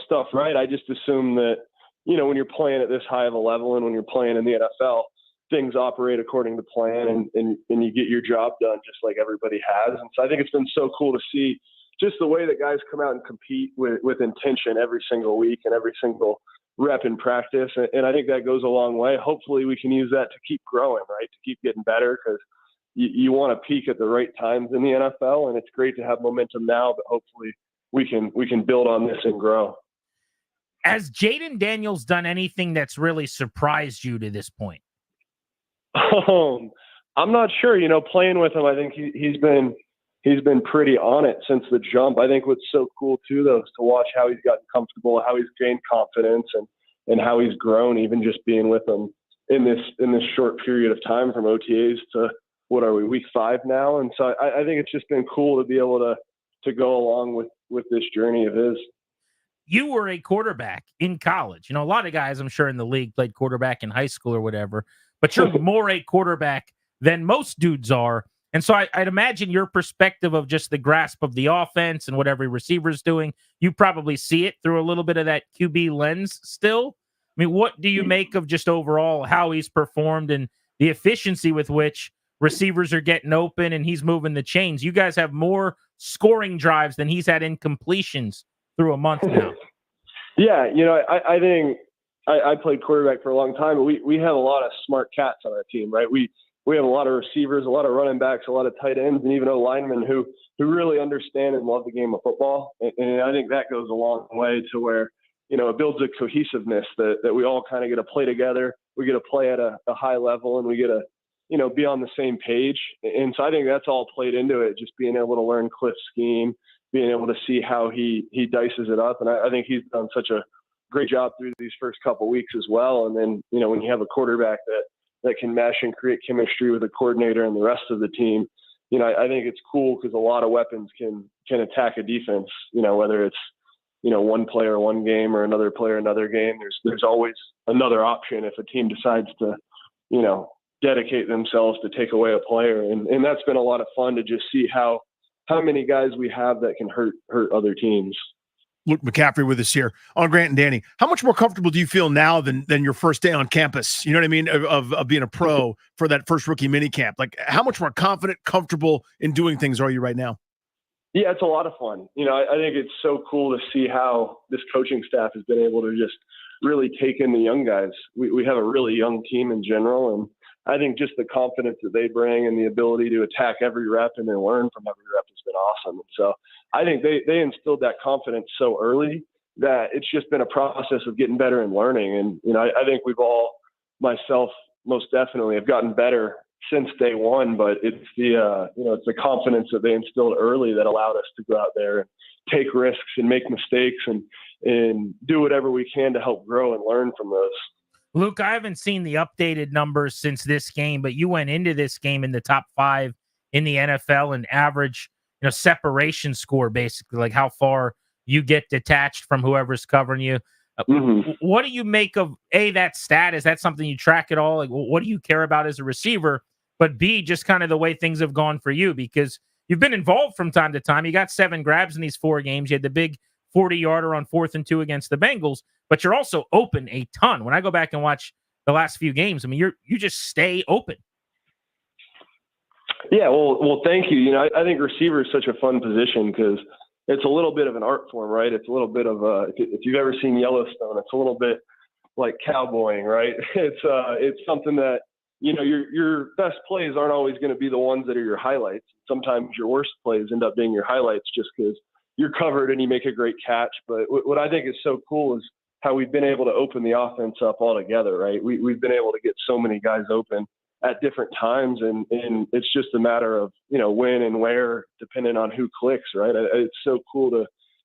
stuff right. I just assumed that, when you're playing at this high of a level and when you're playing in the NFL, things operate according to plan and you get your job done just like everybody has. And so I think it's been so cool to see just the way that guys come out and compete with intention every single week and every single rep in practice. And I think that goes a long way. Hopefully we can use that to keep growing, right? To keep getting better, because you want to peak at the right times in the NFL, and it's great to have momentum now, but hopefully we can build on this and grow. Has Jayden Daniels done anything that's really surprised you to this point? I'm not sure. Playing with him, I think he's been pretty on it since the jump. I think what's so cool too, though, is to watch how he's gotten comfortable, how he's gained confidence, and how he's grown, even just being with him in this short period of time from OTAs to, what are we, week 5 now? And so I think it's just been cool to be able to go along with this journey of his. You were a quarterback in college. A lot of guys, I'm sure, in the league played quarterback in high school or whatever, but you're more a quarterback than most dudes are. And so I'd imagine your perspective of just the grasp of the offense and what every receiver is doing, you probably see it through a little bit of that QB lens still. I mean, what do you make of just overall how he's performed and the efficiency with which receivers are getting open and he's moving the chains? You guys have more scoring drives than he's had incompletions through a month now. Yeah, I think I played quarterback for a long time, but we have a lot of smart cats on our team, right? We have a lot of receivers, a lot of running backs, a lot of tight ends, and even linemen who really understand and love the game of football. And I think that goes a long way to where, it builds a cohesiveness that we all kind of get to play together. We get to play at a high level, and we get to, be on the same page. And so I think that's all played into it, just being able to learn Cliff's scheme, being able to see how he dices it up. And I think he's done such a great job through these first couple of weeks as well. And then, when you have a quarterback that can mesh and create chemistry with a coordinator and the rest of the team, I think it's cool because a lot of weapons can attack a defense, whether it's, one player, one game, or another player, another game. There's always another option if a team decides to, dedicate themselves to take away a player. And that's been a lot of fun to just see how many guys we have that can hurt other teams. Luke McCaffrey with us here on Grant and Danny. How much more comfortable do you feel now than your first day on campus? You know what I mean? Of being a pro for that first rookie mini camp. Like, how much more confident, comfortable in doing things are you right now? Yeah, it's a lot of fun. You know, I think it's so cool to see how this coaching staff has been able to just really take in the young guys. We have a really young team in general, and I think just the confidence that they bring and the ability to attack every rep and then learn from every rep has been awesome. And so I think they instilled that confidence so early that it's just been a process of getting better and learning. And, you know, I think we've all, myself most definitely, have gotten better since day one, but it's it's the confidence that they instilled early that allowed us to go out there and take risks and make mistakes and do whatever we can to help grow and learn from those. Luke, I haven't seen the updated numbers since this game, but you went into this game in the top 5 in the NFL and average, separation score, basically, like how far you get detached from whoever's covering you. What do you make of that stat? Is that something you track at all? Like, what do you care about as a receiver? But B, just kind of the way things have gone for you, because you've been involved from time to time. You got 7 grabs in these 4 games. You had the big 40-yarder on 4th and 2 against the Bengals, but you're also open a ton. When I go back and watch the last few games, I mean, you just stay open. Yeah, well, thank you. You know, I think receiver is such a fun position because it's a little bit of an art form, right? It's a little bit of if you've ever seen Yellowstone, it's a little bit like cowboying, right? It's something that, your best plays aren't always going to be the ones that are your highlights. Sometimes your worst plays end up being your highlights just because you're covered and you make a great catch. But what I think is so cool is how we've been able to open the offense up altogether, right? We've been able to get so many guys open at different times, and it's just a matter of, when and where, depending on who clicks, right? It's so cool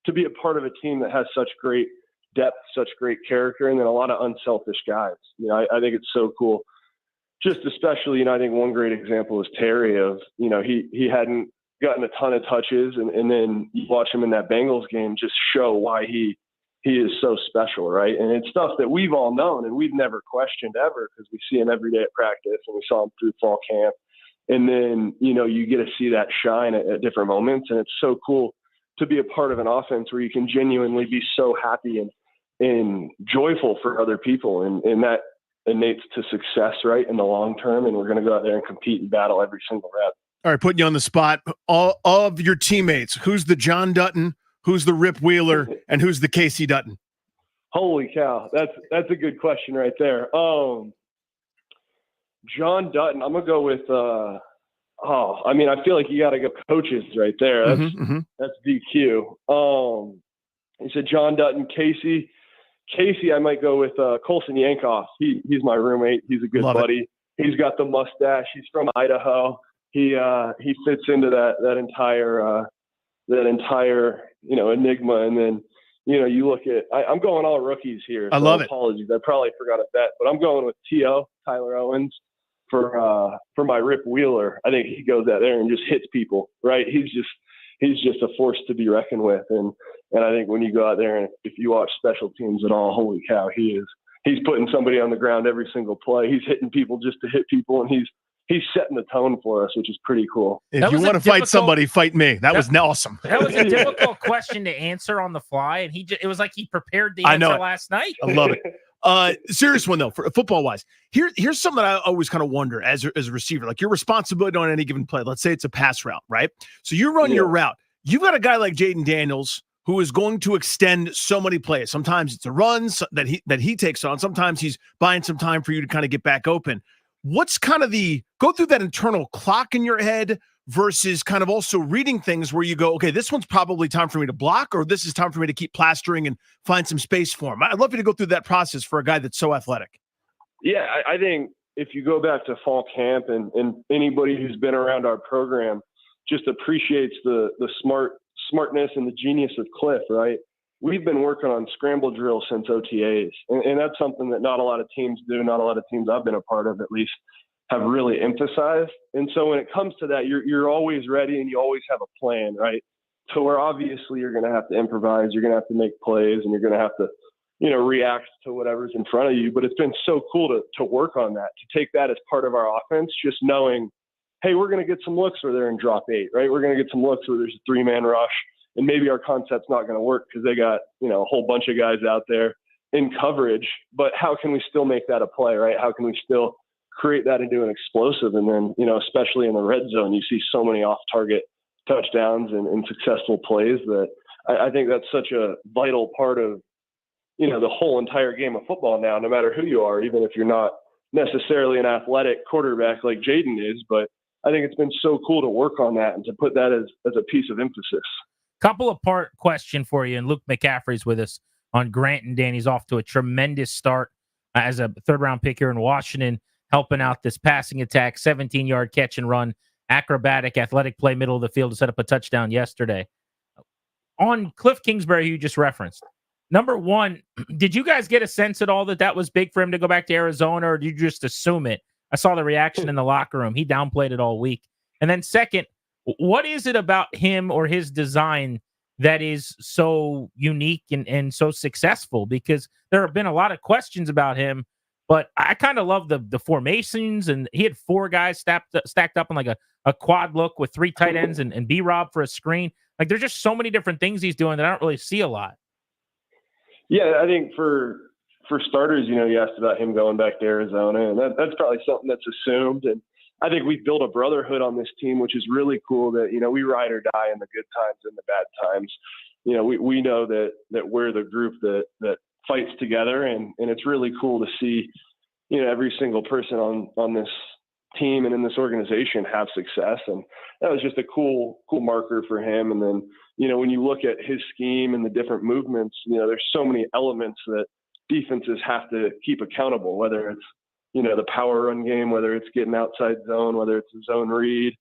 to be a part of a team that has such great depth, such great character, and then a lot of unselfish guys. I think it's so cool. Just especially, I think one great example is Terry of, he hadn't gotten a ton of touches, and then you watch him in that Bengals game just show why he is so special, right? And it's stuff that we've all known and we've never questioned ever because we see him every day at practice and we saw him through fall camp. And then, you get to see that shine at different moments. And it's so cool to be a part of an offense where you can genuinely be so happy and joyful for other people. And that innates to success, right, in the long term. And we're going to go out there and compete and battle every single rep. All right, putting you on the spot. All of your teammates, who's the John Dutton, who's the Rip Wheeler, and who's the Casey Dutton? Holy cow, that's a good question right there. John Dutton, I'm gonna go with. I feel like you got to go coaches right there. That's DQ. You said John Dutton, Casey. Casey, I might go with Colson Yankoff. He's my roommate. He's a good buddy. He's got the mustache. He's from Idaho. He fits into that entire enigma. And then you look at I'm going all rookies here. I love it. Apologies, I probably forgot a bet, but I'm going with Tyler Owens for my Rip Wheeler. I think he goes out there and just hits people, right? He's just a force to be reckoned with. And I think when you go out there and if you watch special teams at all, holy cow, he's putting somebody on the ground every single play. He's hitting people just to hit people, and he's setting the tone for us, which is pretty cool. If you want to fight somebody, fight me. That was awesome. That was a difficult question to answer on the fly, and it was like he prepared the answer last night. I love it. Serious one though, for football wise. Here's something I always kind of wonder as a receiver, like your responsibility on any given play. Let's say it's a pass route, right? So you run your route. You've got a guy like Jayden Daniels who is going to extend so many plays. Sometimes it's a run that he takes on. Sometimes he's buying some time for you to kind of get back open. What's kind of go through that internal clock in your head versus kind of also reading things where you go, okay, this one's probably time for me to block, or this is time for me to keep plastering and find some space for him. I'd love you to go through that process for a guy that's so athletic. Yeah, I think if you go back to fall camp and anybody who's been around our program just appreciates the smartness and the genius of Cliff, right? We've been working on scramble drills since OTAs, and that's something that not a lot of teams do, not a lot of teams I've been a part of at least have really emphasized. And so when it comes to that, you're always ready and you always have a plan, right? So where obviously you're going to have to improvise, you're going to have to make plays, and you're going to have to react to whatever's in front of you. But it's been so cool to work on that, to take that as part of our offense, just knowing, hey, we're going to get some looks where they're in drop 8, right? We're going to get some looks where there's a 3-man rush, and maybe our concept's not going to work because they got, a whole bunch of guys out there in coverage, but how can we still make that a play, right? How can we still create that into an explosive? And then, especially in the red zone, you see so many off-target touchdowns and successful plays that I think that's such a vital part of, the whole entire game of football now, no matter who you are, even if you're not necessarily an athletic quarterback like Jayden is. But I think it's been so cool to work on that and to put that as a piece of emphasis. Couple of part question for you, and Luke McCaffrey's with us on Grant and Danny's off to a tremendous start as a third-round pick here in Washington, helping out this passing attack, 17-yard catch and run, acrobatic, athletic play, middle of the field to set up a touchdown yesterday. On Cliff Kingsbury, who you just referenced, number one, did you guys get a sense at all that was big for him to go back to Arizona, or did you just assume it? I saw the reaction in the locker room. He downplayed it all week. And then second, what is it about him or his design that is so unique and so successful? Because there have been a lot of questions about him, but I kind of love the formations, and he had 4 guys stacked up in like a quad look with 3 tight ends and B-Rob for a screen. Like, there's just so many different things he's doing that I don't really see a lot. Yeah, I think for starters, you asked about him going back to Arizona, and that's probably something that's assumed. And I think we've built a brotherhood on this team, which is really cool that, we ride or die in the good times and the bad times. We know that we're the group that fights together, and it's really cool to see, every single person on this team and in this organization have success. And that was just a cool marker for him. And then, when you look at his scheme and the different movements, there's so many elements that defenses have to keep accountable, whether it's, the power run game, whether it's getting outside zone, whether it's a zone read.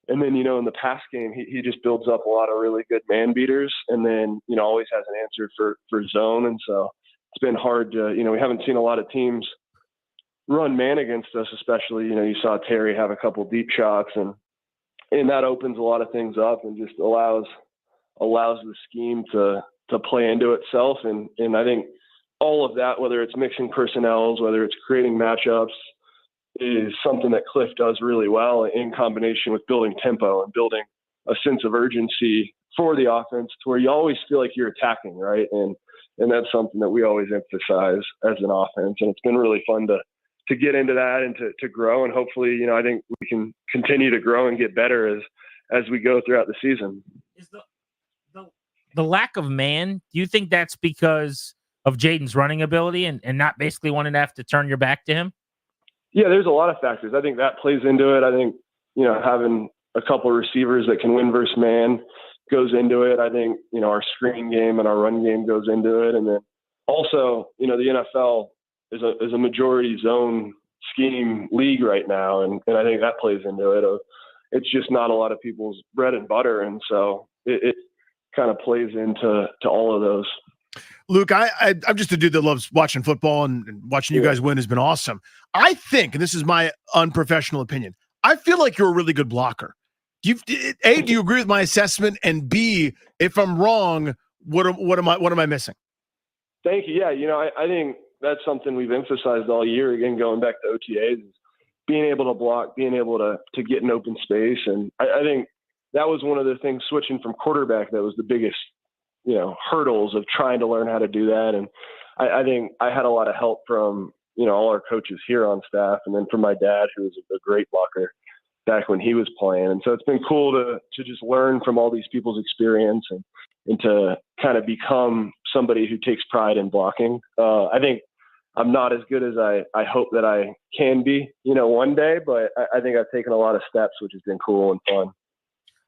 And then, in the pass game, he just builds up a lot of really good man beaters, and then, always has an answer for zone. And so it's been hard to, we haven't seen a lot of teams run man against us, especially, you saw Terry have a couple deep shots, and that opens a lot of things up and just allows the scheme to play into itself. And I think all of that, whether it's mixing personnels, whether it's creating matchups, is something that Cliff does really well in combination with building tempo and building a sense of urgency for the offense to where you always feel like you're attacking, right? And that's something that we always emphasize as an offense. And it's been really fun to get into that and to grow. And hopefully, I think we can continue to grow and get better as we go throughout the season. Is the lack of man, do you think that's because of Jayden's running ability and not basically wanting to have to turn your back to him? Yeah, there's a lot of factors. I think that plays into it. I think, having a couple of receivers that can win versus man goes into it. I think, our screen game and our run game goes into it. And then also, the NFL is a majority zone scheme league right now. And I think that plays into it. It's just not a lot of people's bread and butter. And so it kind of plays into all of those. Luke, I'm just a dude that loves watching football, and watching you guys win has been awesome. I think, and this is my unprofessional opinion, I feel like you're a really good blocker. Do you agree with my assessment? And B, if I'm wrong, what am I missing? Thank you. Yeah, I think that's something we've emphasized all year. Again, going back to OTAs, is being able to block, being able to get in open space, and I think that was one of the things switching from quarterback that was the biggest hurdles of trying to learn how to do that. And I think I had a lot of help from, all our coaches here on staff, and then from my dad, who was a great blocker back when he was playing. And so it's been cool to just learn from all these people's experience and to kind of become somebody who takes pride in blocking. I think I'm not as good as I hope that I can be, one day, but I think I've taken a lot of steps, which has been cool and fun.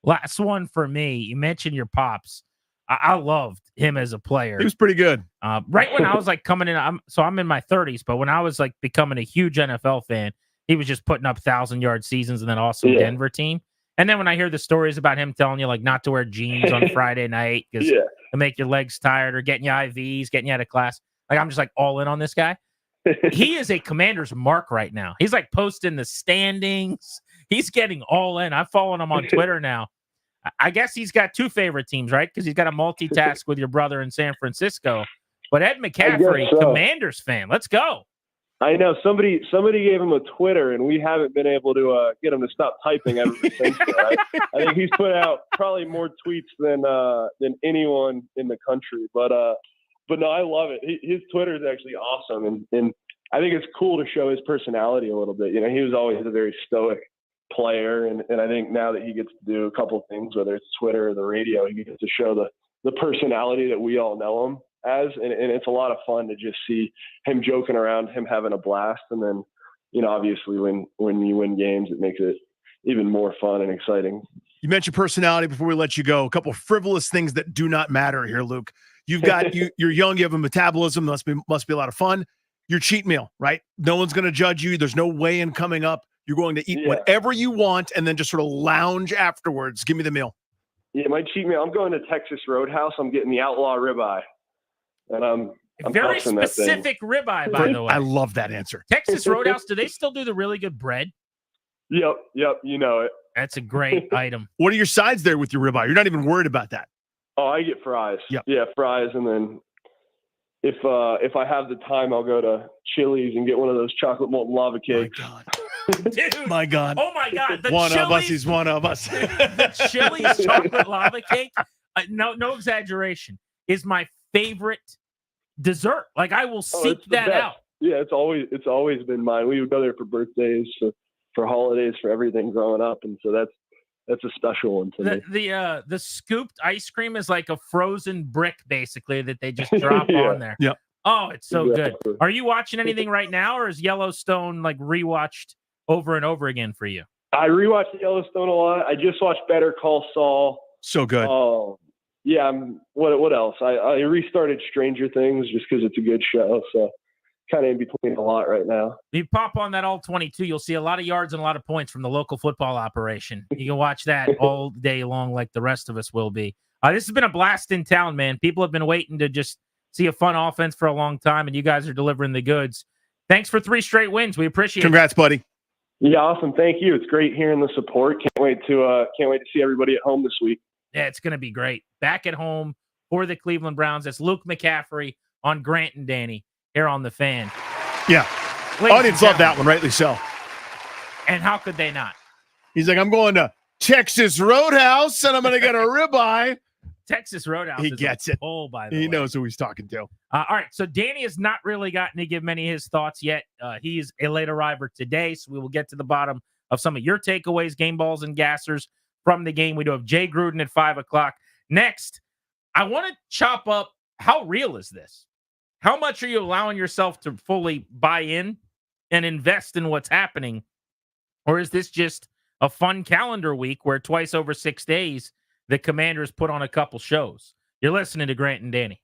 Last one for me. You mentioned your pops. I loved him as a player. He was pretty good. Right when I was like coming in, I'm in my 30s, but when I was like becoming a huge NFL fan, he was just putting up 1,000-yard seasons and then awesome Denver team. And then when I hear the stories about him telling you like not to wear jeans on Friday night because it'll make your legs tired, or getting you IVs, getting you out of class, like I'm just like all in on this guy. He is a Commander's mark right now. He's like posting the standings. He's getting all in. I'm following him on Twitter now. I guess he's got 2 favorite teams, right? Because he's got to multitask with your brother in San Francisco. But Ed McCaffrey, so. Commanders fan. Let's go. I know somebody gave him a Twitter, and we haven't been able to get him to stop typing ever since. I think he's put out probably more tweets than anyone in the country. But no, I love it. His Twitter is actually awesome, and I think it's cool to show his personality a little bit. You know, he was always a very stoic player, and I think now that he gets to do a couple things, whether it's Twitter or the radio, he gets to show the personality that we all know him as, and it's a lot of fun to just see him joking around, him having a blast, and then, you know, obviously when you win games, it makes it even more fun and exciting. You mentioned personality before we let you go. A couple of frivolous things that do not matter here, Luke. You've got you're young, you have a metabolism, must be a lot of fun. Your cheat meal, right? No one's going to judge you. There's no weigh-in coming up. You're going to eat whatever you want and then just sort of lounge afterwards. Give me the meal. Yeah, my cheat meal. I'm going to Texas Roadhouse. I'm getting the outlaw ribeye. And I'm very specific ribeye, by the way. I love that answer. Texas Roadhouse, do they still do the really good bread? Yep. You know it. That's a great item. What are your sides there with your ribeye? You're not even worried about that. Oh, I get fries. Yep. Yeah, fries, and then if I have the time, I'll go to Chili's and get one of those chocolate molten lava cakes. Dude. My God. Oh my God. The one Chili's, of us is one of us. The Chili's chocolate lava cake, no exaggeration, is my favorite dessert. Like, I will seek that out. Yeah, it's always been mine. We would go there for birthdays, for holidays, for everything growing up, and so that's a special one to me. The scooped ice cream is like a frozen brick, basically, that they just drop on there. Yep. Oh, it's so Exactly. good. Are you watching anything right now, or is Yellowstone like rewatched over and over again for you? I rewatched Yellowstone a lot. I just watched Better Call Saul. So good. Oh, yeah. What else? I restarted Stranger Things just because it's a good show. So kind of in between a lot right now. You pop on that all 22, you'll see a lot of yards and a lot of points from the local football operation. You can watch that all day long like the rest of us will be. This has been a blast in town, man. People have been waiting to just see a fun offense for a long time, and you guys are delivering the goods. Thanks for 3 straight wins. We appreciate it. Congrats, buddy. Yeah, awesome. Thank you. It's great hearing the support. Can't wait to see everybody at home this week. Yeah, it's going to be great. Back at home for the Cleveland Browns. That's Luke McCaffrey on Grant and Danny here on The Fan. Yeah. Audience love that one, rightly so. And how could they not? He's like, I'm going to Texas Roadhouse, and I'm going to get a ribeye. Texas Roadhouse. He gets it. Oh, by the way. He knows who he's talking to. All right, so Danny has not really gotten to give many of his thoughts yet. He's a late arriver today, so we will get to the bottom of some of your takeaways, game balls, and gassers from the game. We do have Jay Gruden at 5 o'clock. Next, I want to chop up, how real is this? How much are you allowing yourself to fully buy in and invest in what's happening? Or is this just a fun calendar week where twice over 6 days, the Commanders put on a couple shows? You're listening to Grant and Danny.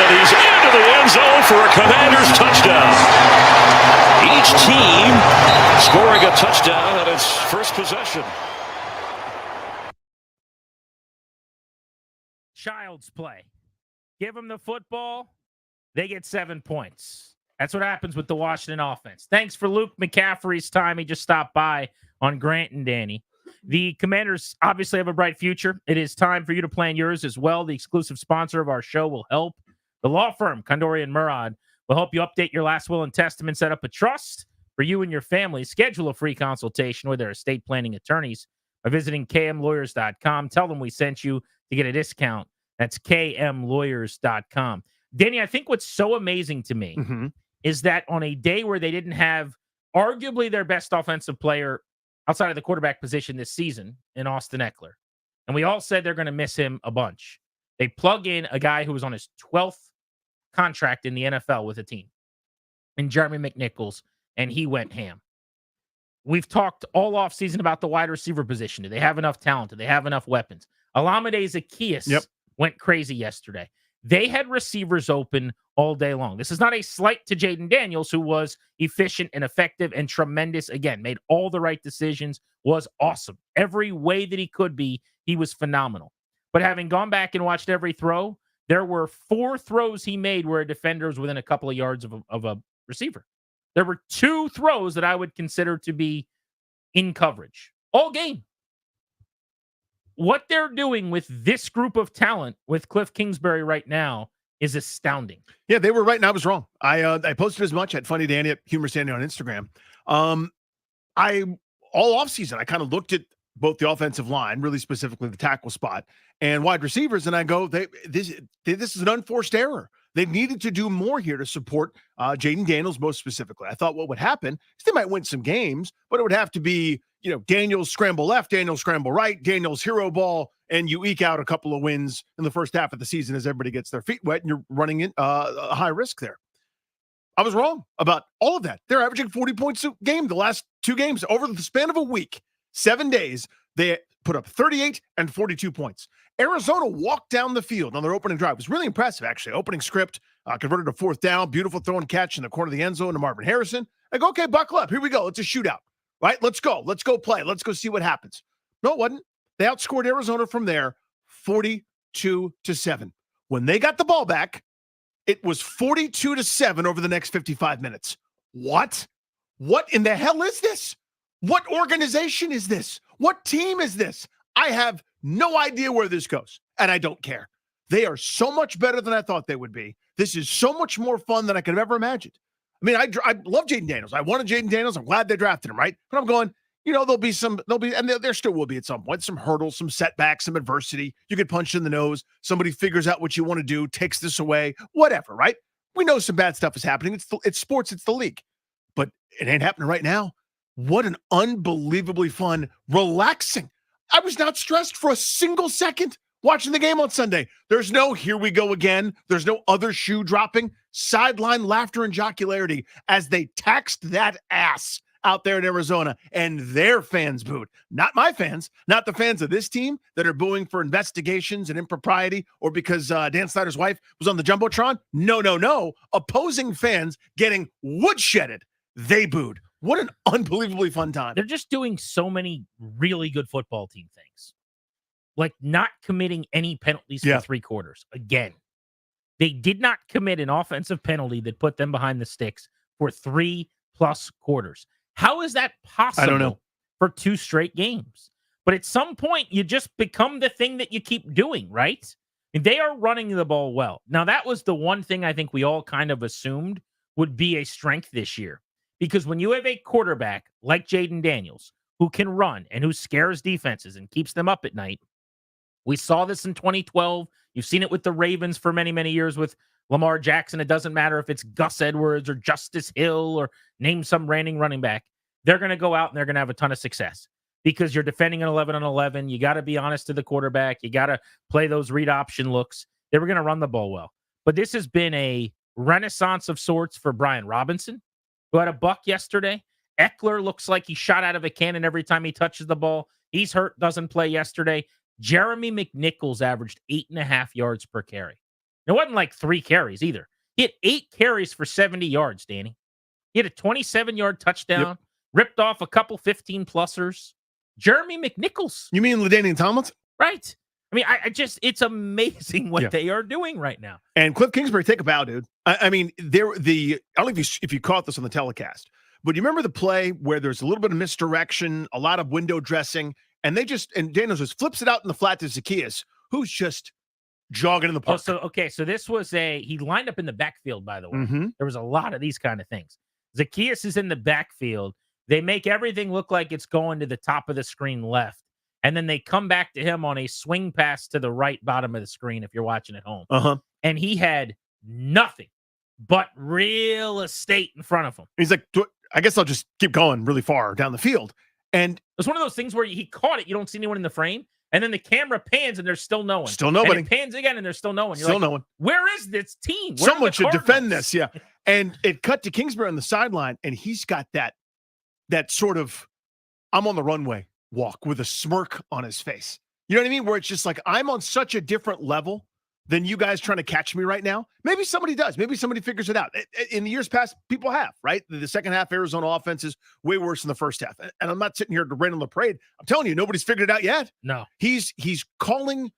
And he's into the end zone for a Commanders touchdown. Each team scoring a touchdown at its first possession. Child's play. Give them the football, they get 7 points. That's what happens with the Washington offense. Thanks for Luke McCaffrey's time. He just stopped by on Grant and Danny. The Commanders obviously have a bright future. It is time for you to plan yours as well. The exclusive sponsor of our show will help. The law firm, Kondori and Murad, will help you update your last will and testament, set up a trust for you and your family. Schedule a free consultation with their estate planning attorneys by visiting kmlawyers.com. Tell them we sent you to get a discount. That's kmlawyers.com. Danny, I think what's so amazing to me is that on a day where they didn't have arguably their best offensive player outside of the quarterback position this season in Austin Eckler, and we all said they're going to miss him a bunch, they plug in a guy who was on his 12th contract in the NFL with a team, in Jeremy McNichols, and he went ham. We've talked all offseason about the wide receiver position. Do they have enough talent? Do they have enough weapons? Alameda Zaccheaus went crazy yesterday. They had receivers open all day long. This is not a slight to Jayden Daniels, who was efficient and effective and tremendous. Again, made all the right decisions, was awesome. Every way that he could be, he was phenomenal. But having gone back and watched every throw, there were 4 throws he made where a defender was within a couple of yards of a receiver. There were 2 throws that I would consider to be in coverage all game. What they're doing with this group of talent with Cliff Kingsbury right now is astounding. Yeah, they were right and I was wrong. I posted as much at Funny Danny at Humor Sandy on Instagram. All offseason, I kind of looked at both the offensive line, really specifically the tackle spot, and wide receivers, and I go, this is an unforced error. They needed to do more here to support Jayden Daniels most specifically. I thought what would happen is they might win some games, but it would have to be, Daniels scramble left, Daniels scramble right, Daniels hero ball, and you eke out a couple of wins in the first half of the season as everybody gets their feet wet and you're running in a high risk there. I was wrong about all of that. They're averaging 40 points a game the last 2 games over the span of a week. 7 days, they put up 38 and 42 points. Arizona walked down the field on their opening drive. It was really impressive, actually. Opening script, converted to 4th down, beautiful throw and catch in the corner of the end zone to Marvin Harrison. I go, okay, buckle up. Here we go. It's a shootout, right? Let's go. Let's go play. Let's go see what happens. No, it wasn't. They outscored Arizona from there 42-7. When they got the ball back, it was 42-7 over the next 55 minutes. What? What in the hell is this? What organization is this? What team is this? I have no idea where this goes, and I don't care. They are so much better than I thought they would be. This is so much more fun than I could have ever imagined. I mean, I love Jayden Daniels. I wanted Jayden Daniels. I'm glad they drafted him, right? But I'm going, and there still will be at some point, some hurdles, some setbacks, some adversity. You get punched in the nose. Somebody figures out what you want to do, takes this away, whatever, right? We know some bad stuff is happening. It's sports. It's the league. But it ain't happening right now. What an unbelievably fun, relaxing. I was not stressed for a single second watching the game on Sunday. There's no here we go again. There's no other shoe dropping. Sideline laughter and jocularity as they taxed that ass out there in Arizona, and their fans booed. Not my fans, not the fans of this team that are booing for investigations and impropriety or because Dan Snyder's wife was on the Jumbotron. No. Opposing fans getting woodshedded. They booed. What an unbelievably fun time. They're just doing so many really good football team things. Like not committing any penalties for 3 quarters. Again, they did not commit an offensive penalty that put them behind the sticks for 3+ quarters. How is that possible? I don't know. For 2 straight games? But at some point, you just become the thing that you keep doing, right? And they are running the ball well. Now, that was the one thing I think we all kind of assumed would be a strength this year. Because when you have a quarterback like Jayden Daniels, who can run and who scares defenses and keeps them up at night, we saw this in 2012. You've seen it with the Ravens for many, many years with Lamar Jackson. It doesn't matter if it's Gus Edwards or Justice Hill or name some reigning running back. They're going to go out and they're going to have a ton of success because you're defending an 11-on-11. You got to be honest to the quarterback. You got to play those read option looks. They were going to run the ball well. But this has been a renaissance of sorts for Brian Robinson, who had a buck yesterday. Eckler looks like he shot out of a cannon every time he touches the ball. He's hurt, doesn't play yesterday. Jeremy McNichols averaged 8.5 yards per carry. It wasn't like 3 carries either. He had 8 carries for 70 yards, Danny. He had a 27-yard touchdown, ripped off a couple 15-plussers. Jeremy McNichols. You mean LaDainian Tomlinson? Right. I mean, I just, it's amazing what they are doing right now. And Cliff Kingsbury, take a bow, dude. I mean, I don't know if you caught this on the telecast, but you remember the play where there's a little bit of misdirection, a lot of window dressing, and Daniels just flips it out in the flat to Zacchaeus, who's just jogging in the park. So this was he lined up in the backfield, by the way. There was a lot of these kind of things. Zacchaeus is in the backfield. They make everything look like it's going to the top of the screen left. And then they come back to him on a swing pass to the right bottom of the screen if you're watching at home. And he had nothing but real estate in front of him. He's like, I guess I'll just keep going really far down the field. And it's one of those things where he caught it. You don't see anyone in the frame. And then the camera pans and there's still no one. Still nobody. And it pans again and there's still no one. You're Still like, no one. Where is this team? Where Someone should defend this. Yeah. And it cut to Kingsbury on the sideline, and he's got that sort of I'm on the runway walk with a smirk on his face. You know what I mean? Where it's just like, I'm on such a different level than you guys trying to catch me right now. Maybe somebody does. Maybe somebody figures it out. In the years past, people have, right? The second half Arizona offense is way worse than the first half. And I'm not sitting here to rain on the parade. I'm telling you, nobody's figured it out yet. No. He's calling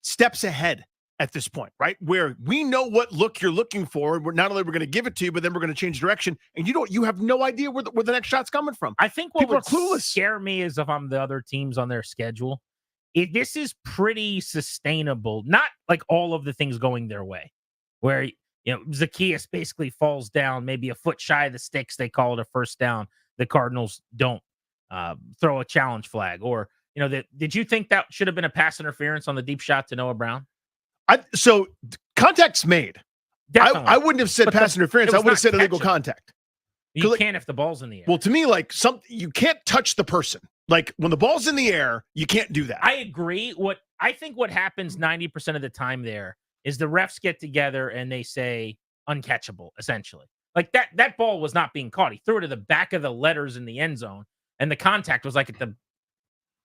steps ahead at this point, right? Where we know what look you're looking for. And not only we're going to give it to you, but then we're going to change direction. And you have no idea where the next shot's coming from. I think what people would are clueless. Scare me is if I'm the other teams on their schedule. This is pretty sustainable. Not like all of the things going their way, where Zacchaeus basically falls down maybe a foot shy of the sticks. They call it a first down. The Cardinals don't throw a challenge flag, or did you think that should have been a pass interference on the deep shot to Noah Brown? So contact's made. I wouldn't have said pass interference. I would have said illegal contact. You can't if the ball's in the air. Well, to me, you can't touch the person. Like when the ball's in the air, you can't do that. I agree. I think what happens 90% of the time there is the refs get together and they say uncatchable, essentially. Like that ball was not being caught. He threw it to the back of the letters in the end zone, and the contact was like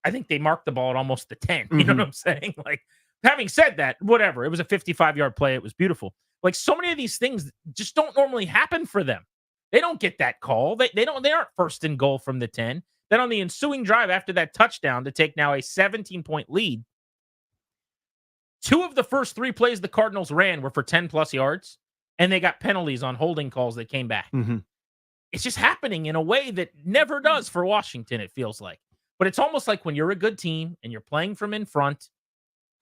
I think they marked the ball at almost the 10. You know what I'm saying? Like, having said that, whatever. It was a 55-yard play. It was beautiful. Like, so many of these things just don't normally happen for them. They don't get that call. They aren't first and goal from the 10. Then on the ensuing drive after that touchdown to take now a 17-point lead, 2 of the first 3 plays the Cardinals ran were for 10-plus yards, and they got penalties on holding calls that came back. It's just happening in a way that never does for Washington, it feels like. But it's almost like when you're a good team and you're playing from in front,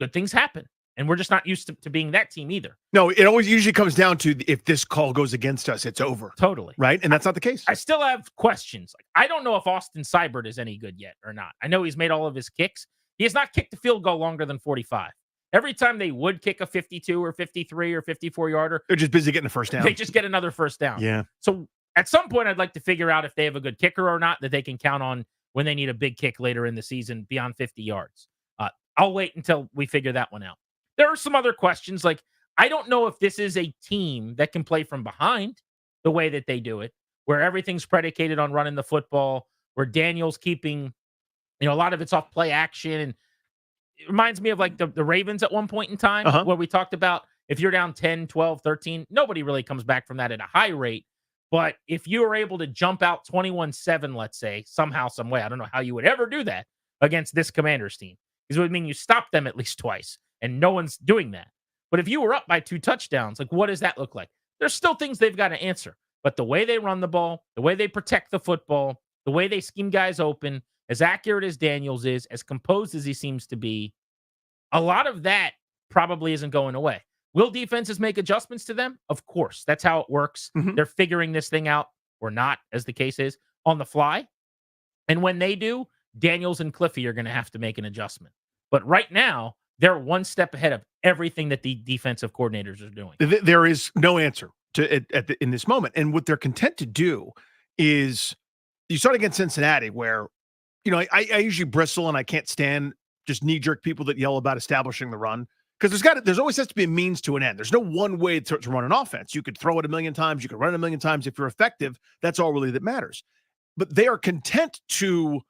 good things happen. And we're just not used to being that team either. No, it always usually comes down to if this call goes against us, it's over. Totally. Right? And that's not the case. I still have questions. Like, I don't know if Austin Seibert is any good yet or not. I know he's made all of his kicks. He has not kicked a field goal longer than 45. Every time they would kick a 52 or 53 or 54-yarder, they're just busy getting a first down. They just get another first down. Yeah. So at some point, I'd like to figure out if they have a good kicker or not that they can count on when they need a big kick later in the season beyond 50 yards. I'll wait until we figure that one out. There are some other questions. Like, I don't know if this is a team that can play from behind the way that they do it, where everything's predicated on running the football, where Daniels keeping, a lot of it's off play action. And it reminds me of like the Ravens at one point in time where we talked about if you're down 10, 12, 13, nobody really comes back from that at a high rate. But if you are able to jump out 21-7, let's say, somehow, some way, I don't know how you would ever do that against this Commanders team. Because it would mean you stop them at least twice, and no one's doing that. But if you were up by 2 touchdowns, like, what does that look like? There's still things they've got to answer. But the way they run the ball, the way they protect the football, the way they scheme guys open, as accurate as Daniels is, as composed as he seems to be, a lot of that probably isn't going away. Will defenses make adjustments to them? Of course. That's how it works. They're figuring this thing out, or not, as the case is, on the fly. And when they do, Daniels and Cliffy are going to have to make an adjustment. But right now, they're one step ahead of everything that the defensive coordinators are doing. There is no answer to in this moment. And what they're content to do is, you start against Cincinnati, where, I usually bristle and I can't stand just knee-jerk people that yell about establishing the run. Because there's always has to be a means to an end. There's no one way to run an offense. You could throw it 1,000,000 times. You could run it 1,000,000 times. If you're effective, that's all really that matters. But they are content to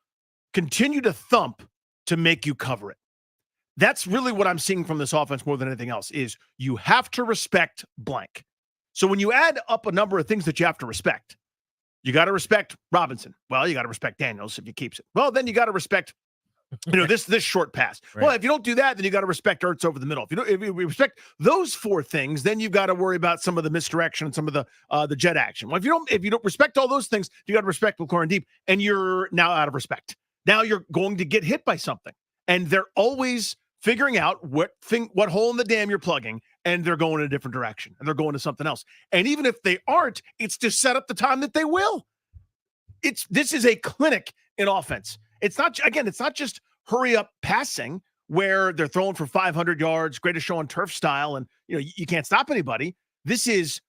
continue to thump to make you cover it. that's really what I'm seeing from this offense more than anything else is you have to respect blank. So when you add up a number of things that you have to respect, you got to respect Robinson. Well, you got to respect Daniels if he keeps it. Well, then you got to respect, this short pass. Right. Well, if you don't do that, then you got to respect Ertz over the middle. If you respect those four things, then you've got to worry about some of the misdirection, some of the jet action. Well, if you don't respect all those things, you got to respect McLaurin deep, and you're now out of respect. Now you're going to get hit by something, and they're always figuring out what hole in the dam you're plugging, and they're going in a different direction, and they're going to something else. And even if they aren't, it's to set up the time that they will. This is a clinic in offense. It's not just hurry up passing where they're throwing for 500 yards, greatest show on turf style, and you can't stop anybody. This is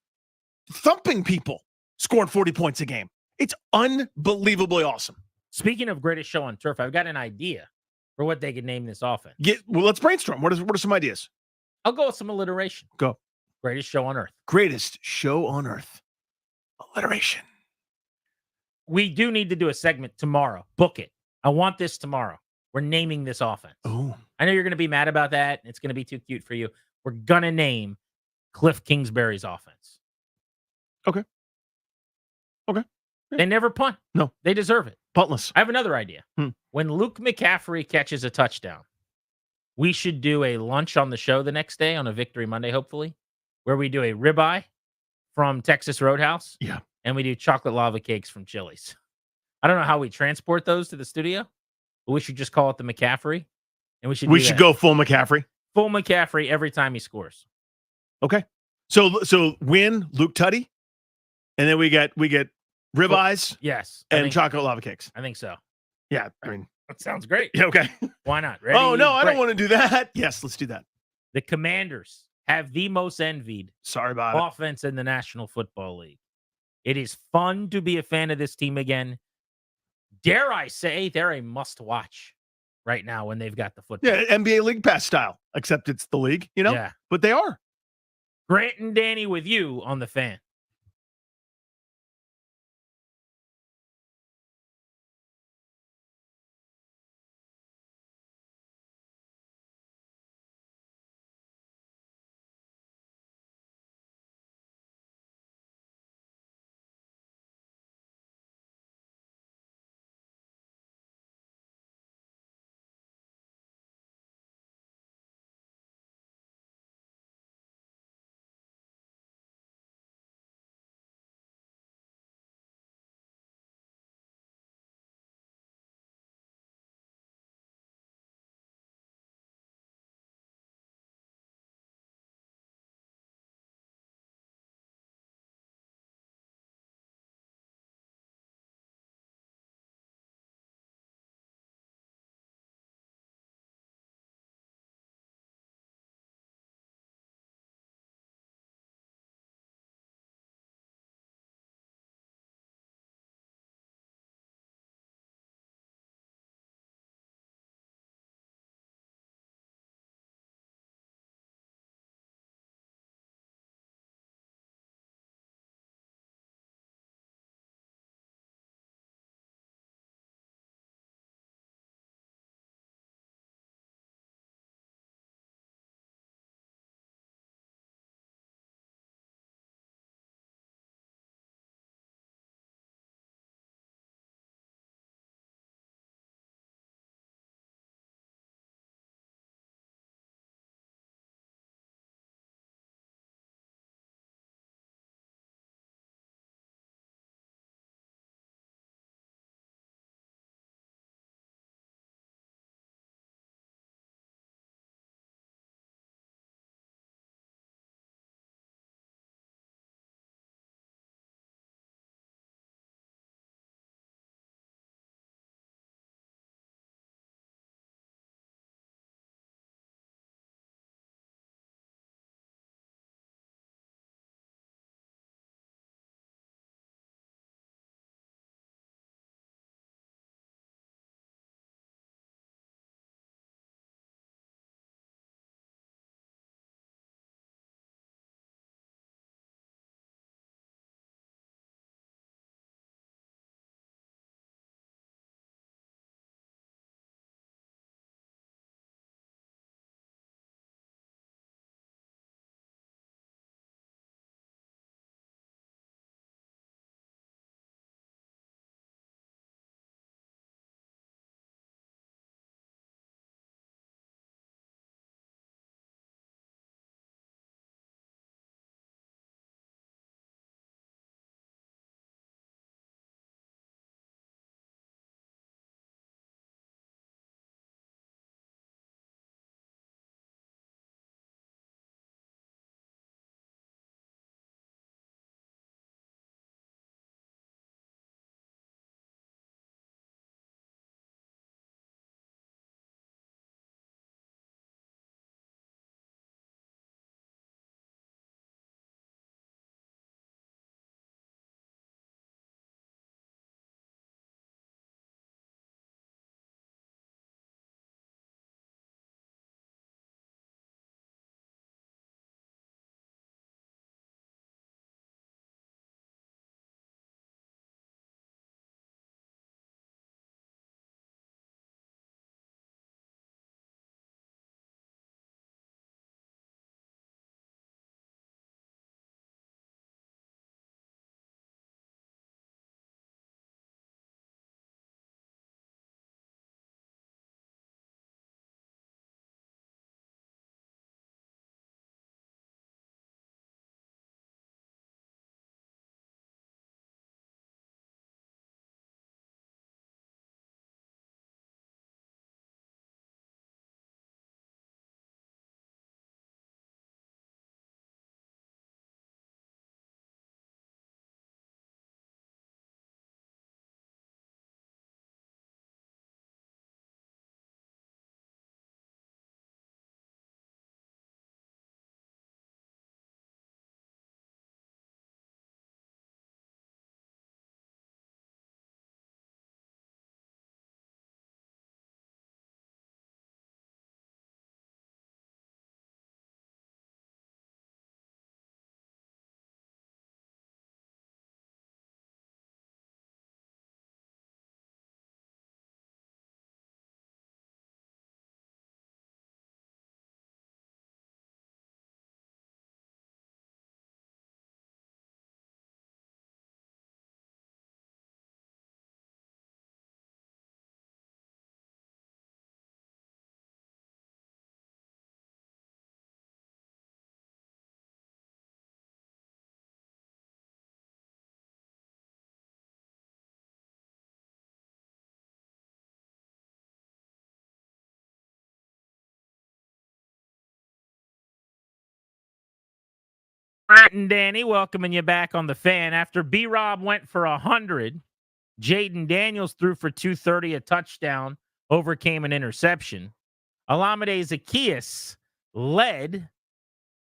thumping people, scoring 40 points a game. It's unbelievably awesome. Speaking of greatest show on turf, I've got an idea for what they could name this offense. Let's brainstorm. What are some ideas? I'll go with some alliteration. Go. Greatest show on earth. Greatest show on earth. Alliteration. We do need to do a segment tomorrow. Book it. I want this tomorrow. We're naming this offense. Oh. I know you're going to be mad about that. It's going to be too cute for you. We're going to name Cliff Kingsbury's offense. Okay. They never punt. No. They deserve it. Puntless. I have another idea. When Luke McCaffrey catches a touchdown, we should do a lunch on the show the next day on a Victory Monday, hopefully, where we do a ribeye from Texas Roadhouse. Yeah. And we do chocolate lava cakes from Chili's. I don't know how we transport those to the studio, but we should just call it the McCaffrey. And we should go full McCaffrey. Full McCaffrey every time he scores. Okay. So win Luke Tutty, and then we get ribeyes. Yes. And chocolate lava cakes. I think so. Yeah. I mean, that sounds great. Yeah, okay. Why not? Ready? Oh, no, I don't Break. want to do that. Yes, let's do that. The Commanders have the most envied offense in the National Football League. It is fun to be a fan of this team again. Dare I say they're a must-watch right now when they've got the football. Yeah, NBA League Pass style, except it's the league, Yeah. But they are. Grant and Danny with you on the Fan. Brent and Danny, welcoming you back on the Fan. After B-Rob went for 100, Jayden Daniels threw for 230, a touchdown, overcame an interception. Olamide Zaccheaus led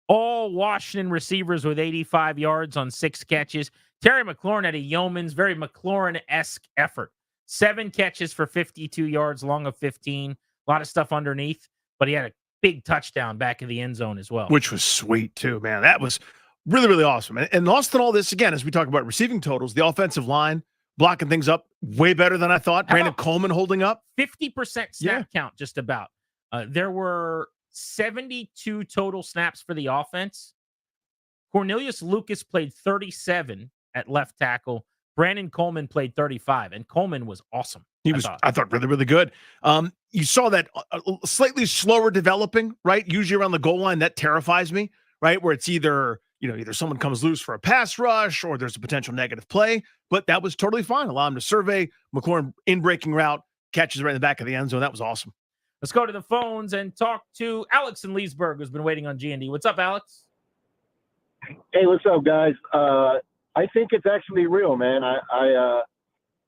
all Washington receivers with 85 yards on 6 catches. Terry McLaurin had a yeoman's, very McLaurin-esque effort. 7 catches for 52 yards, long of 15. A lot of stuff underneath, but he had a big touchdown back in the end zone as well. Which was sweet, too, man. That was really, really awesome. And lost in all this, again, as we talk about receiving totals, the offensive line blocking things up way better than I thought. Brandon Coleman holding up. 50% snap count, just about. There were 72 total snaps for the offense. Cornelius Lucas played 37 at left tackle. Brandon Coleman played 35, and Coleman was awesome. I thought really, really good. You saw that slightly slower developing, right? Usually around the goal line, that terrifies me, right? Where it's either someone comes loose for a pass rush or there's a potential negative play, but that was totally fine. Allow him to survey. McLaurin in breaking route, catches right in the back of the end zone. That was awesome. Let's go to the phones and talk to Alex in Leesburg, who's been waiting on G&D. What's up, Alex? Hey, what's up, guys? I think it's actually real, man. I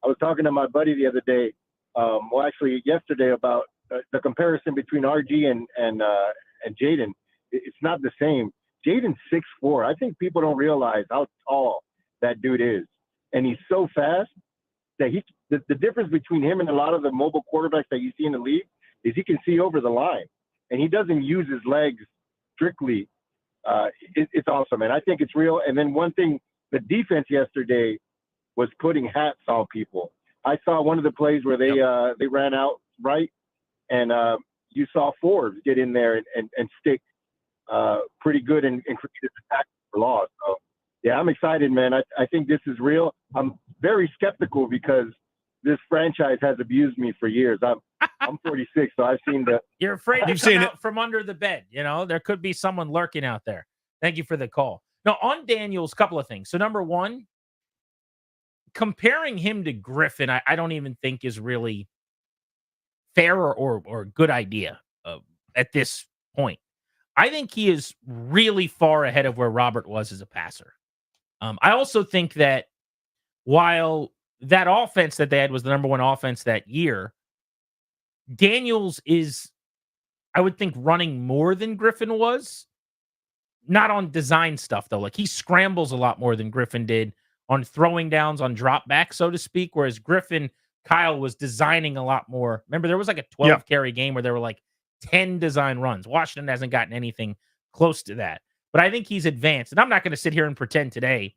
was talking to my buddy the other day, actually yesterday, about the comparison between RG and Jayden. It's not the same. Jayden's 6'4". I think people don't realize how tall that dude is, and he's so fast that the difference between him and a lot of the mobile quarterbacks that you see in the league is he can see over the line, and he doesn't use his legs strictly. It's awesome, and I think it's real. And then one thing, the defense yesterday was putting hats on people. I saw one of the plays where they ran out right, and you saw Forbes get in there and stick pretty good and create a tackle for loss. So, yeah, I'm excited, man. I think this is real. I'm very skeptical because this franchise has abused me for years. I'm 46, so I've seen the. You're afraid to come out from under the bed. There could be someone lurking out there. Thank you for the call. Now, on Daniels, couple of things. So, number one, comparing him to Griffin, I don't even think is really fair or a good idea at this point. I think he is really far ahead of where Robert was as a passer. I also think that while that offense that they had was the number one offense that year, Daniels is, I would think, running more than Griffin was. Not on design stuff, though. Like, he scrambles a lot more than Griffin did on throwing downs, on drop back, so to speak, whereas Kyle was designing a lot more. Remember, there was like a 12-carry game where there were like 10 design runs. Washington hasn't gotten anything close to that. But I think he's advanced. And I'm not going to sit here and pretend today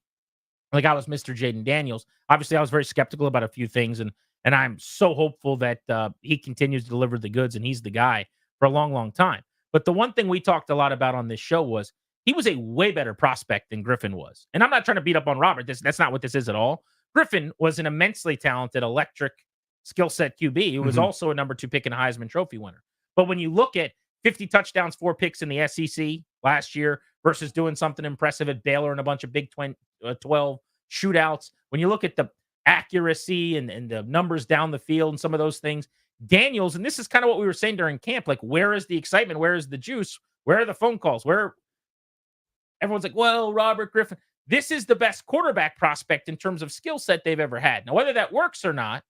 like I was Mr. Jayden Daniels. Obviously, I was very skeptical about a few things, and I'm so hopeful that he continues to deliver the goods, and he's the guy for a long, long time. But the one thing we talked a lot about on this show was he was a way better prospect than Griffin was. And I'm not trying to beat up on Robert. That's not what this is at all. Griffin was an immensely talented, electric skill set QB who was also a number 2 pick and a Heisman Trophy winner. But when you look at 50 touchdowns, 4 picks in the SEC last year versus doing something impressive at Baylor and a bunch of Big 12 shootouts, when you look at the accuracy and the numbers down the field and some of those things, Daniels, and this is kind of what we were saying during camp, like, where is the excitement? Where is the juice? Where are the phone calls? Where everyone's like, well, Robert Griffin. This is the best quarterback prospect in terms of skill set they've ever had. Now, whether that works or not,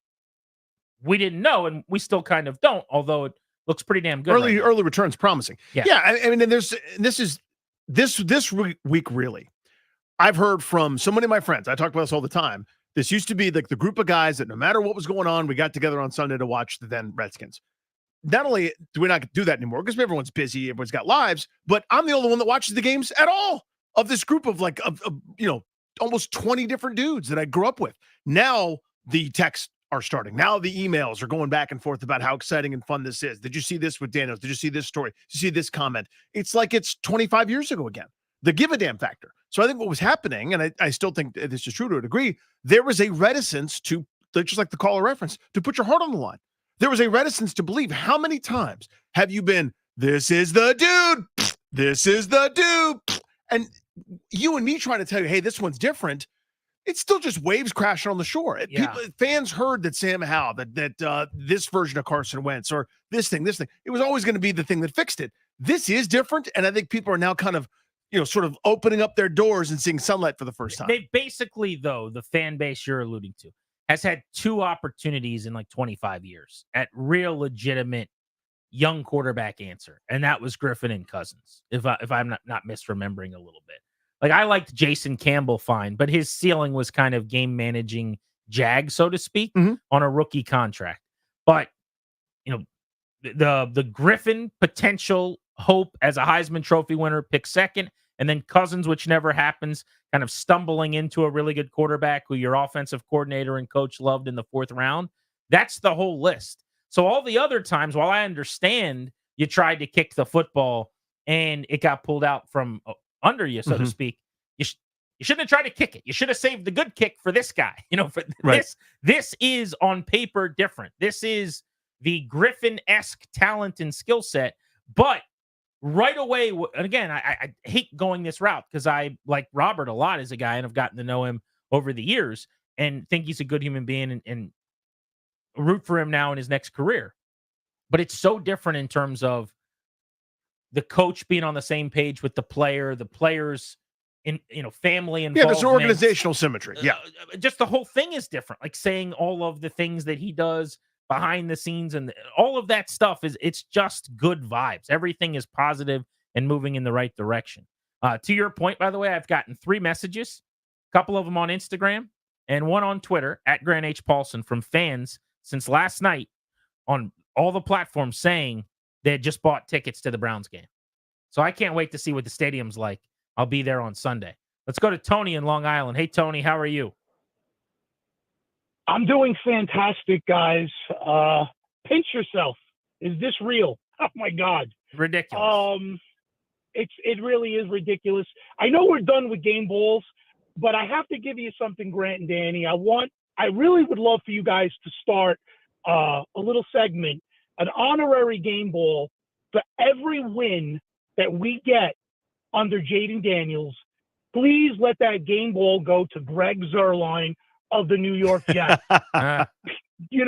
we didn't know, and we still kind of don't, although it looks pretty damn good. Early returns promising. Yeah. I mean, and this week, really, I've heard from so many of my friends. I talk about this all the time. This used to be like the group of guys that no matter what was going on, we got together on Sunday to watch the then Redskins. Not only do we not do that anymore because everyone's busy, everyone's got lives, but I'm the only one that watches the games at all of this group of almost 20 different dudes that I grew up with. Now the texts are starting. Now the emails are going back and forth about how exciting and fun this is. Did you see this with Daniels? Did you see this story? Did you see this comment? It's like it's 25 years ago again. The give a damn factor. So I think what was happening, and I still think this is true to a degree, there was a reticence to, just like the caller reference, to put your heart on the line. There was a reticence to believe. How many times have you been, this is the dude, this is the dude, and you and me trying to tell you, hey, this one's different. It's still just waves crashing on the shore. Fans heard that Sam Howell, that this version of Carson Wentz, or this thing. It was always going to be the thing that fixed it. This is different, and I think people are now kind of sort of opening up their doors and seeing sunlight for the first time. They basically, though, the fan base you're alluding to has had 2 opportunities in like 25 years at real legitimate young quarterback answer, and that was Griffin and Cousins. If I'm not misremembering a little bit, like I liked Jason Campbell fine, but his ceiling was kind of game managing jag, so to speak, on a rookie contract. But the Griffin potential hope as a Heisman Trophy winner, pick second, and then Cousins, which never happens, kind of stumbling into a really good quarterback who your offensive coordinator and coach loved in the 4th round. That's the whole list. So all the other times, while I understand you tried to kick the football and it got pulled out from under you, so to speak, you shouldn't have tried to kick it. You should have saved the good kick for this guy. This is on paper different. This is the Griffin-esque talent and skill set, but right away, and again, I hate going this route because I like Robert a lot as a guy and have gotten to know him over the years and think he's a good human being and root for him now in his next career. But it's so different in terms of the coach being on the same page with the players in family involvement. Yeah, there's an organizational symmetry. Yeah. Just the whole thing is different. Like saying all of the things that he does behind the scenes and all of that stuff it's just good vibes. Everything is positive and moving in the right direction. To your point, by the way, I've gotten 3 messages, a couple of them on Instagram and one on Twitter at Grant H. Paulson from fans since last night on all the platforms saying they had just bought tickets to the Browns game. So I can't wait to see what the stadium's like. I'll be there on Sunday. Let's go to Tony in Long Island. Hey, Tony, how are you? I'm doing fantastic, guys. Pinch yourself. Is this real? Oh my God. Ridiculous. It really is ridiculous. I know we're done with game balls, but I have to give you something, Grant and Danny. I really would love for you guys to start a little segment, an honorary game ball for every win that we get under Jayden Daniels. Please let that game ball go to Greg Zuerlein of the New York Jets. He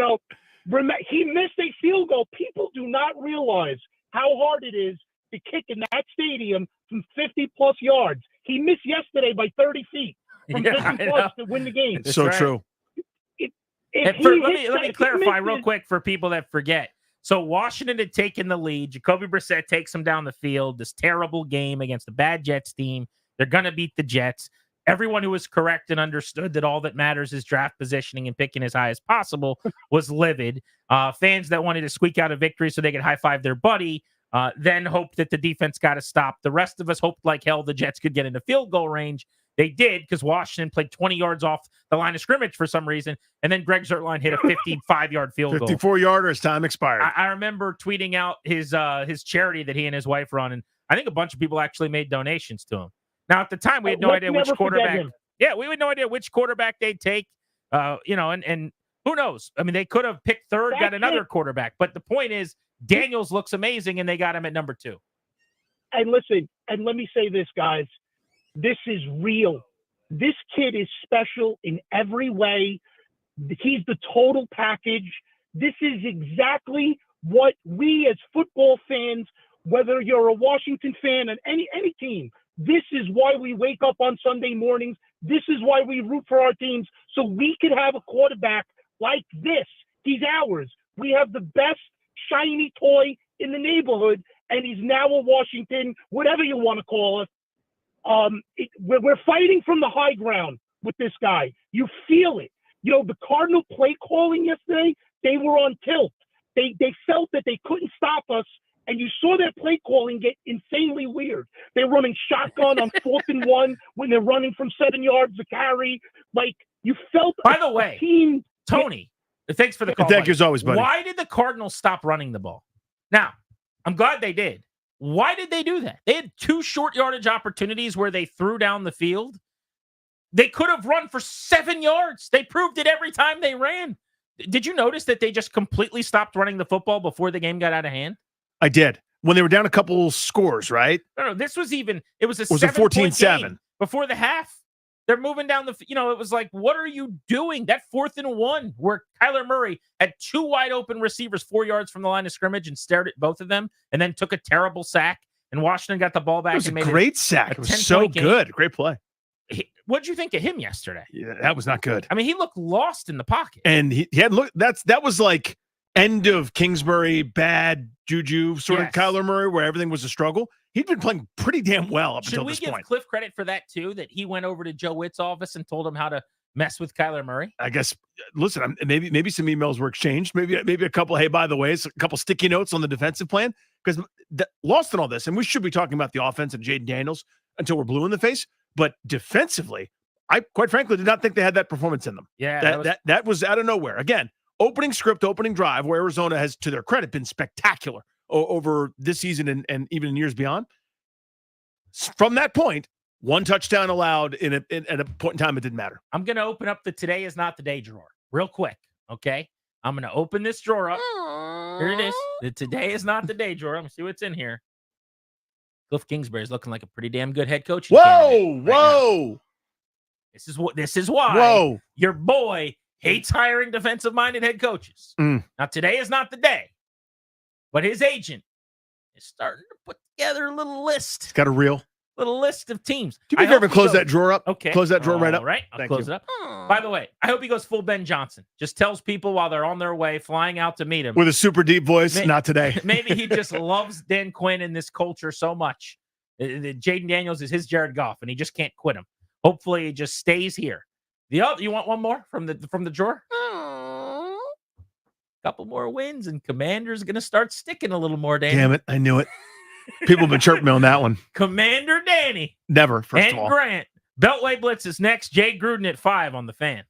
missed a field goal. People do not realize how hard it is to kick in that stadium from 50-plus yards. He missed yesterday by 30 feet from 50-plus to win the game. It's so true. Let me clarify real quick for people that forget. So Washington had taken the lead. Jacoby Brissett takes them down the field. This terrible game against the bad Jets team. They're going to beat the Jets. Everyone who was correct and understood that all that matters is draft positioning and picking as high as possible was livid. Fans that wanted to squeak out a victory so they could high-five their buddy then hoped that the defense got to stop. The rest of us hoped like hell the Jets could get into field goal range. They did because Washington played 20 yards off the line of scrimmage for some reason, and then Greg Zuerlein hit a 55-yard field goal. 54-yarder as time expired. I remember tweeting out his charity that he and his wife run, and I think a bunch of people actually made donations to him. Now, at the time, we had no idea which quarterback. Yeah, we had no idea which quarterback they'd take. And who knows? I mean, they could have picked third, got another quarterback. But the point is, Daniels looks amazing, and they got him at number 2. And listen, and let me say this, guys. This is real. This kid is special in every way. He's the total package. This is exactly what we as football fans, whether you're a Washington fan and any team, this is why we wake up on Sunday mornings. This is why we root for our teams, so we could have a quarterback like this. He's ours. We have the best shiny toy in the neighborhood, and he's now a Washington, whatever you want to call it. We're fighting from the high ground with this guy. You feel it. The Cardinal play calling yesterday, they were on tilt. They felt that they couldn't stop us, and you saw their play calling get insanely weird. They're running shotgun on 4th and 1 when they're running from 7 yards to carry. Like, you felt. By the way, team. Tony, thanks for the call. Thank you as always, buddy. Why did the Cardinals stop running the ball? Now, I'm glad they did. Why did they do that? They had 2 short yardage opportunities where they threw down the field. They could have run for 7 yards. They proved it every time they ran. Did you notice that they just completely stopped running the football before the game got out of hand? I did. When they were down a couple scores, right? No, this was even, it was a 14-7 before the half. They're moving down the, it was like, what are you doing? That 4th and 1 where Kyler Murray had 2 wide open receivers 4 yards from the line of scrimmage and stared at both of them and then took a terrible sack and Washington got the ball back. It was a and made great sack. It was so 10-point game. good. Great play. What'd you think of him yesterday? Yeah, that was not good. I mean, he looked lost in the pocket. And he had looked. That was like end of Kingsbury bad juju sort of Kyler Murray, where everything was a struggle. He'd been playing pretty damn well up until this Should we point. give Cliff credit for that too? That he went over to Joe Witt's office and told him how to mess with Kyler Murray? I guess. Listen, maybe some emails were exchanged. Maybe a couple. Hey, by the way, a couple sticky notes on the defensive plan, because lost in all this, and we should be talking about the offense and Jayden Daniels until we're blue in the face. But defensively, I quite frankly did not think they had that performance in them. Yeah, that was out of nowhere. Again, opening script, opening drive, where Arizona has, to their credit, been spectacular over this season and even in years beyond. From that point, one touchdown allowed at a point in time, it didn't matter. I'm going to open up the Today Is Not the Day drawer real quick, okay? I'm going to open this drawer up. Here it is. The Today Is Not the Day drawer. Let me see what's in here. Cliff Kingsbury is looking like a pretty damn good head coach. Whoa. This is why Whoa. Your boy hates hiring defensive-minded head coaches. Now, today is not the day, but his agent is starting to put together a little list. It's got a little list of teams. Do me a favor, close that drawer up. Okay. Close that drawer right up. All right. I'll Thank close you. it up. By the way, I hope he goes full Ben Johnson. Just tells people while they're on their way, flying out to meet him. With a super deep voice, not today. Maybe he just loves Dan Quinn and this culture so much. Jayden Daniels is his Jared Goff, and he just can't quit him. Hopefully, he just stays here. You want one more from the drawer? Couple more wins, and Commander's going to start sticking a little more, Danny. Damn it. I knew it. People have been chirping me on that one. Commander Danny. Never, first and of all. Grant. Beltway Blitz is next. Jay Gruden at 5 on the Fan.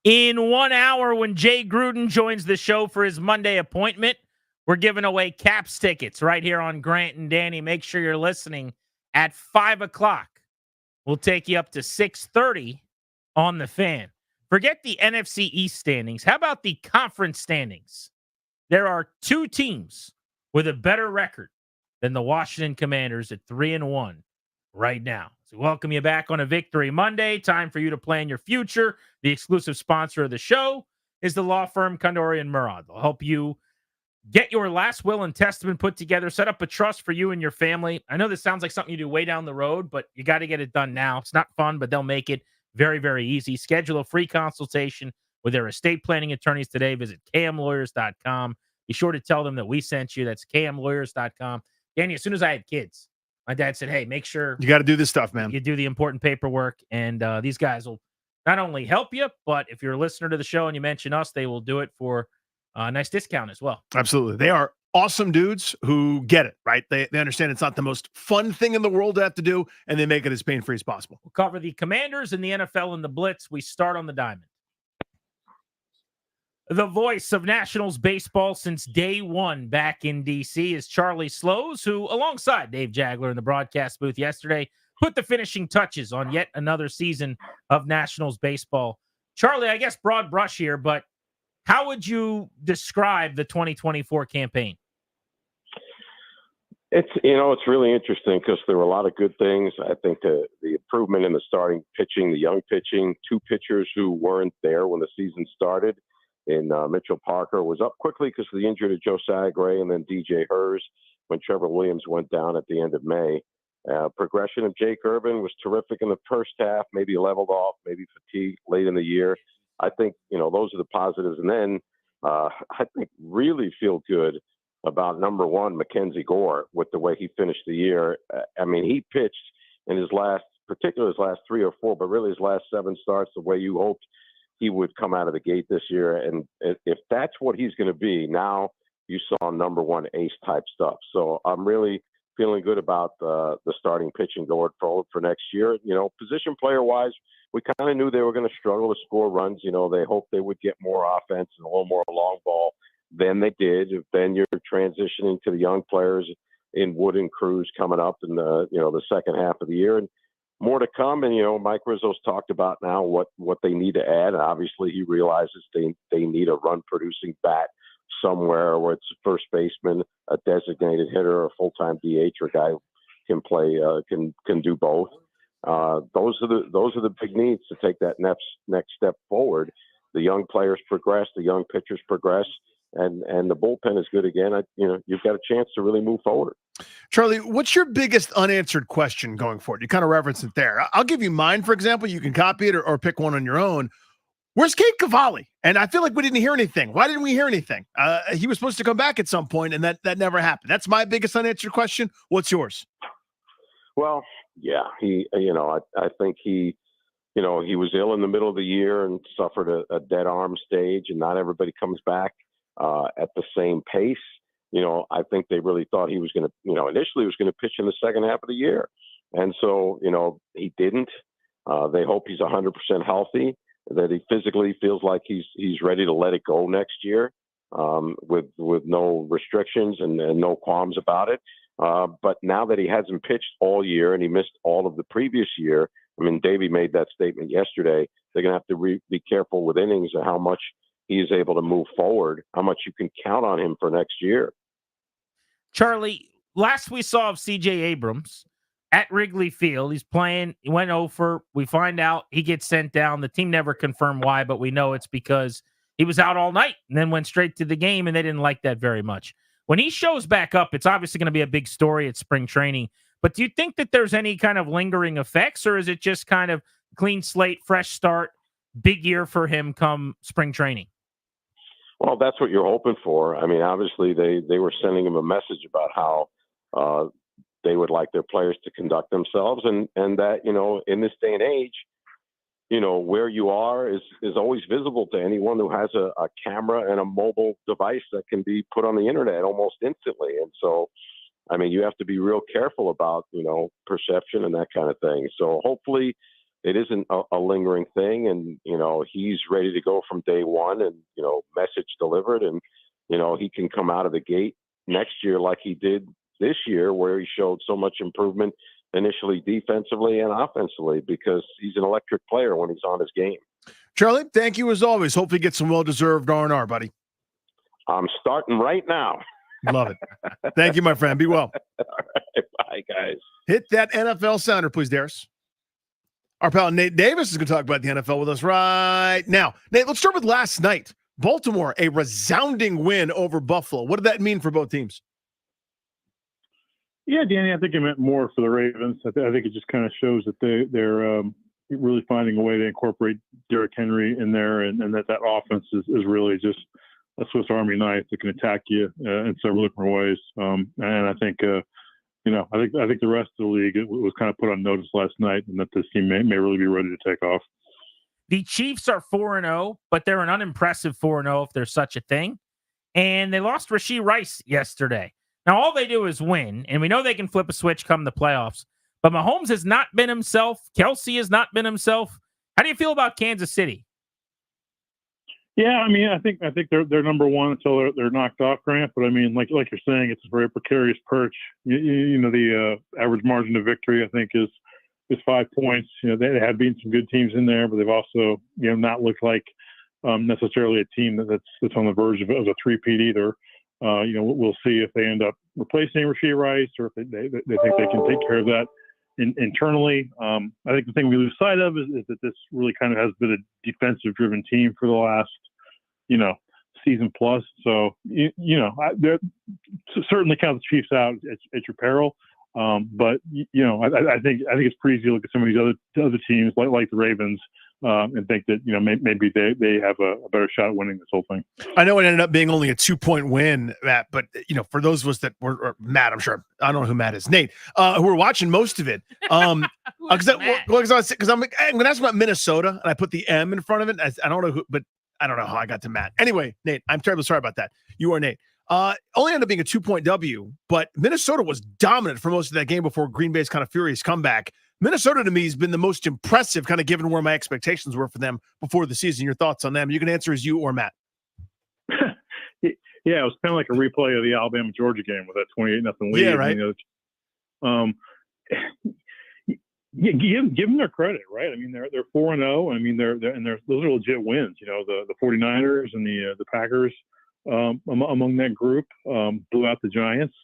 In 1 hour, when Jay Gruden joins the show for his Monday appointment, we're giving away Caps tickets right here on Grant and Danny. Make sure you're listening at 5 o'clock. We'll take you up to 6:30 on the Fan. Forget the NFC East standings. How about the conference standings? There are 2 teams with a better record than the Washington Commanders at 3-1 right now. So welcome you back on a Victory Monday. Time for you to plan your future. The exclusive sponsor of the show is the law firm Kondori & Murad. They'll help you get your last will and testament put together, set up a trust for you and your family. I know this sounds like something you do way down the road, but you got to get it done now. It's not fun, but they'll make it very, very easy. Schedule a free consultation with their estate planning attorneys today. Visit kmlawyers.com. Be sure to tell them that we sent you. That's kmlawyers.com. Danny, as soon as I had kids, my dad said, hey, make sure you got to do this stuff, man. You do the important paperwork, and these guys will not only help you, but if you're a listener to the show and you mention us, they will do it for a nice discount as well. Absolutely. They are awesome dudes who get it, right? They understand it's not the most fun thing in the world to have to do, and they make it as pain-free as possible. We'll cover the Commanders and the NFL and the Blitz. We start on the diamond. The voice of Nationals baseball since day one back in D.C. is Charlie Slows, who, alongside Dave Jagler in the broadcast booth yesterday, put the finishing touches on yet another season of Nationals baseball. Charlie, I guess broad brush here, but how would you describe the 2024 campaign? It's really interesting because there were a lot of good things. I think the improvement in the starting pitching, the young pitching, 2 pitchers who weren't there when the season started. And Mitchell Parker was up quickly because of the injury to Josiah Gray, and then DJ Hers when Trevor Williams went down at the end of May. Progression of Jake Urban was terrific in the first half, maybe leveled off, maybe fatigued late in the year. I think, those are the positives. And then I think really feel good about number 1, Mackenzie Gore, with the way he finished the year. He pitched in particularly his last 3 or 4, but really his last 7 starts the way you hoped he would come out of the gate this year. And if that's what he's going to be, now you saw number 1 ace type stuff. So I'm really feeling good about the starting pitching going forward for next year. Position player wise, we kind of knew they were going to struggle to score runs. They hoped they would get more offense and a little more long ball than they did. Then you're transitioning to the young players in Wood and Cruz coming up in the second half of the year, and more to come. And Mike Rizzo's talked about now what they need to add. And obviously, he realizes they need a run producing bat somewhere, where it's a first baseman, a designated hitter, a full time DH, or a guy who can play can do both. Those are the big needs to take that next step forward. The young players progress, the young pitchers progress, and the bullpen is good again. You've got a chance to really move forward. Charlie, what's your biggest unanswered question going forward? You kind of referenced it there. I'll give you mine, for example. You can copy it or pick one on your own. Where's Kate Cavalli? And I feel like we didn't hear anything. Why didn't we hear anything? He was supposed to come back at some point, and that never happened. That's my biggest unanswered question. What's yours? Well, yeah, I think he was ill in the middle of the year and suffered a dead arm stage, and not everybody comes back at the same pace. I think they really thought he was going to, initially was going to pitch in the second half of the year. And so, he didn't. They hope he's 100% healthy, that he physically feels like he's ready to let it go next year with no restrictions and no qualms about it. But now that he hasn't pitched all year and he missed all of the previous year, Davey made that statement yesterday, they're going to have to be careful with innings and how much he is able to move forward, how much you can count on him for next year. Charlie, last we saw of C.J. Abrams at Wrigley Field, he's playing. He went over. We find out he gets sent down. The team never confirmed why, but we know it's because he was out all night and then went straight to the game, and they didn't like that very much. When he shows back up, it's obviously going to be a big story at spring training. But do you think that there's any kind of lingering effects, or is it just kind of clean slate, fresh start, big year for him come spring training? Well, that's what you're hoping for. Obviously they were sending him a message about how they would like their players to conduct themselves, and that, in this day and age, where you are is always visible to anyone who has a camera and a mobile device that can be put on the internet almost instantly. And so, you have to be real careful about, perception and that kind of thing. So hopefully it isn't a lingering thing. And, he's ready to go from day one and, message delivered. And, he can come out of the gate next year like he did this year, where he showed so much improvement initially defensively and offensively, because he's an electric player when he's on his game. Charlie, thank you as always. Hopefully get some well-deserved R&R, buddy. I'm starting right now. Love it. Thank you, my friend. Be well. All right, bye, guys. Hit that NFL sounder, please, Darius. Our pal Nate Davis is going to talk about the NFL with us right now. Nate, let's start with last night. Baltimore, a resounding win over Buffalo. What did that mean for both teams? Yeah, Danny, I think it meant more for the Ravens. I think it just kind of shows that they're really finding a way to incorporate Derrick Henry in there, and that offense is really just a Swiss Army knife that can attack you in several different ways. And I think, I think the rest of the league was kind of put on notice last night, and that this team may really be ready to take off. The Chiefs are 4-0, but they're an unimpressive 4-0 if there's such a thing. And they lost Rashee Rice yesterday. Now, all they do is win, and we know they can flip a switch come the playoffs. But Mahomes has not been himself. Kelsey has not been himself. How do you feel about Kansas City? Yeah, I mean, I think they're number one until they're knocked off, Grant. But I mean, like you're saying, it's a very precarious perch. The average margin of victory, I think, is 5 points. They have beaten some good teams in there, but they've also not looked like necessarily a team that's on the verge of a three-peat either. We'll see if they end up replacing Rashee Rice, or if they think they can take care of that internally. I think the thing we lose sight of is that this really kind of has been a defensive-driven team for the last, season plus. So, certainly count the Chiefs out at your peril. But I think it's pretty easy to look at some of these other teams like the Ravens and think that maybe they have a better shot at winning this whole thing. I know it ended up being only a 2-point win, Matt, but for those of us that were Matt, I'm sure I don't know who Matt is, Nate, who were watching most of it. Because I'm going to ask about Minnesota, and I put the M in front of it. I don't know who, but I don't know how I got to Matt. Anyway, Nate, I'm terribly sorry about that. You are Nate. Only ended up being a 2-point W, but Minnesota was dominant for most of that game before Green Bay's kind of furious comeback. Minnesota to me has been the most impressive, kind of given where my expectations were for them before the season. Your thoughts on them? You can answer as you or Matt. Yeah, it was kind of like a replay of the Alabama-Georgia game with that 28-0 lead. Yeah, right. Give them their credit, right? I mean, they're 4-0. I mean, those are legit wins. The 49ers and the Packers among that group blew out the Giants.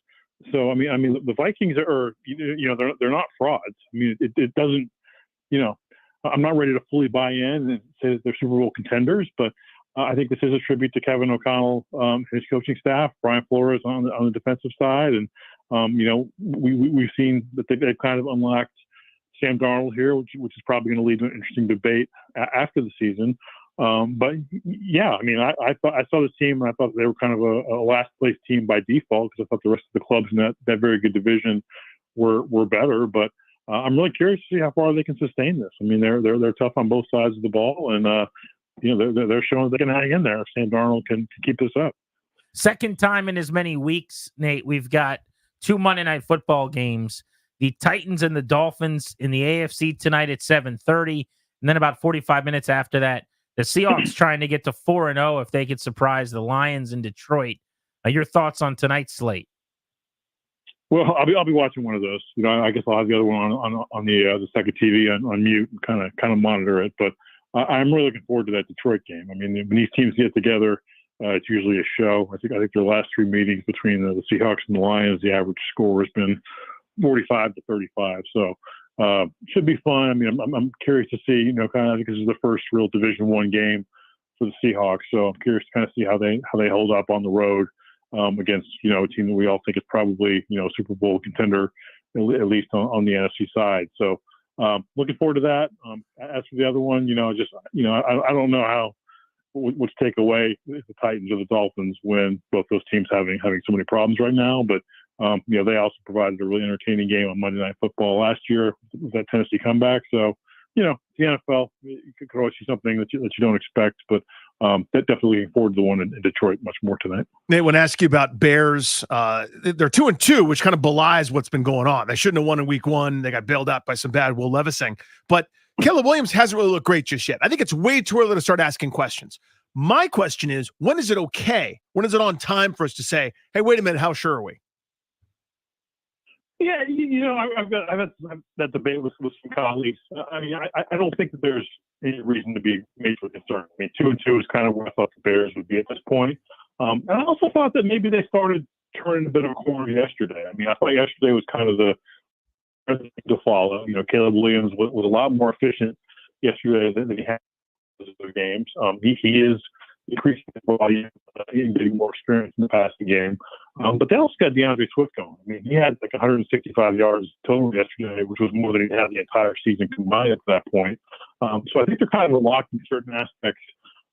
So I mean, the Vikings are they're not frauds. I mean, it doesn't. I'm not ready to fully buy in and say that they're Super Bowl contenders, but I think this is a tribute to Kevin O'Connell, his coaching staff, Brian Flores on the defensive side, and we've seen that they've kind of unlocked Sam Darnold here, which is probably going to lead to an interesting debate after the season. But yeah, I mean, I saw this team and I thought they were kind of a last place team by default, because I thought the rest of the clubs in that very good division were better. But I'm really curious to see how far they can sustain this. I mean, they're tough on both sides of the ball, and they're showing they can hang in there if Sam Darnold can keep this up. Second time in as many weeks, Nate, we've got 2 Monday Night Football games. The Titans and the Dolphins in the AFC tonight at 7:30, and then about 45 minutes after that, the Seahawks trying to get to 4-0 if they could surprise the Lions in Detroit. Your thoughts on tonight's slate? Well, I'll be watching one of those. I guess I'll have the other one on the second TV on mute and kind of monitor it. But I'm really looking forward to that Detroit game. I mean, when these teams get together, it's usually a show. I think their last 3 meetings between the Seahawks and the Lions, the average score has been 45-35. So should be fun. I mean, I'm curious to see, kind of, I think this is the first real Division I game for the Seahawks. So I'm curious to kind of see how they hold up on the road against, a team that we all think is probably, Super Bowl contender, at least on the NFC side. So looking forward to that. As for the other one, I don't know what to take away the Titans or the Dolphins when both those teams having so many problems right now. But they also provided a really entertaining game on Monday Night Football last year with that Tennessee comeback. So, the NFL, you could always see something that you don't expect, but definitely looking forward to the one in Detroit much more tonight. Nate, I want to ask you about Bears. They're 2-2, which kind of belies what's been going on. They shouldn't have won in week 1. They got bailed out by some bad Will Levising. But Caleb Williams hasn't really looked great just yet. I think it's way too early to start asking questions. My question is, when is it okay? When is it on time for us to say, hey, wait a minute, how sure are we? Yeah, I've had that debate with some colleagues. I mean, I don't think that there's any reason to be majorly concerned. I mean, 2-2 is kind of where I thought the Bears would be at this point. And I also thought that maybe they started turning a bit of a corner yesterday. I mean, I thought yesterday was kind of the thing to follow. Caleb Williams was a lot more efficient yesterday than he had in the games. He is increasing his volume and getting more experience in the passing game. But they also got DeAndre Swift going. I mean, he had like 165 yards total yesterday, which was more than he had the entire season combined at that point. So I think they're kind of locked in certain aspects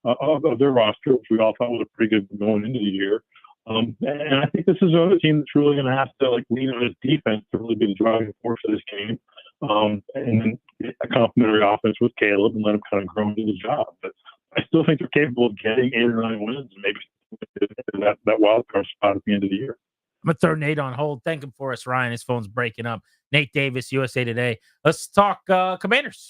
of their roster, which we all thought was a pretty good going into the year. And I think this is another team that's really going to have to lean on its defense to really be the driving force of this game. And then a complementary offense with Caleb and let him kind of grow into the job. But I still think they're capable of getting 8 or 9 wins and maybe that wild card spot at the end of the year. I'm going to throw Nate on hold. Thank him for us, Ryan. His phone's breaking up. Nate Davis, USA Today. Let's talk Commanders.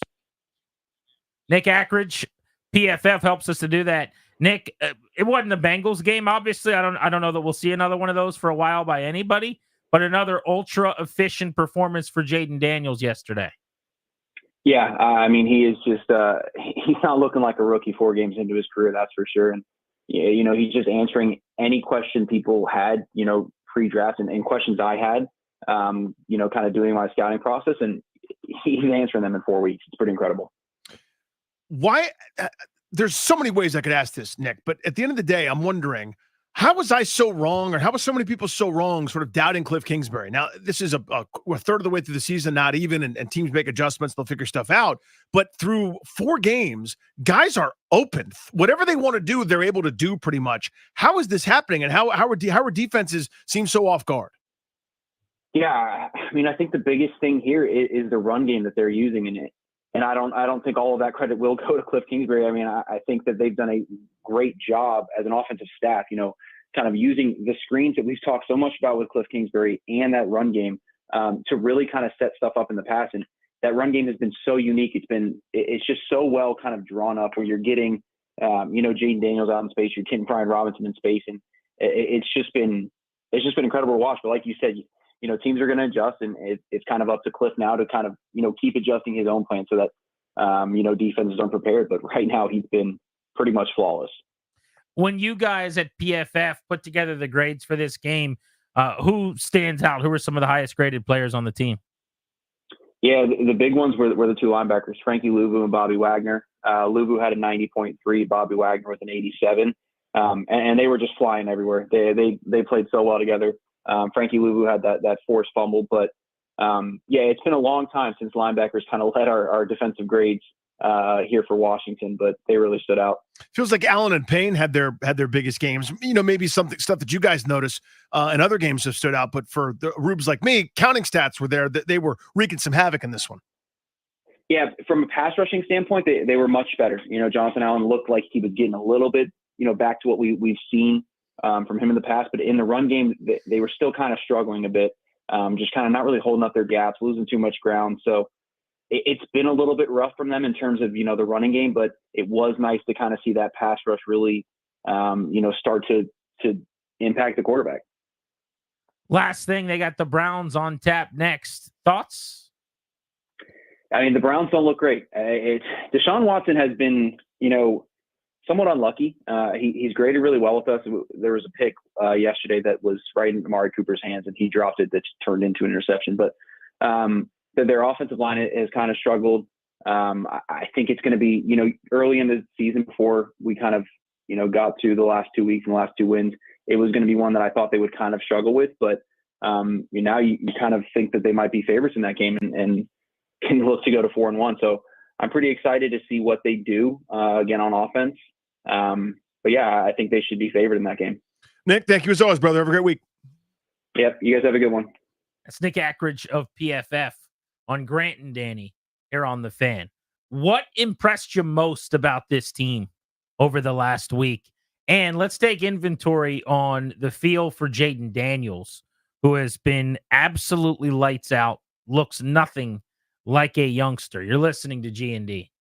Nick Ackridge, PFF, helps us to do that. Nick, it wasn't the Bengals game, obviously. I don't know that we'll see another one of those for a while by anybody, but another ultra-efficient performance for Jayden Daniels yesterday. Yeah, I mean, he is just he's not looking like a rookie 4 games into his career, that's for sure. And, he's just answering any question people had, pre-draft and questions I had, kind of doing my scouting process. And he's answering them in 4 weeks. It's pretty incredible. Why? There's so many ways I could ask this, Nick, but at the end of the day, I'm wondering, how was I so wrong, or how was so many people so wrong sort of doubting Cliff Kingsbury? Now, this is a third of the way through the season, not even, and teams make adjustments. They'll figure stuff out. But through 4 games, guys are open. Whatever they want to do, they're able to do pretty much. How is this happening, and how are defenses seem so off guard? Yeah, I mean, I think the biggest thing here is the run game that they're using in it. And I don't think all of that credit will go to Cliff Kingsbury. I mean, I think that they've done a great job as an offensive staff, kind of using the screens that we've talked so much about with Cliff Kingsbury and that run game to really kind of set stuff up in the pass. And that run game has been so unique. It's just so well kind of drawn up where you're getting, Jayden Daniels out in space, you're getting Brian Robinson in space. And it's just been incredible to watch. But like you said, teams are going to adjust, and it's kind of up to Cliff now to kind of, keep adjusting his own plan so that, defenses aren't prepared. But right now he's been pretty much flawless. When you guys at PFF put together the grades for this game, who stands out? Who are some of the highest graded players on the team? Yeah, the big ones were the 2 linebackers, Frankie Louvu and Bobby Wagner. Louvu had a 90.3, Bobby Wagner with an 87. And they were just flying everywhere. They played so well together. Frankie Louvu had that forced fumble, but it's been a long time since linebackers kind of led our defensive grades here for Washington, but they really stood out. Feels like Allen and Payne had their biggest games. Maybe stuff that you guys notice and other games have stood out, but for the Rubes like me, counting stats were there. They were wreaking some havoc in this one. Yeah, from a pass rushing standpoint, they were much better. Jonathan Allen looked like he was getting a little bit, back to what we've seen from him in the past, but in the run game, they were still kind of struggling a bit, just kind of not really holding up their gaps, losing too much ground. So it's been a little bit rough from them in terms of, the running game, but it was nice to kind of see that pass rush really, start to impact the quarterback. Last thing, they got the Browns on tap next. Thoughts? I mean, the Browns don't look great. Deshaun Watson has been, somewhat unlucky. He's graded really well with us. There was a pick yesterday that was right in Amari Cooper's hands, and he dropped it that turned into an interception. But their offensive line has kind of struggled. I think it's going to be, early in the season before we kind of, got to the last 2 weeks and the last 2 wins, it was going to be one that I thought they would kind of struggle with. But now you kind of think that they might be favorites in that game and can look to go to 4-1. So I'm pretty excited to see what they do again on offense. But yeah, I think they should be favored in that game. Nick, thank you as always, brother. Have a great week. Yep. You guys have a good one. That's Nick Ackridge of PFF on Grant and Danny here on The Fan. What impressed you most about this team over the last week? And let's take inventory on the feel for Jayden Daniels, who has been absolutely lights out, looks nothing like a youngster. You're listening to G&D.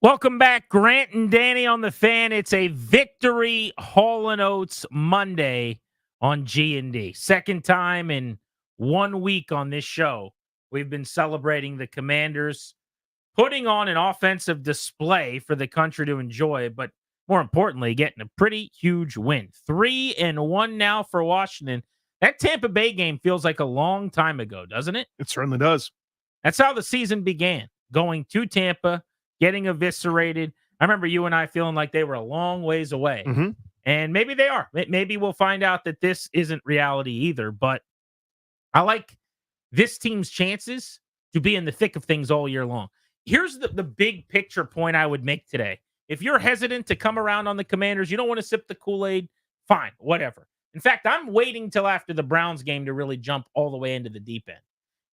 Welcome back, Grant and Danny on the Fan. It's a victory Hall & Oates Monday on G&D. Second time in 1 week on this show. We've been celebrating the Commanders putting on an offensive display for the country to enjoy, but more importantly, getting a pretty huge win. 3-1 now for Washington. That Tampa Bay game feels like a long time ago, doesn't it? It certainly does. That's how the season began, going to Tampa, getting eviscerated. I remember you and I feeling like they were a long ways away. Mm-hmm. And maybe they are. Maybe we'll find out that this isn't reality either. But I like this team's chances to be in the thick of things all year long. Here's the big picture point I would make today. If you're hesitant to come around on the Commanders, you don't want to sip the Kool-Aid, fine, whatever. In fact, I'm waiting till after the Browns game to really jump all the way into the deep end.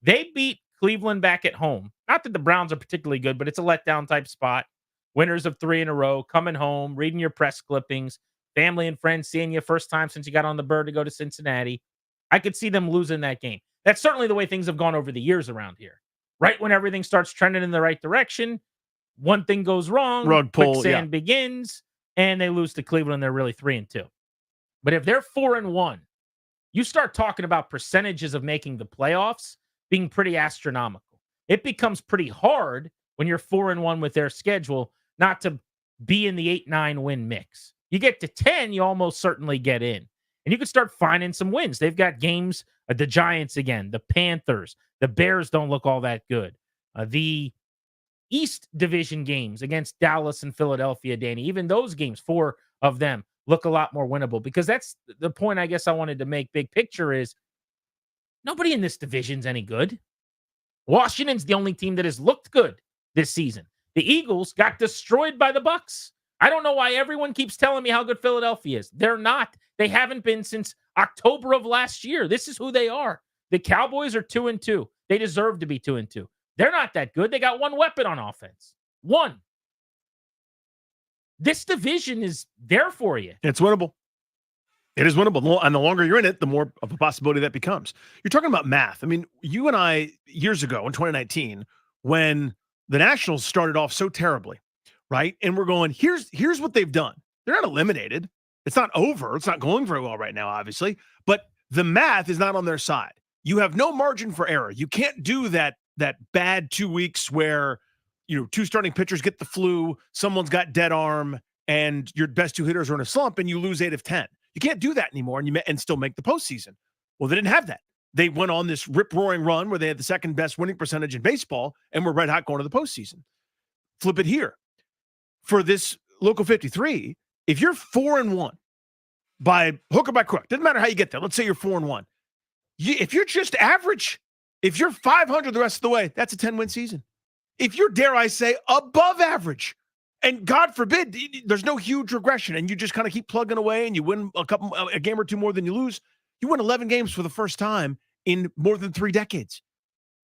They beat Cleveland back at home. Not that the Browns are particularly good, but it's a letdown type spot. Winners of 3 in a row, coming home, reading your press clippings, family and friends seeing you first time since you got on the bird to go to Cincinnati. I could see them losing that game. That's certainly the way things have gone over the years around here. Right when everything starts trending in the right direction, one thing goes wrong, rug pull, quicksand begins, and they lose to Cleveland, and they're really 3-2. But if they're 4-1, you start talking about percentages of making the playoffs being pretty astronomical. It becomes pretty hard when you're 4-1 with their schedule not to be in the 8-9 win mix. You get to 10, you almost certainly get in. And you can start finding some wins. They've got games, the Giants again, the Panthers, the Bears don't look all that good. The East Division games against Dallas and Philadelphia, Danny, even those games, 4 of them, look a lot more winnable. Because that's the point I guess I wanted to make big picture is nobody in this division's any good. Washington's the only team that has looked good this season. The Eagles got destroyed by the Bucs. I don't know why everyone keeps telling me how good Philadelphia is. They're not. They haven't been since October of last year. This is who they are. The Cowboys are 2-2. They deserve to be 2-2. They're not that good. They got one weapon on offense. One. This division is there for you. It's winnable. It is winnable. And the longer you're in it, the more of a possibility that becomes. You're talking about math. I mean, you and I, years ago in 2019, when the Nationals started off so terribly, right? And we're going, here's what they've done. They're not eliminated. It's not over. It's not going very well right now, obviously. But the math is not on their side. You have no margin for error. You can't do that bad 2 weeks where, 2 starting pitchers get the flu, someone's got dead arm, and your best 2 hitters are in a slump, and you lose 8 of 10. You can't do that anymore, and still make the postseason. Well, they didn't have that. They went on this rip-roaring run where they had the second best winning percentage in baseball, and were red hot going to the postseason. Flip it here. For this Local 53, if you're 4-1 by hook or by crook, doesn't matter how you get there. Let's say you're 4-1. If you're just average, if you're 500 the rest of the way, that's a 10-win season. If you're, dare I say, above average, and God forbid, there's no huge regression, and you just kind of keep plugging away, and you win a game or 2 more than you lose, you win 11 games for the first time in more than 3 decades.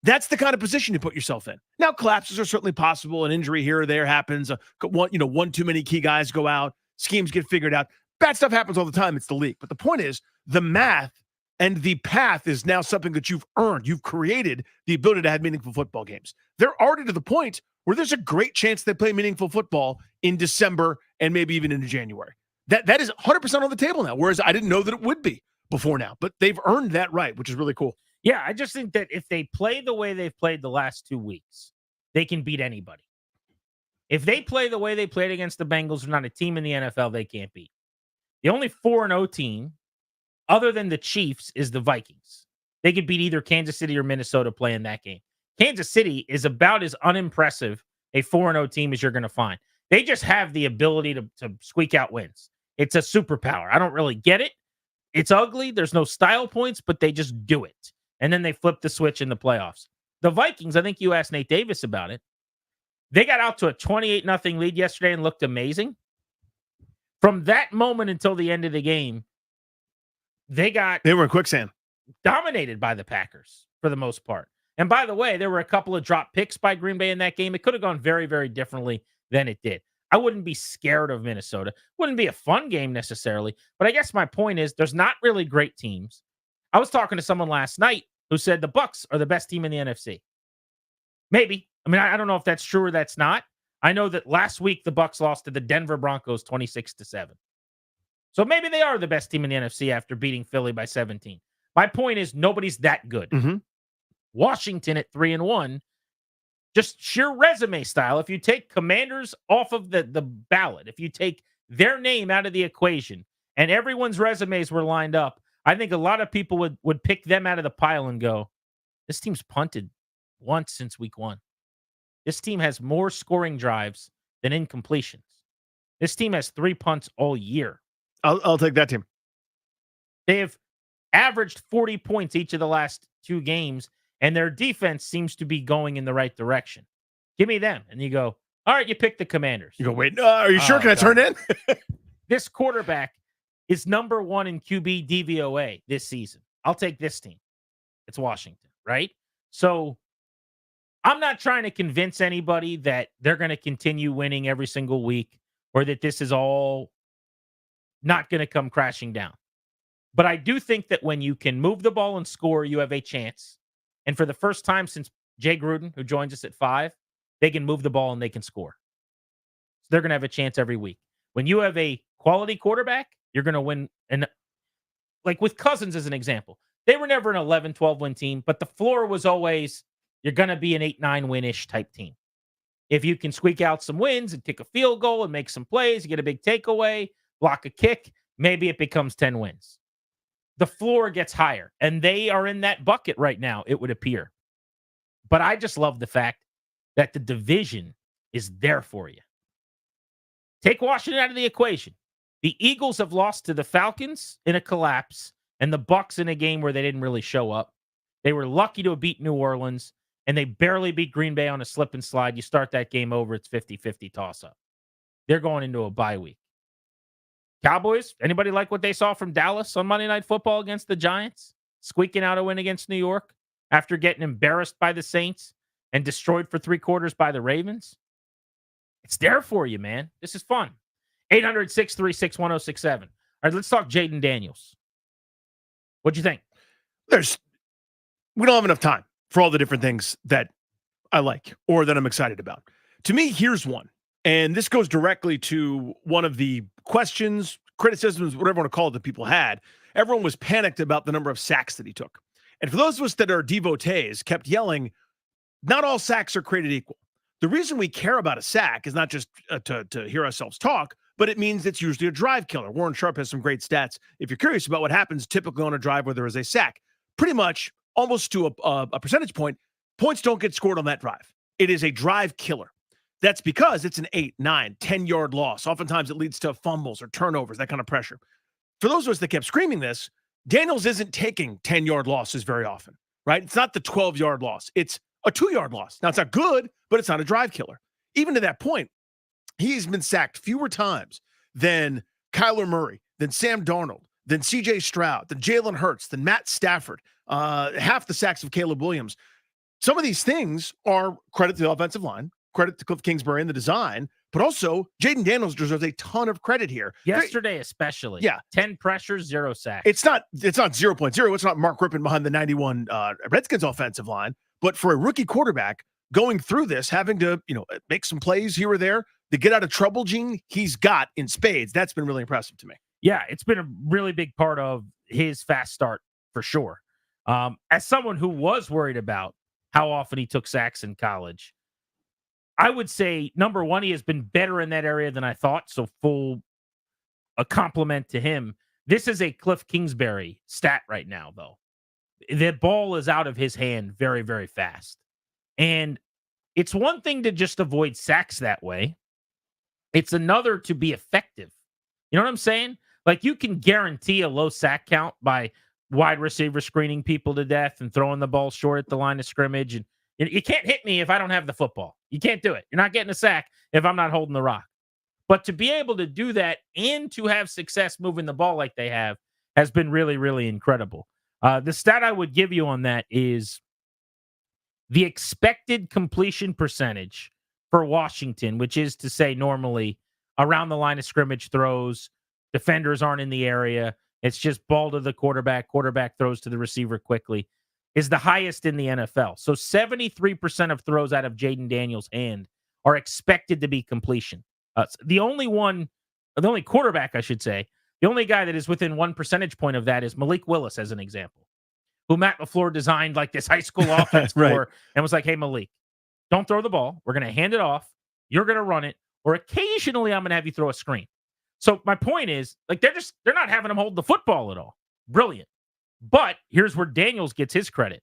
That's the kind of position you put yourself in. Now, collapses are certainly possible. An injury here or there happens. One too many key guys go out. Schemes get figured out. Bad stuff happens all the time. It's the league. But the point is, the math and the path is now something that you've earned. You've created the ability to have meaningful football games. They're already to the point where there's a great chance they play meaningful football in December and maybe even into January. That is 100% on the table now, whereas I didn't know that it would be before now. But they've earned that right, which is really cool. Yeah, I just think that if they play the way they've played the last 2 weeks, they can beat anybody. If they play the way they played against the Bengals, they're not a team in the NFL they can't beat. The only 4-0 team, other than the Chiefs, is the Vikings. They could beat either Kansas City or Minnesota playing that game. Kansas City is about as unimpressive a 4-0 team as you're going to find. They just have the ability to squeak out wins. It's a superpower. I don't really get it. It's ugly. There's no style points, but they just do it. And then they flip the switch in the playoffs. The Vikings, I think you asked Nate Davis about it. They got out to a 28-0 lead yesterday and looked amazing. From that moment until the end of the game, they were in quicksand. Dominated by the Packers for the most part. And by the way, there were a couple of drop picks by Green Bay in that game. It could have gone very, very differently than it did. I wouldn't be scared of Minnesota. Wouldn't be a fun game necessarily. But I guess my point is there's not really great teams. I was talking to someone last night who said the Bucs are the best team in the NFC. Maybe. I mean, I don't know if that's true or that's not. I know that last week the Bucs lost to the Denver Broncos 26-7. So maybe they are the best team in the NFC after beating Philly by 17. My point is nobody's that good. Washington at 3-1, just sheer resume style. If you take Commanders off of the ballot, if you take their name out of the equation and everyone's resumes were lined up, I think a lot of people would pick them out of the pile and go, this team's punted once since week 1. This team has more scoring drives than incompletions. This team has 3 punts all year. I'll take that team. They have averaged 40 points each of the last 2 games, and their defense seems to be going in the right direction. Give me them. And you go, all right, you pick the Commanders. You go, wait, are you sure? Can I turn in? This quarterback is number 1 in QB DVOA this season. I'll take this team. It's Washington, right? So I'm not trying to convince anybody that they're going to continue winning every single week or that this is all not going to come crashing down. But I do think that when you can move the ball and score, you have a chance. And for the first time since Jay Gruden, who joins us at 5, they can move the ball and they can score. So they're going to have a chance every week. When you have a quality quarterback, you're going to win. And like with Cousins as an example, they were never an 11, 12 win team, but the floor was always you're going to be an 8-9 win-ish type team. If you can squeak out some wins and kick a field goal and make some plays, you get a big takeaway, block a kick, maybe it becomes 10 wins. The floor gets higher, and they are in that bucket right now, it would appear. But I just love the fact that the division is there for you. Take Washington out of the equation. The Eagles have lost to the Falcons in a collapse and the Bucs in a game where they didn't really show up. They were lucky to beat New Orleans, and they barely beat Green Bay on a slip and slide. You start that game over, it's 50-50 toss-up. They're going into a bye week. Cowboys, anybody like what they saw from Dallas on Monday Night Football against the Giants? Squeaking out a win against New York after getting embarrassed by the Saints and destroyed for 3 quarters by the Ravens? It's there for you, man. This is fun. 800-636-1067. All right, let's talk Jayden Daniels. What'd you think? We don't have enough time for all the different things that I like or that I'm excited about. To me, here's one. And this goes directly to one of the questions, criticisms, whatever you want to call it, that people had. Everyone was panicked about the number of sacks that he took. And for those of us that are devotees, kept yelling, not all sacks are created equal. The reason we care about a sack is not just to hear ourselves talk, but it means it's usually a drive killer. Warren Sharp has some great stats. If you're curious about what happens typically on a drive where there is a sack, pretty much almost to a percentage point, points don't get scored on that drive. It is a drive killer. That's because it's an 8, 9, 10-yard loss. Oftentimes it leads to fumbles or turnovers, that kind of pressure. For those of us that kept screaming this, Daniels isn't taking 10-yard losses very often, right? It's not the 12-yard loss. It's a 2-yard loss. Now, it's not good, but it's not a drive killer. Even to that point, he's been sacked fewer times than Kyler Murray, than Sam Darnold, than C.J. Stroud, than Jalen Hurts, than Matt Stafford, half the sacks of Caleb Williams. Some of these things are credit to the offensive line, credit to Cliff Kingsbury and the design, but also Jayden Daniels deserves a ton of credit here. Yesterday especially. Yeah. 10 pressures, 0 sacks. It's not 0.0. It's not Mark Rippon behind the 91 Redskins offensive line, but for a rookie quarterback going through this, having to, make some plays here or there, the get out of trouble gene he's got in spades, that's been really impressive to me. Yeah, it's been a really big part of his fast start for sure. As someone who was worried about how often he took sacks in college, I would say, number one, he has been better in that area than I thought. So a compliment to him. This is a Cliff Kingsbury stat right now, though. The ball is out of his hand very, very fast. And it's one thing to just avoid sacks that way. It's another to be effective. You know what I'm saying? Like, you can guarantee a low sack count by wide receiver screening people to death and throwing the ball short at the line of scrimmage. And you can't hit me if I don't have the football. You can't do it. You're not getting a sack if I'm not holding the rock. But to be able to do that and to have success moving the ball like they have has been really, really incredible. The stat I would give you on that is the expected completion percentage for Washington, which is to say normally around the line of scrimmage throws, defenders aren't in the area. It's just ball to the quarterback throws to the receiver quickly, is the highest in the NFL. So 73% of throws out of Jayden Daniels' hand are expected to be completion. The only quarterback, I should say, the only guy that is within 1 percentage point of that is Malik Willis, as an example, who Matt LaFleur designed like this high school offense Right. for and was like, hey, Malik, don't throw the ball. We're going to hand it off. You're going to run it. Or occasionally I'm going to have you throw a screen. So my point is, like, they're not having him hold the football at all. Brilliant. But here's where Daniels gets his credit.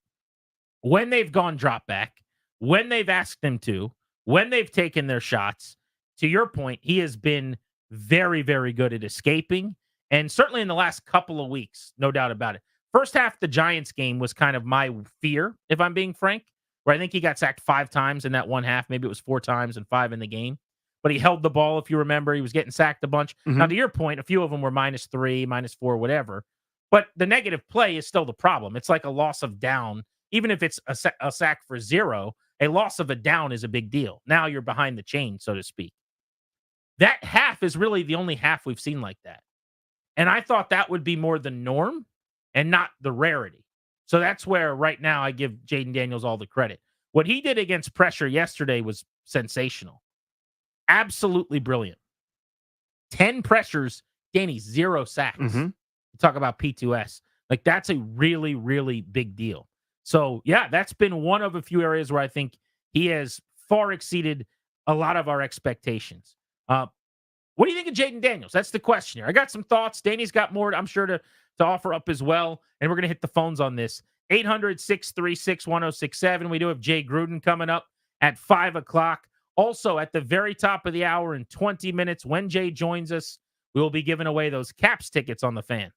When they've gone drop back, when they've asked him to, when they've taken their shots, to your point, he has been very, very good at escaping. And certainly in the last couple of weeks, no doubt about it. First half, the Giants game was kind of my fear, if I'm being frank, where I think he got sacked 5 times in that one half. Maybe it was 4 times and 5 in the game. But he held the ball, if you remember. He was getting sacked a bunch. Mm-hmm. Now, to your point, a few of them were -3, -4, whatever. But the negative play is still the problem. It's like a loss of down. Even if it's a sack for 0, a loss of a down is a big deal. Now you're behind the chain, so to speak. That half is really the only half we've seen like that. And I thought that would be more the norm and not the rarity. So that's where right now I give Jayden Daniels all the credit. What he did against pressure yesterday was sensational. Absolutely brilliant. 10 pressures, Danny, 0 sacks. Mm-hmm. You talk about P2S. Like, that's a really, really big deal. So, yeah, that's been one of a few areas where I think he has far exceeded a lot of our expectations. What do you think of Jayden Daniels? That's the question here. I got some thoughts. Danny's got more, I'm sure, to offer up as well. And we're going to hit the phones on this. 800-636-1067. We do have Jay Gruden coming up at 5 o'clock. Also, at the very top of the hour in 20 minutes, when Jay joins us, we will be giving away those Caps tickets on the Fan.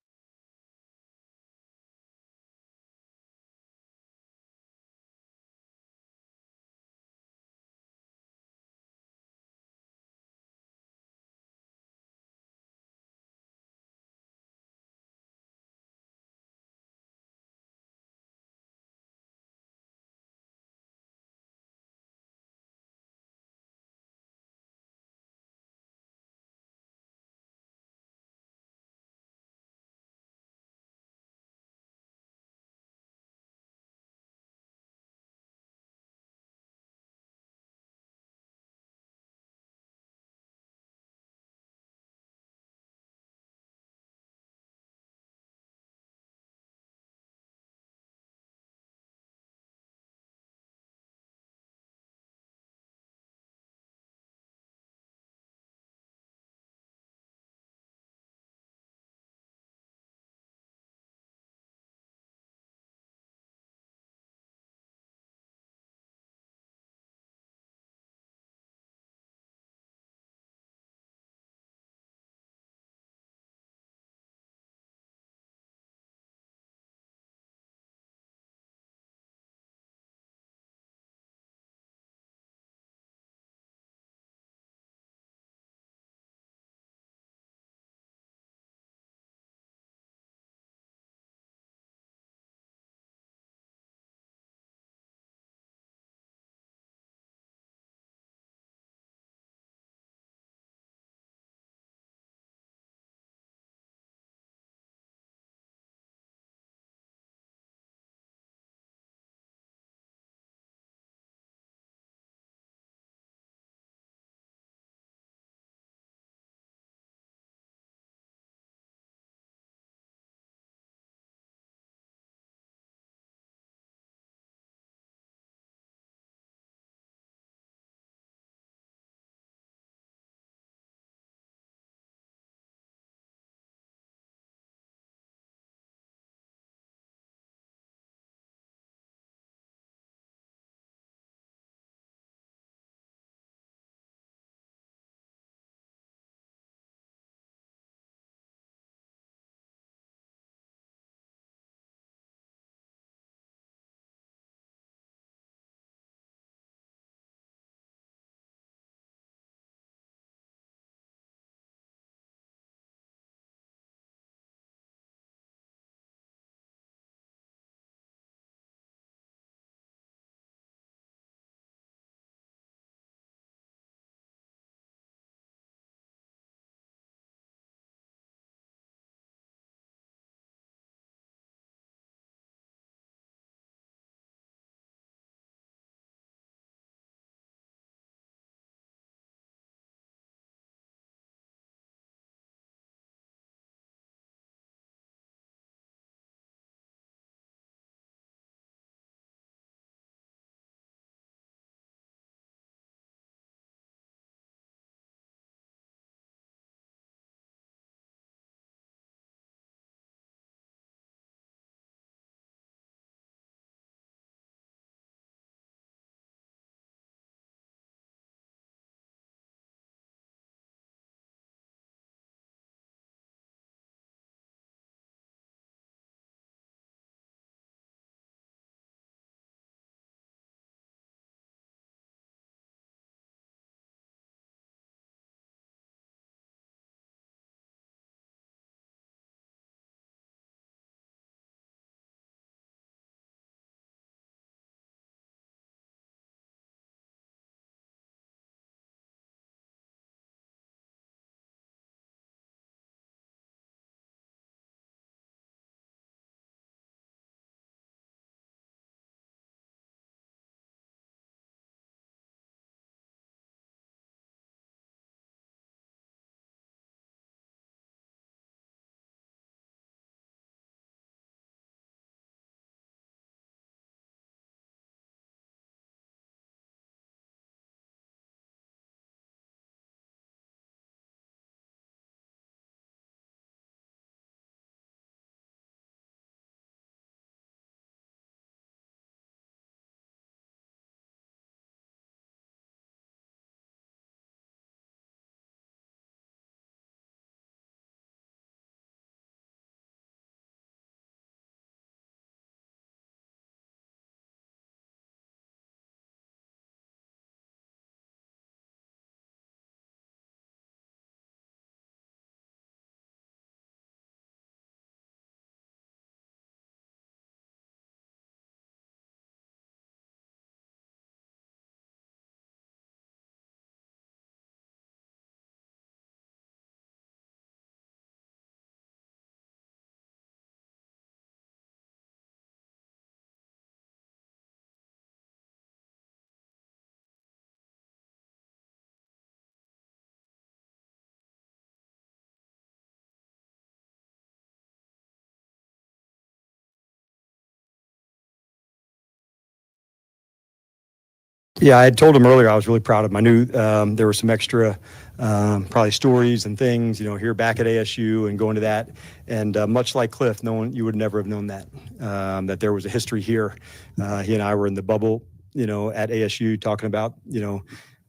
Yeah, I had told him earlier I was really proud of him. I knew there were some extra probably stories and things, here back at ASU and going to that. And much like Cliff, you would never have known that, that there was a history here. He and I were in the bubble, at ASU talking about,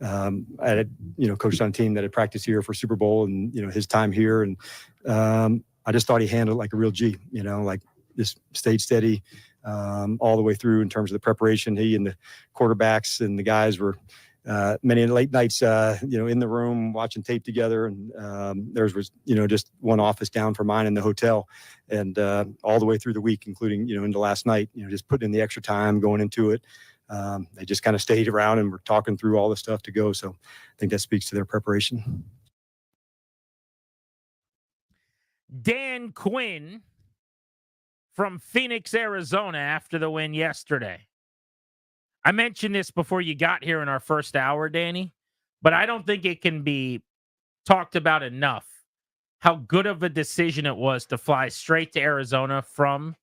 I had, coached on a team that had practiced here for Super Bowl and, his time here. And I just thought he handled it like a real G, like just stayed steady all the way through in terms of the preparation. He and the quarterbacks and the guys were many late nights, in the room watching tape together. And theirs was, just one office down from mine in the hotel. And all the way through the week, including, into last night, just putting in the extra time, going into it. They just kind of stayed around and were talking through all the stuff to go. So I think that speaks to their preparation. Dan Quinn from Phoenix, Arizona, after the win yesterday. I mentioned this before you got here in our first hour, Danny, but I don't think it can be talked about enough how good of a decision it was to fly straight to Arizona from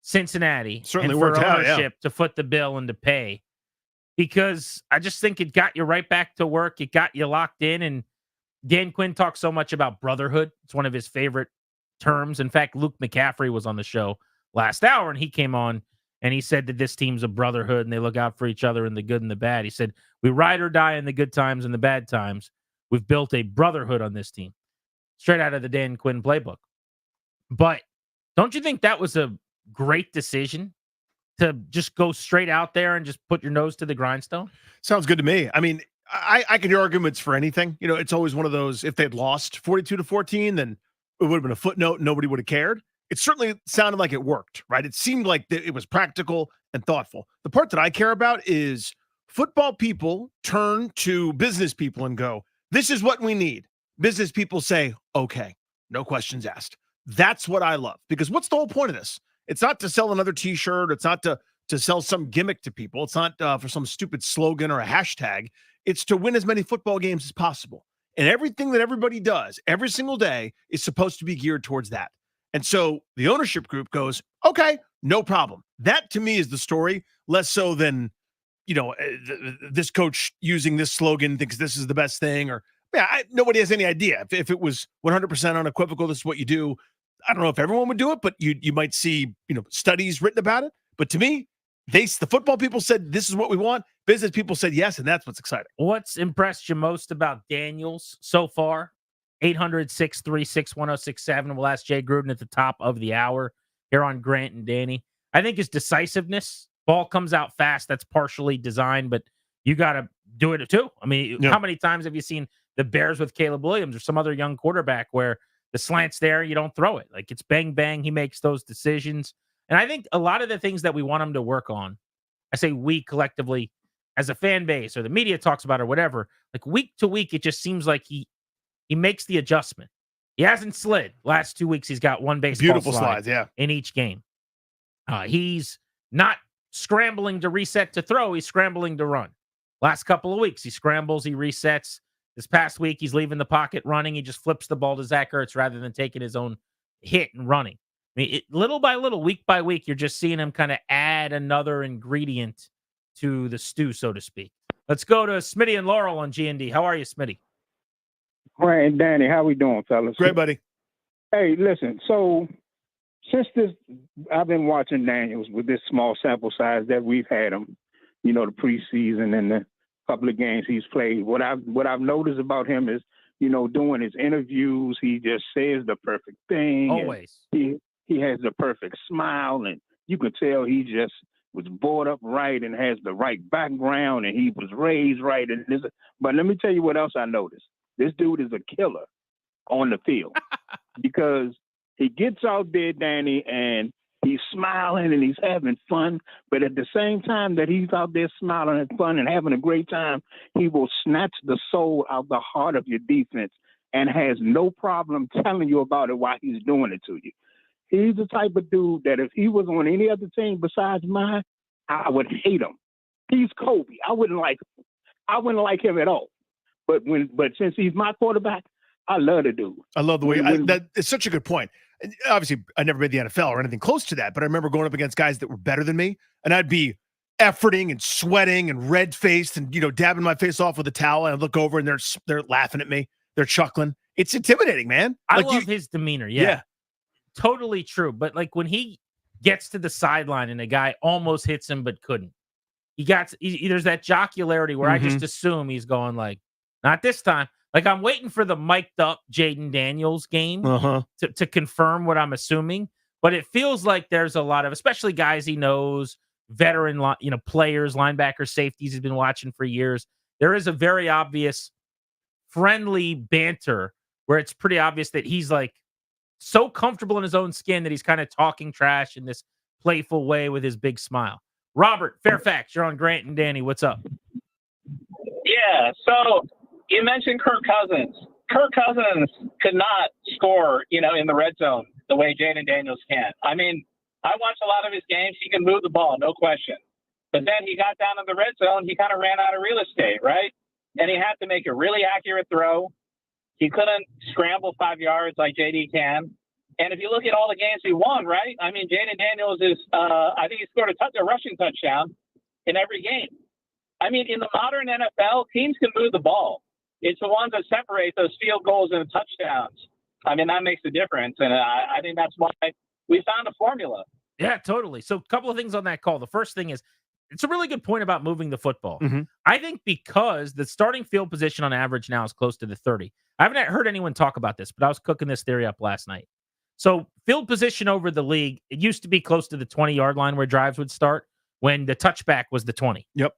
Cincinnati. Certainly and for worked out, ownership to foot the bill and to pay, because I just think it got you right back to work. It got you locked in. And Dan Quinn talks so much about brotherhood. It's one of his favorite terms. In fact, Luke McCaffrey was on the show last hour, and he came on and he said that this team's a brotherhood and they look out for each other in the good and the bad. He said, we ride or die in the good times and the bad times. We've built a brotherhood on this team. Straight out of the Dan Quinn playbook. But don't you think that was a great decision to just go straight out there and just put your nose to the grindstone? Sounds good to me. I mean, I can hear arguments for anything. It's always one of those, if they'd lost 42-14, then it would have been a footnote and nobody would have cared. It certainly sounded like it worked, right? It seemed like it was practical and thoughtful. The part that I care about is football people turn to business people and go, this is what we need. Business people say, okay, no questions asked. That's what I love, because what's the whole point of this? It's not to sell another t-shirt. It's not to sell some gimmick to people. It's not for some stupid slogan or a hashtag. It's to win as many football games as possible. And everything that everybody does every single day is supposed to be geared towards that. And so the ownership group goes, okay, no problem. That to me is the story, less so than, this coach using this slogan thinks this is the best thing, or nobody has any idea. If it was 100% unequivocal, this is what you do. I don't know if everyone would do it, but you might see, studies written about it. But to me, the football people said, this is what we want. Business people said yes, and that's what's exciting. What's impressed you most about Daniels so far? 800-636-1067. We'll ask Jay Gruden at the top of the hour here on Grant and Danny. I think his decisiveness, ball comes out fast. That's partially designed, but you got to do it too. I mean, How many times have you seen the Bears with Caleb Williams or some other young quarterback where the slant's there, you don't throw it? Like, it's bang, bang. He makes those decisions. And I think a lot of the things that we want him to work on, I say we collectively as a fan base or the media talks about or whatever, like week to week, it just seems like he makes the adjustment. He hasn't slid. Last 2 weeks, he's got one baseball Beautiful slides, yeah. in each game. He's not scrambling to reset to throw. He's scrambling to run. Last couple of weeks, he scrambles, he resets. This past week, he's leaving the pocket running. He just flips the ball to Zach Ertz rather than taking his own hit and running. I mean, little by little, week by week, you're just seeing him kind of add another ingredient to the stew, so to speak. Let's go to Smitty and Laurel on G&D. How are you, Smitty? Right, and Danny, how we doing, fellas? Great, buddy. Hey, listen, so since I've been watching Daniels with this small sample size that we've had him, the preseason and the couple of games he's played. What I've noticed about him is, doing his interviews, he just says the perfect thing. Always. He has the perfect smile, and you can tell he just was brought up right and has the right background, and he was raised right. But let me tell you what else I noticed. This dude is a killer on the field because he gets out there, Danny, and he's smiling and he's having fun. But at the same time that he's out there smiling and fun and having a great time, he will snatch the soul out the heart of your defense and has no problem telling you about it while he's doing it to you. He's the type of dude that if he was on any other team besides mine, I would hate him. He's Kobe. I wouldn't like him at all. But since he's my quarterback, I love the dude. I love the way that it's such a good point. And obviously, I never made the NFL or anything close to that, but I remember going up against guys that were better than me, and I'd be efforting and sweating and red faced and dabbing my face off with a towel, and I look over and they're laughing at me, they're chuckling. It's intimidating, man. I love his demeanor. Yeah, totally true. But like when he gets to the sideline and a guy almost hits him but couldn't, there's that jocularity where I just assume he's going like, not this time. Like I'm waiting for the mic'd up Jayden Daniels game to confirm what I'm assuming. But it feels like there's a lot of, especially guys he knows, veteran, players, linebackers, safeties he's been watching for years. There is a very obvious friendly banter where it's pretty obvious that he's like so comfortable in his own skin that he's kind of talking trash in this playful way with his big smile. Robert Fairfax, you're on Grant and Danny. What's up? Yeah, so you mentioned Kirk Cousins. Kirk Cousins could not score, in the red zone the way Jayden Daniels can. I mean, I watched a lot of his games. He can move the ball, no question. But then he got down in the red zone. He kind of ran out of real estate, right? And he had to make a really accurate throw. He couldn't scramble 5 yards like JD can. And if you look at all the games he won, right? I mean, Jayden Daniels is, I think he scored a rushing touchdown in every game. I mean, in the modern NFL, teams can move the ball. It's the ones that separate those field goals and touchdowns. I mean, that makes a difference. And I think that's why we found a formula. Yeah, totally. So a couple of things on that call. The first thing is, it's a really good point about moving the football. I think because the starting field position on average now is close to the 30. I haven't heard anyone talk about this, but I was cooking this theory up last night. So field position over the league, it used to be close to the 20-yard line where drives would start when the touchback was the 20. Yep.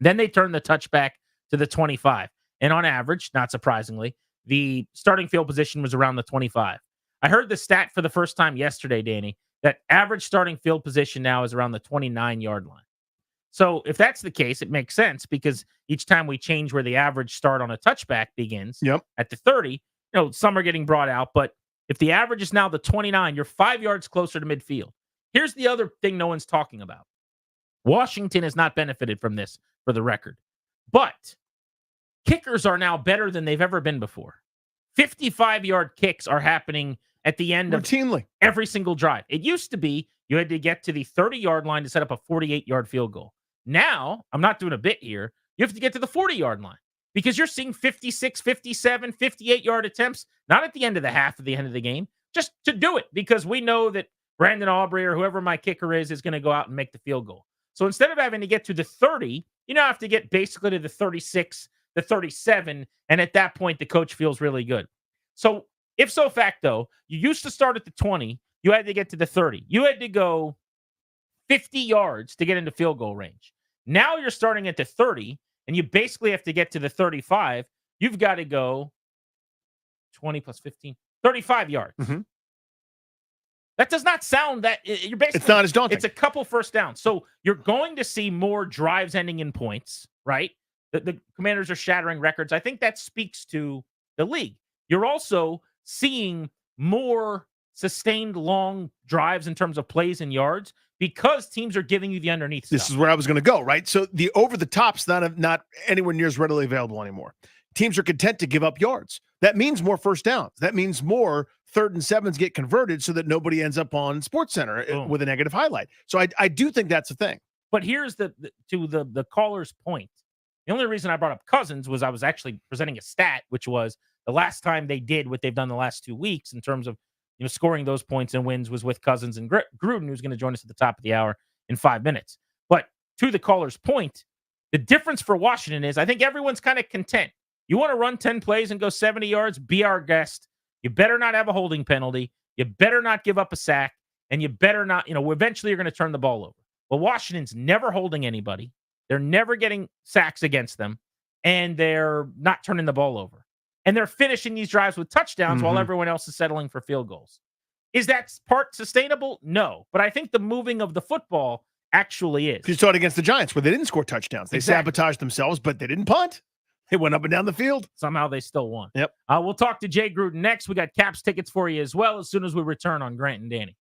Then they turned the touchback to the 25. And on average, not surprisingly, the starting field position was around the 25. I heard the stat for the first time yesterday, Danny, that average starting field position now is around the 29-yard line. So if that's the case, it makes sense because each time we change where the average start on a touchback begins at the 30, some are getting brought out, but if the average is now the 29, you're 5 yards closer to midfield. Here's the other thing no one's talking about. Washington has not benefited from this, for the record. But kickers are now better than they've ever been before. 55-yard kicks are happening at the end routinely of every single drive. It used to be you had to get to the 30-yard line to set up a 48-yard field goal. Now, I'm not doing a bit here, you have to get to the 40-yard line because you're seeing 56, 57, 58-yard attempts, not at the end of the half of the end of the game, just to do it because we know that Brandon Aubrey or whoever my kicker is going to go out and make the field goal. So instead of having to get to the 30, you now have to get basically to the 36, the 37, and at that point, the coach feels really good. So if so facto, you used to start at the 20, you had to get to the 30. You had to go 50 yards to get into field goal range. Now you're starting at the 30, and you basically have to get to the 35. You've got to go 20 plus 15, 35 yards. That does not sound that you're basically. It's not as daunting. It's a couple first downs. So you're going to see more drives ending in points, right? The Commanders are shattering records. I think that speaks to the league. You're also seeing more sustained long drives in terms of plays and yards because teams are giving you the underneath This stuff. is where I was going to go, right? So the over-the-top's not anywhere near as readily available anymore. Teams are content to give up yards. That means more first downs. That means more 3rd and 7s get converted so that nobody ends up on SportsCenter with a negative highlight. So I do think that's a thing. But here's the caller's point. The only reason I brought up Cousins was I was actually presenting a stat, which was the last time they did what they've done the last 2 weeks in terms of scoring those points and wins was with Cousins and Gruden, who's going to join us at the top of the hour in 5 minutes. But to the caller's point, the difference for Washington is I think everyone's kind of content. You want to run 10 plays and go 70 yards, be our guest. You better not have a holding penalty. You better not give up a sack. And you better not, eventually you're going to turn the ball over. Well, Washington's never holding anybody. They're never getting sacks against them. And they're not turning the ball over. And they're finishing these drives with touchdowns while everyone else is settling for field goals. Is that part sustainable? No. But I think the moving of the football actually is. You saw it against the Giants where they didn't score touchdowns. They sabotaged themselves, but they didn't punt. They went up and down the field. Somehow they still won. Yep. We'll talk to Jay Gruden next. We got Caps tickets for you as well as soon as we return on Grant and Danny.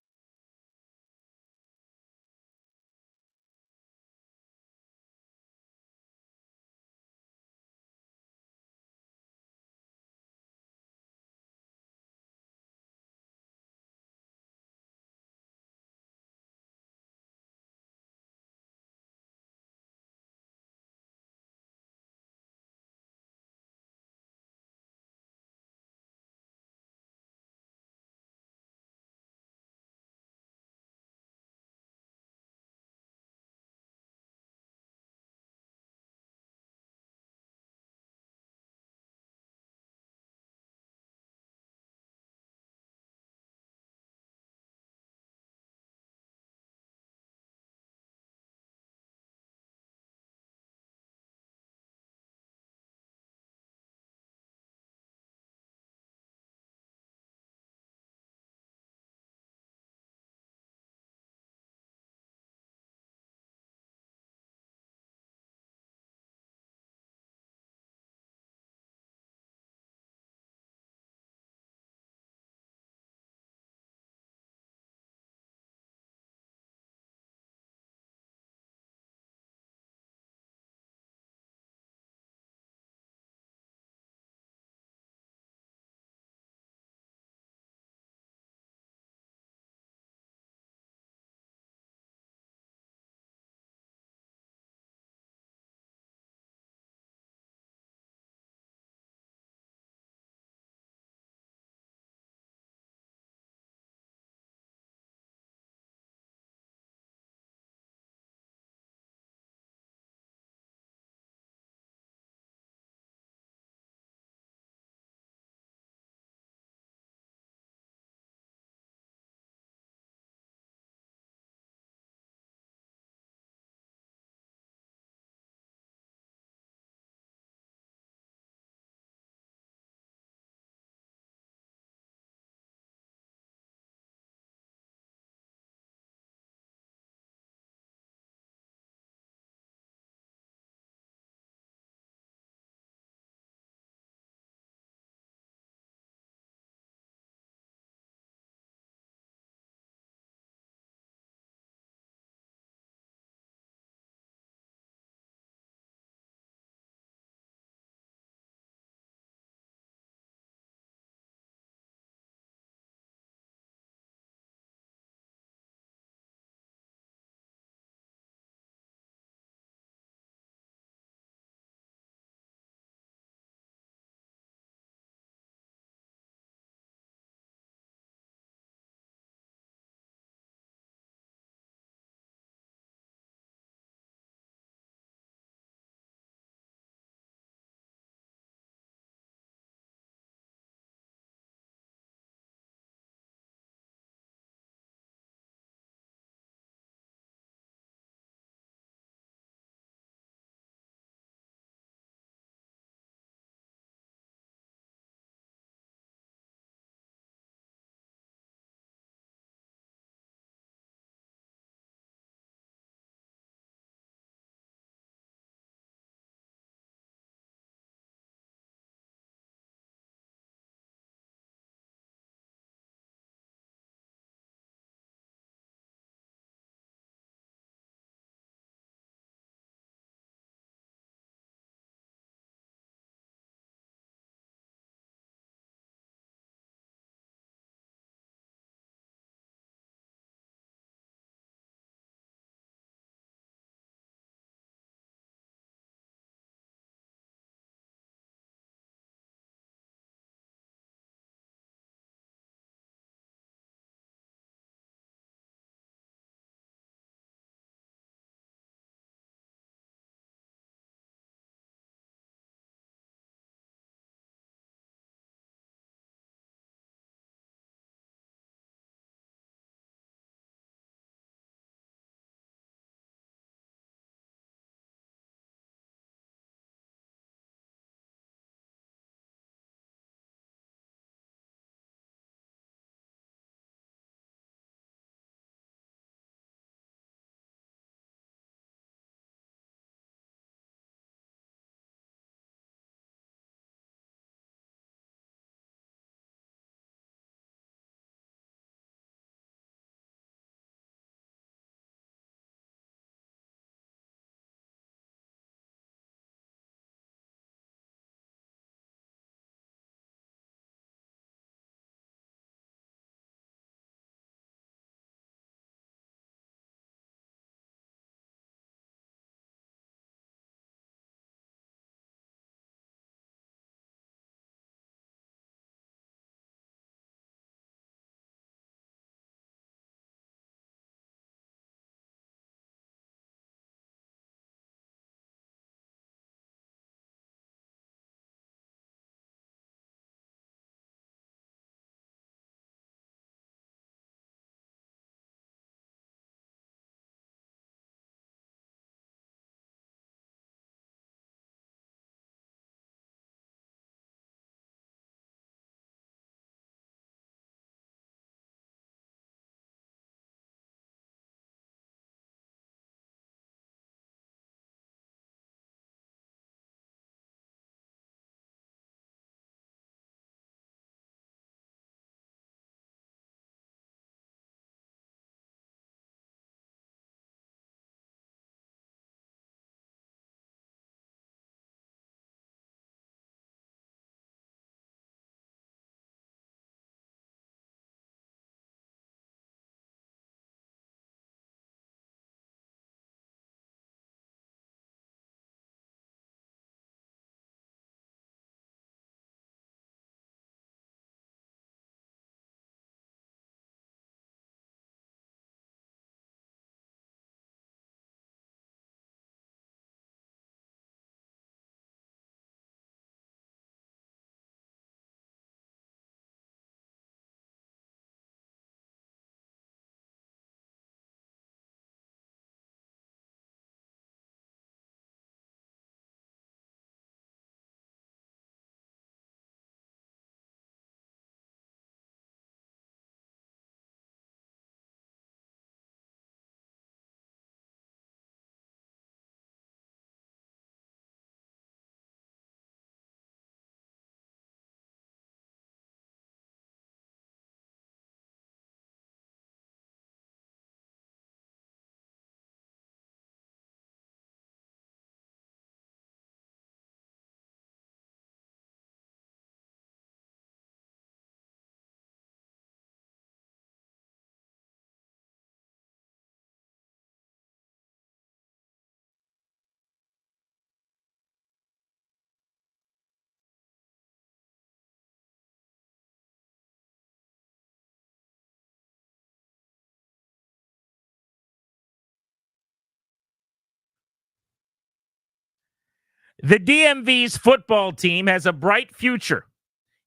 The DMV's football team has a bright future.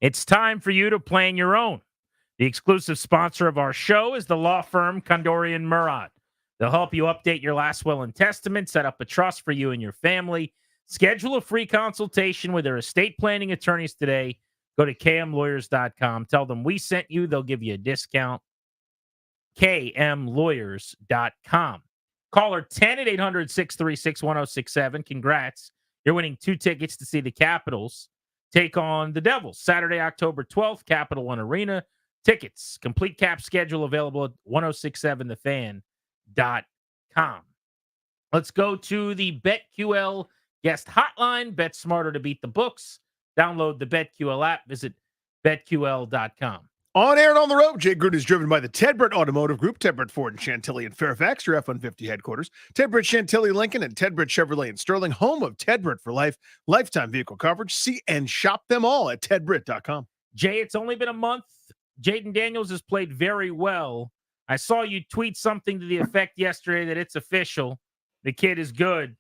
It's time for you to plan your own. The exclusive sponsor of our show is the law firm Condorian Murad. They'll help you update your last will and testament, set up a trust for you and your family. Schedule a free consultation with their estate planning attorneys today. Go to kmlawyers.com. Tell them we sent you. They'll give you a discount. kmlawyers.com. Caller 10 at 800-636-1067. Congrats. You're winning 2 tickets to see the Capitals take on the Devils. Saturday, October 12th, Capital One Arena. Tickets, complete cap schedule available at 1067thefan.com. Let's go to the BetQL guest hotline. Bet smarter to beat the books. Download the BetQL app. Visit betql.com. On air and on the road, Jay Gruden is driven by the Ted Britt Automotive Group, Ted Britt Ford and Chantilly in Fairfax, your F-150 headquarters, Ted Britt Chantilly Lincoln, and Ted Britt Chevrolet in Sterling, home of Ted Britt for life, lifetime vehicle coverage. See and shop them all at tedbritt.com. Jay, it's only been a month. Jayden Daniels has played very well. I saw you tweet something to the effect yesterday that it's official. The kid is good.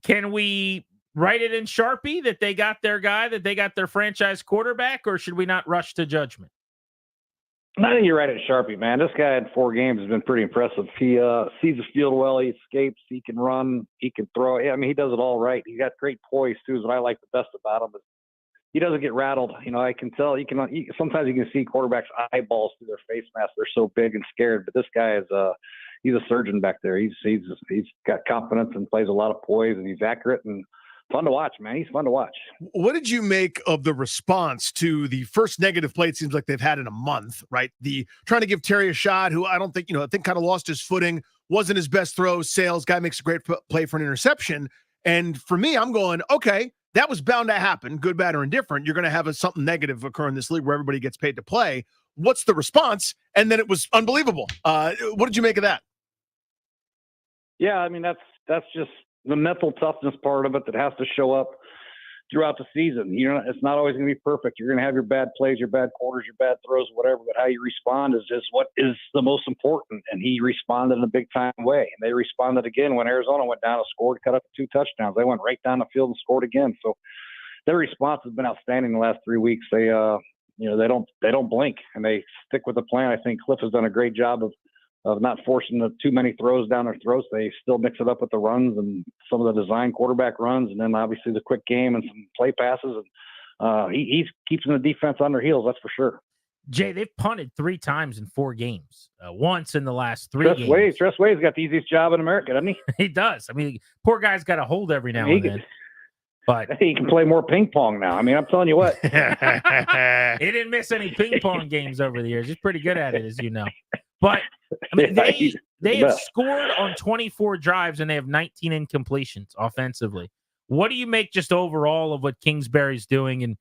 Can we write it in Sharpie that they got their guy, that they got their franchise quarterback, or should we not rush to judgment? I think you're right at Sharpie, man. This guy in 4 games has been pretty impressive. He sees the field well. He escapes. He can run. He can throw. Yeah, I mean, he does it all right. He got great poise, too, is what I like the best about him. But he doesn't get rattled. You know, I can tell. Sometimes you can see quarterbacks' eyeballs through their face mask. They're so big and scared. But this guy is he's a surgeon back there. He's got confidence and plays a lot of poise, and he's accurate and fun to watch, man. He's fun to watch. What did you make of the response to the first negative play it seems like they've had in a month, right? The trying to give Terry a shot, who I think kind of lost his footing, wasn't his best throw. Sales guy makes a great play for an interception. And for me, I'm going, okay, that was bound to happen, good, bad, or indifferent. You're going to have something negative occur in this league where everybody gets paid to play. What's the response? And then it was unbelievable. What did you make of that? Yeah, I mean, that's just the mental toughness part of it that has to show up throughout the season. It's not always going to be perfect. You're going to have your bad plays, your bad quarters, your bad throws, whatever, but how you respond is just what is the most important. And he responded in a big time way. And they responded again when Arizona went down and scored, cut up 2 touchdowns. They went right down the field and scored again. So their response has been outstanding the last 3 weeks. They don't blink and they stick with the plan. I think Cliff has done a great job of not forcing too many throws down their throats. They still mix it up with the runs and some of the design quarterback runs, and then obviously the quick game and some play passes. And he's keeping the defense on their heels, that's for sure. Jay, they've punted 3 times in 4 games. Once in the last 3 games. Tress Wade's got the easiest job in America, doesn't he? He does. I mean, poor guy's got a hold every now and then. But he can play more ping pong now. I mean, I'm telling you what. He didn't miss any ping pong games over the years. He's pretty good at it, as you know. But I mean, they have scored on 24 drives and they have 19 incompletions offensively. What do you make just overall of what Kingsbury's doing, and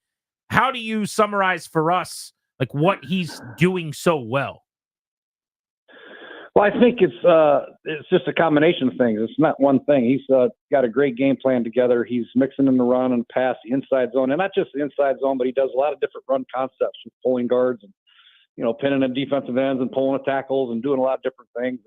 how do you summarize for us like what he's doing so well? Well, I think it's just a combination of things. It's not one thing. He's got a great game plan together. He's mixing in the run and pass, the inside zone, and not just the inside zone, but he does a lot of different run concepts with pulling guards and pinning in defensive ends and pulling the tackles and doing a lot of different things.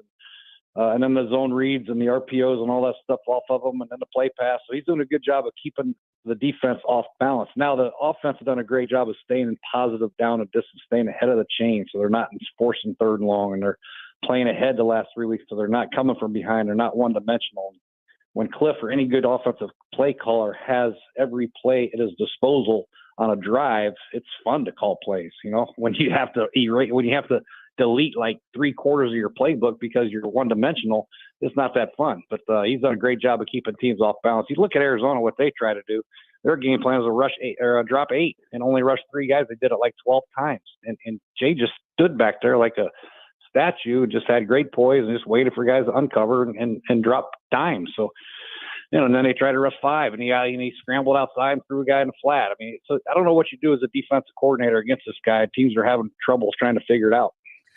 And then the zone reads and the RPOs and all that stuff off of them, and then the play pass. So he's doing a good job of keeping the defense off balance. Now the offense has done a great job of staying in positive down and distance, staying ahead of the chain, so they're not forcing 3rd and long, and they're playing ahead the last 3 weeks, so they're not coming from behind. They're not one-dimensional. When Cliff or any good offensive play caller has every play at his disposal on a drive, it's fun to call plays. When you have to delete like 3/4 of your playbook because you're one-dimensional, it's not that fun. But he's done a great job of keeping teams off balance. You look at Arizona, what they try to do. Their game plan is a rush 8 or a drop 8 and only rush 3 guys. They did it like 12 times, and Jay just stood back there like a statue, just had great poise and just waited for guys to uncover and drop dimes. So. And then they tried to rush 5, and he scrambled outside and threw a guy in the flat. I mean, so I don't know what you do as a defensive coordinator against this guy. Teams are having trouble trying to figure it out.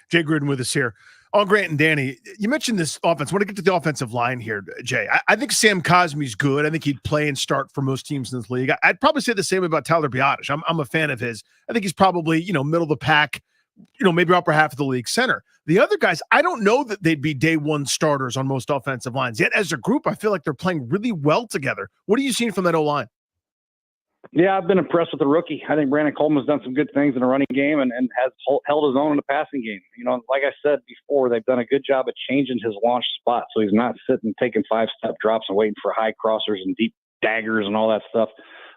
Jay Gruden with us here. On Grant and Danny, you mentioned this offense. I want to get to the offensive line here, Jay. I think Sam Cosmi's good. I think he'd play and start for most teams in this league. I'd probably say the same about Tyler Biadasz. I'm a fan of his. I think he's probably, middle of the pack, maybe upper half of the league center. The other guys, I don't know that they'd be day one starters on most offensive lines. Yet as a group, I feel like they're playing really well together. What are you seeing from that O-line? Yeah, I've been impressed with the rookie. I think Brandon Coleman's done some good things in the running game and has held his own in the passing game. You know, like I said before, they've done a good job of changing his launch spot, so he's not sitting taking 5-step drops and waiting for high crossers and deep daggers and all that stuff.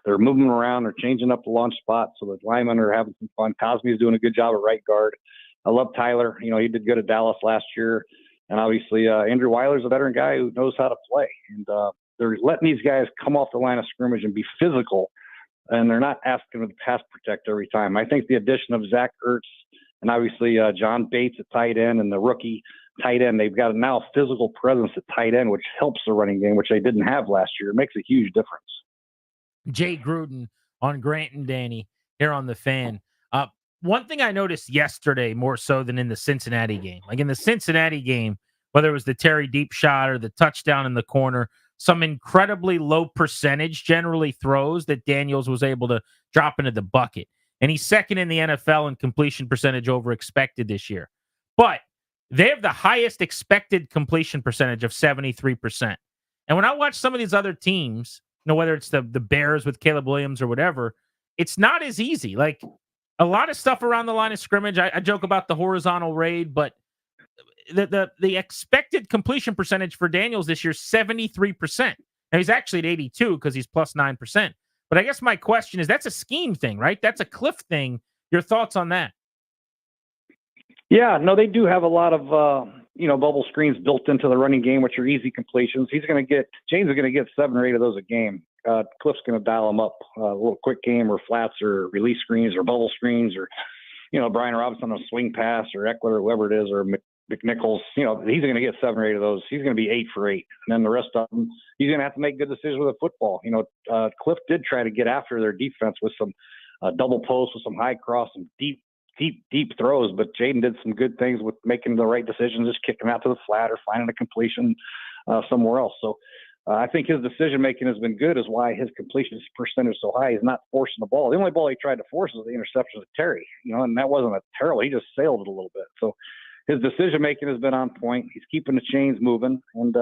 They're moving around. They're changing up the launch spot, so the linemen are having some fun. Cosme's doing a good job at right guard. I love Tyler. You know, he did good at Dallas last year. And obviously, Andrew Weiler's a veteran guy who knows how to play. And they're letting these guys come off the line of scrimmage and be physical, and they're not asking them to pass protect every time. I think the addition of Zach Ertz and obviously John Bates at tight end and the rookie tight end, they've got a now physical presence at tight end, which helps the running game, which they didn't have last year. It makes a huge difference. Jay Gruden on Grant and Danny here on the Fan. One thing I noticed yesterday more so than in the Cincinnati game, like in the Cincinnati game, whether it was the Terry deep shot or the touchdown in the corner, some incredibly low percentage generally throws that Daniels was able to drop into the bucket. And he's second in the NFL in completion percentage over expected this year. But they have the highest expected completion percentage of 73%. And when I watch some of these other teams, you know, whether it's the Bears with Caleb Williams or whatever, it's not as easy. Like a lot of stuff around the line of scrimmage. I joke about the horizontal raid, but the expected completion percentage for Daniels this year is 73%. Now he's actually at 82 because he's plus 9%. But I guess my question is, that's a scheme thing, right? That's a Cliff thing. Your thoughts on that? Yeah, no, they do have a lot of bubble screens built into the running game, which are easy completions. James is going to get 7 or 8 of those a game. Cliff's going to dial them up, a little quick game or flats or release screens or bubble screens or, Brian Robinson on a swing pass or Eckler or whoever it is or McNichols. He's going to get 7 or 8 of those. He's going to be 8 for 8. And then the rest of them, he's going to have to make good decisions with the football. Cliff did try to get after their defense with some double posts, with some high cross, some deep throws, but Jayden did some good things with making the right decisions, just kicking out to the flat or finding a completion somewhere else. So I think his decision-making has been good, is why his completion percentage is so high. He's not forcing the ball. The only ball he tried to force was the interception of Terry, and that wasn't a terrible. He just sailed it a little bit. So his decision-making has been on point. He's keeping the chains moving, and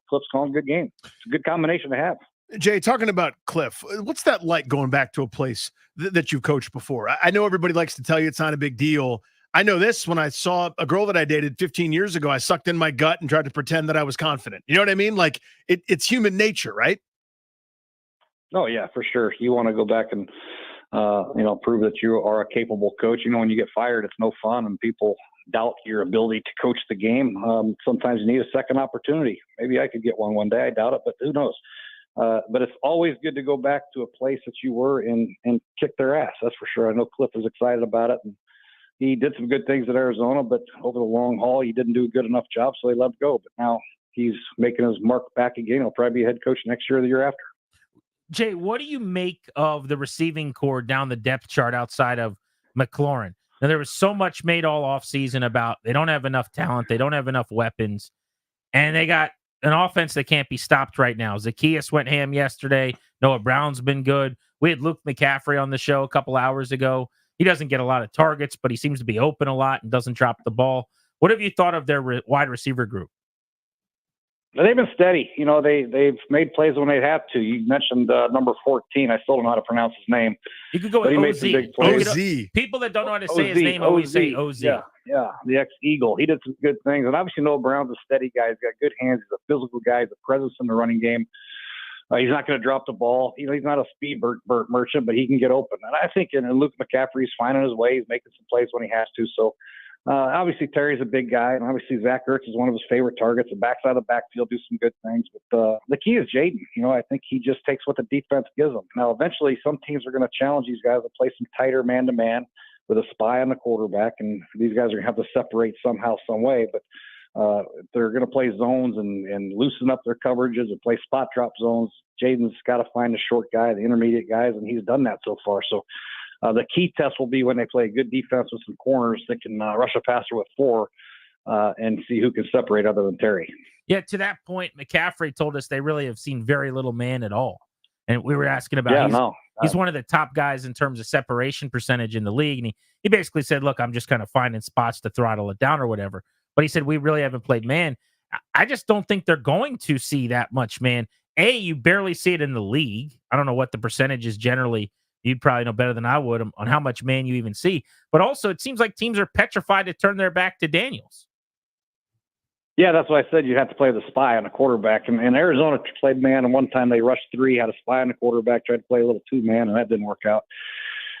Cliff's calling a good game. It's a good combination to have. Jay, talking about Cliff, what's that like going back to a place that you've coached before? I know everybody likes to tell you it's not a big deal. I know this, when I saw a girl that I dated 15 years ago, I sucked in my gut and tried to pretend that I was confident. You know what I mean? Like it's human nature, right? Oh yeah, for sure. You want to go back and, prove that you are a capable coach. When you get fired, it's no fun and people doubt your ability to coach the game. Sometimes you need a second opportunity. Maybe I could get one day. I doubt it, but who knows? But it's always good to go back to a place that you were in and kick their ass. That's for sure. I know Cliff is excited about it. And he did some good things at Arizona, but over the long haul, he didn't do a good enough job, so he let go. But now he's making his mark back again. He'll probably be head coach next year or the year after. Jay, what do you make of the receiving core down the depth chart outside of McLaurin? Now, there was so much made all offseason about they don't have enough talent, they don't have enough weapons, and they got an offense that can't be stopped right now. Zacchaeus went ham yesterday. Noah Brown's been good. We had Luke McCaffrey on the show a couple hours ago. He doesn't get a lot of targets, but he seems to be open a lot and doesn't drop the ball. What have you thought of their wide receiver group? They've been steady. They've made plays when they have to. You mentioned number 14. I still don't know how to pronounce his name. You could go with OZ. People that don't know how to say his name always say OZ. Yeah, the ex-Eagle. He did some good things. And obviously Noah Brown's a steady guy. He's got good hands. He's a physical guy. He's a presence in the running game. He's not going to drop the ball. He's not a speed merchant, but he can get open. And I think Luke McCaffrey's finding his way. He's making some plays when he has to. So obviously Terry's a big guy, and obviously Zach Ertz is one of his favorite targets. The backside of the backfield do some good things. But the key is Jayden. I think he just takes what the defense gives him. Now, eventually some teams are going to challenge these guys to play some tighter man-to-man with a spy on the quarterback, and these guys are going to have to separate somehow, some way. But they're going to play zones and loosen up their coverages and play spot drop zones. Jayden's got to find the short guy, the intermediate guys, and he's done that so far. So the key test will be when they play a good defense with some corners that can rush a passer with 4 and see who can separate other than Terry. Yeah, to that point, McCaffrey told us they really have seen very little man at all. And we were asking about he's one of the top guys in terms of separation percentage in the league. And he basically said, look, I'm just kind of finding spots to throttle it down or whatever. but he said we really haven't played man. I just don't think they're going to see that much man. You barely see it in the league. I don't know what the percentage is generally. You'd probably know better than I would on how much man you even see. But also, it seems like teams are petrified to turn their back to Daniels. Yeah, that's why I said you have to play the spy on a quarterback. And Arizona played man, and one time they rushed 3, had a spy on the quarterback, tried to play a little 2-man, and that didn't work out.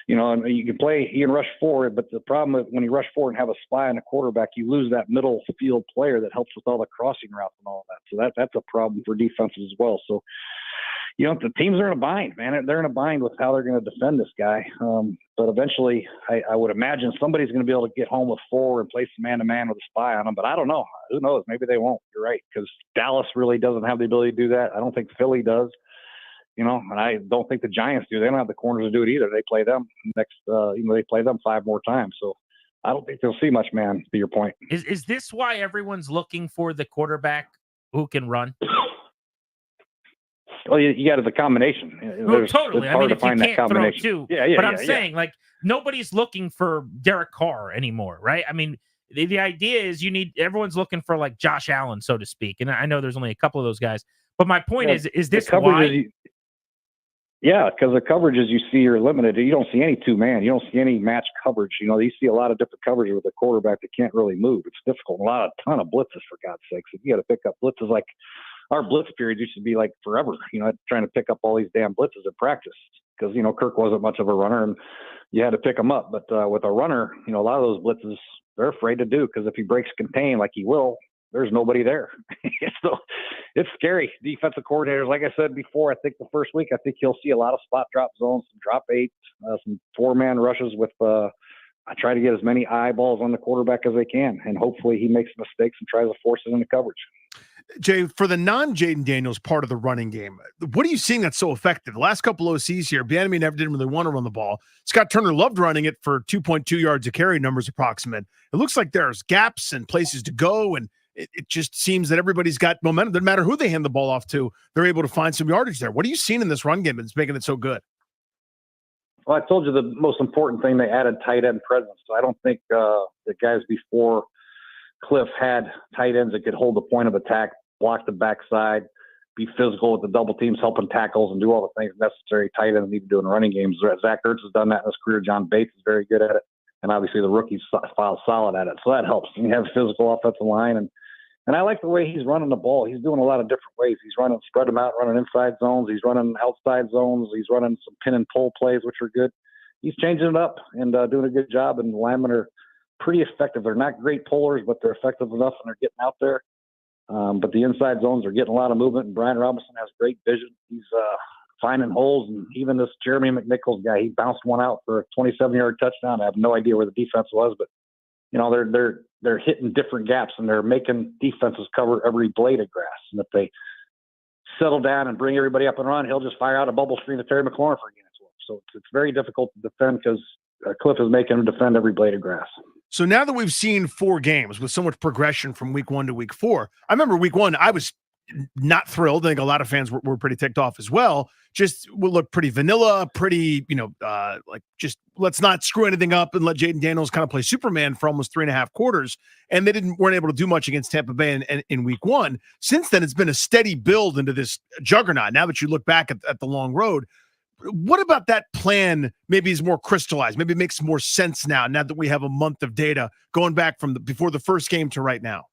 And you can rush 4, but the problem is when you rush 4 and have a spy on a quarterback, you lose that middle field player that helps with all the crossing routes and all that. So that's a problem for defenses as well. So, the teams are in a bind, man. They're in a bind with how they're going to defend this guy. But eventually, I would imagine somebody's going to be able to get home with 4 and play some man-to-man with a spy on him. But I don't know. Who knows? Maybe they won't. You're right, because Dallas really doesn't have the ability to do that. I don't think Philly does. And I don't think the Giants do. They don't have the corners to do it either. They play them next. They play them 5 more times. So I don't think they'll see much man. To your point, is this why everyone's looking for the quarterback who can run? Well, you got the combination. Totally. It's hard to find that combination. Too. Yeah. But I'm saying, like, nobody's looking for Derek Carr anymore, right? I mean, the idea is everyone's looking for like Josh Allen, so to speak. And I know there's only a couple of those guys. But my point is this why? Because the coverages you see are limited. You don't see any 2-man. You don't see any match coverage. You see a lot of different coverage with a quarterback that can't really move. It's difficult. A ton of blitzes, for God's sakes. If you got to pick up blitzes, like our blitz periods used to be like forever, trying to pick up all these damn blitzes in practice because, Kirk wasn't much of a runner and you had to pick him up. But with a runner, a lot of those blitzes, they're afraid to do because if he breaks contain like he will, there's nobody there. So it's scary. Defensive coordinators, like I said before, I think the first week, I think he'll see a lot of spot drop zones, some drop 8, some 4-man rushes with I try to get as many eyeballs on the quarterback as they can. And hopefully he makes mistakes and tries to force it into coverage. Jay, for the non-Jayden Daniels part of the running game, what are you seeing that's so effective? The last couple OCs here, Bieniemy never didn't really want to run the ball. Scott Turner loved running it for 2.2 yards a carry, numbers approximate. It looks like there's gaps and places to go, and it just seems that everybody's got momentum. Doesn't matter who they hand the ball off to, they're able to find some yardage there. What are you seeing in this run game that's making it so good? Well, I told you the most important thing, they added tight end presence. So I don't think the guys before Cliff had tight ends that could hold the point of attack, block the backside, be physical with the double teams, helping tackles, and do all the things necessary tight ends need to do in running games. Zach Ertz has done that in his career. John Bates is very good at it. And obviously the rookies file solid at it. So that helps. And you have a physical offensive line. And I like the way he's running the ball. He's doing a lot of different ways. He's running, spread them out, running inside zones. He's running outside zones. He's running some pin and pull plays, which are good. He's changing it up and doing a good job. And the linemen are pretty effective. They're not great pullers, but they're effective enough and they're getting out there. But the inside zones are getting a lot of movement. And Brian Robinson has great vision. He's finding holes. And even this Jeremy McNichols guy, he bounced one out for a 27-yard touchdown. I have no idea where the defense was, but they're hitting different gaps and they're making defenses cover every blade of grass. And if they settle down and bring everybody up and run, he'll just fire out a bubble screen to Terry McLaurin for a gain of 12. So it's very difficult to defend because Cliff is making him defend every blade of grass. So now that we've seen 4 games with so much progression from week 1 to week 4, I remember week 1, I was not thrilled. I think a lot of fans were pretty ticked off as well. Just would look pretty vanilla, pretty, like just let's not screw anything up and let Jayden Daniels kind of play Superman for almost 3.5 quarters. And they weren't able to do much against Tampa Bay in week 1. Since then, it's been a steady build into this juggernaut. Now that you look back at the long road, what about that plan maybe is more crystallized? Maybe it makes more sense now that we have a month of data going back from before the first game to right now?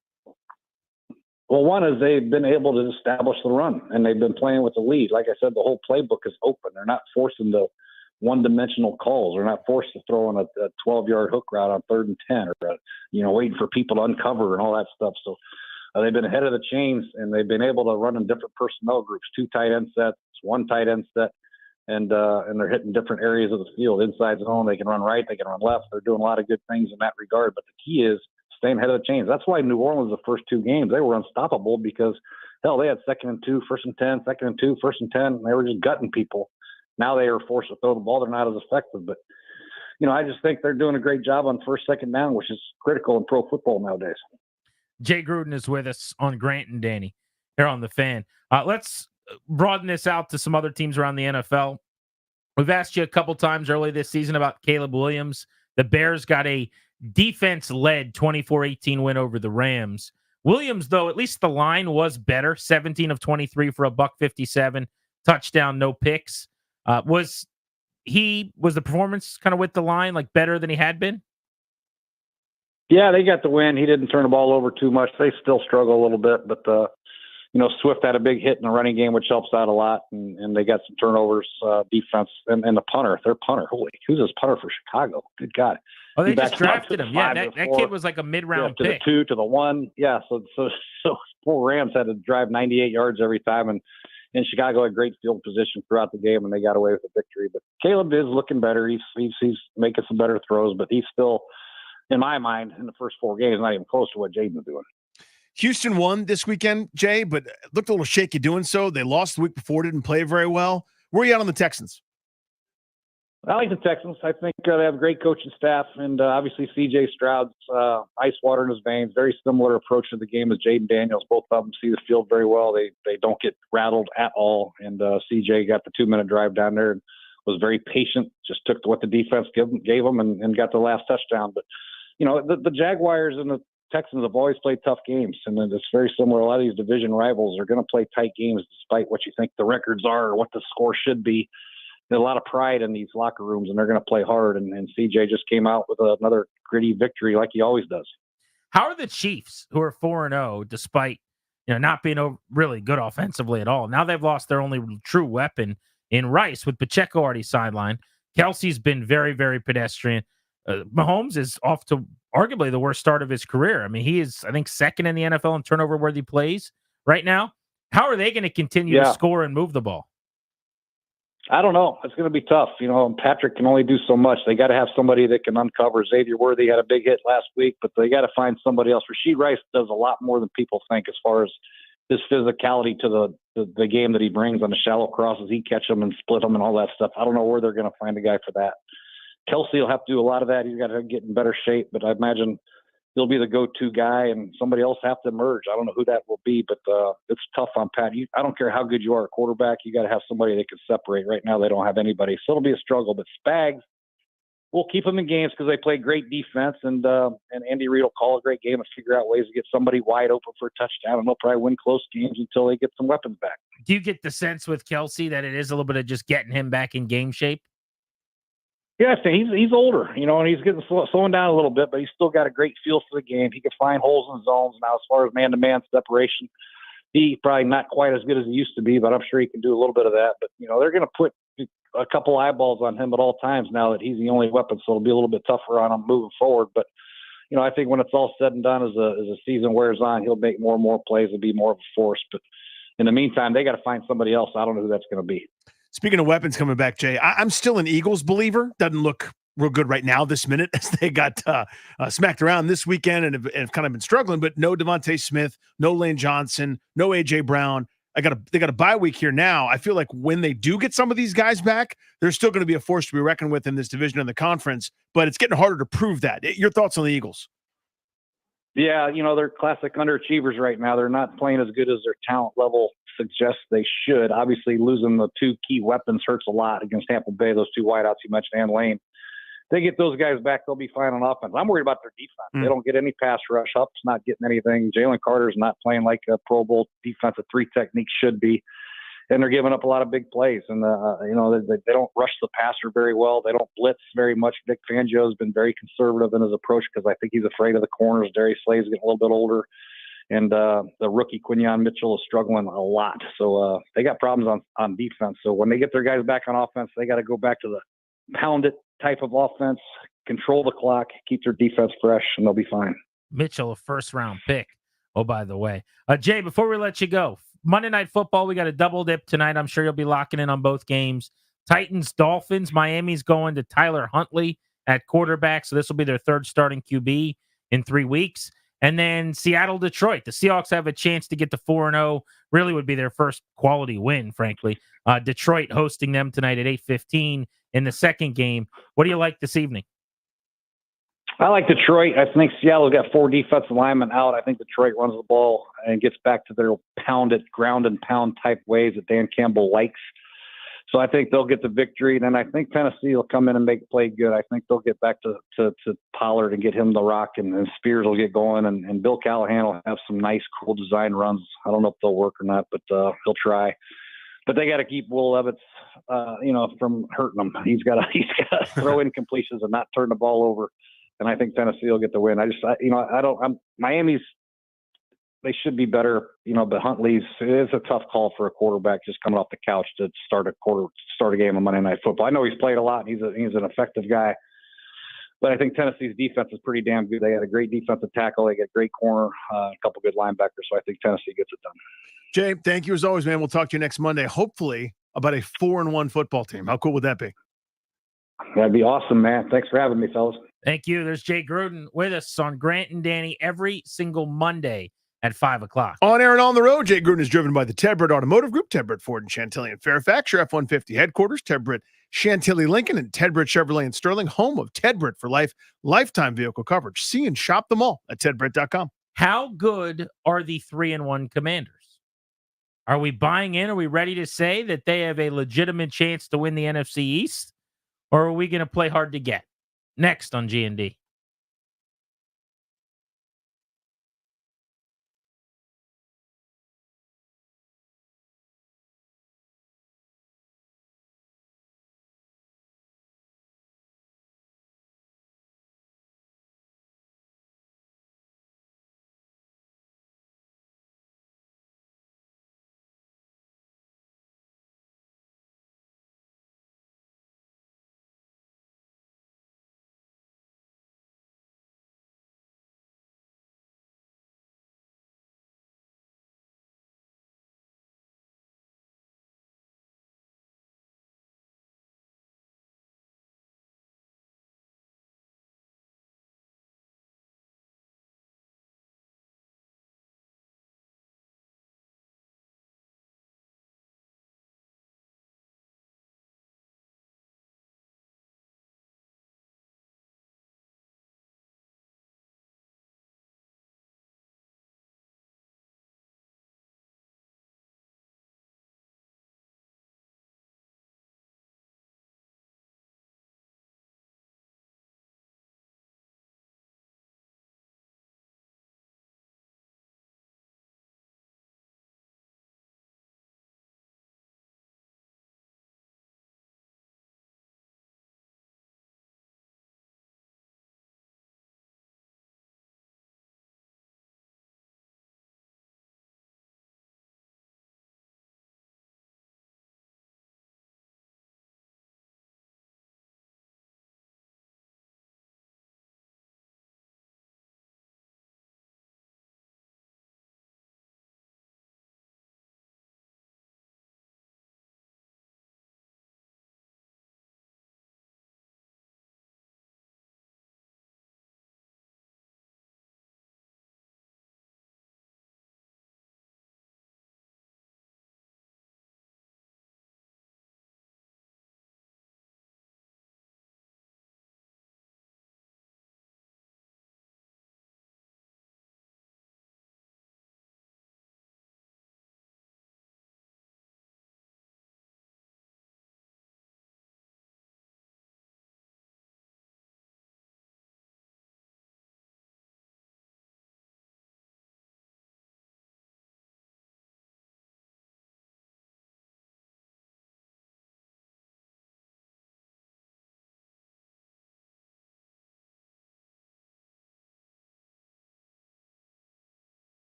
Well, one is they've been able to establish the run, and they've been playing with the lead. Like I said, the whole playbook is open. They're not forcing the one-dimensional calls. They're not forced to throw in a 12-yard hook route on 3rd and 10 or, waiting for people to uncover and all that stuff. So they've been ahead of the chains, and they've been able to run in different personnel groups, 2 tight end sets, 1 tight end set, and they're hitting different areas of the field. Inside zone, they can run right, they can run left. They're doing a lot of good things in that regard. But the key is staying ahead of the chains. That's why New Orleans, the first 2 games, they were unstoppable because, hell, they had 2nd and 2, 1st and 10, 2nd and 2, 1st and 10, and they were just gutting people. Now they are forced to throw the ball. They're not as effective. But, I just think they're doing a great job on 1st, 2nd down, which is critical in pro football nowadays. Jay Gruden is with us on Grant and Danny here on The Fan. Let's broaden this out to some other teams around the NFL. We've asked you a couple times early this season about Caleb Williams. The Bears got a defense led 24-18 win over the Rams. Williams, though, at least the line was better. 17 of 23 for a $157, touchdown, no picks. Was the performance kind of with the line like better than he had been? Yeah, they got the win. He didn't turn the ball over too much. They still struggle a little bit, but Swift had a big hit in the running game, which helps out a lot, and they got some turnovers, defense, and the punter. Their punter, holy, who's this punter for Chicago? Good God. Oh, they He just backed him up drafted to him. the Yeah, 5 to that 4. kid was like a mid-round to pick. the 2 to the 1. Yeah, so poor Rams had to drive 98 yards every time, and Chicago had great field position throughout the game, and they got away with the victory. But Caleb is looking better. He's making some better throws, but he's still, in my mind, in the first 4 games, not even close to what Jayden was doing. Houston won this weekend, Jay, but looked a little shaky doing so. They lost the week before, didn't play very well. Where are you at on the Texans? I like the Texans. I think they have a great coaching staff, and obviously C.J. Stroud's ice water in his veins. Very similar approach to the game as Jayden Daniels. Both of them see the field very well. They don't get rattled at all. And C.J. got the 2-minute drive down there and was very patient. Just took what the defense gave him and got the last touchdown. But the Jaguars and the Texans have always played tough games, and then it's very similar. A lot of these division rivals are going to play tight games despite what you think the records are or what the score should be. There's a lot of pride in these locker rooms, and they're going to play hard. And CJ just came out with another gritty victory like he always does. How are the Chiefs, who are 4-0, despite not being really good offensively at all? Now they've lost their only true weapon in Rice with Pacheco already sidelined. Kelsey's been very, very pedestrian. Mahomes is off to arguably the worst start of his career. I mean, he is, I think, second in the NFL in turnover-worthy plays right now. How are they going to continue to score and move the ball? I don't know. It's going to be tough. Patrick can only do so much. They got to have somebody that can uncover. Xavier Worthy had a big hit last week, but they got to find somebody else. Rashee Rice does a lot more than people think as far as his physicality to the game that he brings on the shallow crosses. He catch them and split them and all that stuff. I don't know where they're going to find a guy for that. Kelsey will have to do a lot of that. He's got to get in better shape, but I imagine he'll be the go-to guy, and somebody else have to emerge. I don't know who that will be, but it's tough on Pat. I don't care how good you are at quarterback. You got to have somebody that can separate. Right now, they don't have anybody, so it'll be a struggle. But Spags will keep them in games because they play great defense, and Andy Reid will call a great game and figure out ways to get somebody wide open for a touchdown, and they'll probably win close games until they get some weapons back. Do you get the sense with Kelsey that it is a little bit of just getting him back in game shape? Yeah, I think he's older, and he's getting slowing down a little bit, but he's still got a great feel for the game. He can find holes in zones. Now, as far as man-to-man separation, he's probably not quite as good as he used to be, but I'm sure he can do a little bit of that. But, they're going to put a couple eyeballs on him at all times now that he's the only weapon, so it'll be a little bit tougher on him moving forward. But, I think when it's all said and done, as the season wears on, he'll make more and more plays and be more of a force. But in the meantime, they got to find somebody else. I don't know who that's going to be. Speaking of weapons coming back, Jay, I'm still an Eagles believer. Doesn't look real good right now this minute as they got smacked around this weekend and have kind of been struggling, but no Devontae Smith, no Lane Johnson, no A.J. Brown. They got a bye week here now. I feel like when they do get some of these guys back, they're still going to be a force to be reckoned with in this division and the conference, but it's getting harder to prove that. Your thoughts on the Eagles? Yeah, they're classic underachievers right now. They're not playing as good as their talent level suggests they should. Obviously, losing the 2 key weapons hurts a lot against Tampa Bay, those 2 wideouts you mentioned, and Lane. They get those guys back, they'll be fine on offense. I'm worried about their defense. They don't get any pass rush. Hup's not getting anything. Jalen Carter's not playing like a Pro Bowl defensive 3 technique should be. And they're giving up a lot of big plays. And, they don't rush the passer very well. They don't blitz very much. Vic Fangio has been very conservative in his approach because I think he's afraid of the corners. Darius Slay's getting a little bit older. And the rookie Quinn Mitchell is struggling a lot. So they got problems on defense. So when they get their guys back on offense, they got to go back to the pound it type of offense, control the clock, keep their defense fresh, and they'll be fine. Mitchell, a first-round pick. Oh, by the way. Jay, before we let you go, Monday Night Football, we got a double dip tonight. I'm sure you'll be locking in on both games. Titans, Dolphins. Miami's going to Tyler Huntley at quarterback, so this will be their 3rd starting QB in 3 weeks. And then Seattle, Detroit. The Seahawks have a chance to get to 4-0. Really would be their first quality win, frankly. Detroit hosting them tonight at 8:15 in the second game. What do you like this evening? I like Detroit. I think Seattle's got 4 defensive linemen out. I think Detroit runs the ball and gets back to their pound it, ground and pound type ways that Dan Campbell likes. So I think they'll get the victory. And then I think Tennessee will come in and make play good. I think they'll get back to Pollard and get him the rock, and Spears will get going. And Bill Callahan will have some nice, cool design runs. I don't know if they'll work or not, but he'll try. But they got to keep Will Levis, from hurting him. He's got to throw incompletions and not turn the ball over. And I think Tennessee will get the win. Miami's. They should be better, but Huntley's, it is a tough call for a quarterback just coming off the couch to start a game of Monday Night Football. I know he's played a lot. He's an effective guy, but I think Tennessee's defense is pretty damn good. They had a great defensive tackle. They got a great corner, a couple good linebackers. So I think Tennessee gets it done. Jay, thank you as always, man. We'll talk to you next Monday, hopefully about a 4-1 football team. How cool would that be? That'd be awesome, man. Thanks for having me, fellas. Thank you. There's Jay Gruden with us on Grant and Danny every single Monday at 5 o'clock. On air and on the road, Jay Gruden is driven by the Ted Britt Automotive Group, Ted Britt Ford and Chantilly in Fairfax, your F-150 headquarters, Ted Britt Chantilly Lincoln, and Ted Britt Chevrolet in Sterling, home of Ted Britt for life, lifetime vehicle coverage. See and shop them all at tedbritt.com. How good are the 3-1 Commanders? Are we buying in? Are we ready to say that they have a legitimate chance to win the NFC East? Or are we going to play hard to get? Next on G&D.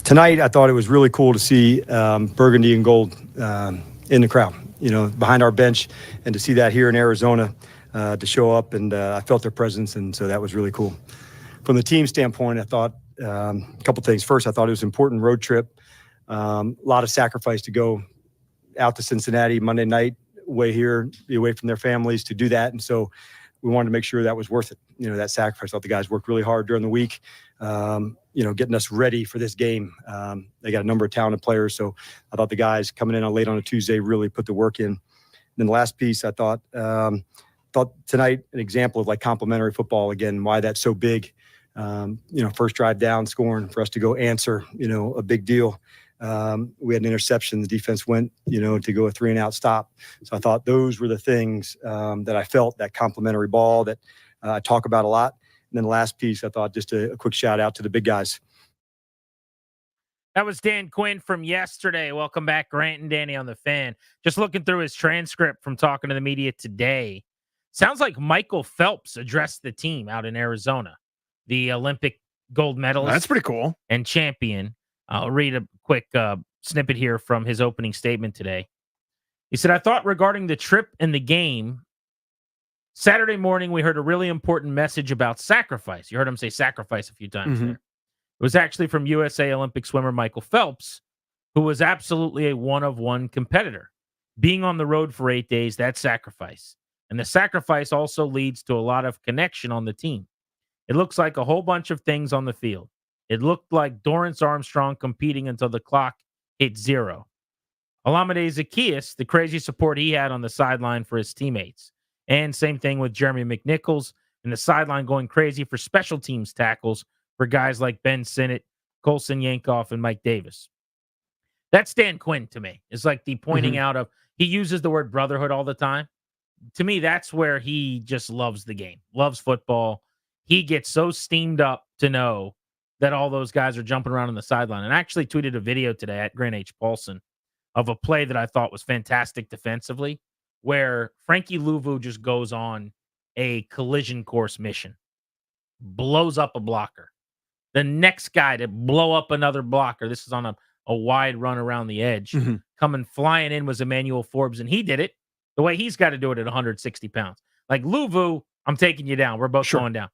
Tonight, I thought it was really cool to see burgundy and gold in the crowd, behind our bench, and to see that here in Arizona to show up, and I felt their presence, and so that was really cool. From the team standpoint, I thought a couple things. First, I thought it was an important road trip, a lot of sacrifice to go out to Cincinnati Monday night, way here, be away from their families to do that, and so we wanted to make sure that was worth it. That sacrifice. I thought the guys worked really hard during the week, getting us ready for this game. They got a number of talented players, so I thought the guys coming in late on a Tuesday really put the work in. And then the last piece, I thought tonight an example of like complementary football again, why that's so big. First drive down, scoring for us to go answer, a big deal. We had an interception. The defense went, to go a 3-and-out stop. So I thought those were the things that I felt, that complimentary ball that I talk about a lot. And then the last piece, I thought just a quick shout out to the big guys. That was Dan Quinn from yesterday. Welcome back, Grant and Danny on the Fan. Just looking through his transcript from talking to the media today. Sounds like Michael Phelps addressed the team out in Arizona, the Olympic gold medalist. That's pretty cool. And champion. I'll read a quick snippet here from his opening statement today. He said, I thought regarding the trip and the game, Saturday morning, we heard a really important message about sacrifice. You heard him say sacrifice a few times there. It was actually from USA Olympic swimmer Michael Phelps, who was absolutely a one-of-one competitor. Being on the road for 8 days, that's sacrifice. And the sacrifice also leads to a lot of connection on the team. It looks like a whole bunch of things on the field. It looked like Dorrance Armstrong competing until the clock hit 0. Olamide Zaccheaus, the crazy support he had on the sideline for his teammates. And same thing with Jeremy McNichols and the sideline going crazy for special teams tackles for guys like Ben Sinnott, Colson Yankoff, and Mike Davis. That's Dan Quinn to me. It's like the pointing out of, he uses the word brotherhood all the time. To me, that's where he just loves the game, loves football. He gets so steamed up to know that all those guys are jumping around on the sideline. And I actually tweeted a video today at Grant H. Paulson of a play that I thought was fantastic defensively, where Frankie Louvu just goes on a collision course mission, blows up a blocker. The next guy to blow up another blocker, this is on a wide run around the edge, coming flying in was Emmanuel Forbes, and he did it the way he's got to do it at 160 pounds. Like Louvu, I'm taking you down. We're both going down.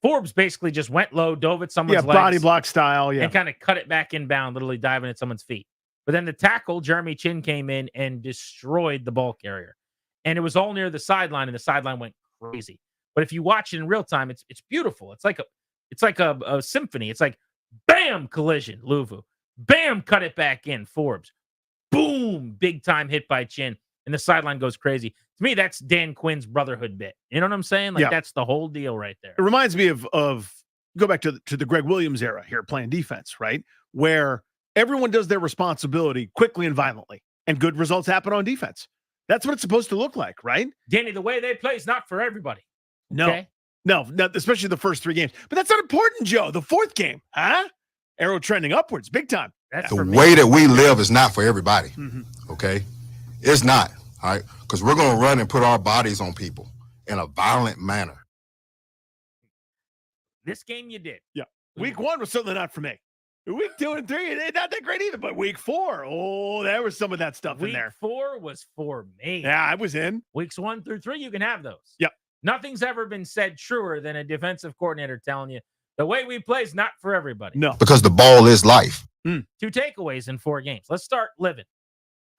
Forbes basically just went low, dove at someone's legs. Body block style, and kind of cut it back inbound, literally diving at someone's feet. But then the tackle, Jeremy Chin, came in and destroyed the ball carrier. And it was all near the sideline, and the sideline went crazy. But if you watch it in real time, it's beautiful. It's like a symphony. It's like, bam, collision, Louvu. Bam, cut it back in, Forbes. Boom, big time hit by Chin. And the sideline goes crazy. To me, that's Dan Quinn's brotherhood bit. You know what I'm saying? Like, that's the whole deal right there. It reminds me of go back to the Greg Williams era here, playing defense, right? Where everyone does their responsibility quickly and violently, and good results happen on defense. That's what it's supposed to look like, right? Danny, the way they play is not for everybody. No, not especially the first 3 games. But that's not important, Joe. The 4th game, huh? Arrow trending upwards, big time. The way that we live is not for everybody, okay? It's not, all right? Because we're going to run and put our bodies on people in a violent manner. This game you did. Yeah. Week 1 was certainly not for me. Week 2 and 3, not that great either. But week 4, there was some of that stuff in there. Week 4 was for me. Yeah, I was in. Weeks 1 through 3, you can have those. Yep. Nothing's ever been said truer than a defensive coordinator telling you the way we play is not for everybody. No. Because the ball is life. 2 takeaways in 4 games. Let's start living.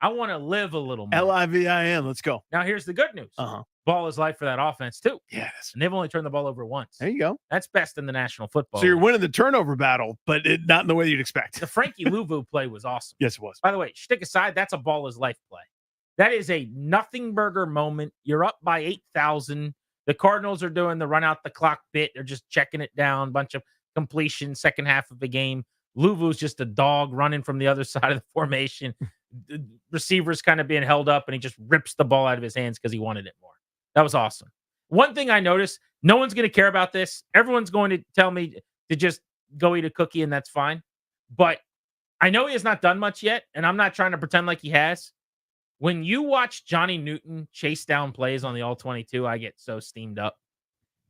I want to live a little more. LIVIN. Let's go. Now, here's the good news. Ball is life for that offense, too. Yes. And they've only turned the ball over once. There you go. That's best in the National Football So you're League. winning the turnover battle, but not in the way you'd expect. The Frankie Louvu play was awesome. Yes, it was. By the way, stick aside, that's a ball is life play. That is a nothing burger moment. You're up by 8,000. The Cardinals are doing the run out the clock bit. They're just checking it down. Bunch of completion, second half of the game. Louvu's just a dog running from the other side of the formation. The receiver's kind of being held up, and he just rips the ball out of his hands because he wanted it more. That was awesome. One thing I noticed, no one's going to care about this. Everyone's going to tell me to just go eat a cookie, and that's fine. But I know he has not done much yet, and I'm not trying to pretend like he has. When you watch Johnny Newton chase down plays on the All-22, I get so steamed up.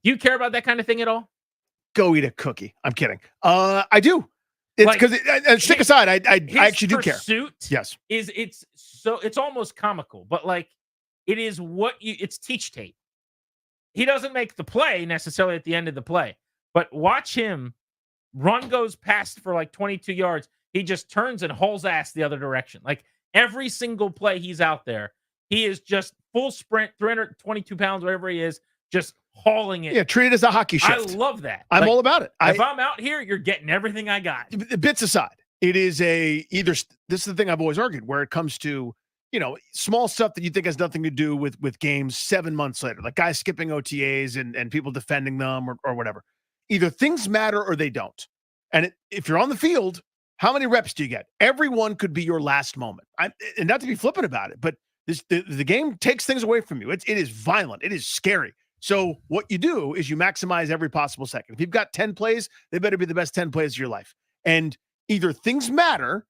Do you care about that kind of thing at all? Go eat a cookie. I'm kidding. I do. It's because stick aside. I actually do care. Pursuit Yes. It's almost comical, but like it is it's teach tape. He doesn't make the play necessarily at the end of the play, but watch him run goes past for like 22 yards. He just turns and hauls ass the other direction. Like every single play he's out there, he is just full sprint, 322 pounds, whatever he is, just hauling it. Yeah, treat it as a hockey shift. I love that. I'm all about it. If I'm out here, you're getting everything I got. Bits aside, it is this is the thing I've always argued where it comes to, small stuff that you think has nothing to do with games 7 months later, like guys skipping OTAs and people defending them or whatever. Either things matter or they don't. And if you're on the field, how many reps do you get? Everyone could be your last moment. And not to be flippant about it, but the game takes things away from you. It is violent. It is scary. So what you do is you maximize every possible second. If you've got 10 plays, they better be the best 10 plays of your life. And either things matter,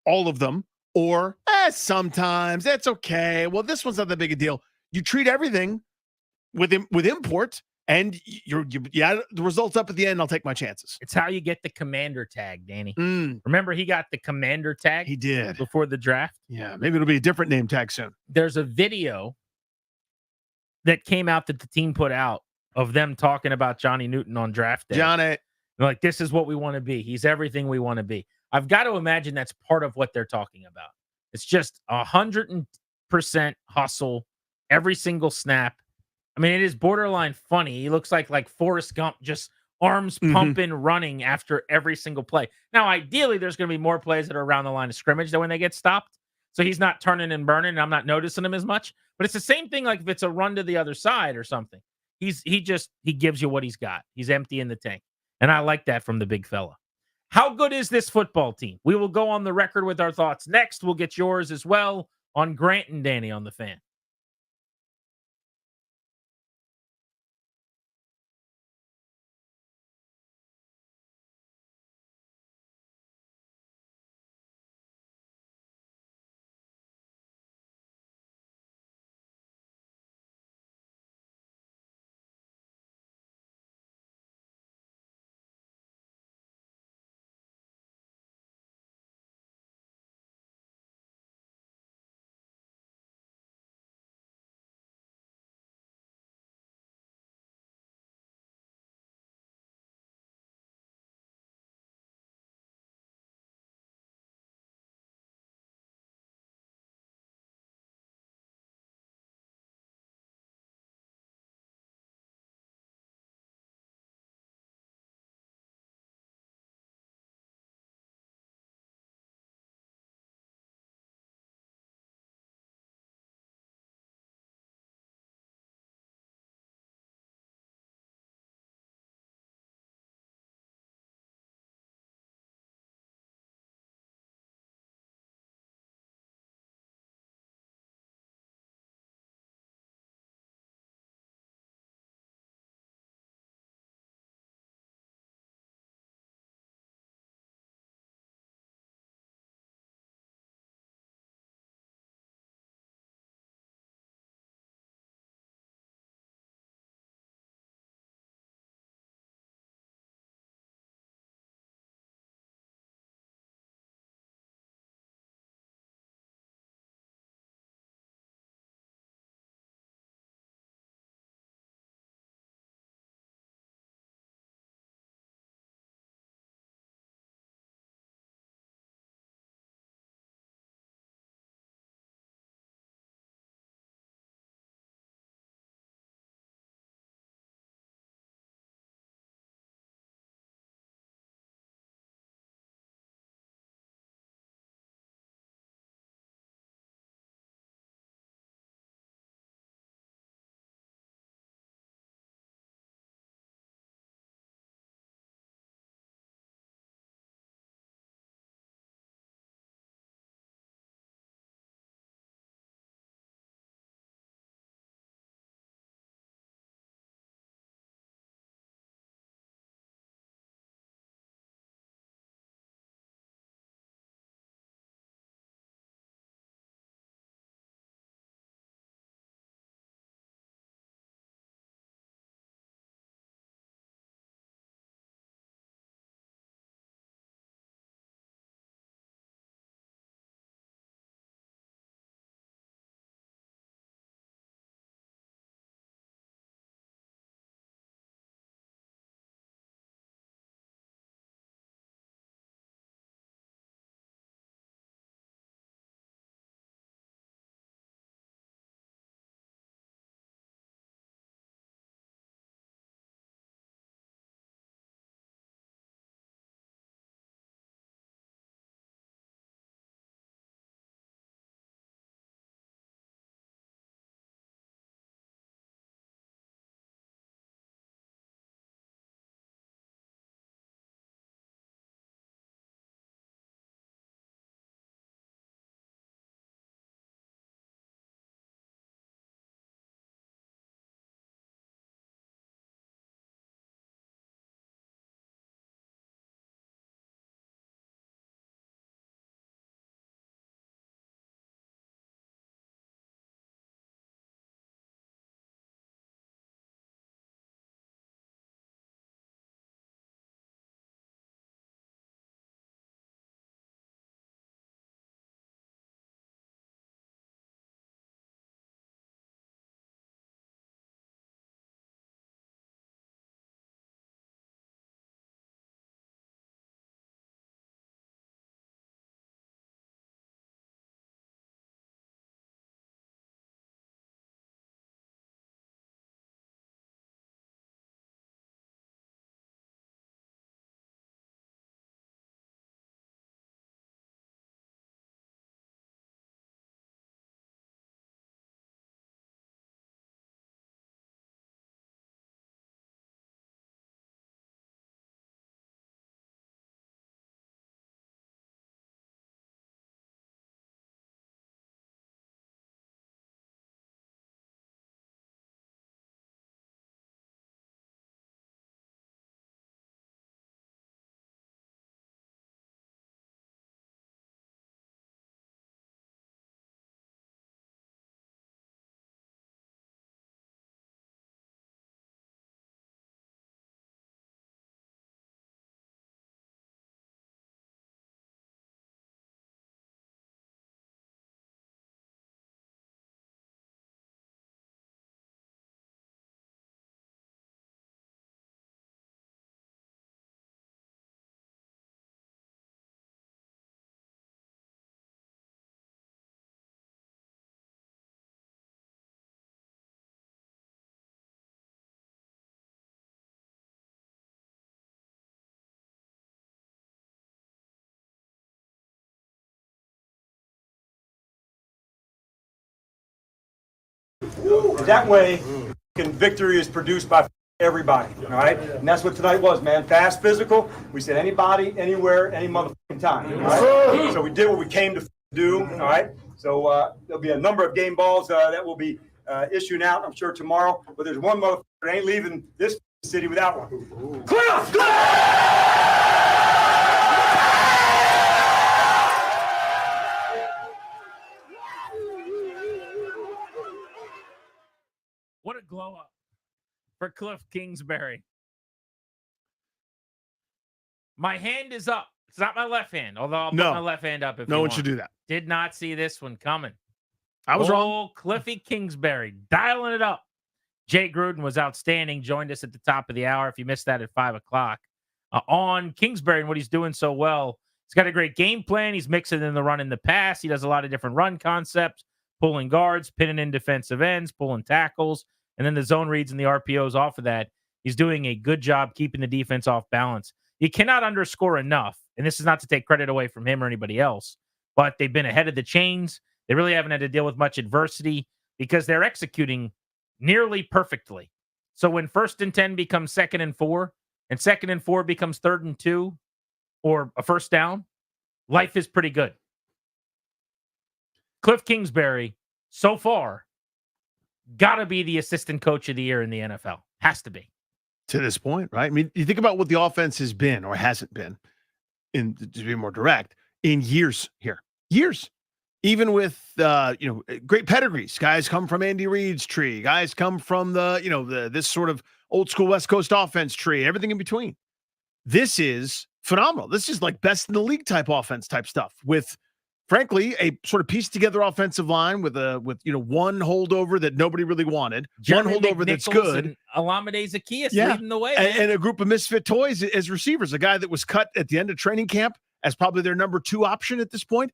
all of them, or sometimes that's okay. Well, this one's not that big a deal. You treat everything with import, and the results up at the end. I'll take my chances. It's how you get the commander tag, Danny. Remember, he got the commander tag. He did before the draft. Yeah, maybe it'll be a different name tag soon. There's a video that came out that the team put out of them talking about Johnny Newton on draft day. Johnny, they're like, this is what we want to be. He's everything we want to be. I've got to imagine that's part of what they're talking about. It's just 100% hustle every single snap. I mean, it is borderline funny. He looks like Forrest Gump, just arms pumping, running after every single play. Now, ideally, there's going to be more plays that are around the line of scrimmage than when they get stopped. So he's not turning and burning, and I'm not noticing him as much. But it's the same thing like if it's a run to the other side or something. He gives you what he's got. He's empty in the tank. And I like that from the big fella. How good is this football team? We will go on the record with our thoughts next. We'll get yours as well on Grant and Danny on the Fan. That way, victory is produced by everybody, all right? And that's what tonight was, man. Fast, physical. We said anybody, anywhere, any motherfucking time, all right? So we did what we came to do, all right? So there'll be a number of game balls that will be issuing out, I'm sure, tomorrow. But there's one motherfucker that ain't leaving this city without one. Cliff! What a glow up for Cliff Kingsbury. My hand is up. It's not my left hand, although I'll put my left hand up if no you one want. should do that. Did not see this one coming. I was wrong. Cliffy Kingsbury dialing it up. Jay Gruden was outstanding. Joined us at the top of the hour. If you missed that at 5 o'clock on Kingsbury and what he's doing so well. He's got a great game plan. He's mixing in the run and the pass. He does a lot of different run concepts, pulling guards, pinning in defensive ends, pulling tackles, and then the zone reads and the RPOs off of that. He's doing a good job keeping the defense off balance. You cannot underscore enough, and this is not to take credit away from him or anybody else, but they've been ahead of the chains. They really haven't had to deal with much adversity because they're executing nearly perfectly. So when 1st and 10 becomes 2nd and 4, and 2nd and 4 becomes 3rd and 2, or a first down, life is pretty good. Cliff Kingsbury, so far, got to be the assistant coach of the year in the NFL. Has to be. To this point, right? I mean, you think about what the offense has been or hasn't been, in to be more direct, in years here. Years. Even with great pedigrees. Guys come from Andy Reid's tree. Guys come from this sort of old school West Coast offense tree, everything in between. This is phenomenal. This is like best in the league type offense type stuff with, frankly, a sort of pieced together offensive line with one holdover that nobody really wanted, Jeremy one holdover that's good, and Olamide Zaccheaus leading the way, and a group of misfit toys as receivers. A guy that was cut at the end of training camp as probably their number 2 option at this point.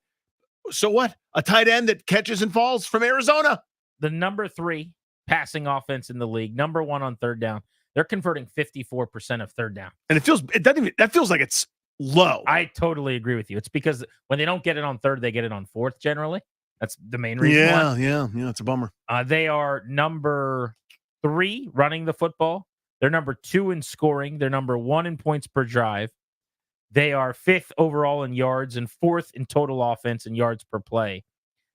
So what? A tight end that catches and falls from Arizona. The number 3 passing offense in the league, number 1 on 3rd down. They're converting 54% of 3rd down, and that feels like it's low. I totally agree with you. It's because when they don't get it on 3rd, they get it on 4th generally. That's the main reason. Yeah. It's a bummer. They are number 3 running the football. They're number 2 in scoring. They're number 1 in points per drive. They are 5th overall in yards and 4th in total offense and yards per play.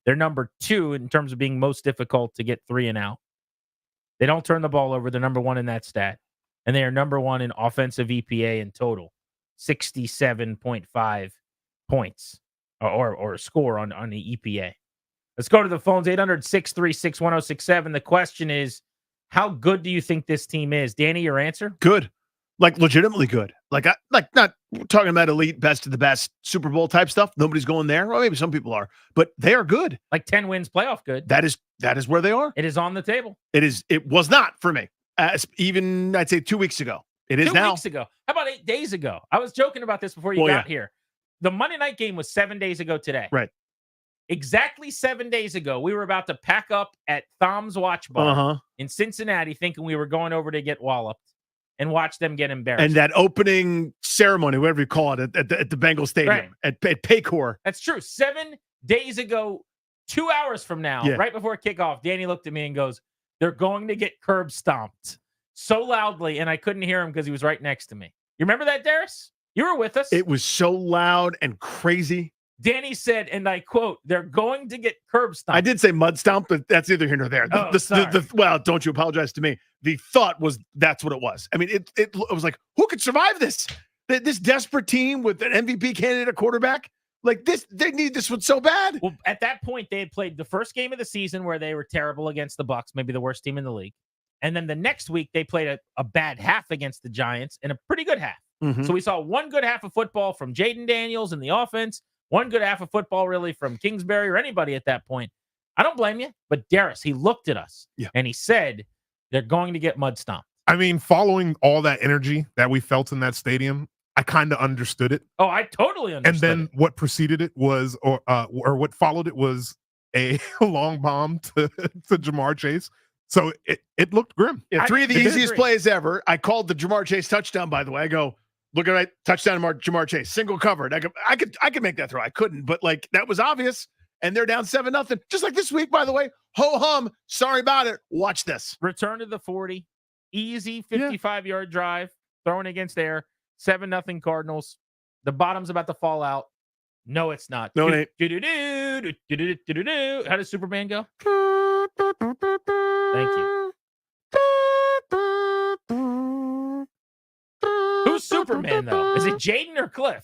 They're number 2 in terms of being most difficult to get 3 and out. They don't turn the ball over. They're number 1 in that stat. And they are number 1 in offensive EPA in total. 67.5 points or score on the EPA. Let's go to the phones. 800-636-1067. The question is, how good do you think this team is? Danny, your answer? Good. Like legitimately good. Like not talking about elite, best of the best Super Bowl type stuff. Nobody's going there. Well, maybe some people are, but they are good. Like 10 wins playoff good. That is where they are. It is on the table. It was not for me. Even I'd say 2 weeks ago. It is 2 now. 2 weeks ago. How about 8 days ago? I was joking about this before you got here. The Monday night game was 7 days ago today. Right. Exactly 7 days ago, we were about to pack up at Thom's Watch Bar in Cincinnati, thinking we were going over to get walloped and watch them get embarrassed. And that opening ceremony, whatever you call it, at the Bengal Stadium, at Paycor. That's true. 7 days ago, 2 hours from now, right before kickoff, Danny looked at me and goes, "They're going to get curb stomped," so loudly, and I couldn't hear him because he was right next to me. You remember that, Darius? You were with us. It was so loud and crazy. Danny said, and I quote, "They're going to get curb stomped." I did say mud stomp, but that's neither here nor there. Well, don't you apologize to me. The thought was that's what it was. I mean, it was like, who could survive this? This desperate team with an MVP candidate at quarterback? Like this, they need this one so bad. Well, at that point, they had played the first game of the season where they were terrible against the Bucs, maybe the worst team in the league. And then the next week, they played a bad half against the Giants and a pretty good half. Mm-hmm. So we saw one good half of football from Jayden Daniels in the offense, one good half of football really from Kingsbury or anybody at that point. I don't blame you, but Darius, he looked at us and he said, they're going to get mud stomped. I mean, following all that energy that we felt in that stadium, I kind of understood it. Oh, I totally understood. And then what preceded it was, or what followed it was a long bomb to Jamar Chase. So it looked grim. Yeah, 3 of the easiest plays ever. I called the Jamar Chase touchdown, by the way. I go, look at that touchdown, Jamar Chase, single covered. I could make that throw. I couldn't, but like that was obvious. And they're down 7-0. Just like this week, by the way, Ho-hum. Sorry about it. Watch this. Return to the 40. Easy 55-yard drive. Throwing against air. 7-0 Cardinals. The bottom's about to fall out. No, it's not. No, it ain't. How does Superman go? Thank you. Who's Superman, though? Is it Jayden or Cliff?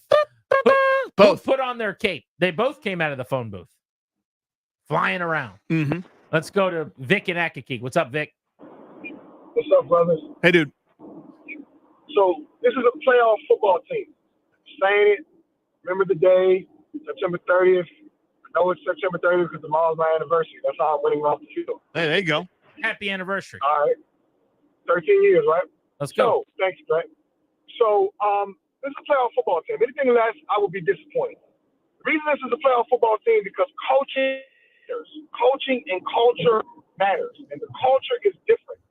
Both put on their cape. They both came out of the phone booth. Flying around. Mm-hmm. Let's go to Vic and Akakik. What's up, Vic? What's up, brothers? Hey, dude. So this is a playoff football team. Saying it. Remember the day, September 30th. I know it's September 30th because tomorrow's my anniversary. That's how I'm winning off the field. Hey, there you go. Happy anniversary. All right. 13 years, right? Let's go. So, thank you, Greg. So, this is a playoff football team. Anything less, I would be disappointed. The reason this is a playoff football team is because coaching and culture matters, and the culture is different.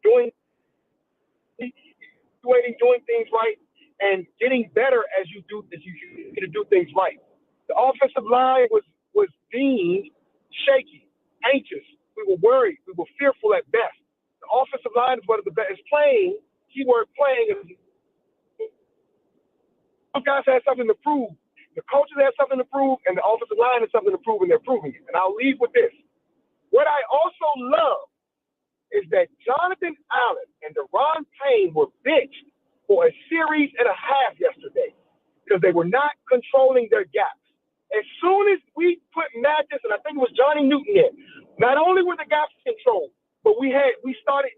Doing things right and getting better as you do things right. The offensive line was deemed shaky, anxious. We were worried. We were fearful at best. The offensive line is one of the best. It's playing. Keyword playing. Those guys had something to prove. The coaches had something to prove, and the offensive line has something to prove, and they're proving it. And I'll leave with this. What I also love is that Jonathan Allen and Deron Payne were benched for a series and a half yesterday because they were not controlling their gaps. As soon as we put Mathis, and I think it was Johnny Newton in, not only were the gaps controlled, but we started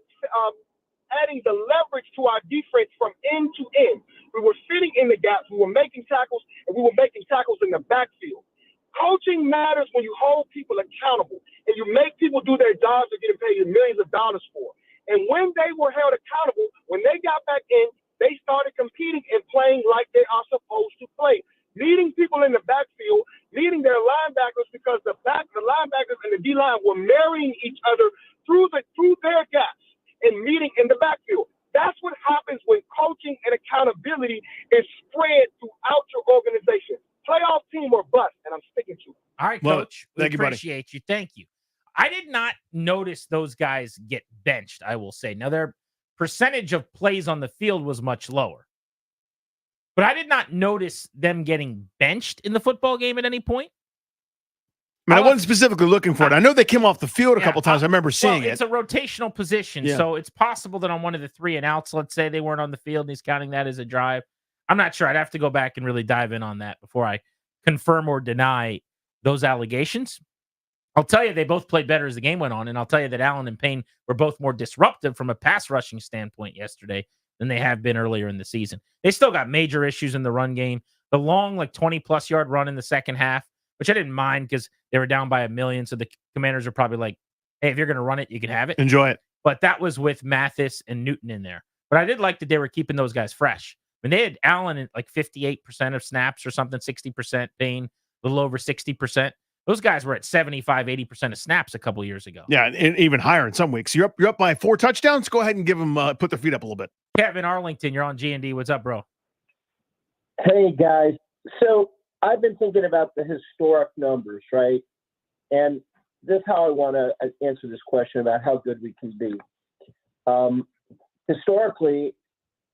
adding the leverage to our defense from end to end. We were fitting in the gaps, we were making tackles, and we were making tackles in the backfield. Coaching matters when you hold people accountable and you make people do their jobs they're getting paid millions of dollars for. And when they were held accountable, when they got back in, they started competing and playing like they are supposed to play. Leading people in the backfield, leading their linebackers because the linebackers and the D-line were marrying each other through their gaps and meeting in the backfield. That's what happens when coaching and accountability is spread throughout your organization. Playoff team or bust, and I'm sticking to it. All right, Love Coach. it. Thank you, buddy. Appreciate you. Thank you. I did not notice those guys get benched, I will say. Now, their percentage of plays on the field was much lower. But I did not notice them getting benched in the football game at any point. I wasn't specifically looking for it. I know they came off the field a couple times. I remember seeing it's a rotational position, so it's possible that on one of the 3 and outs, let's say they weren't on the field and he's counting that as a drive. I'm not sure. I'd have to go back and really dive in on that before I confirm or deny those allegations. I'll tell you they both played better as the game went on, and I'll tell you that Allen and Payne were both more disruptive from a pass rushing standpoint yesterday than they have been earlier in the season. They still got major issues in the run game. The long, 20-plus yard run in the second half, which I didn't mind because they were down by 1 million, so the Commanders are probably like, hey, if you're going to run it, you can have it. Enjoy it. But that was with Mathis and Newton in there. But I did like that they were keeping those guys fresh. I mean, they had Allen at 58% of snaps or something, 60%, Payne, a little over 60%. Those guys were at 75, 80% of snaps a couple of years ago. Yeah, and even higher in some weeks. You're up by 4 touchdowns. Go ahead and give them put their feet up a little bit. Kevin Arlington, you're on G&D. What's up, bro? Hey, guys. So I've been thinking about the historic numbers, right? And this is how I want to answer this question about how good we can be. Historically,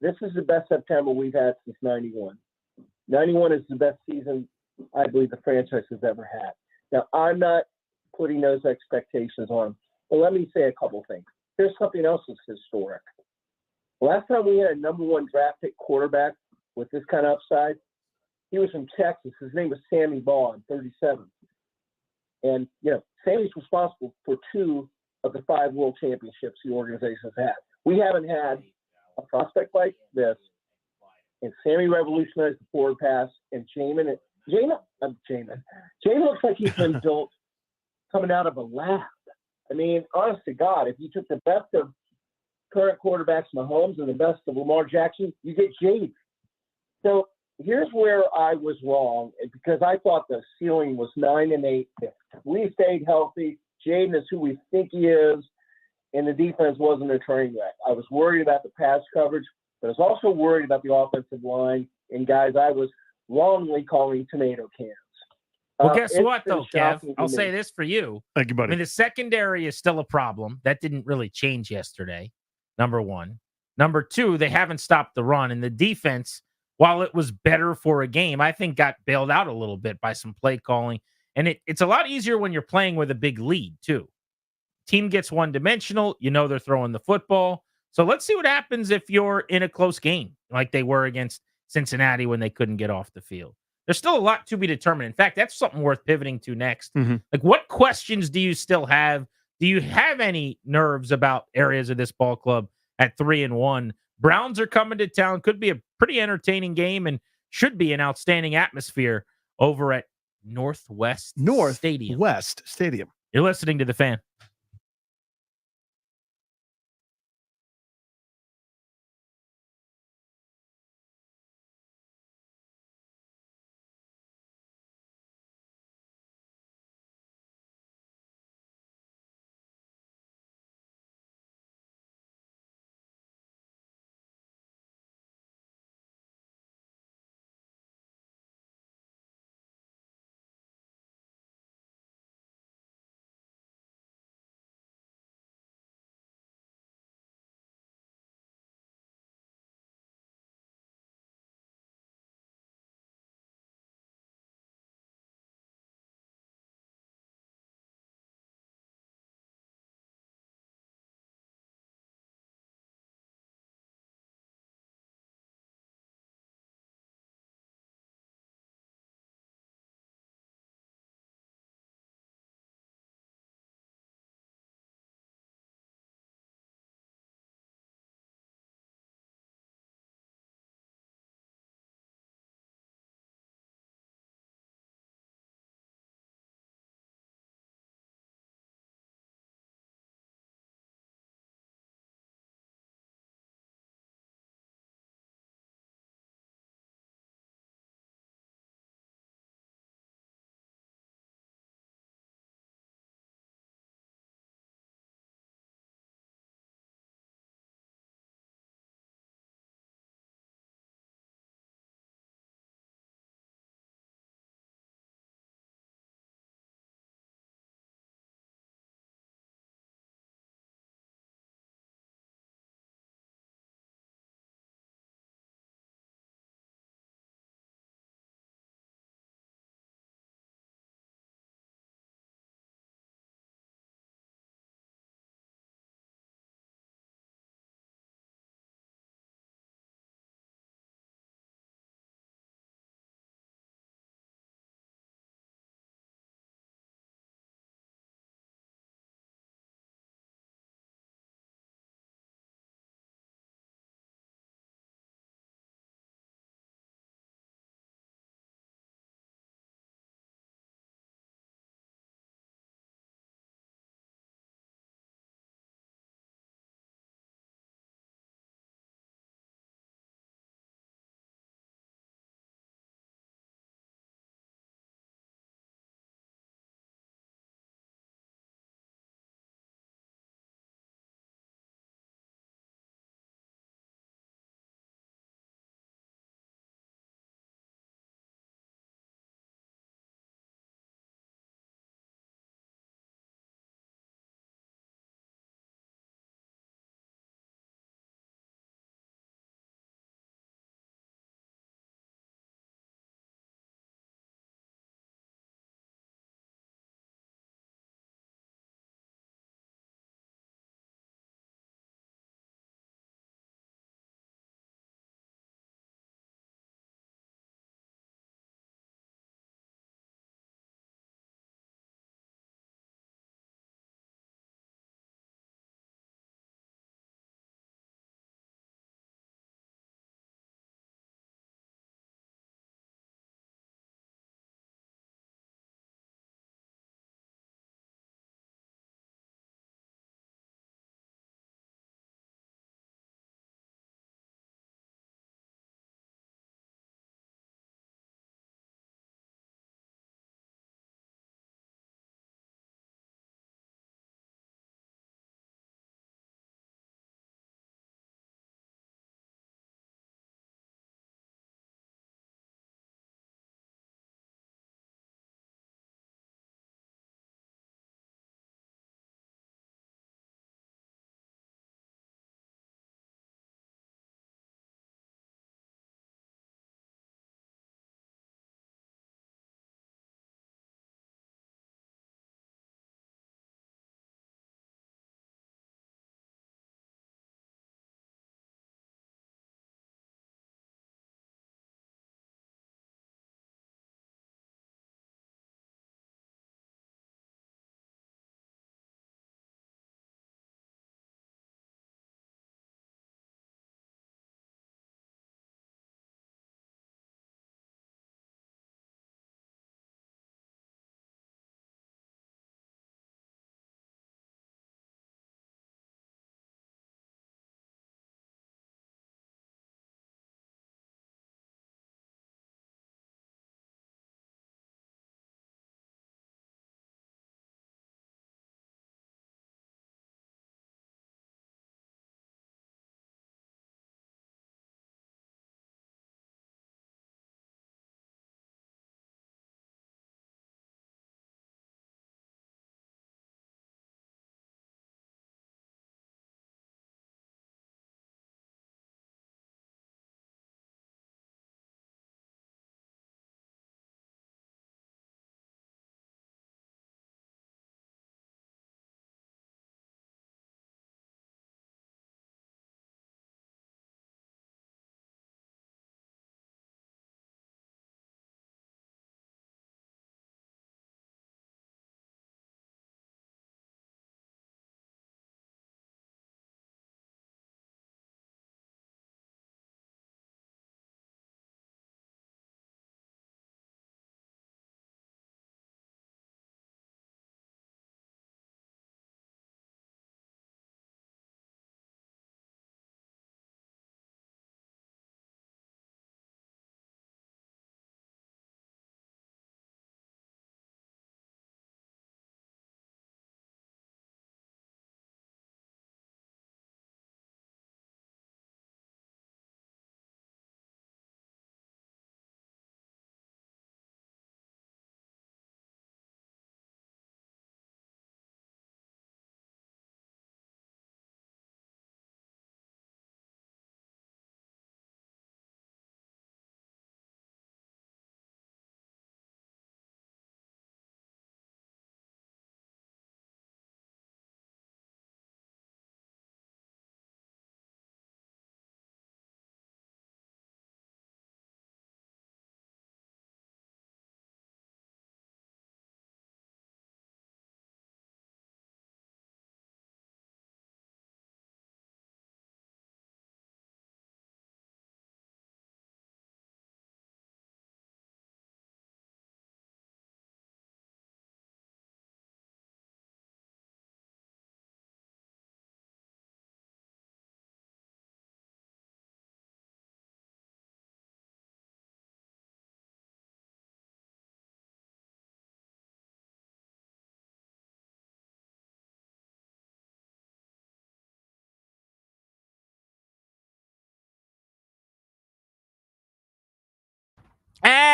this is the best September we've had since 91. 91 is the best season I believe the franchise has ever had. Now, I'm not putting those expectations on them, but let me say a couple things. Here's something else that's historic. Last time we had a number 1 draft pick quarterback with this kind of upside, he was from Texas. His name was Sammy Baugh, 37. And, Sammy's responsible for 2 of the 5 world championships the organization's had. We haven't had a prospect like this, and Sammy revolutionized the forward pass, and Jamin looks like he's been built coming out of a lab. I mean, honest to God, if you took the best of current quarterbacks, Mahomes, and the best of Lamar Jackson, you get Jayden. So here's where I was wrong, because I thought the ceiling was 9 and 8. If we stayed healthy, Jayden is who we think he is, and the defense wasn't a train wreck. I was worried about the pass coverage, but I was also worried about the offensive line and guys I was wrongly calling tomato cans. Well, guess It's what, been though, Kev? shocking to I'll me. say this for you. Thank you, I buddy. mean, the secondary is still a problem. That didn't really change yesterday, number one. Number two, they haven't stopped the run. And the defense, while it was better for a game, I think got bailed out a little bit by some play calling. And it's a lot easier when you're playing with a big lead, too. Team gets one-dimensional. You know they're throwing the football. So let's see what happens if you're in a close game like they were against Cincinnati when they couldn't get off the field. There's still a lot to be determined. In fact, that's something worth pivoting to next. Like, what questions do you still have? Do you have any nerves about areas of this ball club at 3-1? Browns are coming to town. Could be a pretty entertaining game and should be an outstanding atmosphere over at Northwest Stadium. West Stadium. You're listening to The Fan.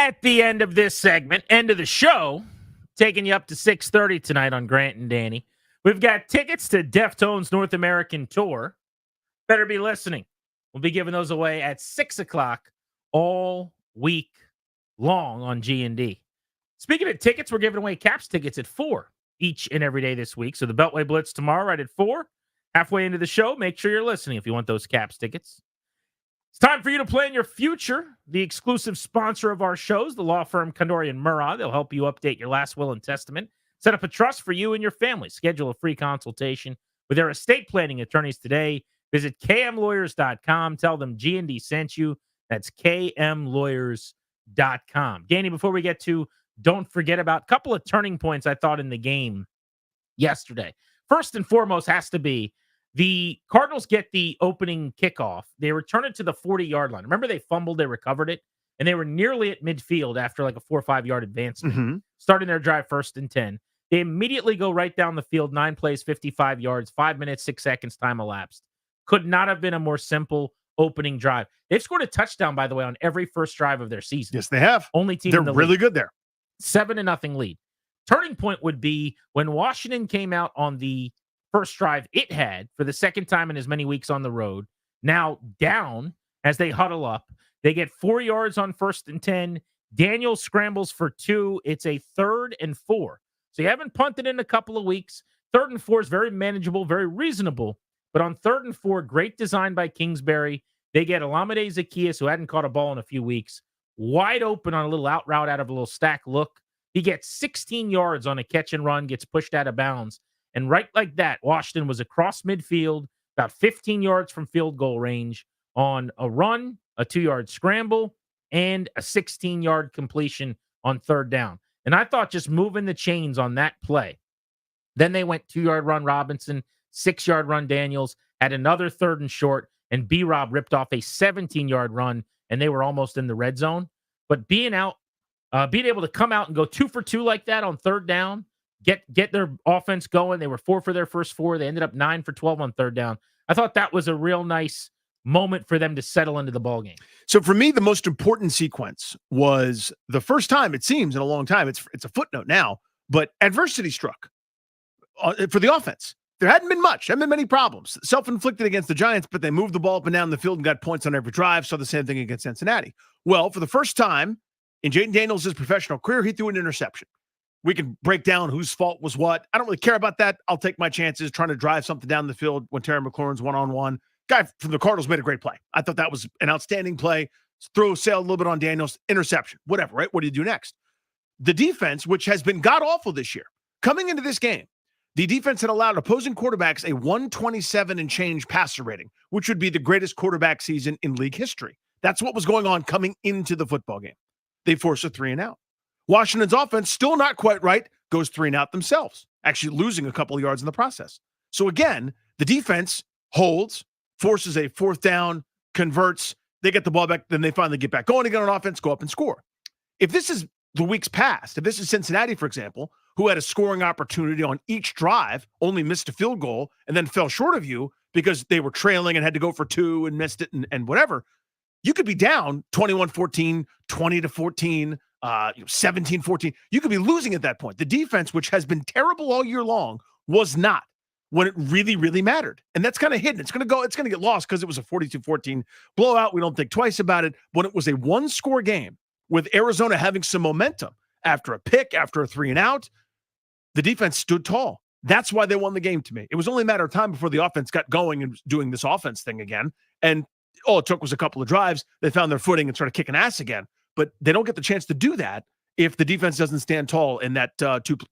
At the end of this segment, end of the show, taking you up to 6:30 tonight on Grant and Danny. We've got tickets to Deftones North American Tour. Better be listening. We'll be giving those away at 6 o'clock all week long on G&D. Speaking of tickets, we're giving away Caps tickets at 4 each and every day this week. So the Beltway Blitz tomorrow right at 4. Halfway into the show, make sure you're listening if you want those Caps tickets. It's time for you to plan your future. The exclusive sponsor of our shows, the law firm Kandori & Murrah. They'll help you update your last will and testament. Set up a trust for you and your family. Schedule a free consultation with their estate planning attorneys today. Visit kmlawyers.com. Tell them G&D sent you. That's kmlawyers.com. Danny, before we get to don't forget about a couple of turning points I thought in the game yesterday. First and foremost has to be the Cardinals get the opening kickoff. They return it to the 40-yard line. Remember, they fumbled, they recovered it, and they were nearly at midfield after like a 4 or 5 yard advancement, starting their drive 1st and 10. They immediately go right down the field, 9 plays, 55 yards, 5 minutes, 6 seconds, time elapsed. Could not have been a more simple opening drive. They've scored a touchdown, by the way, on every first drive of their season. Yes, they have. Only team They're in the really league. good there. 7-0 lead. Turning point would be when Washington came out on the first drive it had for the second time in as many weeks on the road. Now down as they huddle up. They get 4 yards on 1st and 10. Daniels scrambles for 2. It's a 3rd and 4. So you haven't punted in a couple of weeks. 3rd and 4 is very manageable, very reasonable. But on 3rd and 4, great design by Kingsbury. They get Olamide Zaccheaus, who hadn't caught a ball in a few weeks, wide open on a little out route out of a little stack look. He gets 16 yards on a catch and run, gets pushed out of bounds. And right like that, Washington was across midfield, about 15 yards from field goal range on a run, a 2-yard scramble, and a 16-yard completion on 3rd down. And I thought just moving the chains on that play. Then they went 2-yard run Robinson, 6-yard run Daniels, had another 3rd and short, and B-Rob ripped off a 17-yard run, and they were almost in the red zone. But being able to come out and go 2 for 2 like that on 3rd down, get their offense going. They were 4 for their first 4. They ended up 9 for 12 on 3rd down. I thought that was a real nice moment for them to settle into the ballgame. So for me, the most important sequence was the first time, it seems, in a long time. It's a footnote now, but adversity struck for the offense. There hadn't been much. Hadn't been many problems. Self-inflicted against the Giants, but they moved the ball up and down the field and got points on every drive. Saw the same thing against Cincinnati. Well, for the first time in Jayden Daniels' professional career, he threw an interception. We can break down whose fault was what. I don't really care about that. I'll take my chances trying to drive something down the field when Terry McLaurin's one-on-one. Guy from the Cardinals made a great play. I thought that was an outstanding play. Sailed a little bit on Daniels. Interception. Whatever, right? What do you do next? The defense, which has been god-awful this year, coming into this game, the defense had allowed opposing quarterbacks a 127 and change passer rating, which would be the greatest quarterback season in league history. That's what was going on coming into the football game. They force a 3-and-out. Washington's offense, still not quite right, goes 3-and-out themselves, actually losing a couple of yards in the process. So again, the defense holds, forces a 4th down, converts, they get the ball back, then they finally get back going again on offense, go up and score. If this is the weeks past, if this is Cincinnati, for example, who had a scoring opportunity on each drive, only missed a field goal, and then fell short of you because they were trailing and had to go for 2 and missed it and whatever, you could be down 21-14, 20-14, 17-14. You could be losing at that point. The defense, which has been terrible all year long, was not when it really, really mattered. And that's kind of hidden. It's going to get lost because it was a 42-14 blowout. We don't think twice about it. When it was a 1-score game with Arizona having some momentum after a pick, after a 3-and-out, the defense stood tall. That's why they won the game to me. It was only a matter of time before the offense got going and doing this offense thing again. And all it took was a couple of drives. They found their footing and started kicking ass again. But they don't get the chance to do that if the defense doesn't stand tall in that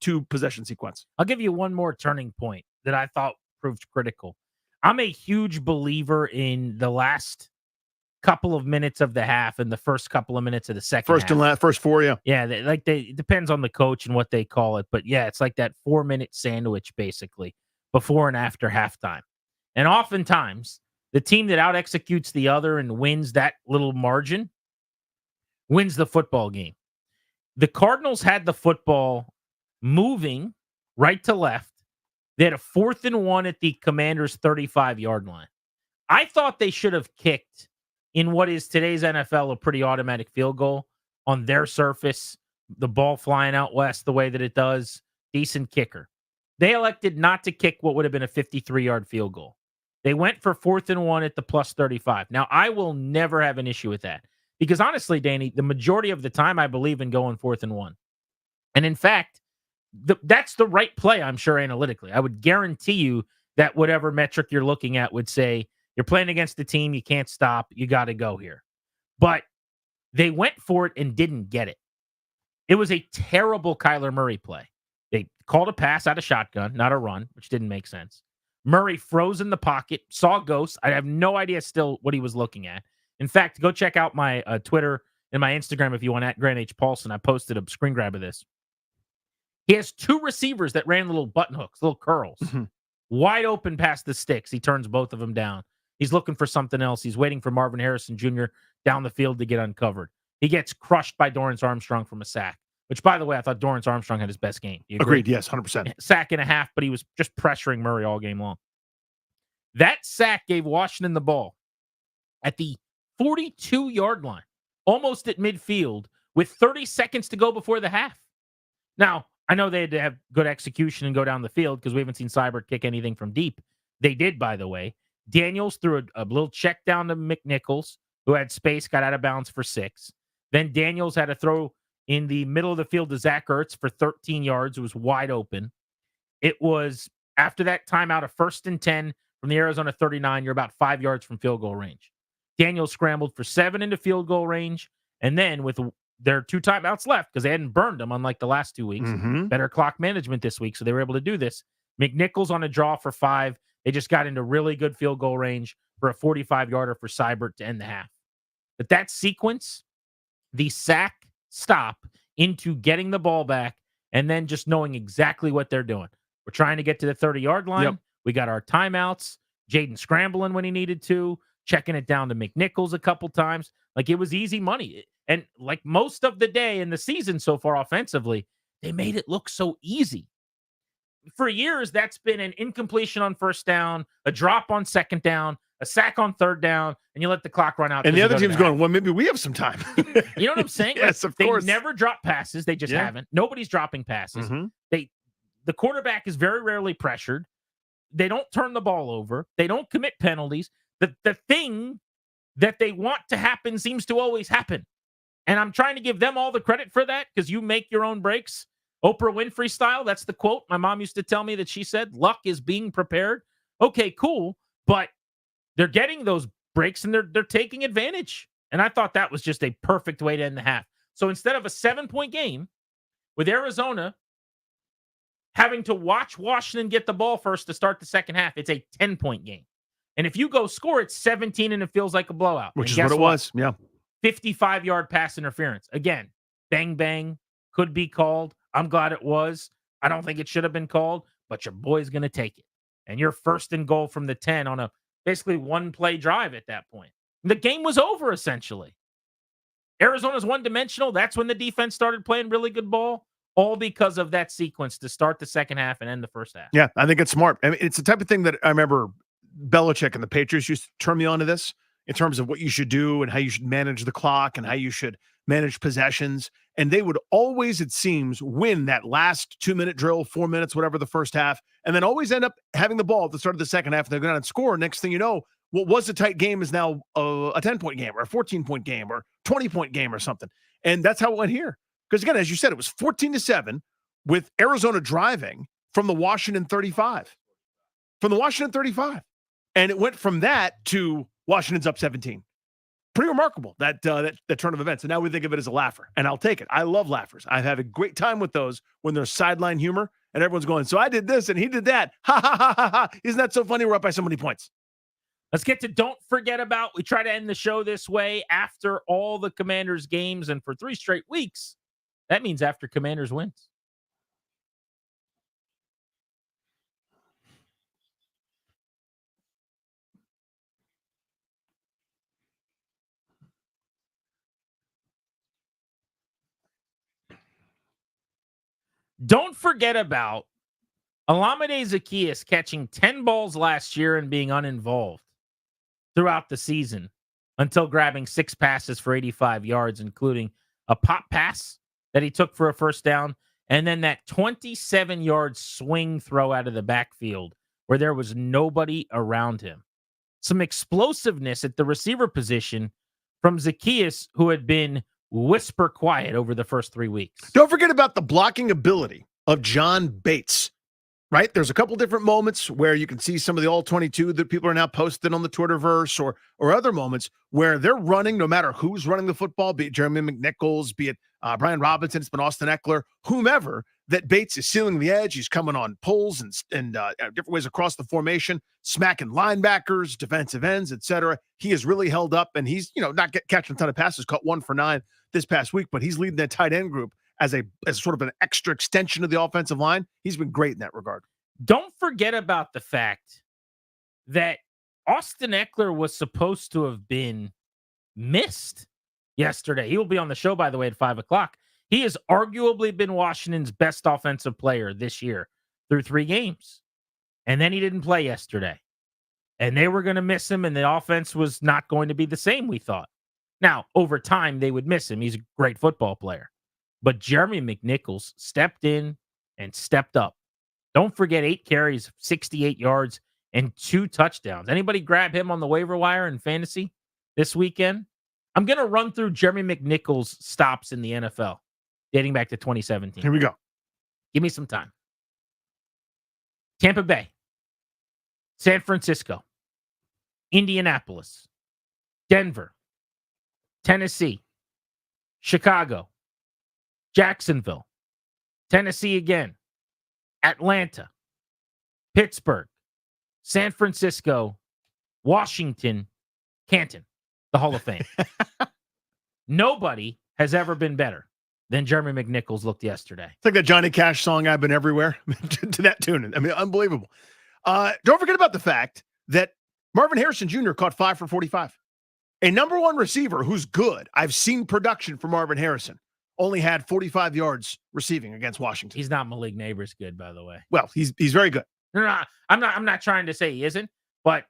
two possession sequence. I'll give you one more turning point that I thought proved critical. I'm a huge believer in the last couple of minutes of the half and the first couple of minutes of the second First half. and last, first 4, yeah. Yeah, it depends on the coach and what they call it. But yeah, it's like that 4-minute sandwich, basically, before and after halftime. And oftentimes, the team that out-executes the other and wins that little margin wins the football game. The Cardinals had the football moving right to left. They had a 4th and 1 at the Commanders' 35-yard line. I thought they should have kicked in what is today's NFL a pretty automatic field goal. on their surface, the ball flying out west the way that it does. Decent kicker. They elected not to kick what would have been a 53-yard field goal. They went for 4th and 1 at the plus 35. Now, I will never have an issue with that because honestly, Danny, the majority of the time I believe in going 4th and 1. And in fact, that's the right play, I'm sure, analytically. I would guarantee you that whatever metric you're looking at would say you're playing against the team, you can't stop, you got to go here. But they went for it and didn't get it. It was a terrible Kyler Murray play. They called a pass out of shotgun, not a run, which didn't make sense. Murray froze in the pocket, saw ghosts. I have no idea still what he was looking at. In fact, go check out my Twitter and my Instagram if you want, at Grant H. Paulson. I posted a screen grab of this. He has 2 receivers that ran little button hooks, little curls, wide open past the sticks. He turns both of them down. He's looking for something else. He's waiting for Marvin Harrison Jr. down the field to get uncovered. He gets crushed by Dorrance Armstrong from a sack, which, by the way, I thought Dorrance Armstrong had his best game. You agree? Agreed. Yes, 100%. Sack and a half, but he was just pressuring Murray all game long. That sack gave Washington the ball at the 42-yard line, almost at midfield, with 30 seconds to go before the half. Now, I know they had to have good execution and go down the field because we haven't seen Seibert kick anything from deep. They did, by the way. Daniels threw a little check down to McNichols, who had space, got out of bounds for 6. Then Daniels had to throw in the middle of the field to Zach Ertz for 13 yards. It was wide open. It was after that timeout, a 1st and 10 from the Arizona 39. You're about 5 yards from field goal range. Daniels scrambled for 7 into field goal range. And then with their 2 timeouts left, because they hadn't burned them, unlike the last 2 weeks, better clock management this week. So they were able to do this. McNichols on a draw for 5. They just got into really good field goal range for a 45-yarder for Seibert to end the half. But that sequence, the sack stop into getting the ball back and then just knowing exactly what they're doing. We're trying to get to the 30-yard line. Yep. We got our timeouts. Jayden scrambling when he needed to, checking it down to McNichols a couple times. Like, it was easy money. And like most of the day in the season so far offensively, they made it look so easy. For years, that's been an incompletion on 1st down, a drop on 2nd down, a sack on 3rd down, and you let the clock run out. And the other team's going, well, maybe we have some time. You know what I'm saying? Yes, of course. They never drop passes. They just haven't. Nobody's dropping passes. The quarterback is very rarely pressured. They don't turn the ball over. They don't commit penalties. The thing that they want to happen seems to always happen. And I'm trying to give them all the credit for that because you make your own breaks. Oprah Winfrey style. That's the quote my mom used to tell me that she said, luck is being prepared. Okay, cool. But they're getting those breaks and they're taking advantage. And I thought that was just a perfect way to end the half. So instead of a 7-point game with Arizona having to watch Washington get the ball first to start the second half, it's a 10-point game. And if you go score, it's 17 and it feels like a blowout. Which and is what it was. Yeah. 55-yard pass interference. Again, bang, bang, could be called. I'm glad it was. I don't think it should have been called, but your boy's going to take it. And you're 1st and goal from the 10 on a basically 1-play drive at that point. The game was over, essentially. Arizona's one-dimensional. That's when the defense started playing really good ball, all because of that sequence to start the second half and end the first half. Yeah, I think it's smart. I mean, it's the type of thing that I remember Belichick and the Patriots used to turn me on to this in terms of what you should do and how you should manage the clock and how you should manage possessions. And they would always, it seems, win that last 2-minute drill, 4 minutes, whatever the first half, and then always end up having the ball at the start of the second half. And they're going to score. Next thing you know, what was a tight game is now a 10-point game or a 14-point game or 20-point game or something. And that's how it went here. Because again, as you said, it was 14-7 with Arizona driving from the Washington 35. From the Washington 35. And it went from that to Washington's up 17. Pretty remarkable, that turn of events. And now we think of it as a laugher, and I'll take it. I love laughers. I've had a great time with those when there's sideline humor and everyone's going, so I did this and he did that. Ha, ha, ha, ha, ha. Isn't that so funny? We're up by so many points. Let's get to Don't Forget About. We try to end the show this way after all the Commanders games, and for 3 straight weeks, that means after Commanders wins. Don't forget about Olamide Zaccheaus catching 10 balls last year and being uninvolved throughout the season until grabbing 6 passes for 85 yards, including a pop pass that he took for a first down, and then that 27-yard swing throw out of the backfield where there was nobody around him. Some explosiveness at the receiver position from Zacchaeus, who had been whisper quiet over the first 3 weeks. Don't forget about the blocking ability of John Bates, right? There's a couple different moments where you can see some of the all-22 that people are now posting on the Twitterverse or other moments where they're running no matter who's running the football, be it Jeremy McNichols, be it Brian Robinson, it's been Austin Eckler, whomever, that Bates is sealing the edge. He's coming on pulls and different ways across the formation, smacking linebackers, defensive ends, etc. He has really held up, and he's not catching a ton of passes, caught 1 for 9 this past week, but he's leading that tight end group as sort of an extra extension of the offensive line. He's been great in that regard. Don't forget about the fact that Austin Eckler was supposed to have been missed yesterday. He will be on the show, by the way, at 5 o'clock. He has arguably been Washington's best offensive player this year through 3 games. And then he didn't play yesterday. And they were going to miss him, and the offense was not going to be the same, we thought. Now, over time, they would miss him. He's a great football player. But Jeremy McNichols stepped in and stepped up. Don't forget 8 carries, 68 yards, and 2 touchdowns. Anybody grab him on the waiver wire in fantasy this weekend? I'm going to run through Jeremy McNichols' stops in the NFL dating back to 2017. Here we go. Give me some time. Tampa Bay, San Francisco, Indianapolis, Denver, Tennessee, Chicago, Jacksonville, Tennessee again, Atlanta, Pittsburgh, San Francisco, Washington, Canton, the Hall of Fame. Nobody has ever been better than Jeremy McNichols looked yesterday. It's like that Johnny Cash song, I've Been Everywhere, to that tune. I mean, unbelievable. Don't forget about the fact that Marvin Harrison Jr. caught 5 for 45. A number 1 receiver who's good. I've seen production for Marvin Harrison. Only had 45 yards receiving against Washington. He's not Malik Neighbors good, by the way. Well, he's very good. No, I'm not trying to say he isn't, but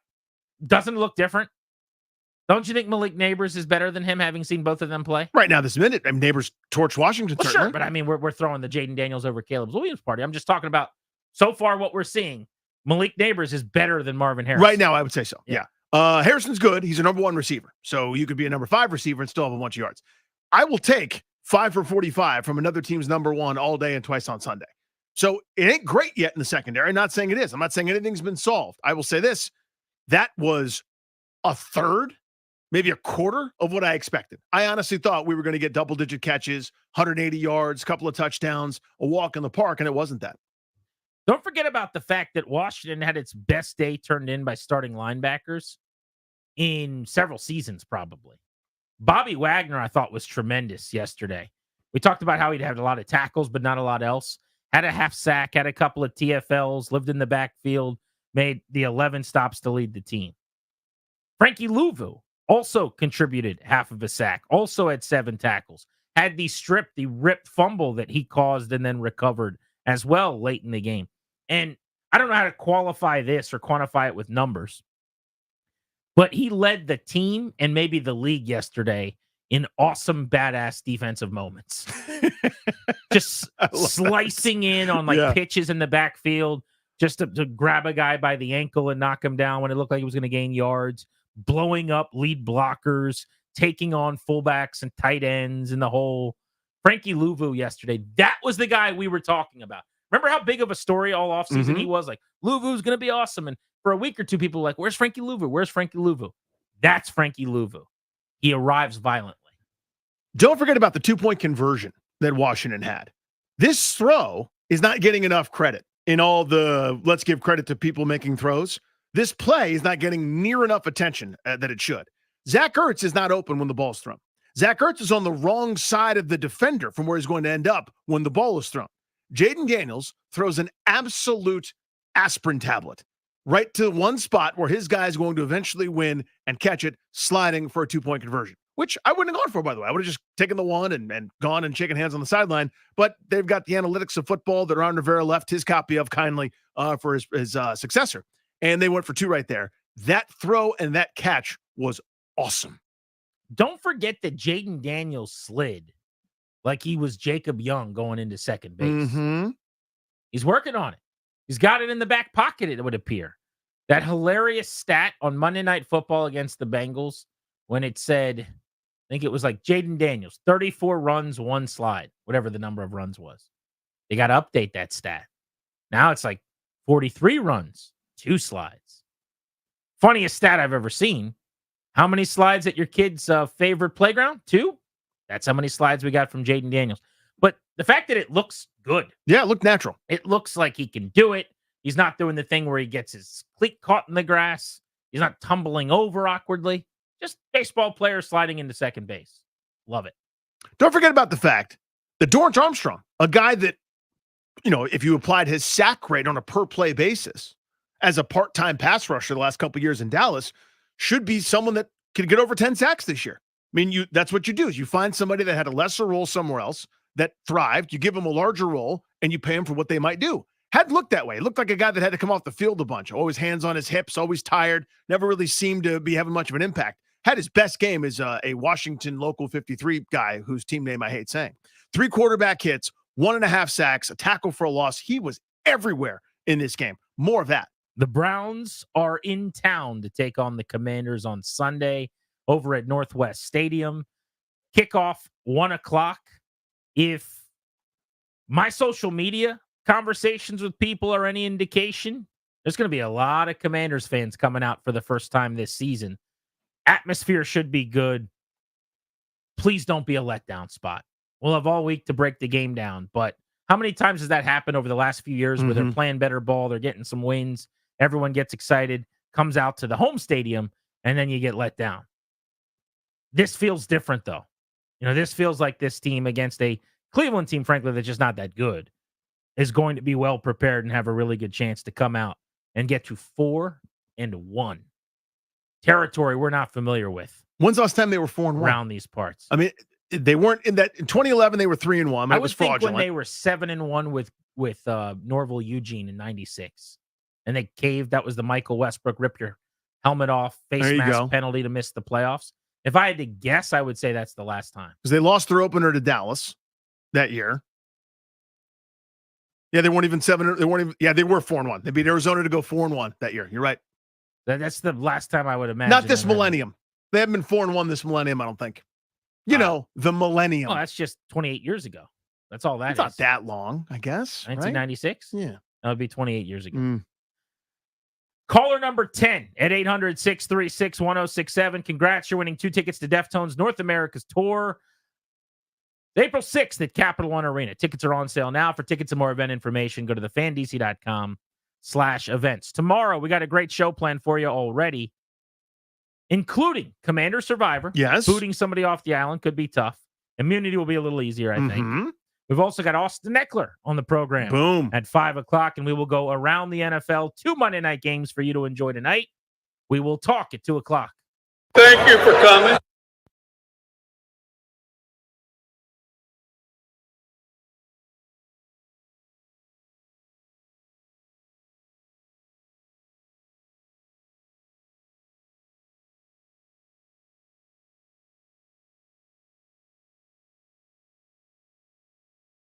doesn't it look different? Don't you think Malik Neighbors is better than him, having seen both of them play? Right now, this minute, Neighbors torch Washington. Well, sure, but I mean, we're throwing the Jayden Daniels over Caleb Williams party. I'm just talking about so far what we're seeing. Malik Neighbors is better than Marvin Harrison. Right now, I would say so. Yeah. Harrison's good. He's a number 1 receiver. So you could be a number 5 receiver and still have a bunch of yards. I will take 5 for 45 from another team's number 1 all day and twice on Sunday. So it ain't great yet in the secondary. I'm not saying it is. I'm not saying anything's been solved. I will say this. That was a third, maybe a quarter of what I expected. I honestly thought we were going to get double-digit catches, 180 yards, a couple of touchdowns, a walk in the park, and it wasn't that. Don't forget about the fact that Washington had its best day turned in by starting linebackers in several seasons, probably. Bobby Wagner, I thought, was tremendous yesterday. We talked about how he'd had a lot of tackles, but not a lot else. Had a half sack, had a couple of TFLs, lived in the backfield, made the 11 stops to lead the team. Frankie Louvu also contributed half of a sack, also had 7 tackles, had the ripped fumble that he caused and then recovered as well late in the game. And I don't know how to qualify this or quantify it with numbers, but he led the team and maybe the league yesterday in awesome, badass defensive moments. Just slicing in on pitches in the backfield, just to grab a guy by the ankle and knock him down when it looked like he was going to gain yards, blowing up lead blockers, taking on fullbacks and tight ends in the hole. Frankie Louvu yesterday, that was the guy we were talking about. Remember how big of a story all offseason he was? Like, Louvu's going to be awesome. And for a week or two, people were like, where's Frankie Louvu? Where's Frankie Louvu? That's Frankie Louvu. He arrives violently. Don't forget about the 2-point conversion that Washington had. This throw is not getting enough credit in all the let's give credit to people making throws. This play is not getting near enough attention that it should. Zach Ertz is not open when the ball's thrown. Zach Ertz is on the wrong side of the defender from where he's going to end up when the ball is thrown. Jayden Daniels throws an absolute aspirin tablet right to one spot where his guy is going to eventually win and catch it, sliding for a 2-point conversion, which I wouldn't have gone for, by the way. I would have just taken the one and gone and shaken hands on the sideline. But they've got the analytics of football that Ron Rivera left his copy of kindly for his successor. And they went for 2 right there. That throw and that catch was awesome. Don't forget that Jayden Daniels slid like he was Jacob Young going into second base. Mm-hmm. He's working on it. He's got it in the back pocket, it would appear. That hilarious stat on Monday Night Football against the Bengals when it said, I think it was like Jayden Daniels, 34 runs, 1 slide, whatever the number of runs was. They got to update that stat. Now it's like 43 runs, 2 slides. Funniest stat I've ever seen. How many slides at your kid's favorite playground? 2? That's how many slides we got from Jayden Daniels. But the fact that it looks good. Yeah, it looked natural. It looks like he can do it. He's not doing the thing where he gets his cleat caught in the grass. He's not tumbling over awkwardly. Just baseball player sliding into second base. Love it. Don't forget about the fact that Dorrance Armstrong, a guy that, if you applied his sack rate on a per-play basis as a part-time pass rusher the last couple of years in Dallas, should be someone that could get over 10 sacks this year. I mean, that's what you do is you find somebody that had a lesser role somewhere else that thrived, you give them a larger role, and you pay them for what they might do. Hadn't looked that way. It looked like a guy that had to come off the field a bunch, always hands on his hips, always tired, never really seemed to be having much of an impact. Had his best game as a Washington local 53 guy whose team name I hate saying. 3 quarterback hits, 1.5 sacks, a tackle for a loss. He was everywhere in this game. More of that. The Browns are in town to take on the Commanders on Sunday over at Northwest Stadium. Kickoff 1 o'clock. If my social media conversations with people are any indication, there's going to be a lot of Commanders fans coming out for the first time this season. Atmosphere should be good. Please don't be a letdown spot. We'll have all week to break the game down, but how many times has that happened over the last few years where they're playing better ball, they're getting some wins, everyone gets excited, comes out to the home stadium, and then you get let down? This feels different, though. This feels like this team against a Cleveland team, frankly, that's just not that good, is going to be well prepared and have a really good chance to come out and get to 4-1. Territory we're not familiar with. When's the last time they were 4-1? Around these parts. I mean, they weren't in that. In 2011, they were 3-1. I It would was think fraudulent. when they were 7-1 with Norville Eugene in '96, and they caved. That was the Michael Westbrook rip your helmet off, face There you mask go. penalty to miss the playoffs. If I had to guess, I would say that's the last time. Because they lost their opener to Dallas that year. Yeah, they weren't even 7. They weren't even. Yeah, they were 4-1. They beat Arizona to go 4-1 that year. You're right. That's the last time I would imagine. Not this them having- millennium. They haven't been 4-1 this millennium. I don't think. The millennium. Oh, that's just 28 years ago. That's all that It's is. not that long, I guess. right? 1996? Yeah. That would be 28 years ago. Mm. Caller number 10 at 800-636-1067. Congrats, you're winning 2 tickets to Deftones North America's tour. April 6th at Capital One Arena. Tickets are on sale now. For tickets and more event information, go to thefandc.com/events. Tomorrow, we got a great show planned for you already, including Commander Survivor. Yes. Booting somebody off the island could be tough. Immunity will be a little easier, I think. We've also got Austin Eckler on the program. Boom. At 5 o'clock, and we will go around the NFL. 2 Monday night games for you to enjoy tonight. We will talk at 2 o'clock. Thank you for coming.